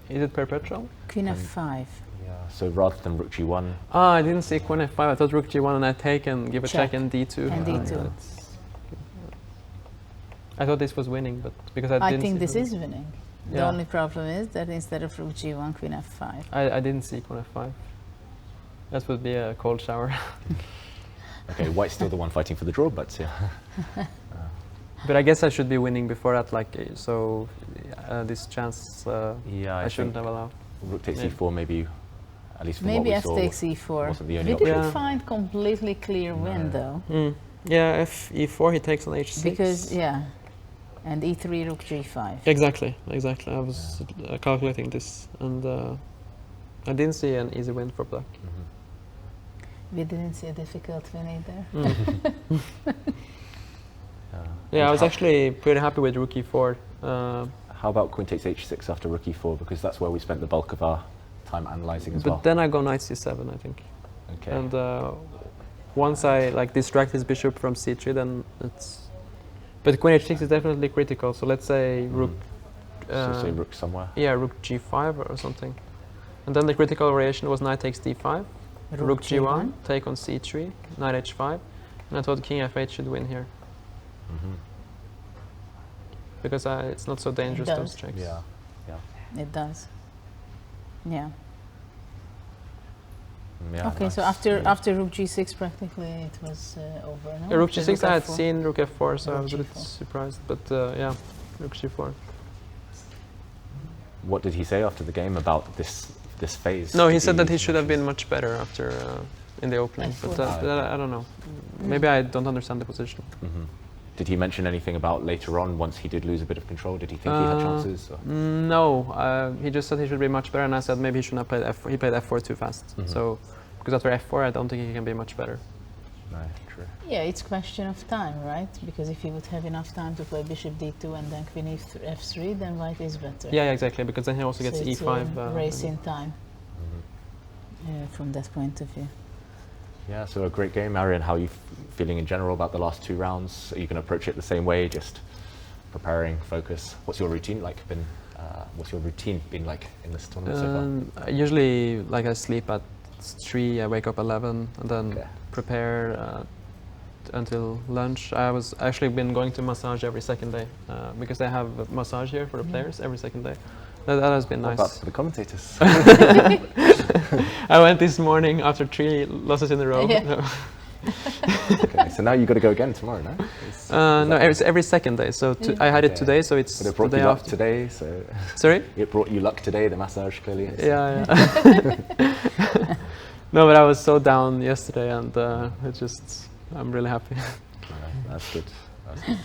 [SPEAKER 5] is it perpetual?
[SPEAKER 2] Queen f5.
[SPEAKER 1] Yeah, so rather than rook g1,
[SPEAKER 5] Ah, I didn't see queen f5. I thought rook g1 and I take and give a check,
[SPEAKER 2] Check.
[SPEAKER 5] and d2.
[SPEAKER 2] And d2.
[SPEAKER 5] that's- I thought this was winning, but because I
[SPEAKER 2] I
[SPEAKER 5] didn't
[SPEAKER 2] think
[SPEAKER 5] see
[SPEAKER 2] this
[SPEAKER 5] the-
[SPEAKER 2] is winning. The
[SPEAKER 5] Yeah.
[SPEAKER 2] only problem is that instead of rook g1, queen f5.
[SPEAKER 5] I didn't see queen f5. That would be a cold shower.
[SPEAKER 1] okay, white's still the one fighting for the draw, but yeah.
[SPEAKER 5] But I guess I should be winning before that, like, so this chance
[SPEAKER 1] Yeah,
[SPEAKER 5] I shouldn't
[SPEAKER 1] think
[SPEAKER 5] have allowed.
[SPEAKER 1] rook takes
[SPEAKER 5] Yeah.
[SPEAKER 1] e4, maybe, at least from
[SPEAKER 2] Maybe
[SPEAKER 1] what
[SPEAKER 2] f
[SPEAKER 1] we saw,
[SPEAKER 2] takes e4.
[SPEAKER 1] wasn't the only
[SPEAKER 2] We didn't
[SPEAKER 5] option.
[SPEAKER 2] find completely clear win though.
[SPEAKER 5] Yeah, f e4, he takes on h6.
[SPEAKER 2] Because, yeah. And e3, rook g5.
[SPEAKER 5] Exactly. I was calculating this, and I didn't see an easy win for black.
[SPEAKER 2] We didn't see a difficult win either.
[SPEAKER 5] Yeah, I was
[SPEAKER 1] how-
[SPEAKER 5] actually pretty happy with rook e4.
[SPEAKER 1] How about queen takes h6 after rook e4, because that's where we spent the bulk of our time analysing as
[SPEAKER 5] But
[SPEAKER 1] well.
[SPEAKER 5] then I go knight c7, I think.
[SPEAKER 1] Okay.
[SPEAKER 5] And once I distract his bishop from c3, then it's. But queen h6 is definitely critical. So let's say rook.
[SPEAKER 1] so say rook somewhere.
[SPEAKER 5] Yeah, rook g5 or something. And then the critical variation was knight takes d5, rook g1, take on c3, knight h5, and I thought king f8 should win here. Because it's not so dangerous,
[SPEAKER 2] does.
[SPEAKER 5] those checks.
[SPEAKER 1] Yeah.
[SPEAKER 2] It does. Yeah.
[SPEAKER 1] Yeah,
[SPEAKER 2] Okay,
[SPEAKER 1] nice.
[SPEAKER 2] so after rook g6, practically it was over. No?
[SPEAKER 5] Yeah, rook
[SPEAKER 2] After
[SPEAKER 5] g6, I had
[SPEAKER 2] f4.
[SPEAKER 5] seen rook f4, so I
[SPEAKER 2] Rook
[SPEAKER 5] was a bit
[SPEAKER 2] g4.
[SPEAKER 5] surprised. But yeah, rook g4.
[SPEAKER 1] What did he say after the game about this phase?
[SPEAKER 5] No, he
[SPEAKER 1] Did
[SPEAKER 5] said that he should have been much better after in the opening, but
[SPEAKER 2] F4.
[SPEAKER 5] I don't know. Maybe I don't understand the position.
[SPEAKER 1] Did he mention anything about later on, once he did lose a bit of control? Did he think he had chances? Or?
[SPEAKER 5] No, he just said he should be much better, and I said maybe he shouldn't have played f4. He played f4 too fast. So, because after f4, I don't think he can be much better.
[SPEAKER 1] No, true.
[SPEAKER 2] Yeah, it's question of time, right? Because if he would have enough time to play bishop d2 and then queen f3, then white is better.
[SPEAKER 5] Yeah, exactly, because then he also gets
[SPEAKER 2] So it's
[SPEAKER 5] e5.
[SPEAKER 2] a race in time from that point of view.
[SPEAKER 1] Yeah, so a great game. Aryan, how are you feeling in general about the last two rounds? Are you going to approach it the same way, just preparing, focus? What's your routine like been? What's your routine been like in this tournament so far?
[SPEAKER 5] Usually, like I sleep at 3, I wake up 11, and then
[SPEAKER 1] Okay.
[SPEAKER 5] prepare until lunch. I was actually been going to massage every second day because they have a massage here for the players every second day. That has been
[SPEAKER 1] What
[SPEAKER 5] nice.
[SPEAKER 1] about for the commentators?
[SPEAKER 5] I went this morning after 3 losses in a row.
[SPEAKER 2] Yeah.
[SPEAKER 5] No.
[SPEAKER 1] Okay, so now you've got to go again tomorrow, no?
[SPEAKER 5] No, it's every second day. So I had it
[SPEAKER 1] Okay.
[SPEAKER 5] today, so it's
[SPEAKER 1] But it
[SPEAKER 5] the
[SPEAKER 1] brought
[SPEAKER 5] day
[SPEAKER 1] you luck
[SPEAKER 5] after.
[SPEAKER 1] today, so
[SPEAKER 5] Sorry?
[SPEAKER 1] it brought you luck today, the massage clearly.
[SPEAKER 5] Yeah. No, but I was so down yesterday, and I'm really happy.
[SPEAKER 1] Yeah, that's good. That's good.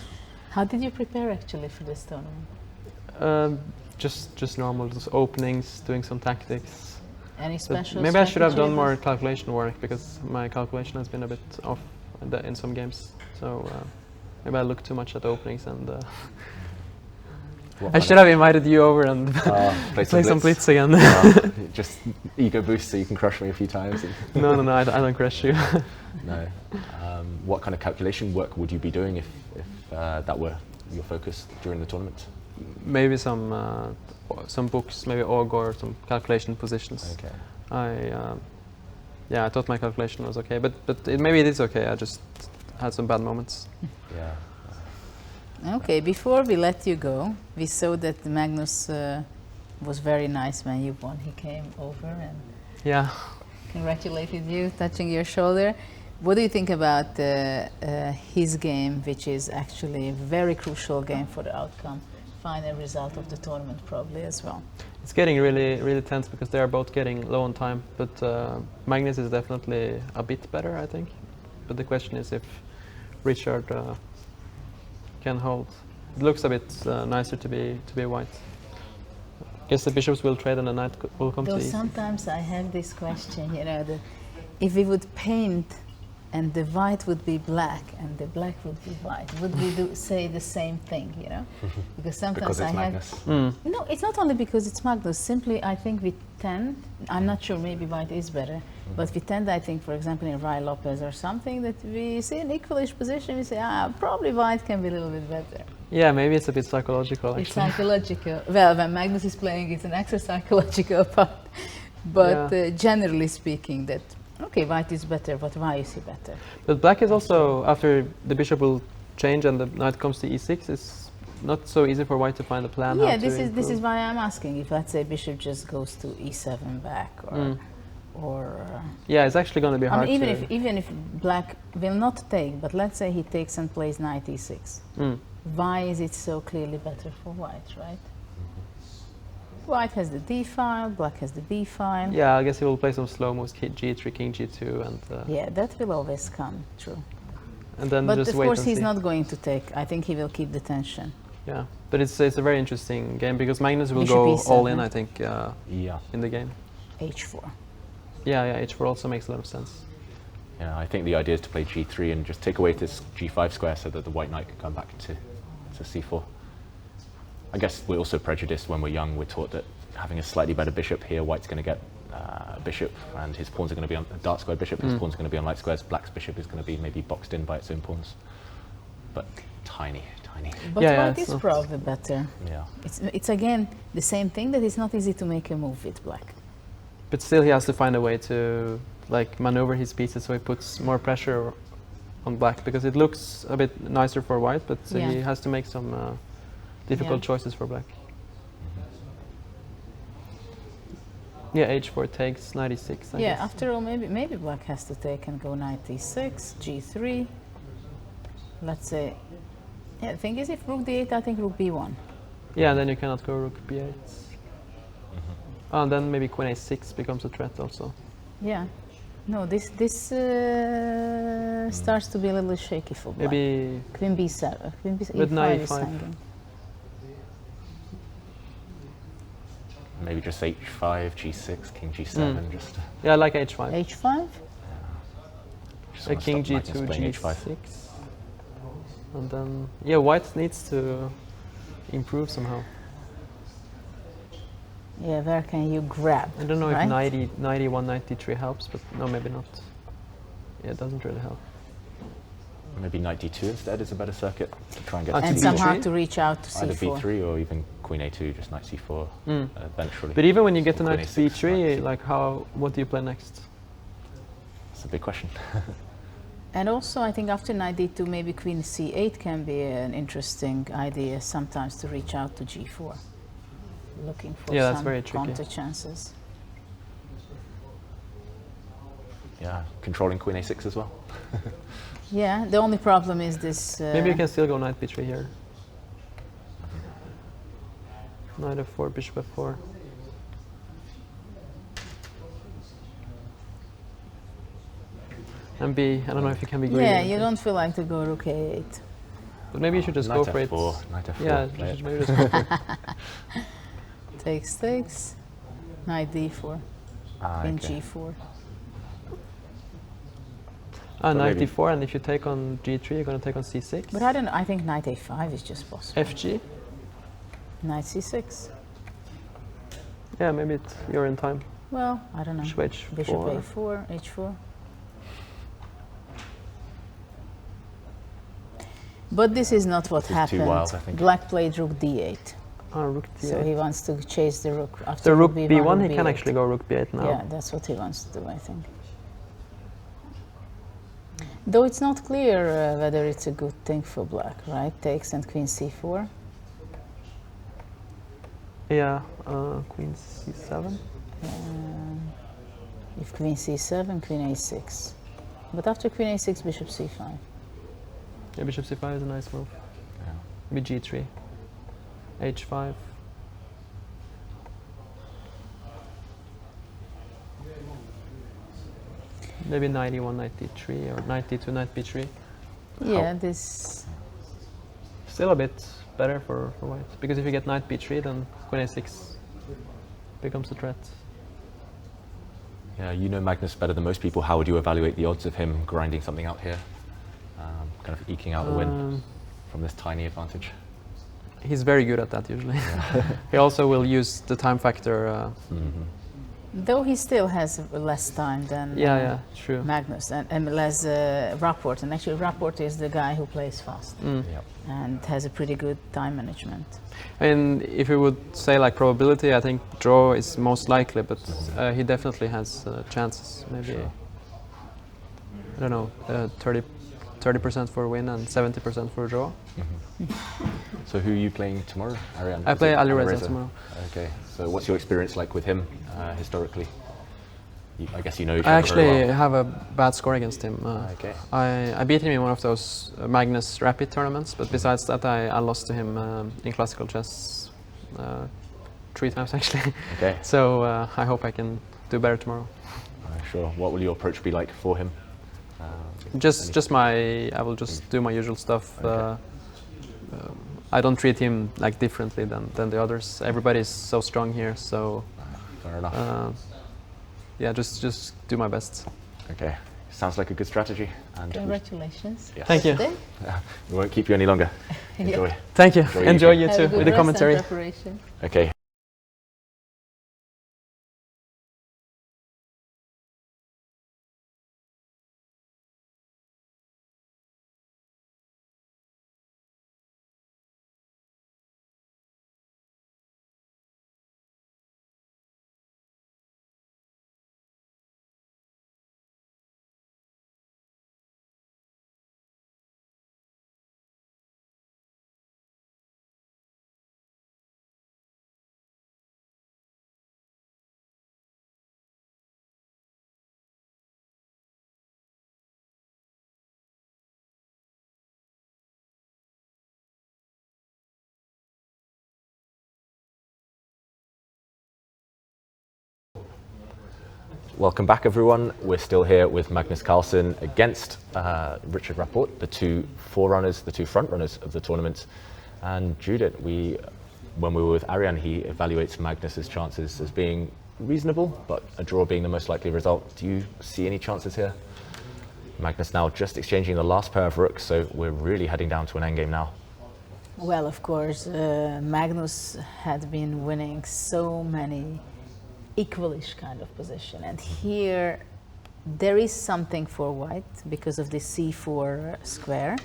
[SPEAKER 2] How did you prepare actually for this tournament?
[SPEAKER 5] Just normal, just openings, doing some tactics.
[SPEAKER 2] Any
[SPEAKER 5] But
[SPEAKER 2] special
[SPEAKER 5] maybe I should have done
[SPEAKER 2] strategy?
[SPEAKER 5] more calculation work, because my calculation has been a bit off in some games. So maybe I look too much at openings, and
[SPEAKER 1] What
[SPEAKER 5] I should have invited you over and
[SPEAKER 1] play
[SPEAKER 5] play some blitz again.
[SPEAKER 1] Just ego boost so you can crush me a few times.
[SPEAKER 5] No, I don't crush you.
[SPEAKER 1] No. What kind of calculation work would you be doing if that were your focus during the tournament?
[SPEAKER 5] Maybe some books, maybe Org or some calculation positions.
[SPEAKER 1] Okay.
[SPEAKER 5] Yeah, I thought my calculation was okay, but maybe it is okay. I just had some bad moments.
[SPEAKER 1] Yeah.
[SPEAKER 2] Okay, before we let you go, we saw that Magnus was very nice when you won. He came over and
[SPEAKER 5] Yeah.
[SPEAKER 2] congratulated you, touching your shoulder. What do you think about his game, which is actually a very crucial game for the outcome, final result of the tournament probably as well?
[SPEAKER 5] It's getting really, really tense because they are both getting low on time. But Magnus is definitely a bit better, I think. But the question is if Richard can hold. It looks a bit nicer to be white. I guess the bishops will trade and the knight will come
[SPEAKER 2] Though
[SPEAKER 5] to e6.
[SPEAKER 2] sometimes I have this question, that if we would paint and the white would be black and the black would be white, would we say the same thing, Because sometimes
[SPEAKER 1] Because it's
[SPEAKER 2] I have...
[SPEAKER 1] Magnus.
[SPEAKER 2] No, it's not only because it's Magnus. Simply, I think we tend, I'm not sure, maybe white is better, but we tend, I think, for example, in Rai Lopez or something, that we see an equalish position, we say, probably white can be a little bit better.
[SPEAKER 5] Yeah, maybe it's a bit psychological, actually.
[SPEAKER 2] It's psychological. Well, when Magnus is playing, it's an extra psychological part. But generally speaking, that, okay, white is better, but why is he better?
[SPEAKER 5] But black is also, after the bishop will change and the knight comes to e6, it's not so easy for white to find a plan.
[SPEAKER 2] Yeah,
[SPEAKER 5] how
[SPEAKER 2] this
[SPEAKER 5] to
[SPEAKER 2] is
[SPEAKER 5] improve.
[SPEAKER 2] why I'm asking. If, let's say, bishop just goes to e7 back, or
[SPEAKER 5] Yeah, it's actually going to be
[SPEAKER 2] I
[SPEAKER 5] hard
[SPEAKER 2] mean,
[SPEAKER 5] to...
[SPEAKER 2] even if black will not take, but let's say he takes and plays knight e6. Why is it so clearly better for white, right? White has the d file, black has the b file.
[SPEAKER 5] Yeah, I guess he will play some slow moves, g3, king g2, and
[SPEAKER 2] Yeah, that will always come, true.
[SPEAKER 5] and then
[SPEAKER 2] But
[SPEAKER 5] just
[SPEAKER 2] of
[SPEAKER 5] wait
[SPEAKER 2] course
[SPEAKER 5] and
[SPEAKER 2] he's
[SPEAKER 5] see.
[SPEAKER 2] not going to take. I think he will keep the tension.
[SPEAKER 5] Yeah, but it's a very interesting game because Magnus will
[SPEAKER 2] Bishop
[SPEAKER 5] go
[SPEAKER 2] E7.
[SPEAKER 5] all in, I think,
[SPEAKER 1] Yeah.
[SPEAKER 5] in the game.
[SPEAKER 2] h4.
[SPEAKER 5] Yeah, h4 also makes a lot of sense.
[SPEAKER 1] Yeah, I think the idea is to play g3 and just take away this g5 square so that the white knight can come back to c4. I guess we're also prejudiced when we're young. We're taught that having a slightly better bishop here, white's going to get a bishop and his pawns are going to be on a dark squared bishop, his pawns are going to be on light squares, black's bishop is going to be maybe boxed in by its own pawns. But tiny.
[SPEAKER 2] But
[SPEAKER 5] Yeah,
[SPEAKER 2] white
[SPEAKER 5] it's
[SPEAKER 2] is
[SPEAKER 5] not-
[SPEAKER 2] probably better.
[SPEAKER 1] Yeah.
[SPEAKER 2] It's again the same thing, that it's not easy to make a move with black.
[SPEAKER 5] But still he has to find a way to like maneuver his pieces so he puts more pressure on black because it looks a bit nicer for white, but
[SPEAKER 2] Yeah.
[SPEAKER 5] he has to make some difficult
[SPEAKER 2] Yeah.
[SPEAKER 5] choices for black. Yeah, h4 takes 96, I
[SPEAKER 2] Yeah,
[SPEAKER 5] guess.
[SPEAKER 2] after all, maybe black has to take and go knight e6, g3. Let's say, yeah, the thing is, if rook d8, I think rook b1.
[SPEAKER 5] Yeah, then you cannot go rook b8. Oh, and then maybe queen a6 becomes a threat also.
[SPEAKER 2] Yeah. No, this starts to be a little shaky for black.
[SPEAKER 5] Maybe
[SPEAKER 2] Queen b7, queen b5
[SPEAKER 5] With knight
[SPEAKER 2] is
[SPEAKER 5] e5.
[SPEAKER 2] hanging.
[SPEAKER 1] Maybe just h5, g6, king g7, just
[SPEAKER 5] yeah, I like h5.
[SPEAKER 2] h5?
[SPEAKER 1] just
[SPEAKER 5] A
[SPEAKER 1] wanna
[SPEAKER 5] king
[SPEAKER 1] stop Magnus
[SPEAKER 5] g2,
[SPEAKER 1] playing
[SPEAKER 5] g6. And then, yeah, white needs to improve somehow.
[SPEAKER 2] Yeah, where can you grab?
[SPEAKER 5] I don't know
[SPEAKER 2] right?
[SPEAKER 5] if 91, 93 helps, but no, maybe not. Yeah, it doesn't really help.
[SPEAKER 1] Maybe knight d2 instead is a better circuit to try and get
[SPEAKER 5] Ah,
[SPEAKER 1] to
[SPEAKER 2] And
[SPEAKER 5] b4.
[SPEAKER 2] somehow to reach out to
[SPEAKER 1] either
[SPEAKER 2] c4.
[SPEAKER 1] b3 or even queen a2, just knight c4 eventually.
[SPEAKER 5] But even when you get to
[SPEAKER 1] Or
[SPEAKER 5] knight
[SPEAKER 1] queen a6,
[SPEAKER 5] b3,
[SPEAKER 1] knight c-
[SPEAKER 5] like what do you play next?
[SPEAKER 1] That's a big question.
[SPEAKER 2] And also, I think after knight d2, maybe queen c8 can be an interesting idea sometimes to reach out to g4. Looking for
[SPEAKER 5] Yeah, that's
[SPEAKER 2] some
[SPEAKER 5] very tricky.
[SPEAKER 2] counter chances.
[SPEAKER 1] Yeah, controlling queen a6 as well.
[SPEAKER 2] Yeah, the only problem is this.
[SPEAKER 5] Maybe you can still go knight b3 here. Knight f4, bishop f4. And b, I don't know if you can be greedy.
[SPEAKER 2] Yeah,
[SPEAKER 5] with
[SPEAKER 2] you
[SPEAKER 5] this.
[SPEAKER 2] don't feel like to go rook a8.
[SPEAKER 5] But maybe you should just
[SPEAKER 1] Knight
[SPEAKER 5] go for
[SPEAKER 1] f4,
[SPEAKER 5] it.
[SPEAKER 1] knight f4.
[SPEAKER 5] Yeah,
[SPEAKER 1] play
[SPEAKER 5] you
[SPEAKER 1] it.
[SPEAKER 5] should maybe just go for it.
[SPEAKER 2] Takes. Knight d4.
[SPEAKER 1] Ah,
[SPEAKER 2] Queen
[SPEAKER 1] okay.
[SPEAKER 2] g4.
[SPEAKER 5] Ah,
[SPEAKER 1] So
[SPEAKER 5] knight
[SPEAKER 1] maybe-
[SPEAKER 5] d4, and if you take on g3, you're going to take on c6.
[SPEAKER 2] But I don't know. I think knight a5 is just possible.
[SPEAKER 5] fg.
[SPEAKER 2] Knight c6.
[SPEAKER 5] Yeah, maybe you're in time.
[SPEAKER 2] Well, I don't know.
[SPEAKER 5] Bishop h4.
[SPEAKER 2] Bishop a4, h4. But this is not what
[SPEAKER 1] This is too
[SPEAKER 2] happened.
[SPEAKER 1] wild, I think.
[SPEAKER 2] Black played rook d8.
[SPEAKER 5] Ah, rook d8.
[SPEAKER 2] So he wants to chase the rook. After
[SPEAKER 5] After rook
[SPEAKER 2] b1,
[SPEAKER 5] b1,
[SPEAKER 2] rook
[SPEAKER 5] he can
[SPEAKER 2] b8.
[SPEAKER 5] actually go rook b8 now.
[SPEAKER 2] Yeah, that's what he wants to do, I think. Though it's not clear whether it's a good thing for black, right? Takes and queen c4.
[SPEAKER 5] Yeah, queen c7.
[SPEAKER 2] If queen c7, queen a6. But after queen a6, bishop c5.
[SPEAKER 5] Yeah, bishop c5 is a nice move.
[SPEAKER 1] Yeah.
[SPEAKER 5] Maybe g3, h5. Maybe knight e1, knight d3, or knight d2, knight b3.
[SPEAKER 2] Yeah, this...
[SPEAKER 5] Still a bit better for white, because if you get knight b3, then queen a6 becomes a threat.
[SPEAKER 1] Yeah, you know Magnus better than most people. How would you evaluate the odds of him grinding something out here? Kind of eking out a win from this tiny advantage?
[SPEAKER 5] He's very good at that usually. Yeah. He also will use the time factor.
[SPEAKER 2] Though he still has less time than
[SPEAKER 5] true.
[SPEAKER 2] Magnus and less Rapport. And actually Rapport is the guy who plays fast and has a pretty good time management.
[SPEAKER 5] And if you would say like probability, I think draw is most likely, but he definitely has chances. Maybe, I don't know, 30% for a win and 70% for a draw.
[SPEAKER 1] So who are you playing tomorrow, Aryan?
[SPEAKER 5] I play Alireza tomorrow.
[SPEAKER 1] Okay, so what's your experience like with him historically? I guess you know each
[SPEAKER 5] I
[SPEAKER 1] other
[SPEAKER 5] actually
[SPEAKER 1] very well.
[SPEAKER 5] have a bad score against him.
[SPEAKER 1] Okay.
[SPEAKER 5] I beat him in one of those Magnus Rapid tournaments, but besides that I lost to him in classical chess 3 times actually.
[SPEAKER 1] Okay.
[SPEAKER 5] So I hope I can do better tomorrow.
[SPEAKER 1] Sure. What will your approach be like for him?
[SPEAKER 5] I will just do my usual stuff.
[SPEAKER 1] Okay.
[SPEAKER 5] I don't treat him like differently than the others. Everybody's so strong here, so
[SPEAKER 1] Fair enough.
[SPEAKER 5] yeah, just do my best.
[SPEAKER 1] Okay. Sounds like a good strategy. And
[SPEAKER 2] Congratulations.
[SPEAKER 1] Yes.
[SPEAKER 5] Thank you.
[SPEAKER 2] Today.
[SPEAKER 1] We won't keep you any longer. Enjoy.
[SPEAKER 5] Thank you.
[SPEAKER 1] Enjoy your
[SPEAKER 5] Enjoy
[SPEAKER 1] evening.
[SPEAKER 5] you
[SPEAKER 2] Have a
[SPEAKER 5] too
[SPEAKER 2] good
[SPEAKER 5] with the
[SPEAKER 2] rest and
[SPEAKER 5] commentary.
[SPEAKER 2] preparation.
[SPEAKER 1] Okay. Welcome back, everyone. We're still here with Magnus Carlsen against Richard Rapport, the two forerunners, the two front runners of the tournament. And Judith, when we were with Aryan, he evaluates Magnus's chances as being reasonable, but a draw being the most likely result. Do you see any chances here? Magnus now just exchanging the last pair of rooks, so we're really heading down to an endgame now.
[SPEAKER 2] Well, of course, Magnus had been winning so many equalish kind of position, and here there is something for white because of the c4 square.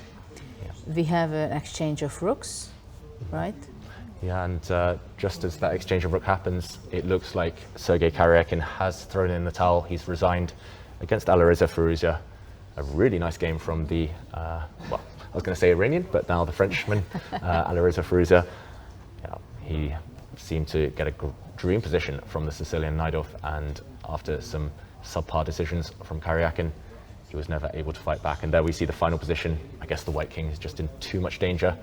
[SPEAKER 2] We have an exchange of rooks, right?
[SPEAKER 1] Yeah, and just as that exchange of rook happens, it looks like Sergei Karyakin has thrown in the towel. He's resigned against Alireza Firouzja. A really nice game from the, well, I was going to say Iranian, but now the Frenchman, Alireza Firouzja. Yeah, he seemed to get a dream position from the Sicilian Najdorf, and after some subpar decisions from Karyakin, he was never able to fight back. And there we see the final position. I guess the white king is just in too much danger,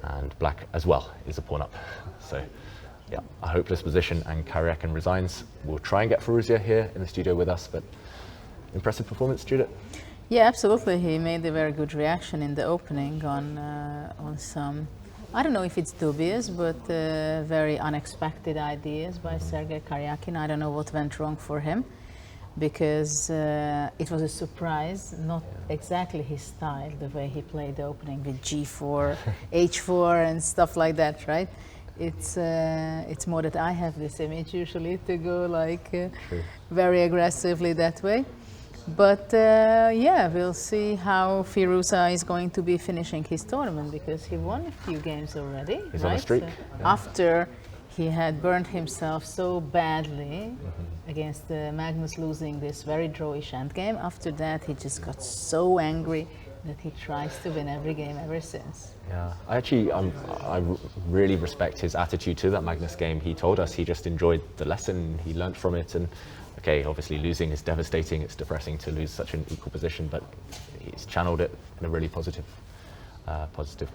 [SPEAKER 1] and black as well is a pawn up. So yeah, a hopeless position, and Karyakin resigns. We'll try and get Firouzja here in the studio with us, but impressive performance, Judith.
[SPEAKER 2] Yeah, absolutely. He made a very good reaction in the opening on some, I don't know if it's dubious, but very unexpected ideas by Sergei Karyakin. I don't know what went wrong for him, because it was a surprise, not exactly his style, the way he played the opening with g4, h4 and stuff like that, right? It's more that I have this image usually to go like very aggressively that way. But yeah, we'll see how Firouzja is going to be finishing his tournament, because he won a few games already.
[SPEAKER 1] He's
[SPEAKER 2] right?
[SPEAKER 1] on a streak.
[SPEAKER 2] So after he had burned himself so badly against Magnus losing this very drawish endgame. After that, he just got so angry that he tries to win every game ever since.
[SPEAKER 1] Yeah, I really respect his attitude to that Magnus game. He told us he just enjoyed the lesson, he learnt from it, and okay, obviously losing is devastating, it's depressing to lose such an equal position, but he's channeled it in a really positive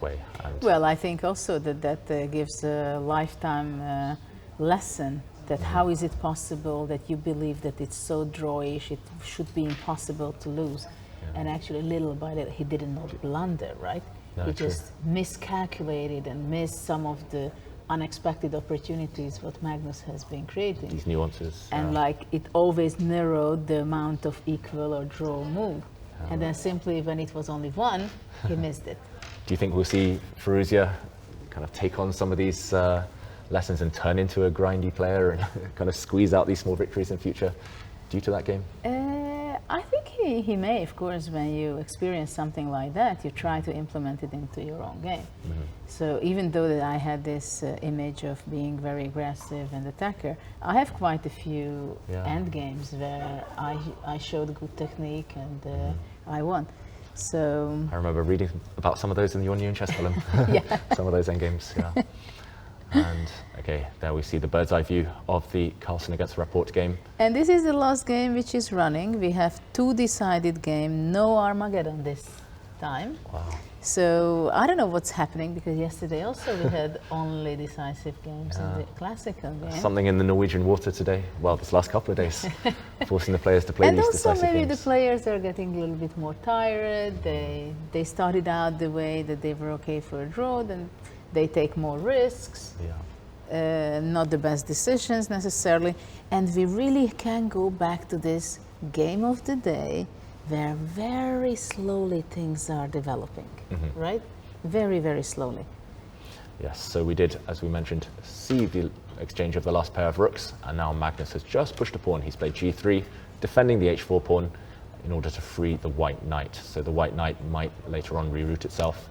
[SPEAKER 1] way. And
[SPEAKER 2] well, I think also that gives a lifetime lesson that how is it possible that you believe that it's so drawish, it should be impossible to lose. And actually, little by little, he did not blunder, right?
[SPEAKER 1] No,
[SPEAKER 2] he
[SPEAKER 1] true.
[SPEAKER 2] just miscalculated and missed some of the unexpected opportunities what Magnus has been creating.
[SPEAKER 1] These nuances.
[SPEAKER 2] And like it always narrowed the amount of equal or draw move. And then simply when it was only one, he missed it.
[SPEAKER 1] Do you think we'll see Firouzja kind of take on some of these lessons and turn into a grindy player and kind of squeeze out these small victories in future due to that game?
[SPEAKER 2] I think he may, of course, when you experience something like that, you try to implement it into your own game. So even though that I had this image of being very aggressive and attacker, I have quite a few end games where I showed good technique and I won. So
[SPEAKER 1] I remember reading about some of those in your new chess column. Some of those end games, yeah. And okay, there we see the bird's eye view of the Carlsen against Rapport game.
[SPEAKER 2] And this is the last game which is running. We have 2 decided games, no Armageddon this time.
[SPEAKER 1] Wow.
[SPEAKER 2] So I don't know what's happening because yesterday also we had only decisive games in the classical game.
[SPEAKER 1] Something in the Norwegian water today, well, this last couple of days, forcing the players to play these decisive games.
[SPEAKER 2] And also maybe the players are getting a little bit more tired. They started out the way that they were okay for a draw, then they take more risks, not the best decisions necessarily. And we really can go back to this game of the day where very slowly things are developing, right? Very, very slowly.
[SPEAKER 1] Yes, so we did, as we mentioned, see the exchange of the last pair of rooks, and now Magnus has just pushed a pawn. He's played g3, defending the h4 pawn in order to free the white knight. So the white knight might later on reroute itself.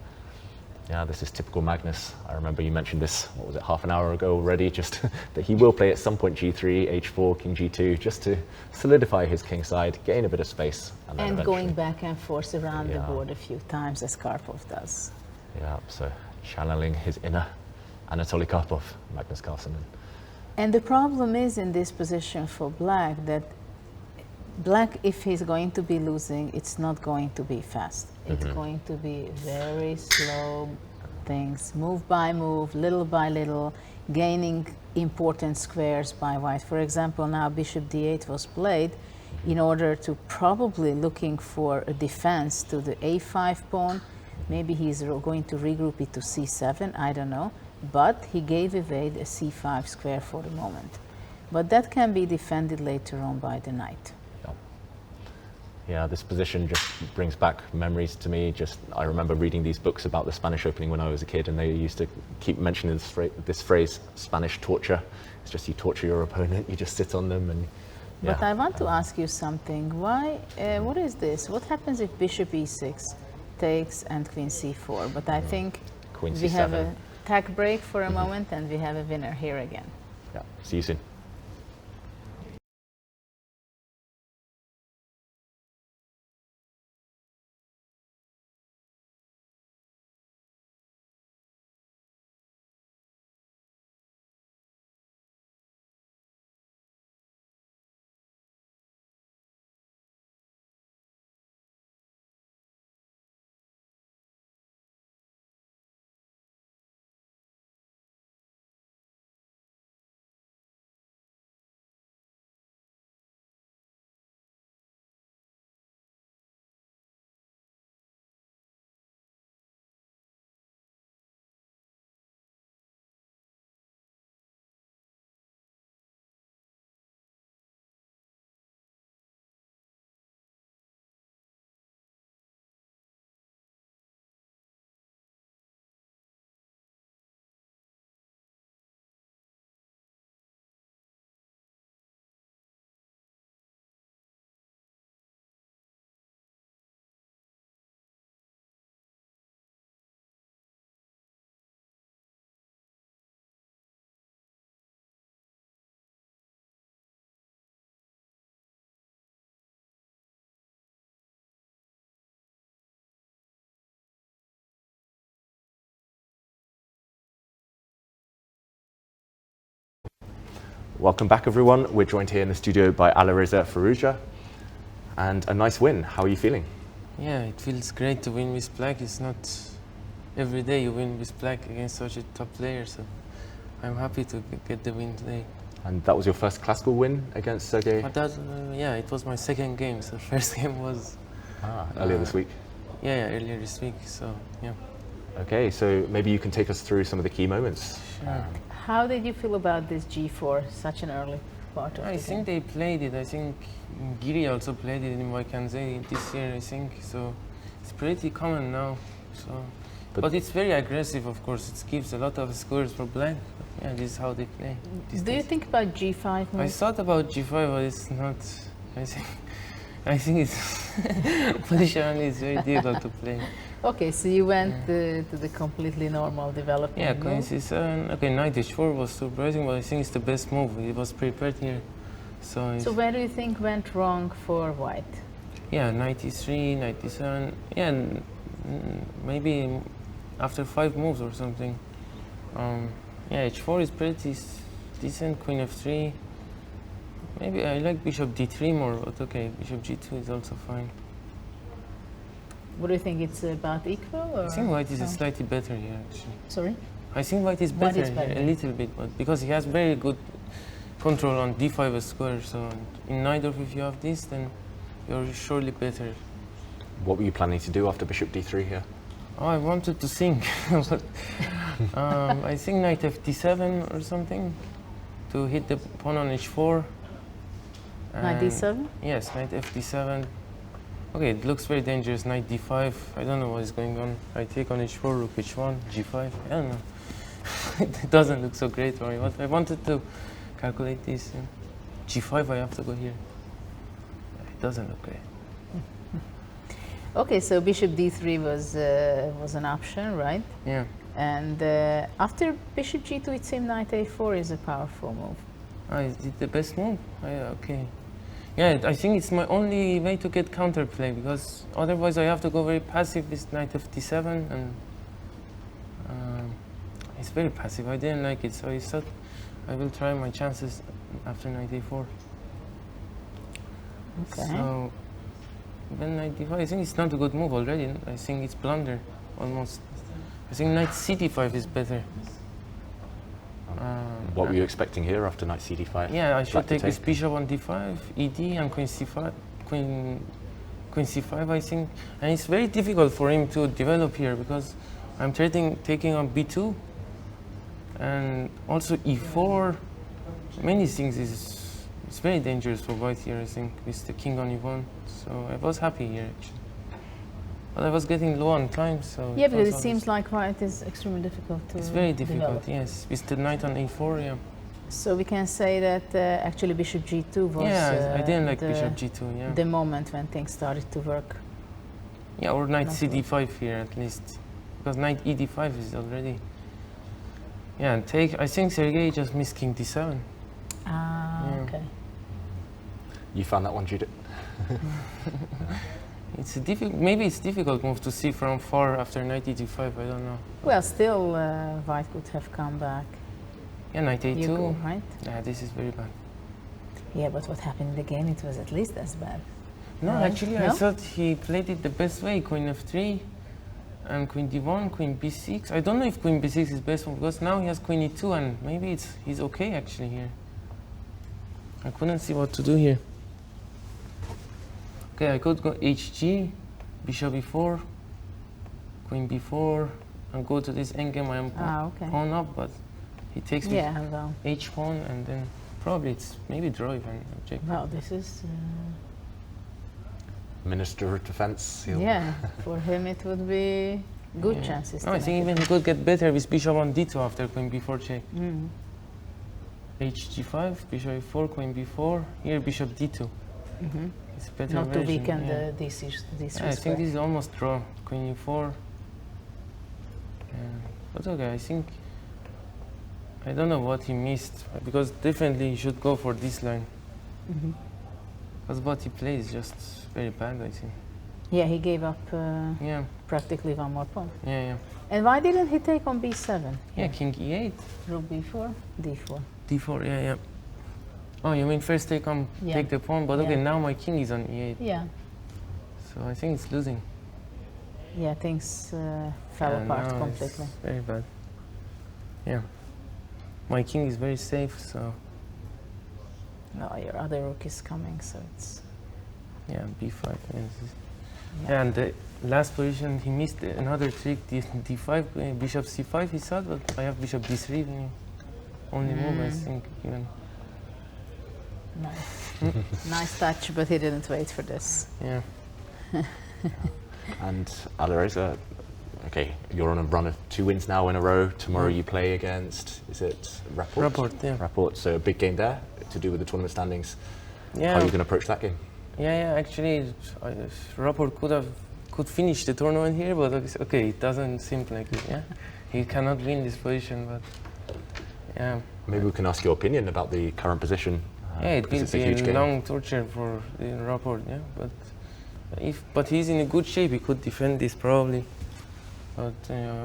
[SPEAKER 1] Yeah, this is typical Magnus. I remember you mentioned this, what was it, half an hour ago already, just that he will play at some point g3, h4, king g2, just to solidify his king side, gain a bit of space.
[SPEAKER 2] And going back and forth around the board a few times, as Karpov does.
[SPEAKER 1] Yeah, so channeling his inner Anatoly Karpov, Magnus Carlsen.
[SPEAKER 2] And the problem is in this position for Black that Black, if he's going to be losing, it's not going to be fast. It's going to be very slow things, move by move, little by little, gaining important squares by white. For example, now bishop d8 was played in order to probably looking for a defense to the a5 pawn. Maybe he's going to regroup it to c7, I don't know. But he gave away the c5 square for the moment. But that can be defended later on by the knight.
[SPEAKER 1] Yeah, this position just brings back memories to me. I remember reading these books about the Spanish opening when I was a kid, and they used to keep mentioning this phrase, Spanish torture. It's just you torture your opponent, you just sit on them. And
[SPEAKER 2] But I want to ask you something. Why? What is this? What happens if bishop e6 takes and queen c4? But I think
[SPEAKER 1] queen
[SPEAKER 2] we
[SPEAKER 1] c7.
[SPEAKER 2] have a tack break for a moment, and we have a winner here again.
[SPEAKER 1] Yeah, see you soon. Welcome back, everyone. We're joined here in the studio by Alireza, Firouzja, and a nice win. How are you feeling?
[SPEAKER 6] Yeah, it feels great to win with black. It's not every day you win with black against such a top player, so I'm happy to get the win today.
[SPEAKER 1] And that was your first classical win against Sergey?
[SPEAKER 6] But that, yeah, it was my second game. So first game was
[SPEAKER 1] earlier this week.
[SPEAKER 6] Yeah, earlier this week. So yeah.
[SPEAKER 1] Okay, so maybe you can take us through some of the key moments.
[SPEAKER 6] Sure.
[SPEAKER 2] How did you feel about this G4, such an early part of
[SPEAKER 6] I
[SPEAKER 2] the
[SPEAKER 6] think
[SPEAKER 2] game?
[SPEAKER 6] they played it. I think Giri also played it in Vakanze this year, I think. So it's pretty common now. So, but it's very aggressive, of course. It gives a lot of scores for black. But yeah, this is how they play.
[SPEAKER 2] Do you think about G5
[SPEAKER 6] I
[SPEAKER 2] move?
[SPEAKER 6] thought about G5, but it's not. I think it's positionally it's very difficult to play.
[SPEAKER 2] Okay, so you went to the completely normal development
[SPEAKER 6] Yeah,
[SPEAKER 2] move.
[SPEAKER 6] Queen C7. Okay, Knight H4 was surprising, but I think it's the best move. It was prepared here. So
[SPEAKER 2] where do you think went wrong for white?
[SPEAKER 6] yeah, Knight E3, Knight D7. Yeah, maybe after 5 moves or something. Yeah, H4 is pretty decent. Queen F3. Maybe I like Bishop D3 more, but okay, Bishop G2 is also fine.
[SPEAKER 2] What do you think, it's about equal? Or
[SPEAKER 6] I think white is
[SPEAKER 2] no?
[SPEAKER 6] slightly better here, actually.
[SPEAKER 2] Sorry?
[SPEAKER 6] I think white is
[SPEAKER 2] White
[SPEAKER 6] better,
[SPEAKER 2] is better.
[SPEAKER 6] here, a little bit, but because he has very good control on D5 square, so in Najdorf if you have this, then you're surely better.
[SPEAKER 1] What were you planning to do after Bishop D3 here?
[SPEAKER 6] Oh, I wanted to sing, but I think Knight FD7 or something to hit the pawn on H4.
[SPEAKER 2] Knight
[SPEAKER 6] And
[SPEAKER 2] D7?
[SPEAKER 6] Yes, Knight FD7. Okay, it looks very dangerous. Knight D5. I don't know what is going on. I take on H4, Rook H1, G5. I don't know. It doesn't look so great for me. But I wanted to calculate this. Yeah. G5, I have to go here. It doesn't look great.
[SPEAKER 2] Okay, so Bishop D3 was an option, right?
[SPEAKER 6] Yeah.
[SPEAKER 2] And after Bishop G2, it seemed Knight A4 is a powerful move.
[SPEAKER 6] Is it the best move? Okay. Yeah, I think it's my only way to get counterplay, because otherwise I have to go very passive with Knight FD7, and it's very passive. I didn't like it, so I thought I will try my chances after Knight A4.
[SPEAKER 2] Okay.
[SPEAKER 6] So then Knight D5, I think it's not a good move already. I think it's blunder, almost. I think Knight CD5 is better.
[SPEAKER 1] What were you expecting here after Knight CD5?
[SPEAKER 6] Yeah, I should
[SPEAKER 1] Black to
[SPEAKER 6] take with Bishop on D5, ED, and Queen C5, Queen C5, I think. And it's very difficult for him to develop here, because I'm taking on B2, and also E4. Many things it's very dangerous for white here, I think, with the king on E1. So I was happy here, actually. But I was getting low on time, so...
[SPEAKER 2] Yeah, because it
[SPEAKER 6] was
[SPEAKER 2] seems like white is extremely difficult to
[SPEAKER 6] It's very difficult,
[SPEAKER 2] develop.
[SPEAKER 6] yes. With the knight on A4, yeah.
[SPEAKER 2] So we can say that actually Bishop G2 was
[SPEAKER 6] Yeah, I didn't like Bishop G2, yeah.
[SPEAKER 2] the moment when things started to work.
[SPEAKER 6] Yeah, or knight
[SPEAKER 2] Not
[SPEAKER 6] CD5 here at least, because knight ED5 is already. Yeah, and take. I think Sergey just missed king D7.
[SPEAKER 2] Ah,
[SPEAKER 6] Yeah.
[SPEAKER 2] okay.
[SPEAKER 1] You found that one, Judith?
[SPEAKER 6] It's a maybe it's difficult move to see from far after knight ED5. I don't know.
[SPEAKER 2] Well, still, white could have come back.
[SPEAKER 6] Yeah, knight A2.
[SPEAKER 2] You go, right?
[SPEAKER 6] Yeah, this is very bad.
[SPEAKER 2] Yeah, but what happened in the game, it was at least as bad.
[SPEAKER 6] No,
[SPEAKER 2] Right?
[SPEAKER 6] actually, I
[SPEAKER 2] No?
[SPEAKER 6] thought he played it the best way. Queen F3, and Queen D1, Queen B6. I don't know if Queen B6 is best one, because now he has Queen E2, and maybe he's okay actually here. I couldn't see what to do here. Okay, I could go HG, Bishop E4, Queen B4, and go to this endgame. I am
[SPEAKER 2] Okay.
[SPEAKER 6] pawn up, but he takes me
[SPEAKER 2] Yeah, well,
[SPEAKER 6] H pawn, and then probably it's maybe draw even. Check.
[SPEAKER 2] well, this is...
[SPEAKER 1] Minister of Defense.
[SPEAKER 2] yeah, for him it would be good
[SPEAKER 6] Yeah.
[SPEAKER 2] chances.
[SPEAKER 6] No,
[SPEAKER 2] to
[SPEAKER 6] I think
[SPEAKER 2] make
[SPEAKER 6] even he could get better with Bishop on D2 after Queen B4 check.
[SPEAKER 2] it. Mm.
[SPEAKER 6] HG5, Bishop E4, Queen B4. Here Bishop D2.
[SPEAKER 2] Mhm.
[SPEAKER 6] It's a better
[SPEAKER 2] Not to
[SPEAKER 6] version,
[SPEAKER 2] weaken
[SPEAKER 6] yeah.
[SPEAKER 2] the DC
[SPEAKER 6] Yeah, I
[SPEAKER 2] square.
[SPEAKER 6] think this is almost draw. Queen E4. But okay, I think I don't know what he missed, because definitely he should go for this line.
[SPEAKER 2] Mhm.
[SPEAKER 6] Because what he plays is just very bad, I think.
[SPEAKER 2] Yeah, he gave up
[SPEAKER 6] Yeah,
[SPEAKER 2] practically one more pawn.
[SPEAKER 6] yeah.
[SPEAKER 2] And why didn't he take on B7?
[SPEAKER 6] Yeah, King E8,
[SPEAKER 2] Rook B4, D4.
[SPEAKER 6] D4, yeah. Oh, you mean first take
[SPEAKER 2] Yeah.
[SPEAKER 6] take the pawn, but okay,
[SPEAKER 2] Yeah.
[SPEAKER 6] now my king is on e8,
[SPEAKER 2] Yeah,
[SPEAKER 6] so I think it's losing.
[SPEAKER 2] yeah, things fell
[SPEAKER 6] Yeah,
[SPEAKER 2] apart
[SPEAKER 6] now
[SPEAKER 2] completely.
[SPEAKER 6] It's very bad. Yeah, my king is very safe, so
[SPEAKER 2] No, your other rook is coming, so it's
[SPEAKER 6] yeah, b5. Yes.
[SPEAKER 2] yeah.
[SPEAKER 6] And the last position, he missed another trick, d5, bishop c5 he thought, but I have bishop d3, only move I think even.
[SPEAKER 2] Nice. Nice touch, but he didn't wait for this.
[SPEAKER 6] Yeah.
[SPEAKER 1] And Alireza, okay, you're on a run of 2 wins now in a row. Tomorrow you play against, is it Rapport?
[SPEAKER 6] Rapport, yeah.
[SPEAKER 1] Rapport, so a big game there to do with the tournament standings.
[SPEAKER 6] Yeah.
[SPEAKER 1] How are you going to approach that game?
[SPEAKER 6] Yeah, actually, Rapport could finish the tournament here, but okay, it doesn't seem like it. Yeah, he cannot win this position, but yeah.
[SPEAKER 1] Maybe we can ask your opinion about the current position.
[SPEAKER 6] Yeah, it
[SPEAKER 1] because
[SPEAKER 6] will
[SPEAKER 1] it's a
[SPEAKER 6] be
[SPEAKER 1] huge
[SPEAKER 6] a
[SPEAKER 1] game.
[SPEAKER 6] long torture for the Rapport. Yeah, but he's in a good shape. He could defend this probably. But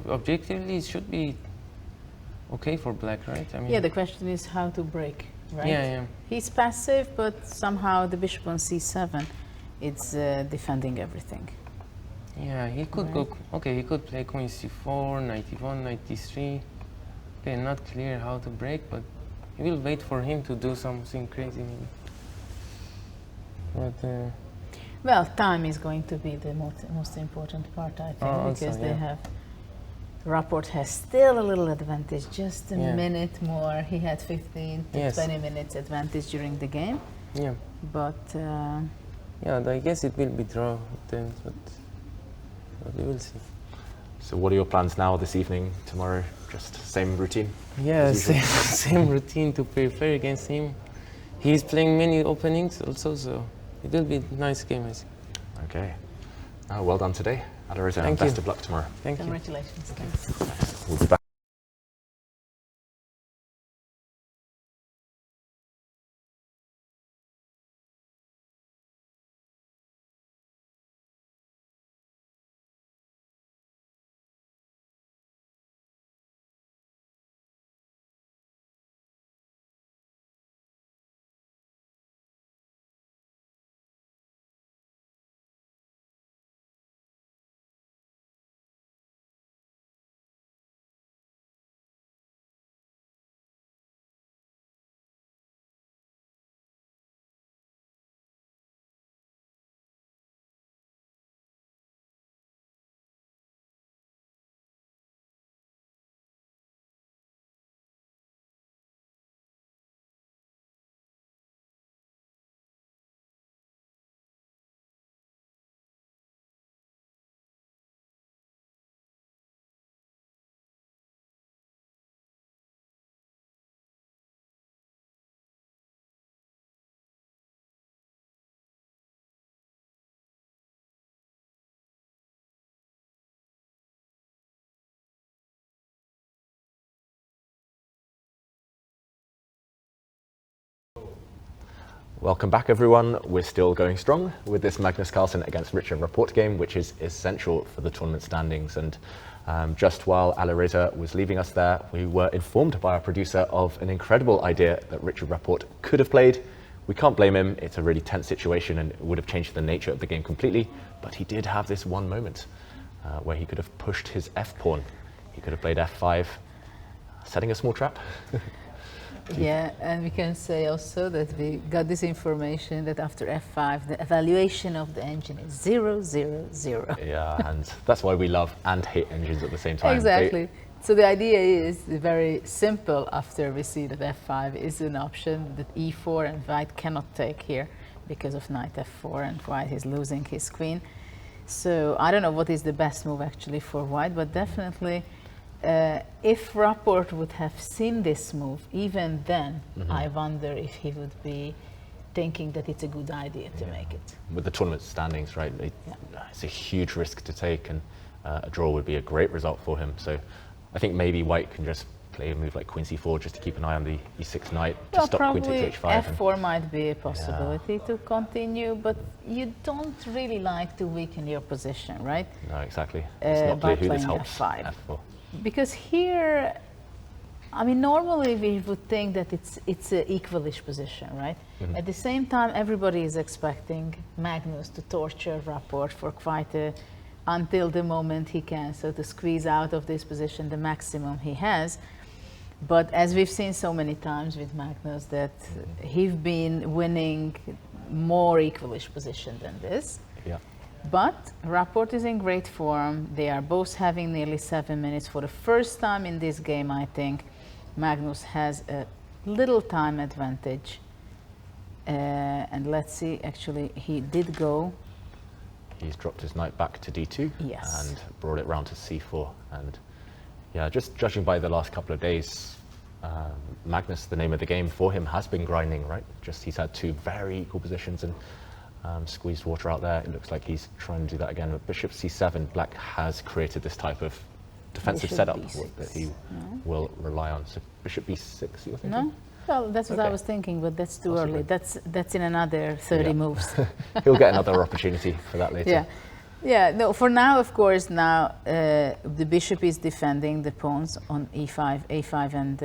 [SPEAKER 6] objectively, it should be okay for Black, right? I mean,
[SPEAKER 2] Yeah, the question is how to break, right?
[SPEAKER 6] yeah.
[SPEAKER 2] He's passive, but somehow the bishop on c7, it's defending everything.
[SPEAKER 6] Yeah, he could
[SPEAKER 2] Right.
[SPEAKER 6] go. Okay, he could play queen c4, knight e1, knight d3. Okay, not clear how to break, but he will wait for him to do something crazy maybe. But
[SPEAKER 2] Well, time is going to be the most important part, I think,
[SPEAKER 6] also,
[SPEAKER 2] because they
[SPEAKER 6] yeah.
[SPEAKER 2] have. Rapport has still a little advantage, just a
[SPEAKER 6] Yeah.
[SPEAKER 2] minute more. He had 15 to
[SPEAKER 6] Yes.
[SPEAKER 2] 20 minutes advantage during the game,
[SPEAKER 6] yeah,
[SPEAKER 2] but
[SPEAKER 6] I guess it will be draw then, but we will see.
[SPEAKER 1] So what are your plans now this evening, tomorrow? Just same routine?
[SPEAKER 6] Yeah,
[SPEAKER 1] As usual.
[SPEAKER 6] same routine to prepare against him. He's playing many openings also, so it will be a nice game, I think.
[SPEAKER 1] Okay. Well done today, Alireza, and
[SPEAKER 6] Thank
[SPEAKER 1] best
[SPEAKER 6] you.
[SPEAKER 1] of luck tomorrow.
[SPEAKER 6] Thank you.
[SPEAKER 2] congratulations. Thanks.
[SPEAKER 1] We'll be back. Welcome back, everyone. We're still going strong with this Magnus Carlsen against Richard Rapport game, which is essential for the tournament standings. And just while Alireza was leaving us there, we were informed by our producer of an incredible idea that Richard Rapport could have played. We can't blame him. It's a really tense situation and it would have changed the nature of the game completely. But he did have this one moment where he could have pushed his f-pawn. He could have played f5, setting a small trap.
[SPEAKER 2] Yeah, and we can say also that we got this information that after f5, the evaluation of the engine is 0, 0, 0.
[SPEAKER 1] Yeah, and that's why we love and hate engines at the same time.
[SPEAKER 2] Exactly. So the idea is very simple. After we see that f5 is an option, that e4 and white cannot take here because of knight f4 and white is losing his queen. So I don't know what is the best move actually for white, but definitely if Rapport would have seen this move, even then, I wonder if he would be thinking that it's a good idea to make it.
[SPEAKER 1] With the tournament standings, right, it's a huge risk to take, and a draw would be a great result for him. So I think maybe white can just play a move like queen c4 just to keep an eye on the e6 knight to
[SPEAKER 2] Well,
[SPEAKER 1] stop queen
[SPEAKER 2] probably
[SPEAKER 1] takes h5.
[SPEAKER 2] f4 might be a possibility to continue, but you don't really like to weaken your position, right?
[SPEAKER 1] No, exactly. It's not
[SPEAKER 2] by
[SPEAKER 1] clear who this
[SPEAKER 2] playing
[SPEAKER 1] helps.
[SPEAKER 2] f5.
[SPEAKER 1] f4.
[SPEAKER 2] Because here, I mean, normally we would think that it's an equalish position, right?
[SPEAKER 1] Mm-hmm.
[SPEAKER 2] At the same time, everybody is expecting Magnus to torture Rapport for until the moment he can, so to squeeze out of this position the maximum he has. But as we've seen so many times with Magnus, that he's been winning more equalish position than this.
[SPEAKER 1] Yeah.
[SPEAKER 2] But Rapport is in great form. They are both having nearly 7 minutes. For the first time in this game, I think Magnus has a little time advantage. And let's see, actually, he did go.
[SPEAKER 1] He's dropped his knight back to d2
[SPEAKER 2] Yes.
[SPEAKER 1] and brought it round to c4. And yeah, just judging by the last couple of days, Magnus, the name of the game for him, has been grinding, right? Just he's had two very equal positions and squeezed water out there. It looks like he's trying to do that again. With bishop c7, black has created this type of defensive
[SPEAKER 2] Bishop
[SPEAKER 1] setup
[SPEAKER 2] b6.
[SPEAKER 1] that he will rely on. So bishop b6, you're thinking?
[SPEAKER 2] No? Well, that's what I
[SPEAKER 1] Okay.
[SPEAKER 2] was thinking, but that's too
[SPEAKER 1] Possibly.
[SPEAKER 2] early. That's in another 30
[SPEAKER 1] Yeah.
[SPEAKER 2] moves.
[SPEAKER 1] He'll get another opportunity for that later.
[SPEAKER 2] Yeah. Yeah, no, for now, of course, now the bishop is defending the pawns on e5, a5 and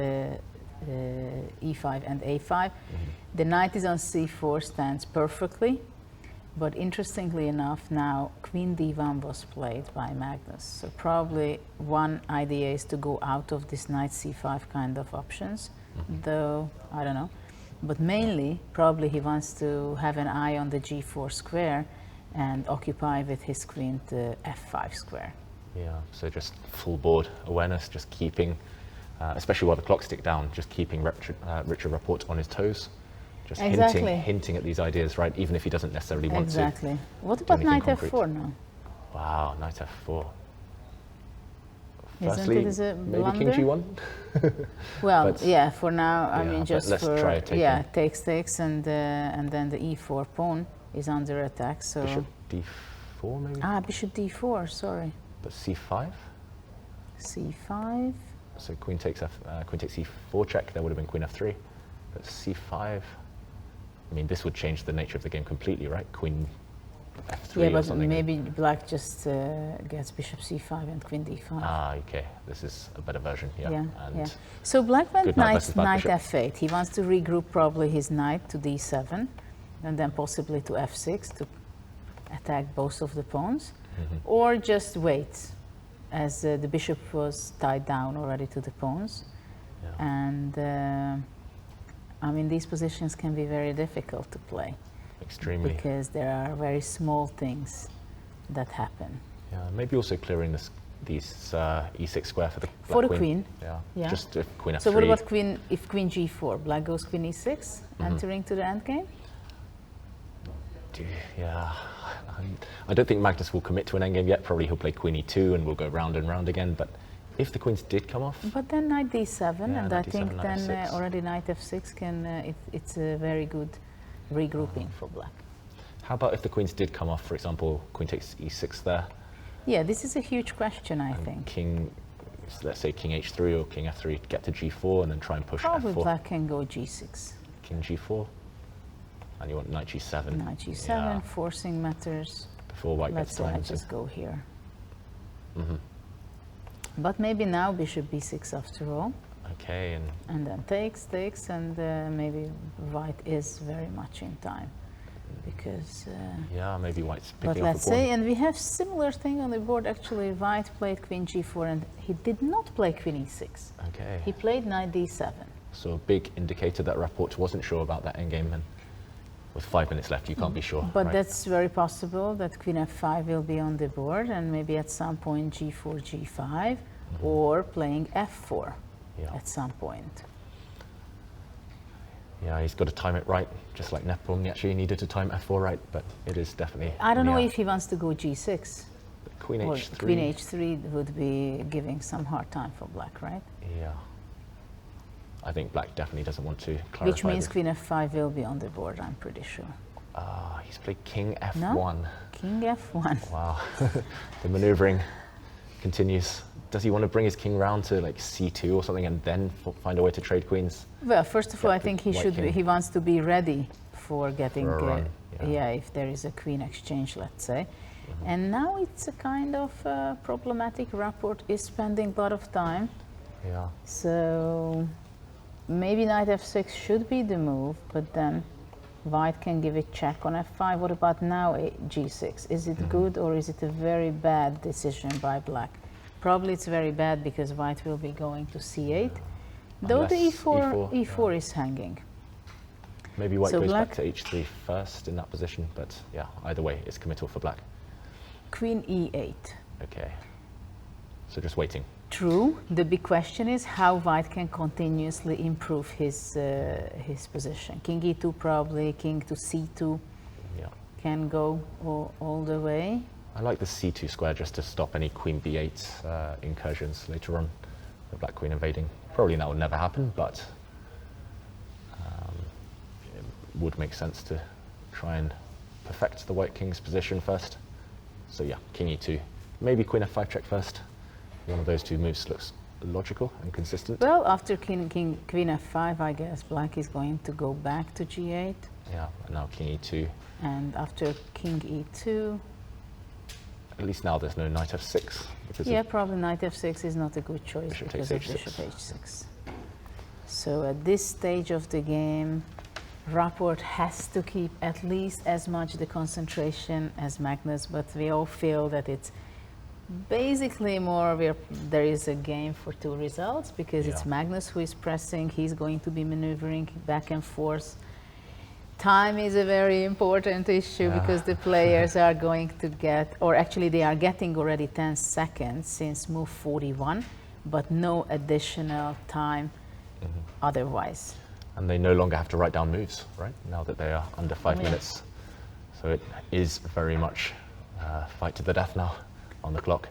[SPEAKER 2] e5 and a5. The knight is on c4, stands perfectly. But interestingly enough, now queen d1 was played by Magnus. So probably one idea is to go out of this knight c5 kind of options, though I don't know. But mainly, probably he wants to have an eye on the g4 square and occupy with his queen the f5 square.
[SPEAKER 1] Yeah, so just full board awareness, just keeping, especially while the clocks tick down, just keeping Richard Rapport on his toes. Just
[SPEAKER 2] Exactly.
[SPEAKER 1] hinting at these ideas, right? Even if he doesn't necessarily want to.
[SPEAKER 2] Exactly. What about
[SPEAKER 1] anything
[SPEAKER 2] knight
[SPEAKER 1] concrete.
[SPEAKER 2] f4 now?
[SPEAKER 1] Wow, knight f4.
[SPEAKER 2] Isn't
[SPEAKER 1] Firstly,
[SPEAKER 2] it as a
[SPEAKER 1] maybe
[SPEAKER 2] blunder?
[SPEAKER 1] king g1?
[SPEAKER 2] Well,
[SPEAKER 1] But-
[SPEAKER 2] yeah, for now, I
[SPEAKER 1] Yeah,
[SPEAKER 2] mean,
[SPEAKER 1] but
[SPEAKER 2] just
[SPEAKER 1] let's
[SPEAKER 2] for,
[SPEAKER 1] try a take
[SPEAKER 2] yeah,
[SPEAKER 1] then.
[SPEAKER 2] takes, and then the e4 pawn is under attack, so...
[SPEAKER 1] Bishop d4 maybe?
[SPEAKER 2] Bishop d4, sorry.
[SPEAKER 1] But c5?
[SPEAKER 2] c5.
[SPEAKER 1] So queen takes e4 check, there would have been queen f3. But c5, I mean, this would change the nature of the game completely, right? Queen f3
[SPEAKER 2] Yeah,
[SPEAKER 1] or
[SPEAKER 2] but
[SPEAKER 1] something.
[SPEAKER 2] maybe black just gets bishop c5 and queen d5.
[SPEAKER 1] Okay. This is a better version, yeah. And
[SPEAKER 2] yeah. So black went
[SPEAKER 1] good knight versus bad
[SPEAKER 2] knight
[SPEAKER 1] bishop.
[SPEAKER 2] f8. He wants to regroup probably his knight to d7 and then possibly to f6 to attack both of the pawns, or just wait as the bishop was tied down already to the pawns.
[SPEAKER 1] Yeah.
[SPEAKER 2] And I mean, these positions can be very difficult to play
[SPEAKER 1] Extremely.
[SPEAKER 2] because there are very small things that happen.
[SPEAKER 1] Yeah, maybe also clearing these e6 square for the black
[SPEAKER 2] For the queen.
[SPEAKER 1] Yeah.
[SPEAKER 2] Yeah.
[SPEAKER 1] Just if queen f3.
[SPEAKER 2] So what about queen, if queen g4, black goes queen e6, entering to the endgame?
[SPEAKER 1] Yeah. I don't think Magnus will commit to an endgame yet. Probably he'll play queen e2 and we'll go round and round again. But if the queens did come off,
[SPEAKER 2] But then knight d7,
[SPEAKER 1] Yeah,
[SPEAKER 2] and
[SPEAKER 1] knight
[SPEAKER 2] I
[SPEAKER 1] d7,
[SPEAKER 2] think
[SPEAKER 1] knight
[SPEAKER 2] then
[SPEAKER 1] f6.
[SPEAKER 2] already knight f6 can, it's a very good regrouping for black.
[SPEAKER 1] how about if the queens did come off? For example, queen takes e6 there.
[SPEAKER 2] Yeah, this is a huge question, I
[SPEAKER 1] And
[SPEAKER 2] think.
[SPEAKER 1] king, let's say king h3 or king f3, get to g4 and then try and push
[SPEAKER 2] Probably
[SPEAKER 1] f4.
[SPEAKER 2] black can go g6,
[SPEAKER 1] King g4. And you want knight g7.
[SPEAKER 2] knight g7,
[SPEAKER 1] Yeah,
[SPEAKER 2] forcing matters.
[SPEAKER 1] before white
[SPEAKER 2] Let's
[SPEAKER 1] gets
[SPEAKER 2] say I
[SPEAKER 1] time.
[SPEAKER 2] just go here.
[SPEAKER 1] Mhm.
[SPEAKER 2] But maybe now bishop b6 after all,
[SPEAKER 1] Okay, and
[SPEAKER 2] and then takes, and maybe white is very much in time. Because,
[SPEAKER 1] yeah, maybe white's
[SPEAKER 2] but
[SPEAKER 1] picking up
[SPEAKER 2] let's
[SPEAKER 1] a pawn.
[SPEAKER 2] say, and we have similar thing on the board actually, white played queen g4 and he did not play queen e6.
[SPEAKER 1] Okay.
[SPEAKER 2] He played knight d7.
[SPEAKER 1] So a big indicator that Rapport wasn't sure about that endgame, and with 5 minutes left, you can't be sure.
[SPEAKER 2] But
[SPEAKER 1] right?
[SPEAKER 2] that's very possible that queen f5 will be on the board and maybe at some point g4, g5, or playing f4
[SPEAKER 1] Yeah.
[SPEAKER 2] at some point.
[SPEAKER 1] Yeah, he's got to time it right, just like Neptune actually needed to time f4 right, but it is definitely.
[SPEAKER 2] I don't know
[SPEAKER 1] yeah.
[SPEAKER 2] if he wants to go g6.
[SPEAKER 1] Queen
[SPEAKER 2] Or
[SPEAKER 1] h3.
[SPEAKER 2] queen h3 would be giving some hard time for black, right?
[SPEAKER 1] Yeah. I think black definitely doesn't want to clarify.
[SPEAKER 2] Which means
[SPEAKER 1] this.
[SPEAKER 2] queen f5 will be on the board, I'm pretty sure.
[SPEAKER 1] He's played king f1.
[SPEAKER 2] No? King f1.
[SPEAKER 1] Wow. The maneuvering continues. Does he want to bring his king round to like c2 or something and then find a way to trade queens?
[SPEAKER 2] Well, first of all, I
[SPEAKER 1] Get the
[SPEAKER 2] think he
[SPEAKER 1] white
[SPEAKER 2] should.
[SPEAKER 1] king.
[SPEAKER 2] He wants to be ready for getting.
[SPEAKER 1] For a run, yeah.
[SPEAKER 2] If there is a queen exchange, let's say. And now it's a kind of problematic. Rapport is spending a lot of time
[SPEAKER 1] Yeah.
[SPEAKER 2] So maybe knight f6 should be the move, but then white can give a check on f5. What about now g6? Is it good or is it a very bad decision by black? Probably it's very bad because white will be going to c8, though the
[SPEAKER 1] Unless
[SPEAKER 2] e4 is hanging.
[SPEAKER 1] Maybe white
[SPEAKER 2] So
[SPEAKER 1] goes
[SPEAKER 2] black-
[SPEAKER 1] back to h3 first in that position, but yeah, either way, it's committal for black.
[SPEAKER 2] Queen e8.
[SPEAKER 1] Okay. So just waiting.
[SPEAKER 2] True. The big question is how white can continuously improve his position. King e2 probably, king to c2
[SPEAKER 1] Yeah.
[SPEAKER 2] can go all the way.
[SPEAKER 1] I like the c2 square just to stop any queen b8 incursions later on. The black queen invading. Probably that will never happen, but it would make sense to try and perfect the white king's position first. So yeah, king e2. Maybe queen f5 check first. One of those two moves looks logical and consistent.
[SPEAKER 2] Well, after queen f5, I guess black is going to go back to g8.
[SPEAKER 1] Yeah, and now king e2.
[SPEAKER 2] And after king e2,
[SPEAKER 1] At least now there's no knight f6. Because
[SPEAKER 2] yeah,
[SPEAKER 1] of
[SPEAKER 2] probably knight f6 is not a good choice
[SPEAKER 1] Bishop
[SPEAKER 2] because
[SPEAKER 1] takes
[SPEAKER 2] of
[SPEAKER 1] h6.
[SPEAKER 2] bishop h6. So at this stage of the game, Rapport has to keep at least as much the concentration as Magnus, but we all feel that it's basically more there is a game for two results because it's
[SPEAKER 1] Yeah.
[SPEAKER 2] Magnus who is pressing, he's going to be maneuvering back and forth. Time is a very important issue
[SPEAKER 1] Yeah.
[SPEAKER 2] because the players are going to get, or actually they are getting already 10 seconds since move 41, but no additional time otherwise.
[SPEAKER 1] And they no longer have to write down moves, right? Now that they are under 5
[SPEAKER 2] Yeah.
[SPEAKER 1] minutes. So it is very much fight to the death now on the clock.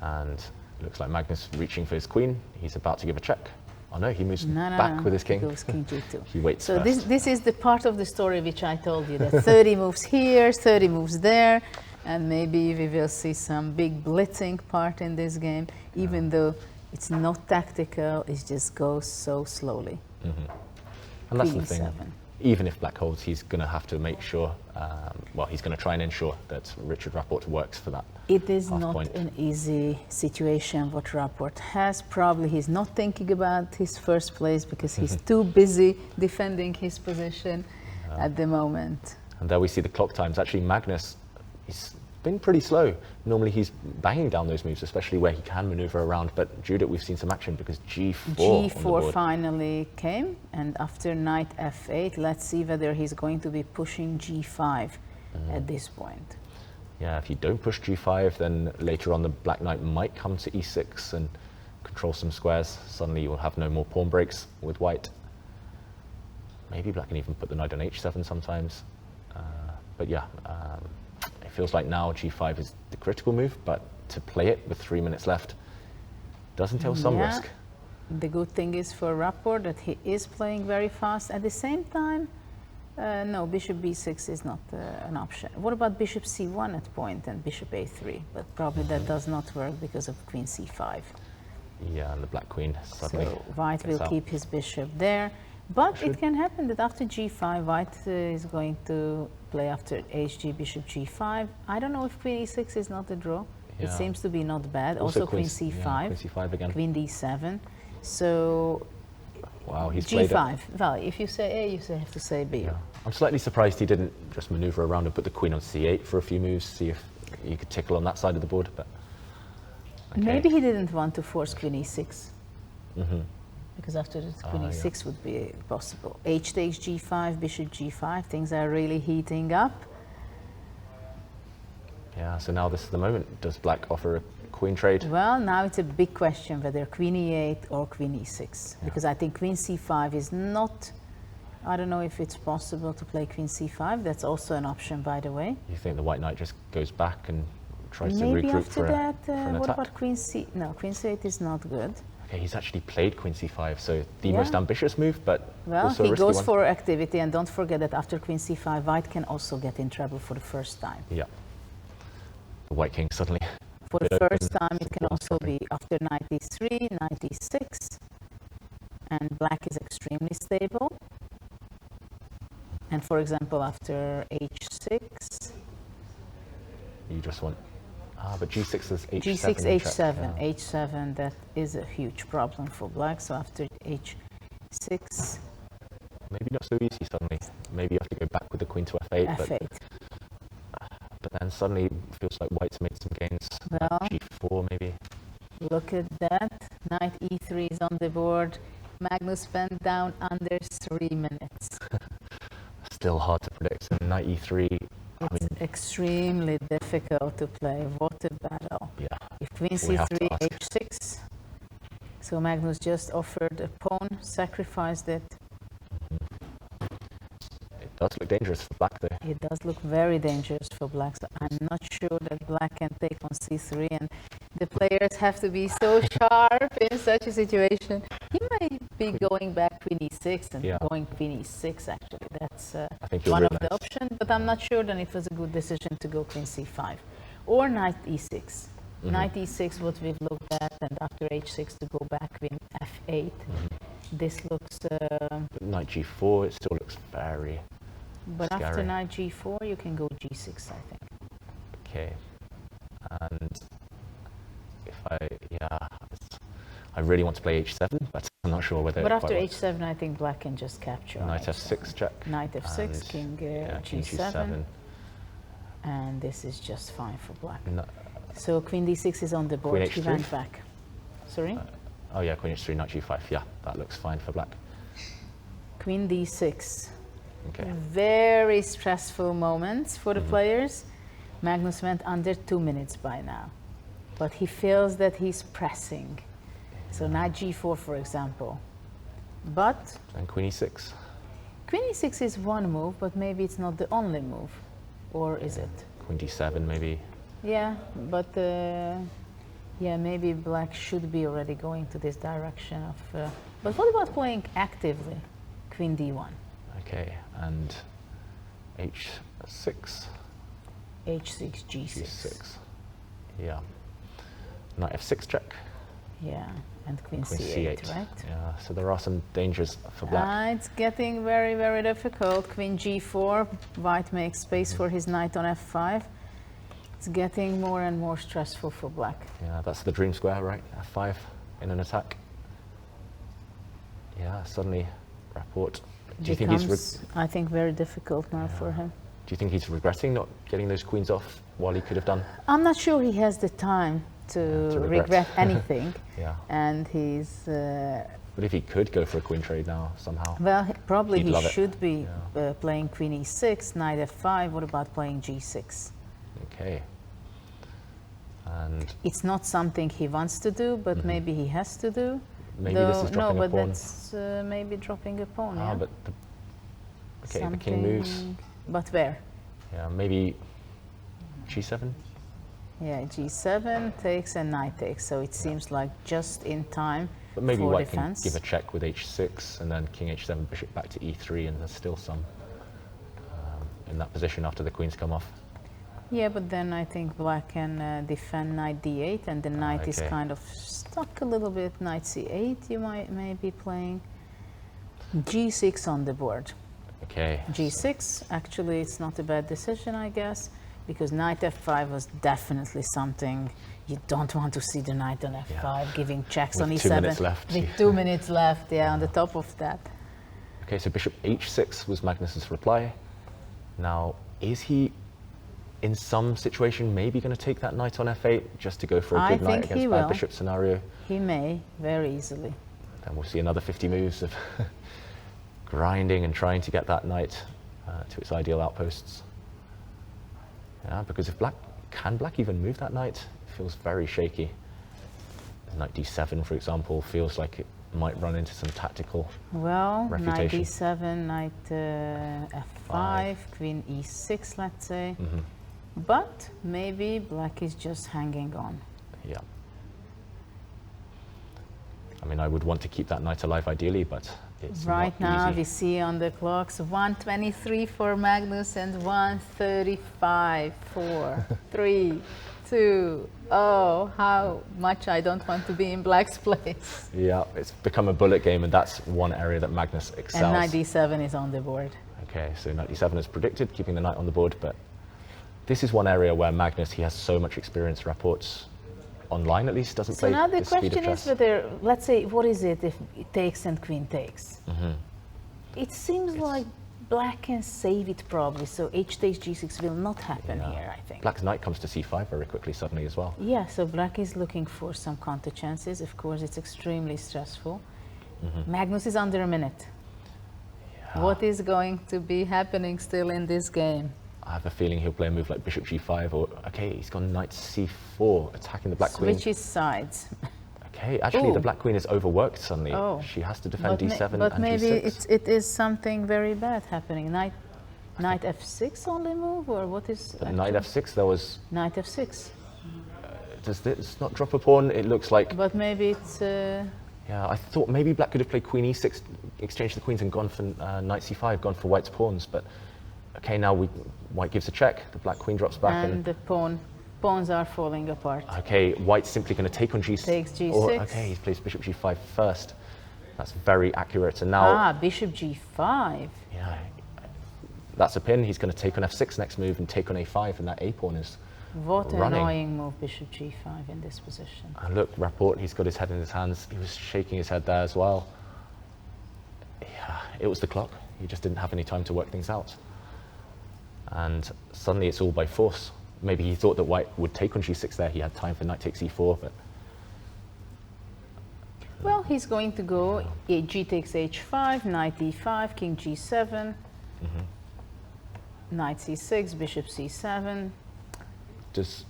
[SPEAKER 1] And it looks like Magnus reaching for his queen. He's about to give a check. Oh no, he moves back with his king.
[SPEAKER 2] He goes king g2.
[SPEAKER 1] He waits
[SPEAKER 2] So
[SPEAKER 1] first.
[SPEAKER 2] this is the part of the story which I told you, that 30 moves here, 30 moves there, and maybe we will see some big blitzing part in this game, even though it's not tactical, it just goes so slowly.
[SPEAKER 1] And that's
[SPEAKER 2] Queen
[SPEAKER 1] the thing.
[SPEAKER 2] e7.
[SPEAKER 1] Even if black holds, he's going to have to make sure, well, he's going to try and ensure that Richard Rapport works for that.
[SPEAKER 2] It is
[SPEAKER 1] Half
[SPEAKER 2] not
[SPEAKER 1] point.
[SPEAKER 2] an easy situation what Rapport has. Probably he's not thinking about his first place because he's too busy defending his position at the moment.
[SPEAKER 1] And there we see the clock times. Actually, Magnus, he's been pretty slow. Normally he's banging down those moves, especially where he can maneuver around. But Judith, we've seen some action because G4 on the
[SPEAKER 2] G4
[SPEAKER 1] board.
[SPEAKER 2] finally came, and after knight f8, let's see whether he's going to be pushing G5 at this point.
[SPEAKER 1] Yeah, if you don't push G5, then later on the black knight might come to E6 and control some squares. Suddenly you will have no more pawn breaks with white. Maybe black can even put the knight on H7 sometimes. But yeah, it feels like now G5 is the critical move, but to play it with 3 minutes left does entail some
[SPEAKER 2] Yeah.
[SPEAKER 1] risk.
[SPEAKER 2] The good thing is for Rapport that he is playing very fast. At the same time, no, bishop b6 is not an option. What about bishop c1 at point and bishop a3? But probably that does not work because of queen c5.
[SPEAKER 1] Yeah, and the black queen suddenly
[SPEAKER 2] So white
[SPEAKER 1] gets
[SPEAKER 2] will
[SPEAKER 1] out.
[SPEAKER 2] keep his bishop there. But it can happen that after g5, white is going to play after hg, bishop g5. I don't know if queen e6 is not a draw. It
[SPEAKER 1] Yeah.
[SPEAKER 2] seems to be not bad. Also queen c5,
[SPEAKER 1] Yeah, queen c5 again.
[SPEAKER 2] queen d7. So
[SPEAKER 1] Wow, he's played it.
[SPEAKER 2] g5. Well, if you say A, you have to say B.
[SPEAKER 1] Yeah. I'm slightly surprised he didn't just maneuver around and put the queen on c8 for a few moves, see if you could tickle on that side of the board. But okay.
[SPEAKER 2] Maybe he didn't want to force queen e6. Because after that, queen
[SPEAKER 1] yeah.
[SPEAKER 2] e6 would be possible. H takes g5, bishop g5. Things are really heating up.
[SPEAKER 1] Yeah, so now this is the moment. Does black offer a queen trade?
[SPEAKER 2] Well, now it's a big question whether queen e8 or queen e6. Because I think queen c5 is not... I don't know if it's possible to play queen c5. That's also an option, by the way.
[SPEAKER 1] You think the white knight just goes back and tries
[SPEAKER 2] Maybe
[SPEAKER 1] to regroup
[SPEAKER 2] after
[SPEAKER 1] for,
[SPEAKER 2] that,
[SPEAKER 1] for an
[SPEAKER 2] what
[SPEAKER 1] attack?
[SPEAKER 2] about queen c... No, queen c8 is not good.
[SPEAKER 1] Okay, he's actually played queen c5, so the
[SPEAKER 2] Yeah.
[SPEAKER 1] most ambitious move, but
[SPEAKER 2] Well,
[SPEAKER 1] also a
[SPEAKER 2] he
[SPEAKER 1] risky
[SPEAKER 2] goes
[SPEAKER 1] one.
[SPEAKER 2] for activity, and don't forget that after queen c5, white can also get in trouble for the first time.
[SPEAKER 1] Yeah. The white king suddenly.
[SPEAKER 2] For the
[SPEAKER 1] bit
[SPEAKER 2] first
[SPEAKER 1] open,
[SPEAKER 2] time, it can
[SPEAKER 1] pawn's
[SPEAKER 2] also
[SPEAKER 1] dropping.
[SPEAKER 2] be after knight e3, knight e6, and black is extremely stable. And for example, after h6,
[SPEAKER 1] You just want. but g6 is h7.
[SPEAKER 2] G6,
[SPEAKER 1] check,
[SPEAKER 2] H7,
[SPEAKER 1] yeah.
[SPEAKER 2] H7, that is a huge problem for black. So after H6,
[SPEAKER 1] Maybe not so easy suddenly. Maybe you have to go back with the queen to f8.
[SPEAKER 2] F8.
[SPEAKER 1] But then suddenly it feels like white's made some gains.
[SPEAKER 2] Well,
[SPEAKER 1] g4 maybe.
[SPEAKER 2] Look at that. Knight E3 is on the board. Magnus went down under 3 minutes.
[SPEAKER 1] Still hard to predict. And knight e3.
[SPEAKER 2] It's extremely difficult to play. What a battle.
[SPEAKER 1] Yeah.
[SPEAKER 2] If queen
[SPEAKER 1] We have to
[SPEAKER 2] C3,
[SPEAKER 1] ask.
[SPEAKER 2] H6. So Magnus just offered a pawn, sacrificed it.
[SPEAKER 1] It does look dangerous for black though.
[SPEAKER 2] It does look very dangerous for black. So I'm not sure that black can take on C3, and the players have to be so sharp in such a situation. He might be going back queen E6 and
[SPEAKER 1] Yeah.
[SPEAKER 2] going queen E6 actually. That's
[SPEAKER 1] I think you'll
[SPEAKER 2] one of the
[SPEAKER 1] realise.
[SPEAKER 2] options, but I'm not sure then it was a good decision to go queen C5 or knight E6. Knight E6, what we've looked at, and after H6 to go back queen F8. This looks,
[SPEAKER 1] But knight g4, it still looks very
[SPEAKER 2] but after
[SPEAKER 1] scary.
[SPEAKER 2] knight G4, you can go G6, I think.
[SPEAKER 1] Okay. And if I really want to play h7, but I'm not sure whether
[SPEAKER 2] But
[SPEAKER 1] it
[SPEAKER 2] after
[SPEAKER 1] quite works.
[SPEAKER 2] H7, I think black can just capture. on
[SPEAKER 1] Knight
[SPEAKER 2] H7.
[SPEAKER 1] f6 check.
[SPEAKER 2] Knight F6,
[SPEAKER 1] and,
[SPEAKER 2] king
[SPEAKER 1] king
[SPEAKER 2] G7, and this is just fine for black.
[SPEAKER 1] No,
[SPEAKER 2] So queen D6 is on the board.
[SPEAKER 1] Queen
[SPEAKER 2] He
[SPEAKER 1] H3?
[SPEAKER 2] went back. Sorry?
[SPEAKER 1] oh yeah, queen h3, knight g5. Yeah, that looks fine for black.
[SPEAKER 2] Queen D6.
[SPEAKER 1] Okay.
[SPEAKER 2] Very stressful moments for the players. Magnus went under 2 minutes by now, but he feels that he's pressing. So knight G4, for example. But
[SPEAKER 1] And queen e6.
[SPEAKER 2] queen E6 is one move, but maybe it's not the only move, or is it?
[SPEAKER 1] Queen d7 maybe.
[SPEAKER 2] Yeah, but yeah, maybe black should be already going to this direction of. But what about playing actively, queen D1,
[SPEAKER 1] Okay, and h6,
[SPEAKER 2] H6, G6.
[SPEAKER 1] g6. Yeah. Knight f6 check.
[SPEAKER 2] Yeah, and queen,
[SPEAKER 1] Queen
[SPEAKER 2] C8,
[SPEAKER 1] c8.
[SPEAKER 2] right?
[SPEAKER 1] Yeah, so there are some dangers for black.
[SPEAKER 2] It's getting very, very difficult. Queen G4, white makes space for his knight on F5. It's getting more and more stressful for black.
[SPEAKER 1] Yeah, that's the dream square, right? f5 in an attack. Yeah, suddenly Rapport. Do you think he's?
[SPEAKER 2] Becomes, I think, very difficult now for him.
[SPEAKER 1] Do you think he's regretting not getting those queens off while he could have done?
[SPEAKER 2] I'm not sure he has the time to
[SPEAKER 1] regret.
[SPEAKER 2] regret anything.
[SPEAKER 1] Yeah.
[SPEAKER 2] And he's,
[SPEAKER 1] But if he could go for a queen trade now somehow.
[SPEAKER 2] well, probably
[SPEAKER 1] He'd
[SPEAKER 2] he
[SPEAKER 1] love it.
[SPEAKER 2] should be playing queen E6, knight F5. What about playing G6?
[SPEAKER 1] Okay. And
[SPEAKER 2] It's not something he wants to do, but maybe he has to do.
[SPEAKER 1] maybe this is
[SPEAKER 2] no,
[SPEAKER 1] dropping a
[SPEAKER 2] but
[SPEAKER 1] pawn.
[SPEAKER 2] that's maybe dropping a pawn.
[SPEAKER 1] Ah,
[SPEAKER 2] Yeah?
[SPEAKER 1] but the king moves.
[SPEAKER 2] Something- But where?
[SPEAKER 1] Yeah, maybe g7.
[SPEAKER 2] Yeah, G7 takes and knight takes, so it seems like just in time
[SPEAKER 1] But maybe
[SPEAKER 2] for
[SPEAKER 1] white
[SPEAKER 2] defense.
[SPEAKER 1] can give a check with h6 and then king h7, bishop back to e3, and there's still some in that position after the queens come off.
[SPEAKER 2] Yeah, but then I think black can defend knight D8, and the knight is
[SPEAKER 1] okay.
[SPEAKER 2] kind of stuck a little bit. Knight C8, you may be playing. G6 on the board.
[SPEAKER 1] Okay.
[SPEAKER 2] G6, actually, it's not a bad decision, I guess, because knight F5 was definitely something you don't want to see the knight on F5 giving checks
[SPEAKER 1] With
[SPEAKER 2] on
[SPEAKER 1] 2
[SPEAKER 2] E7
[SPEAKER 1] minutes left.
[SPEAKER 2] with 2 minutes left. Yeah, on the top of that.
[SPEAKER 1] Okay, so bishop h6 was Magnus's reply. Now, is he in some situation maybe going to take that knight on f8 just to go for a
[SPEAKER 2] I
[SPEAKER 1] good knight
[SPEAKER 2] think
[SPEAKER 1] against
[SPEAKER 2] he
[SPEAKER 1] bad
[SPEAKER 2] will.
[SPEAKER 1] bishop scenario?
[SPEAKER 2] He may very easily.
[SPEAKER 1] Then we'll see another 50 moves of grinding and trying to get that knight to its ideal outposts. Yeah, because if can black even move that knight? It feels very shaky. Knight d7, for example, feels like it might run into some tactical.
[SPEAKER 2] Well, knight
[SPEAKER 1] Refutation.
[SPEAKER 2] D7, knight F5, queen E6, let's say.
[SPEAKER 1] Mhm.
[SPEAKER 2] But maybe black is just hanging on.
[SPEAKER 1] Yeah. I mean, I would want to keep that knight alive ideally, but it's
[SPEAKER 2] Right
[SPEAKER 1] not
[SPEAKER 2] now,
[SPEAKER 1] easy.
[SPEAKER 2] we see on the clocks 1:23 for Magnus and 1:35 for 3, 2. Oh, how much I don't want to be in black's place.
[SPEAKER 1] Yeah, it's become a bullet game, and that's one area that Magnus excels.
[SPEAKER 2] And knight D7 is on the board.
[SPEAKER 1] Okay, so knight d7 is predicted, keeping the knight on the board, but this is one area where Magnus, he has so much experience. Rapport's online at least doesn't
[SPEAKER 2] So
[SPEAKER 1] play
[SPEAKER 2] now the
[SPEAKER 1] this speed of
[SPEAKER 2] question is
[SPEAKER 1] chess.
[SPEAKER 2] whether, let's say, what is it if it takes and queen takes? It seems like black can save it probably, so h takes g6 will not happen here, I think.
[SPEAKER 1] Black's knight comes to c5 very quickly suddenly as well.
[SPEAKER 2] Yeah, so black is looking for some counter chances. Of course, it's extremely stressful. Magnus is under a minute. What is going to be happening still in this game?
[SPEAKER 1] I have a feeling he'll play a move like bishop g5 or, okay, he's gone knight c4, attacking the black queen.
[SPEAKER 2] Switches sides.
[SPEAKER 1] Okay, actually the
[SPEAKER 2] Ooh.
[SPEAKER 1] black queen is overworked suddenly.
[SPEAKER 2] Oh.
[SPEAKER 1] She has to defend d7
[SPEAKER 2] but
[SPEAKER 1] and
[SPEAKER 2] maybe
[SPEAKER 1] g6.
[SPEAKER 2] it is something very bad happening. Knight f6 only move, or what is
[SPEAKER 1] But knight f6, there was,
[SPEAKER 2] knight f6?
[SPEAKER 1] does this not drop a pawn? It looks like,
[SPEAKER 2] But maybe it's
[SPEAKER 1] yeah, I thought maybe black could have played queen e6, exchanged the queens and gone for knight c5, gone for white's pawns, but okay, now white gives a check, the black queen drops back
[SPEAKER 2] and the pawns are falling apart.
[SPEAKER 1] okay, white's simply going to take on g6.
[SPEAKER 2] Takes g6.
[SPEAKER 1] Okay, he plays bishop g5 first. That's very accurate, and now,
[SPEAKER 2] Bishop g5.
[SPEAKER 1] yeah, that's a pin. He's going to take on f6 next move and take on a5, and that a pawn is
[SPEAKER 2] What an
[SPEAKER 1] running.
[SPEAKER 2] annoying move, bishop g5 in this position.
[SPEAKER 1] And look, Rapport, he's got his head in his hands. He was shaking his head there as well. Yeah, it was the clock. He just didn't have any time to work things out. And suddenly it's all by force. Maybe he thought that white would take on g6 there. He had time for knight takes e4, but
[SPEAKER 2] Well, he's going to go g takes h5, knight e5, king g7, knight c6, bishop c7.
[SPEAKER 1] does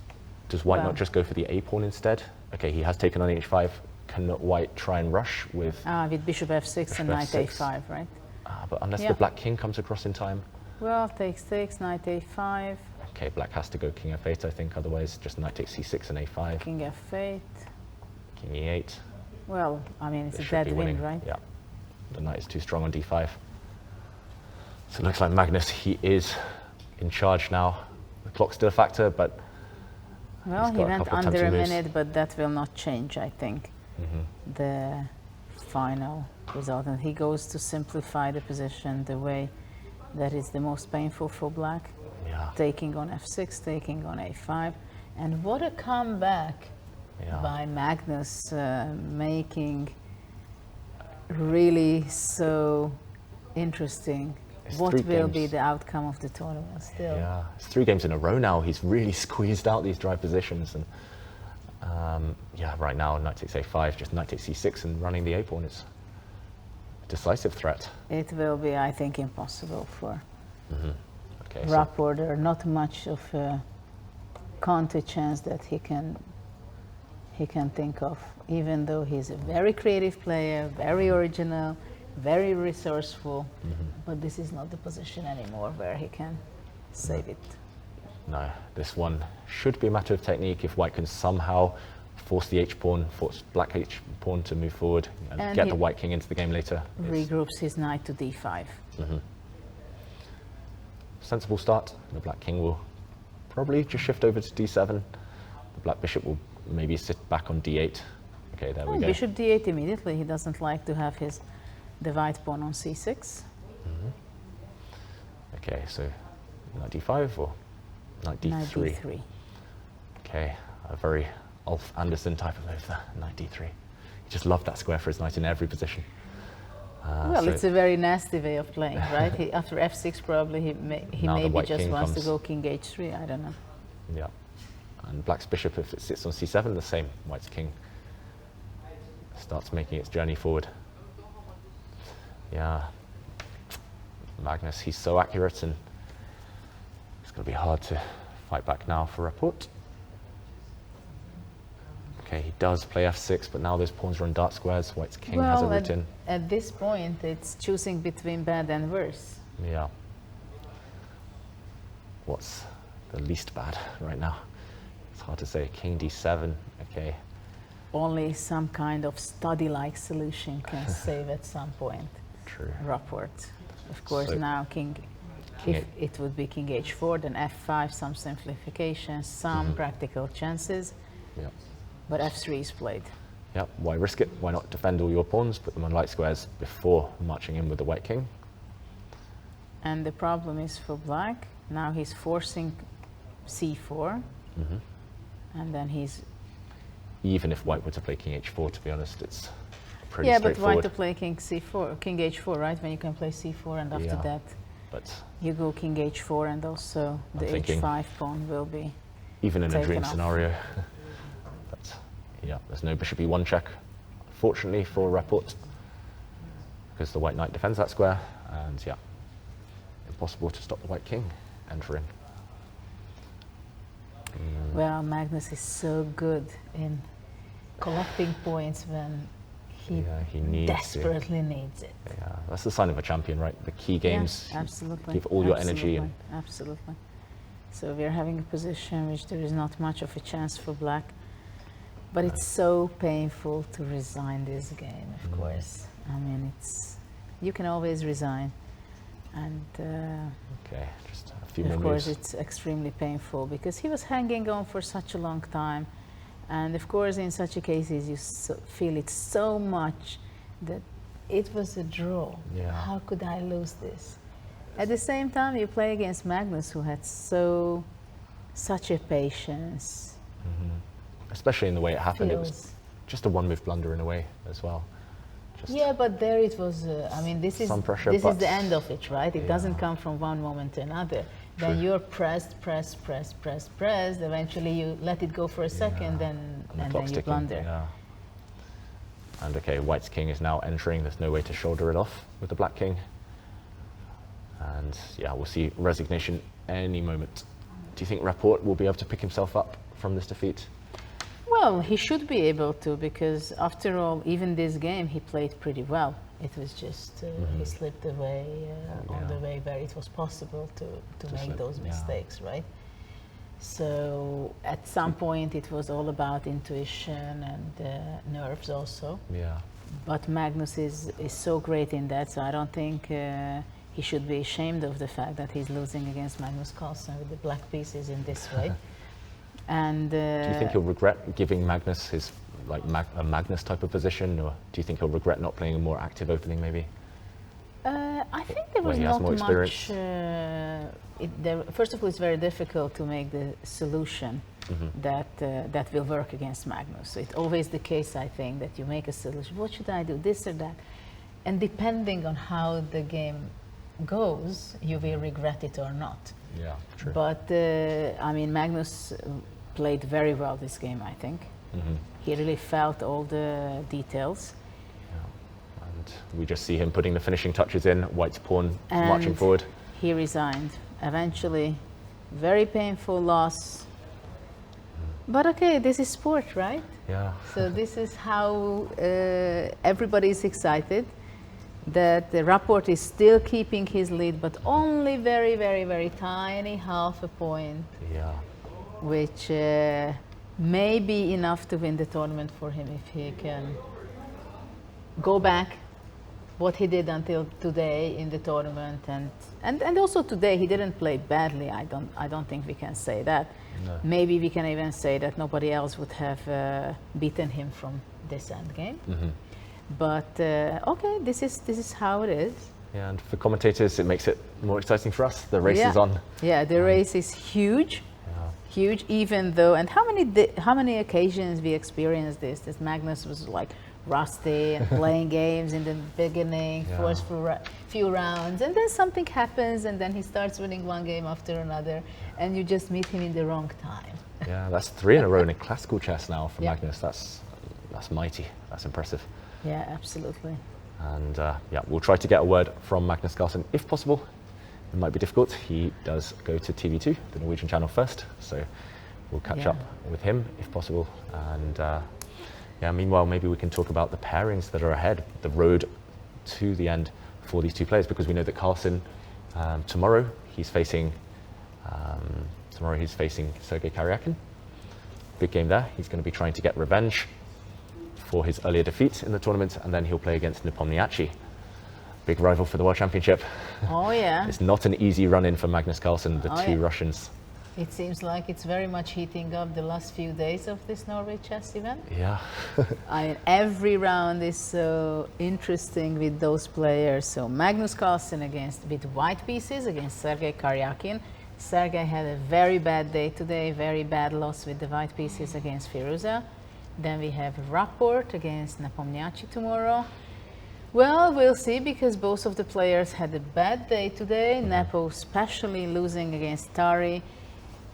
[SPEAKER 1] white
[SPEAKER 2] Well.
[SPEAKER 1] not just go for the a pawn instead? Okay, he has taken on h5. Can white try and rush with?
[SPEAKER 2] With bishop f6 and knight
[SPEAKER 1] f6.
[SPEAKER 2] a5, right?
[SPEAKER 1] But unless
[SPEAKER 2] Yeah.
[SPEAKER 1] the black king comes across in time.
[SPEAKER 2] Well, takes, knight a5,
[SPEAKER 1] Okay, black has to go king f8, I think. Otherwise, just knight takes c6 and a5,
[SPEAKER 2] king f8.
[SPEAKER 1] king e8.
[SPEAKER 2] Well, I mean, it's
[SPEAKER 1] This
[SPEAKER 2] a
[SPEAKER 1] should
[SPEAKER 2] dead
[SPEAKER 1] be
[SPEAKER 2] win,
[SPEAKER 1] winning.
[SPEAKER 2] right?
[SPEAKER 1] Yeah, the knight is too strong on d5. So it looks like Magnus, he is in charge now. The clock's still a factor, but
[SPEAKER 2] Well,
[SPEAKER 1] he's
[SPEAKER 2] he
[SPEAKER 1] got a
[SPEAKER 2] went
[SPEAKER 1] couple of
[SPEAKER 2] under a
[SPEAKER 1] tempting moves.
[SPEAKER 2] minute, but that will not change, I think, the final result. And he goes to simplify the position the way that is the most painful for black,
[SPEAKER 1] yeah,
[SPEAKER 2] taking on f6, taking on a5. And what a comeback
[SPEAKER 1] yeah.
[SPEAKER 2] by Magnus, making really so interesting.
[SPEAKER 1] It's
[SPEAKER 2] What
[SPEAKER 1] 3
[SPEAKER 2] will be
[SPEAKER 1] games.
[SPEAKER 2] the outcome of the tournament still?
[SPEAKER 1] Yeah, it's 3 games in a row now. He's really squeezed out these dry positions, and yeah, right now knight takes a5, just knight takes c6, and running the a pawn is a decisive threat.
[SPEAKER 2] It will be, I think, impossible for
[SPEAKER 1] Okay, so
[SPEAKER 2] Rapport. There not much of a counter chance that he can think of, even though he's a very creative player, very original, very resourceful, but this is not the position anymore where he can save it.
[SPEAKER 1] no, this one should be a matter of technique. If white can somehow force the h pawn, force black h pawn to move forward, and
[SPEAKER 2] And
[SPEAKER 1] get
[SPEAKER 2] he
[SPEAKER 1] the white king into the game later. It's
[SPEAKER 2] Regroups his knight to d5.
[SPEAKER 1] sensible start. The black king will probably just shift over to d7. The black bishop will maybe sit back on d8. Okay, there we go.
[SPEAKER 2] Bishop d8 immediately. He doesn't like to have the white pawn on c6.
[SPEAKER 1] Okay, so knight d5 or knight d3.
[SPEAKER 2] Knight d3.
[SPEAKER 1] Okay, a very Ulf Anderson type of move there, knight d3. He just loved that square for his knight in every position.
[SPEAKER 2] Well,
[SPEAKER 1] so
[SPEAKER 2] it's a very nasty way of playing, right? After f6, probably he
[SPEAKER 1] Now the
[SPEAKER 2] maybe
[SPEAKER 1] white
[SPEAKER 2] just
[SPEAKER 1] king
[SPEAKER 2] wants to
[SPEAKER 1] comes.
[SPEAKER 2] go king h3. I don't know.
[SPEAKER 1] yeah, and black's bishop, if it sits on c7, the same. White's king starts making its journey forward. Yeah, Magnus, he's so accurate, and it's going to be hard to fight back now for Rapport. Okay, he does play f6, but now those pawns are on dark squares. White's king has a route in.
[SPEAKER 2] at this point, it's choosing between bad and worse.
[SPEAKER 1] Yeah. What's the least bad right now? It's hard to say. King d7, okay.
[SPEAKER 2] Only some kind of study-like solution can save at some point.
[SPEAKER 1] True.
[SPEAKER 2] Rapport. Of course,
[SPEAKER 1] So-
[SPEAKER 2] now
[SPEAKER 1] King
[SPEAKER 2] if it would be king h4, then f5, some simplification, some practical chances,
[SPEAKER 1] Yeah.
[SPEAKER 2] but f3 is played.
[SPEAKER 1] Yeah, why risk it? Why not defend all your pawns, put them on light squares before marching in with the white king?
[SPEAKER 2] And the problem is for black, now he's forcing c4, and then he's...
[SPEAKER 1] Even if white were to play king h4, to be honest, it's pretty
[SPEAKER 2] Yeah, but
[SPEAKER 1] straightforward.
[SPEAKER 2] white to play king c4, king h4, right? When you can play c4, and after
[SPEAKER 1] Yeah.
[SPEAKER 2] that
[SPEAKER 1] But
[SPEAKER 2] you go king h4, and also the
[SPEAKER 1] thinking
[SPEAKER 2] h5 pawn will be...
[SPEAKER 1] even in a
[SPEAKER 2] taken
[SPEAKER 1] dream
[SPEAKER 2] off.
[SPEAKER 1] scenario. But yeah, there's no bishop e1 check, fortunately for Rapport, because the white knight defends that square, and yeah, impossible to stop the white king entering.
[SPEAKER 2] Well, Magnus is so good in collecting points when he
[SPEAKER 1] needs
[SPEAKER 2] desperately needs it.
[SPEAKER 1] Yeah, that's the sign of a champion, right? The key games,
[SPEAKER 2] Yeah, absolutely.
[SPEAKER 1] give all your energy. And
[SPEAKER 2] Absolutely. So we're having a position which there is not much of a chance for black, but it's so painful to resign this game, of course. I mean, you can always resign, and
[SPEAKER 1] okay, just a few
[SPEAKER 2] of
[SPEAKER 1] more
[SPEAKER 2] course
[SPEAKER 1] moves.
[SPEAKER 2] it's extremely painful because he was hanging on for such a long time, and of course in such a cases you feel it so much that it was a draw.
[SPEAKER 1] Yeah.
[SPEAKER 2] How could I lose this? At the same time, you play against Magnus, who had such a patience.
[SPEAKER 1] Especially in the way it happened, it was
[SPEAKER 2] Feels-
[SPEAKER 1] just a one-move blunder in a way as well. Just
[SPEAKER 2] Yeah, but there it was. I mean, this is
[SPEAKER 1] Some pressure,
[SPEAKER 2] this is
[SPEAKER 1] but-
[SPEAKER 2] the end of it, right? It doesn't
[SPEAKER 1] Yeah.
[SPEAKER 2] come from one moment to another. Then
[SPEAKER 1] True.
[SPEAKER 2] you're pressed. Eventually, you let it go for a second,
[SPEAKER 1] Yeah.
[SPEAKER 2] and
[SPEAKER 1] the
[SPEAKER 2] then
[SPEAKER 1] clock's
[SPEAKER 2] you
[SPEAKER 1] ticking,
[SPEAKER 2] blunder.
[SPEAKER 1] Yeah. And okay, white's king is now entering. There's no way to shoulder it off with the black king. And yeah, we'll see resignation any moment. Do you think Rapport will be able to pick himself up from this defeat?
[SPEAKER 2] Well, he should be able to, because after all, even this game he played pretty well. It was just he slipped away on the
[SPEAKER 1] Yeah.
[SPEAKER 2] way where it was possible to make
[SPEAKER 1] slip,
[SPEAKER 2] those
[SPEAKER 1] yeah.
[SPEAKER 2] mistakes, right? So at some point it was all about intuition and nerves also.
[SPEAKER 1] Yeah.
[SPEAKER 2] But Magnus is so great in that, so I don't think he should be ashamed of the fact that he's losing against Magnus Carlsen with the black pieces in this way. And
[SPEAKER 1] Do you think he'll regret giving Magnus his a Magnus type of position, or do you think he'll regret not playing a more active opening maybe?
[SPEAKER 2] I think there
[SPEAKER 1] Where
[SPEAKER 2] was
[SPEAKER 1] he has
[SPEAKER 2] not
[SPEAKER 1] more
[SPEAKER 2] much. First of all, it's very difficult to make the solution that will work against Magnus. So it's always the case, I think, that you make a solution. What should I do? This or that? And depending on how the game goes, you will regret it or not.
[SPEAKER 1] Yeah, true.
[SPEAKER 2] But I mean, Magnus played very well this game, I think. He really felt all the details.
[SPEAKER 1] And we just see him putting the finishing touches in, white's pawn marching
[SPEAKER 2] And
[SPEAKER 1] forward.
[SPEAKER 2] he resigned. Eventually, very painful loss. But okay, this is sport, right?
[SPEAKER 1] Yeah.
[SPEAKER 2] So this is how everybody is excited that the Rapport is still keeping his lead, but only very, very, very tiny half a point,
[SPEAKER 1] Yeah.
[SPEAKER 2] which may be enough to win the tournament for him if he can go back what he did until today in the tournament, and also today he didn't play badly. I don't think we can say that.
[SPEAKER 1] No.
[SPEAKER 2] Maybe we can even say that nobody else would have beaten him from this end game. But okay, this is how it is.
[SPEAKER 1] Yeah, and for commentators, it makes it more exciting for us. The race
[SPEAKER 2] Yeah.
[SPEAKER 1] is on.
[SPEAKER 2] Yeah, the race is huge. Huge, even though, and how many occasions we experienced this? That Magnus was like rusty and playing games in the beginning,
[SPEAKER 1] Yeah.
[SPEAKER 2] first few rounds, and then something happens, and then he starts winning one game after another, and you just meet him in the wrong time.
[SPEAKER 1] Yeah, that's 3 in a row in classical chess now for
[SPEAKER 2] Yeah.
[SPEAKER 1] Magnus. That's mighty. That's impressive.
[SPEAKER 2] Yeah, absolutely.
[SPEAKER 1] And yeah, we'll try to get a word from Magnus Carlsen if possible. It might be difficult. He does go to TV2, the Norwegian channel, first, so we'll catch
[SPEAKER 2] Yeah.
[SPEAKER 1] up with him if possible. And yeah, meanwhile, maybe we can talk about the pairings that are ahead, the road to the end for these two players, because we know that Carlsen tomorrow he's facing Sergei Karyakin. Big game there. He's going to be trying to get revenge for his earlier defeat in the tournament, and then he'll play against Nepomniachtchi, big rival for the World Championship.
[SPEAKER 2] Oh yeah.
[SPEAKER 1] It's not an easy run-in for Magnus Carlsen, the
[SPEAKER 2] Oh,
[SPEAKER 1] two
[SPEAKER 2] yeah.
[SPEAKER 1] Russians.
[SPEAKER 2] It seems like it's very much heating up the last few days of this Norway chess event.
[SPEAKER 1] Yeah.
[SPEAKER 2] Every round is so interesting with those players. So Magnus Carlsen with white pieces against Sergei Karyakin. Sergei had a very bad day today, very bad loss with the white pieces against Firouzja. Then we have Rapport against Nepomniachtchi tomorrow. Well, we'll see, because both of the players had a bad day today. Nepo especially losing against Tari.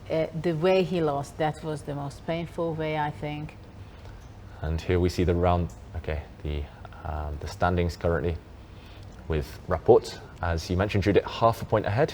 [SPEAKER 2] The way he lost, that was the most painful way, I think.
[SPEAKER 1] And here we see the round, okay, the standings currently with Rapport, as you mentioned, Judith, half a point ahead.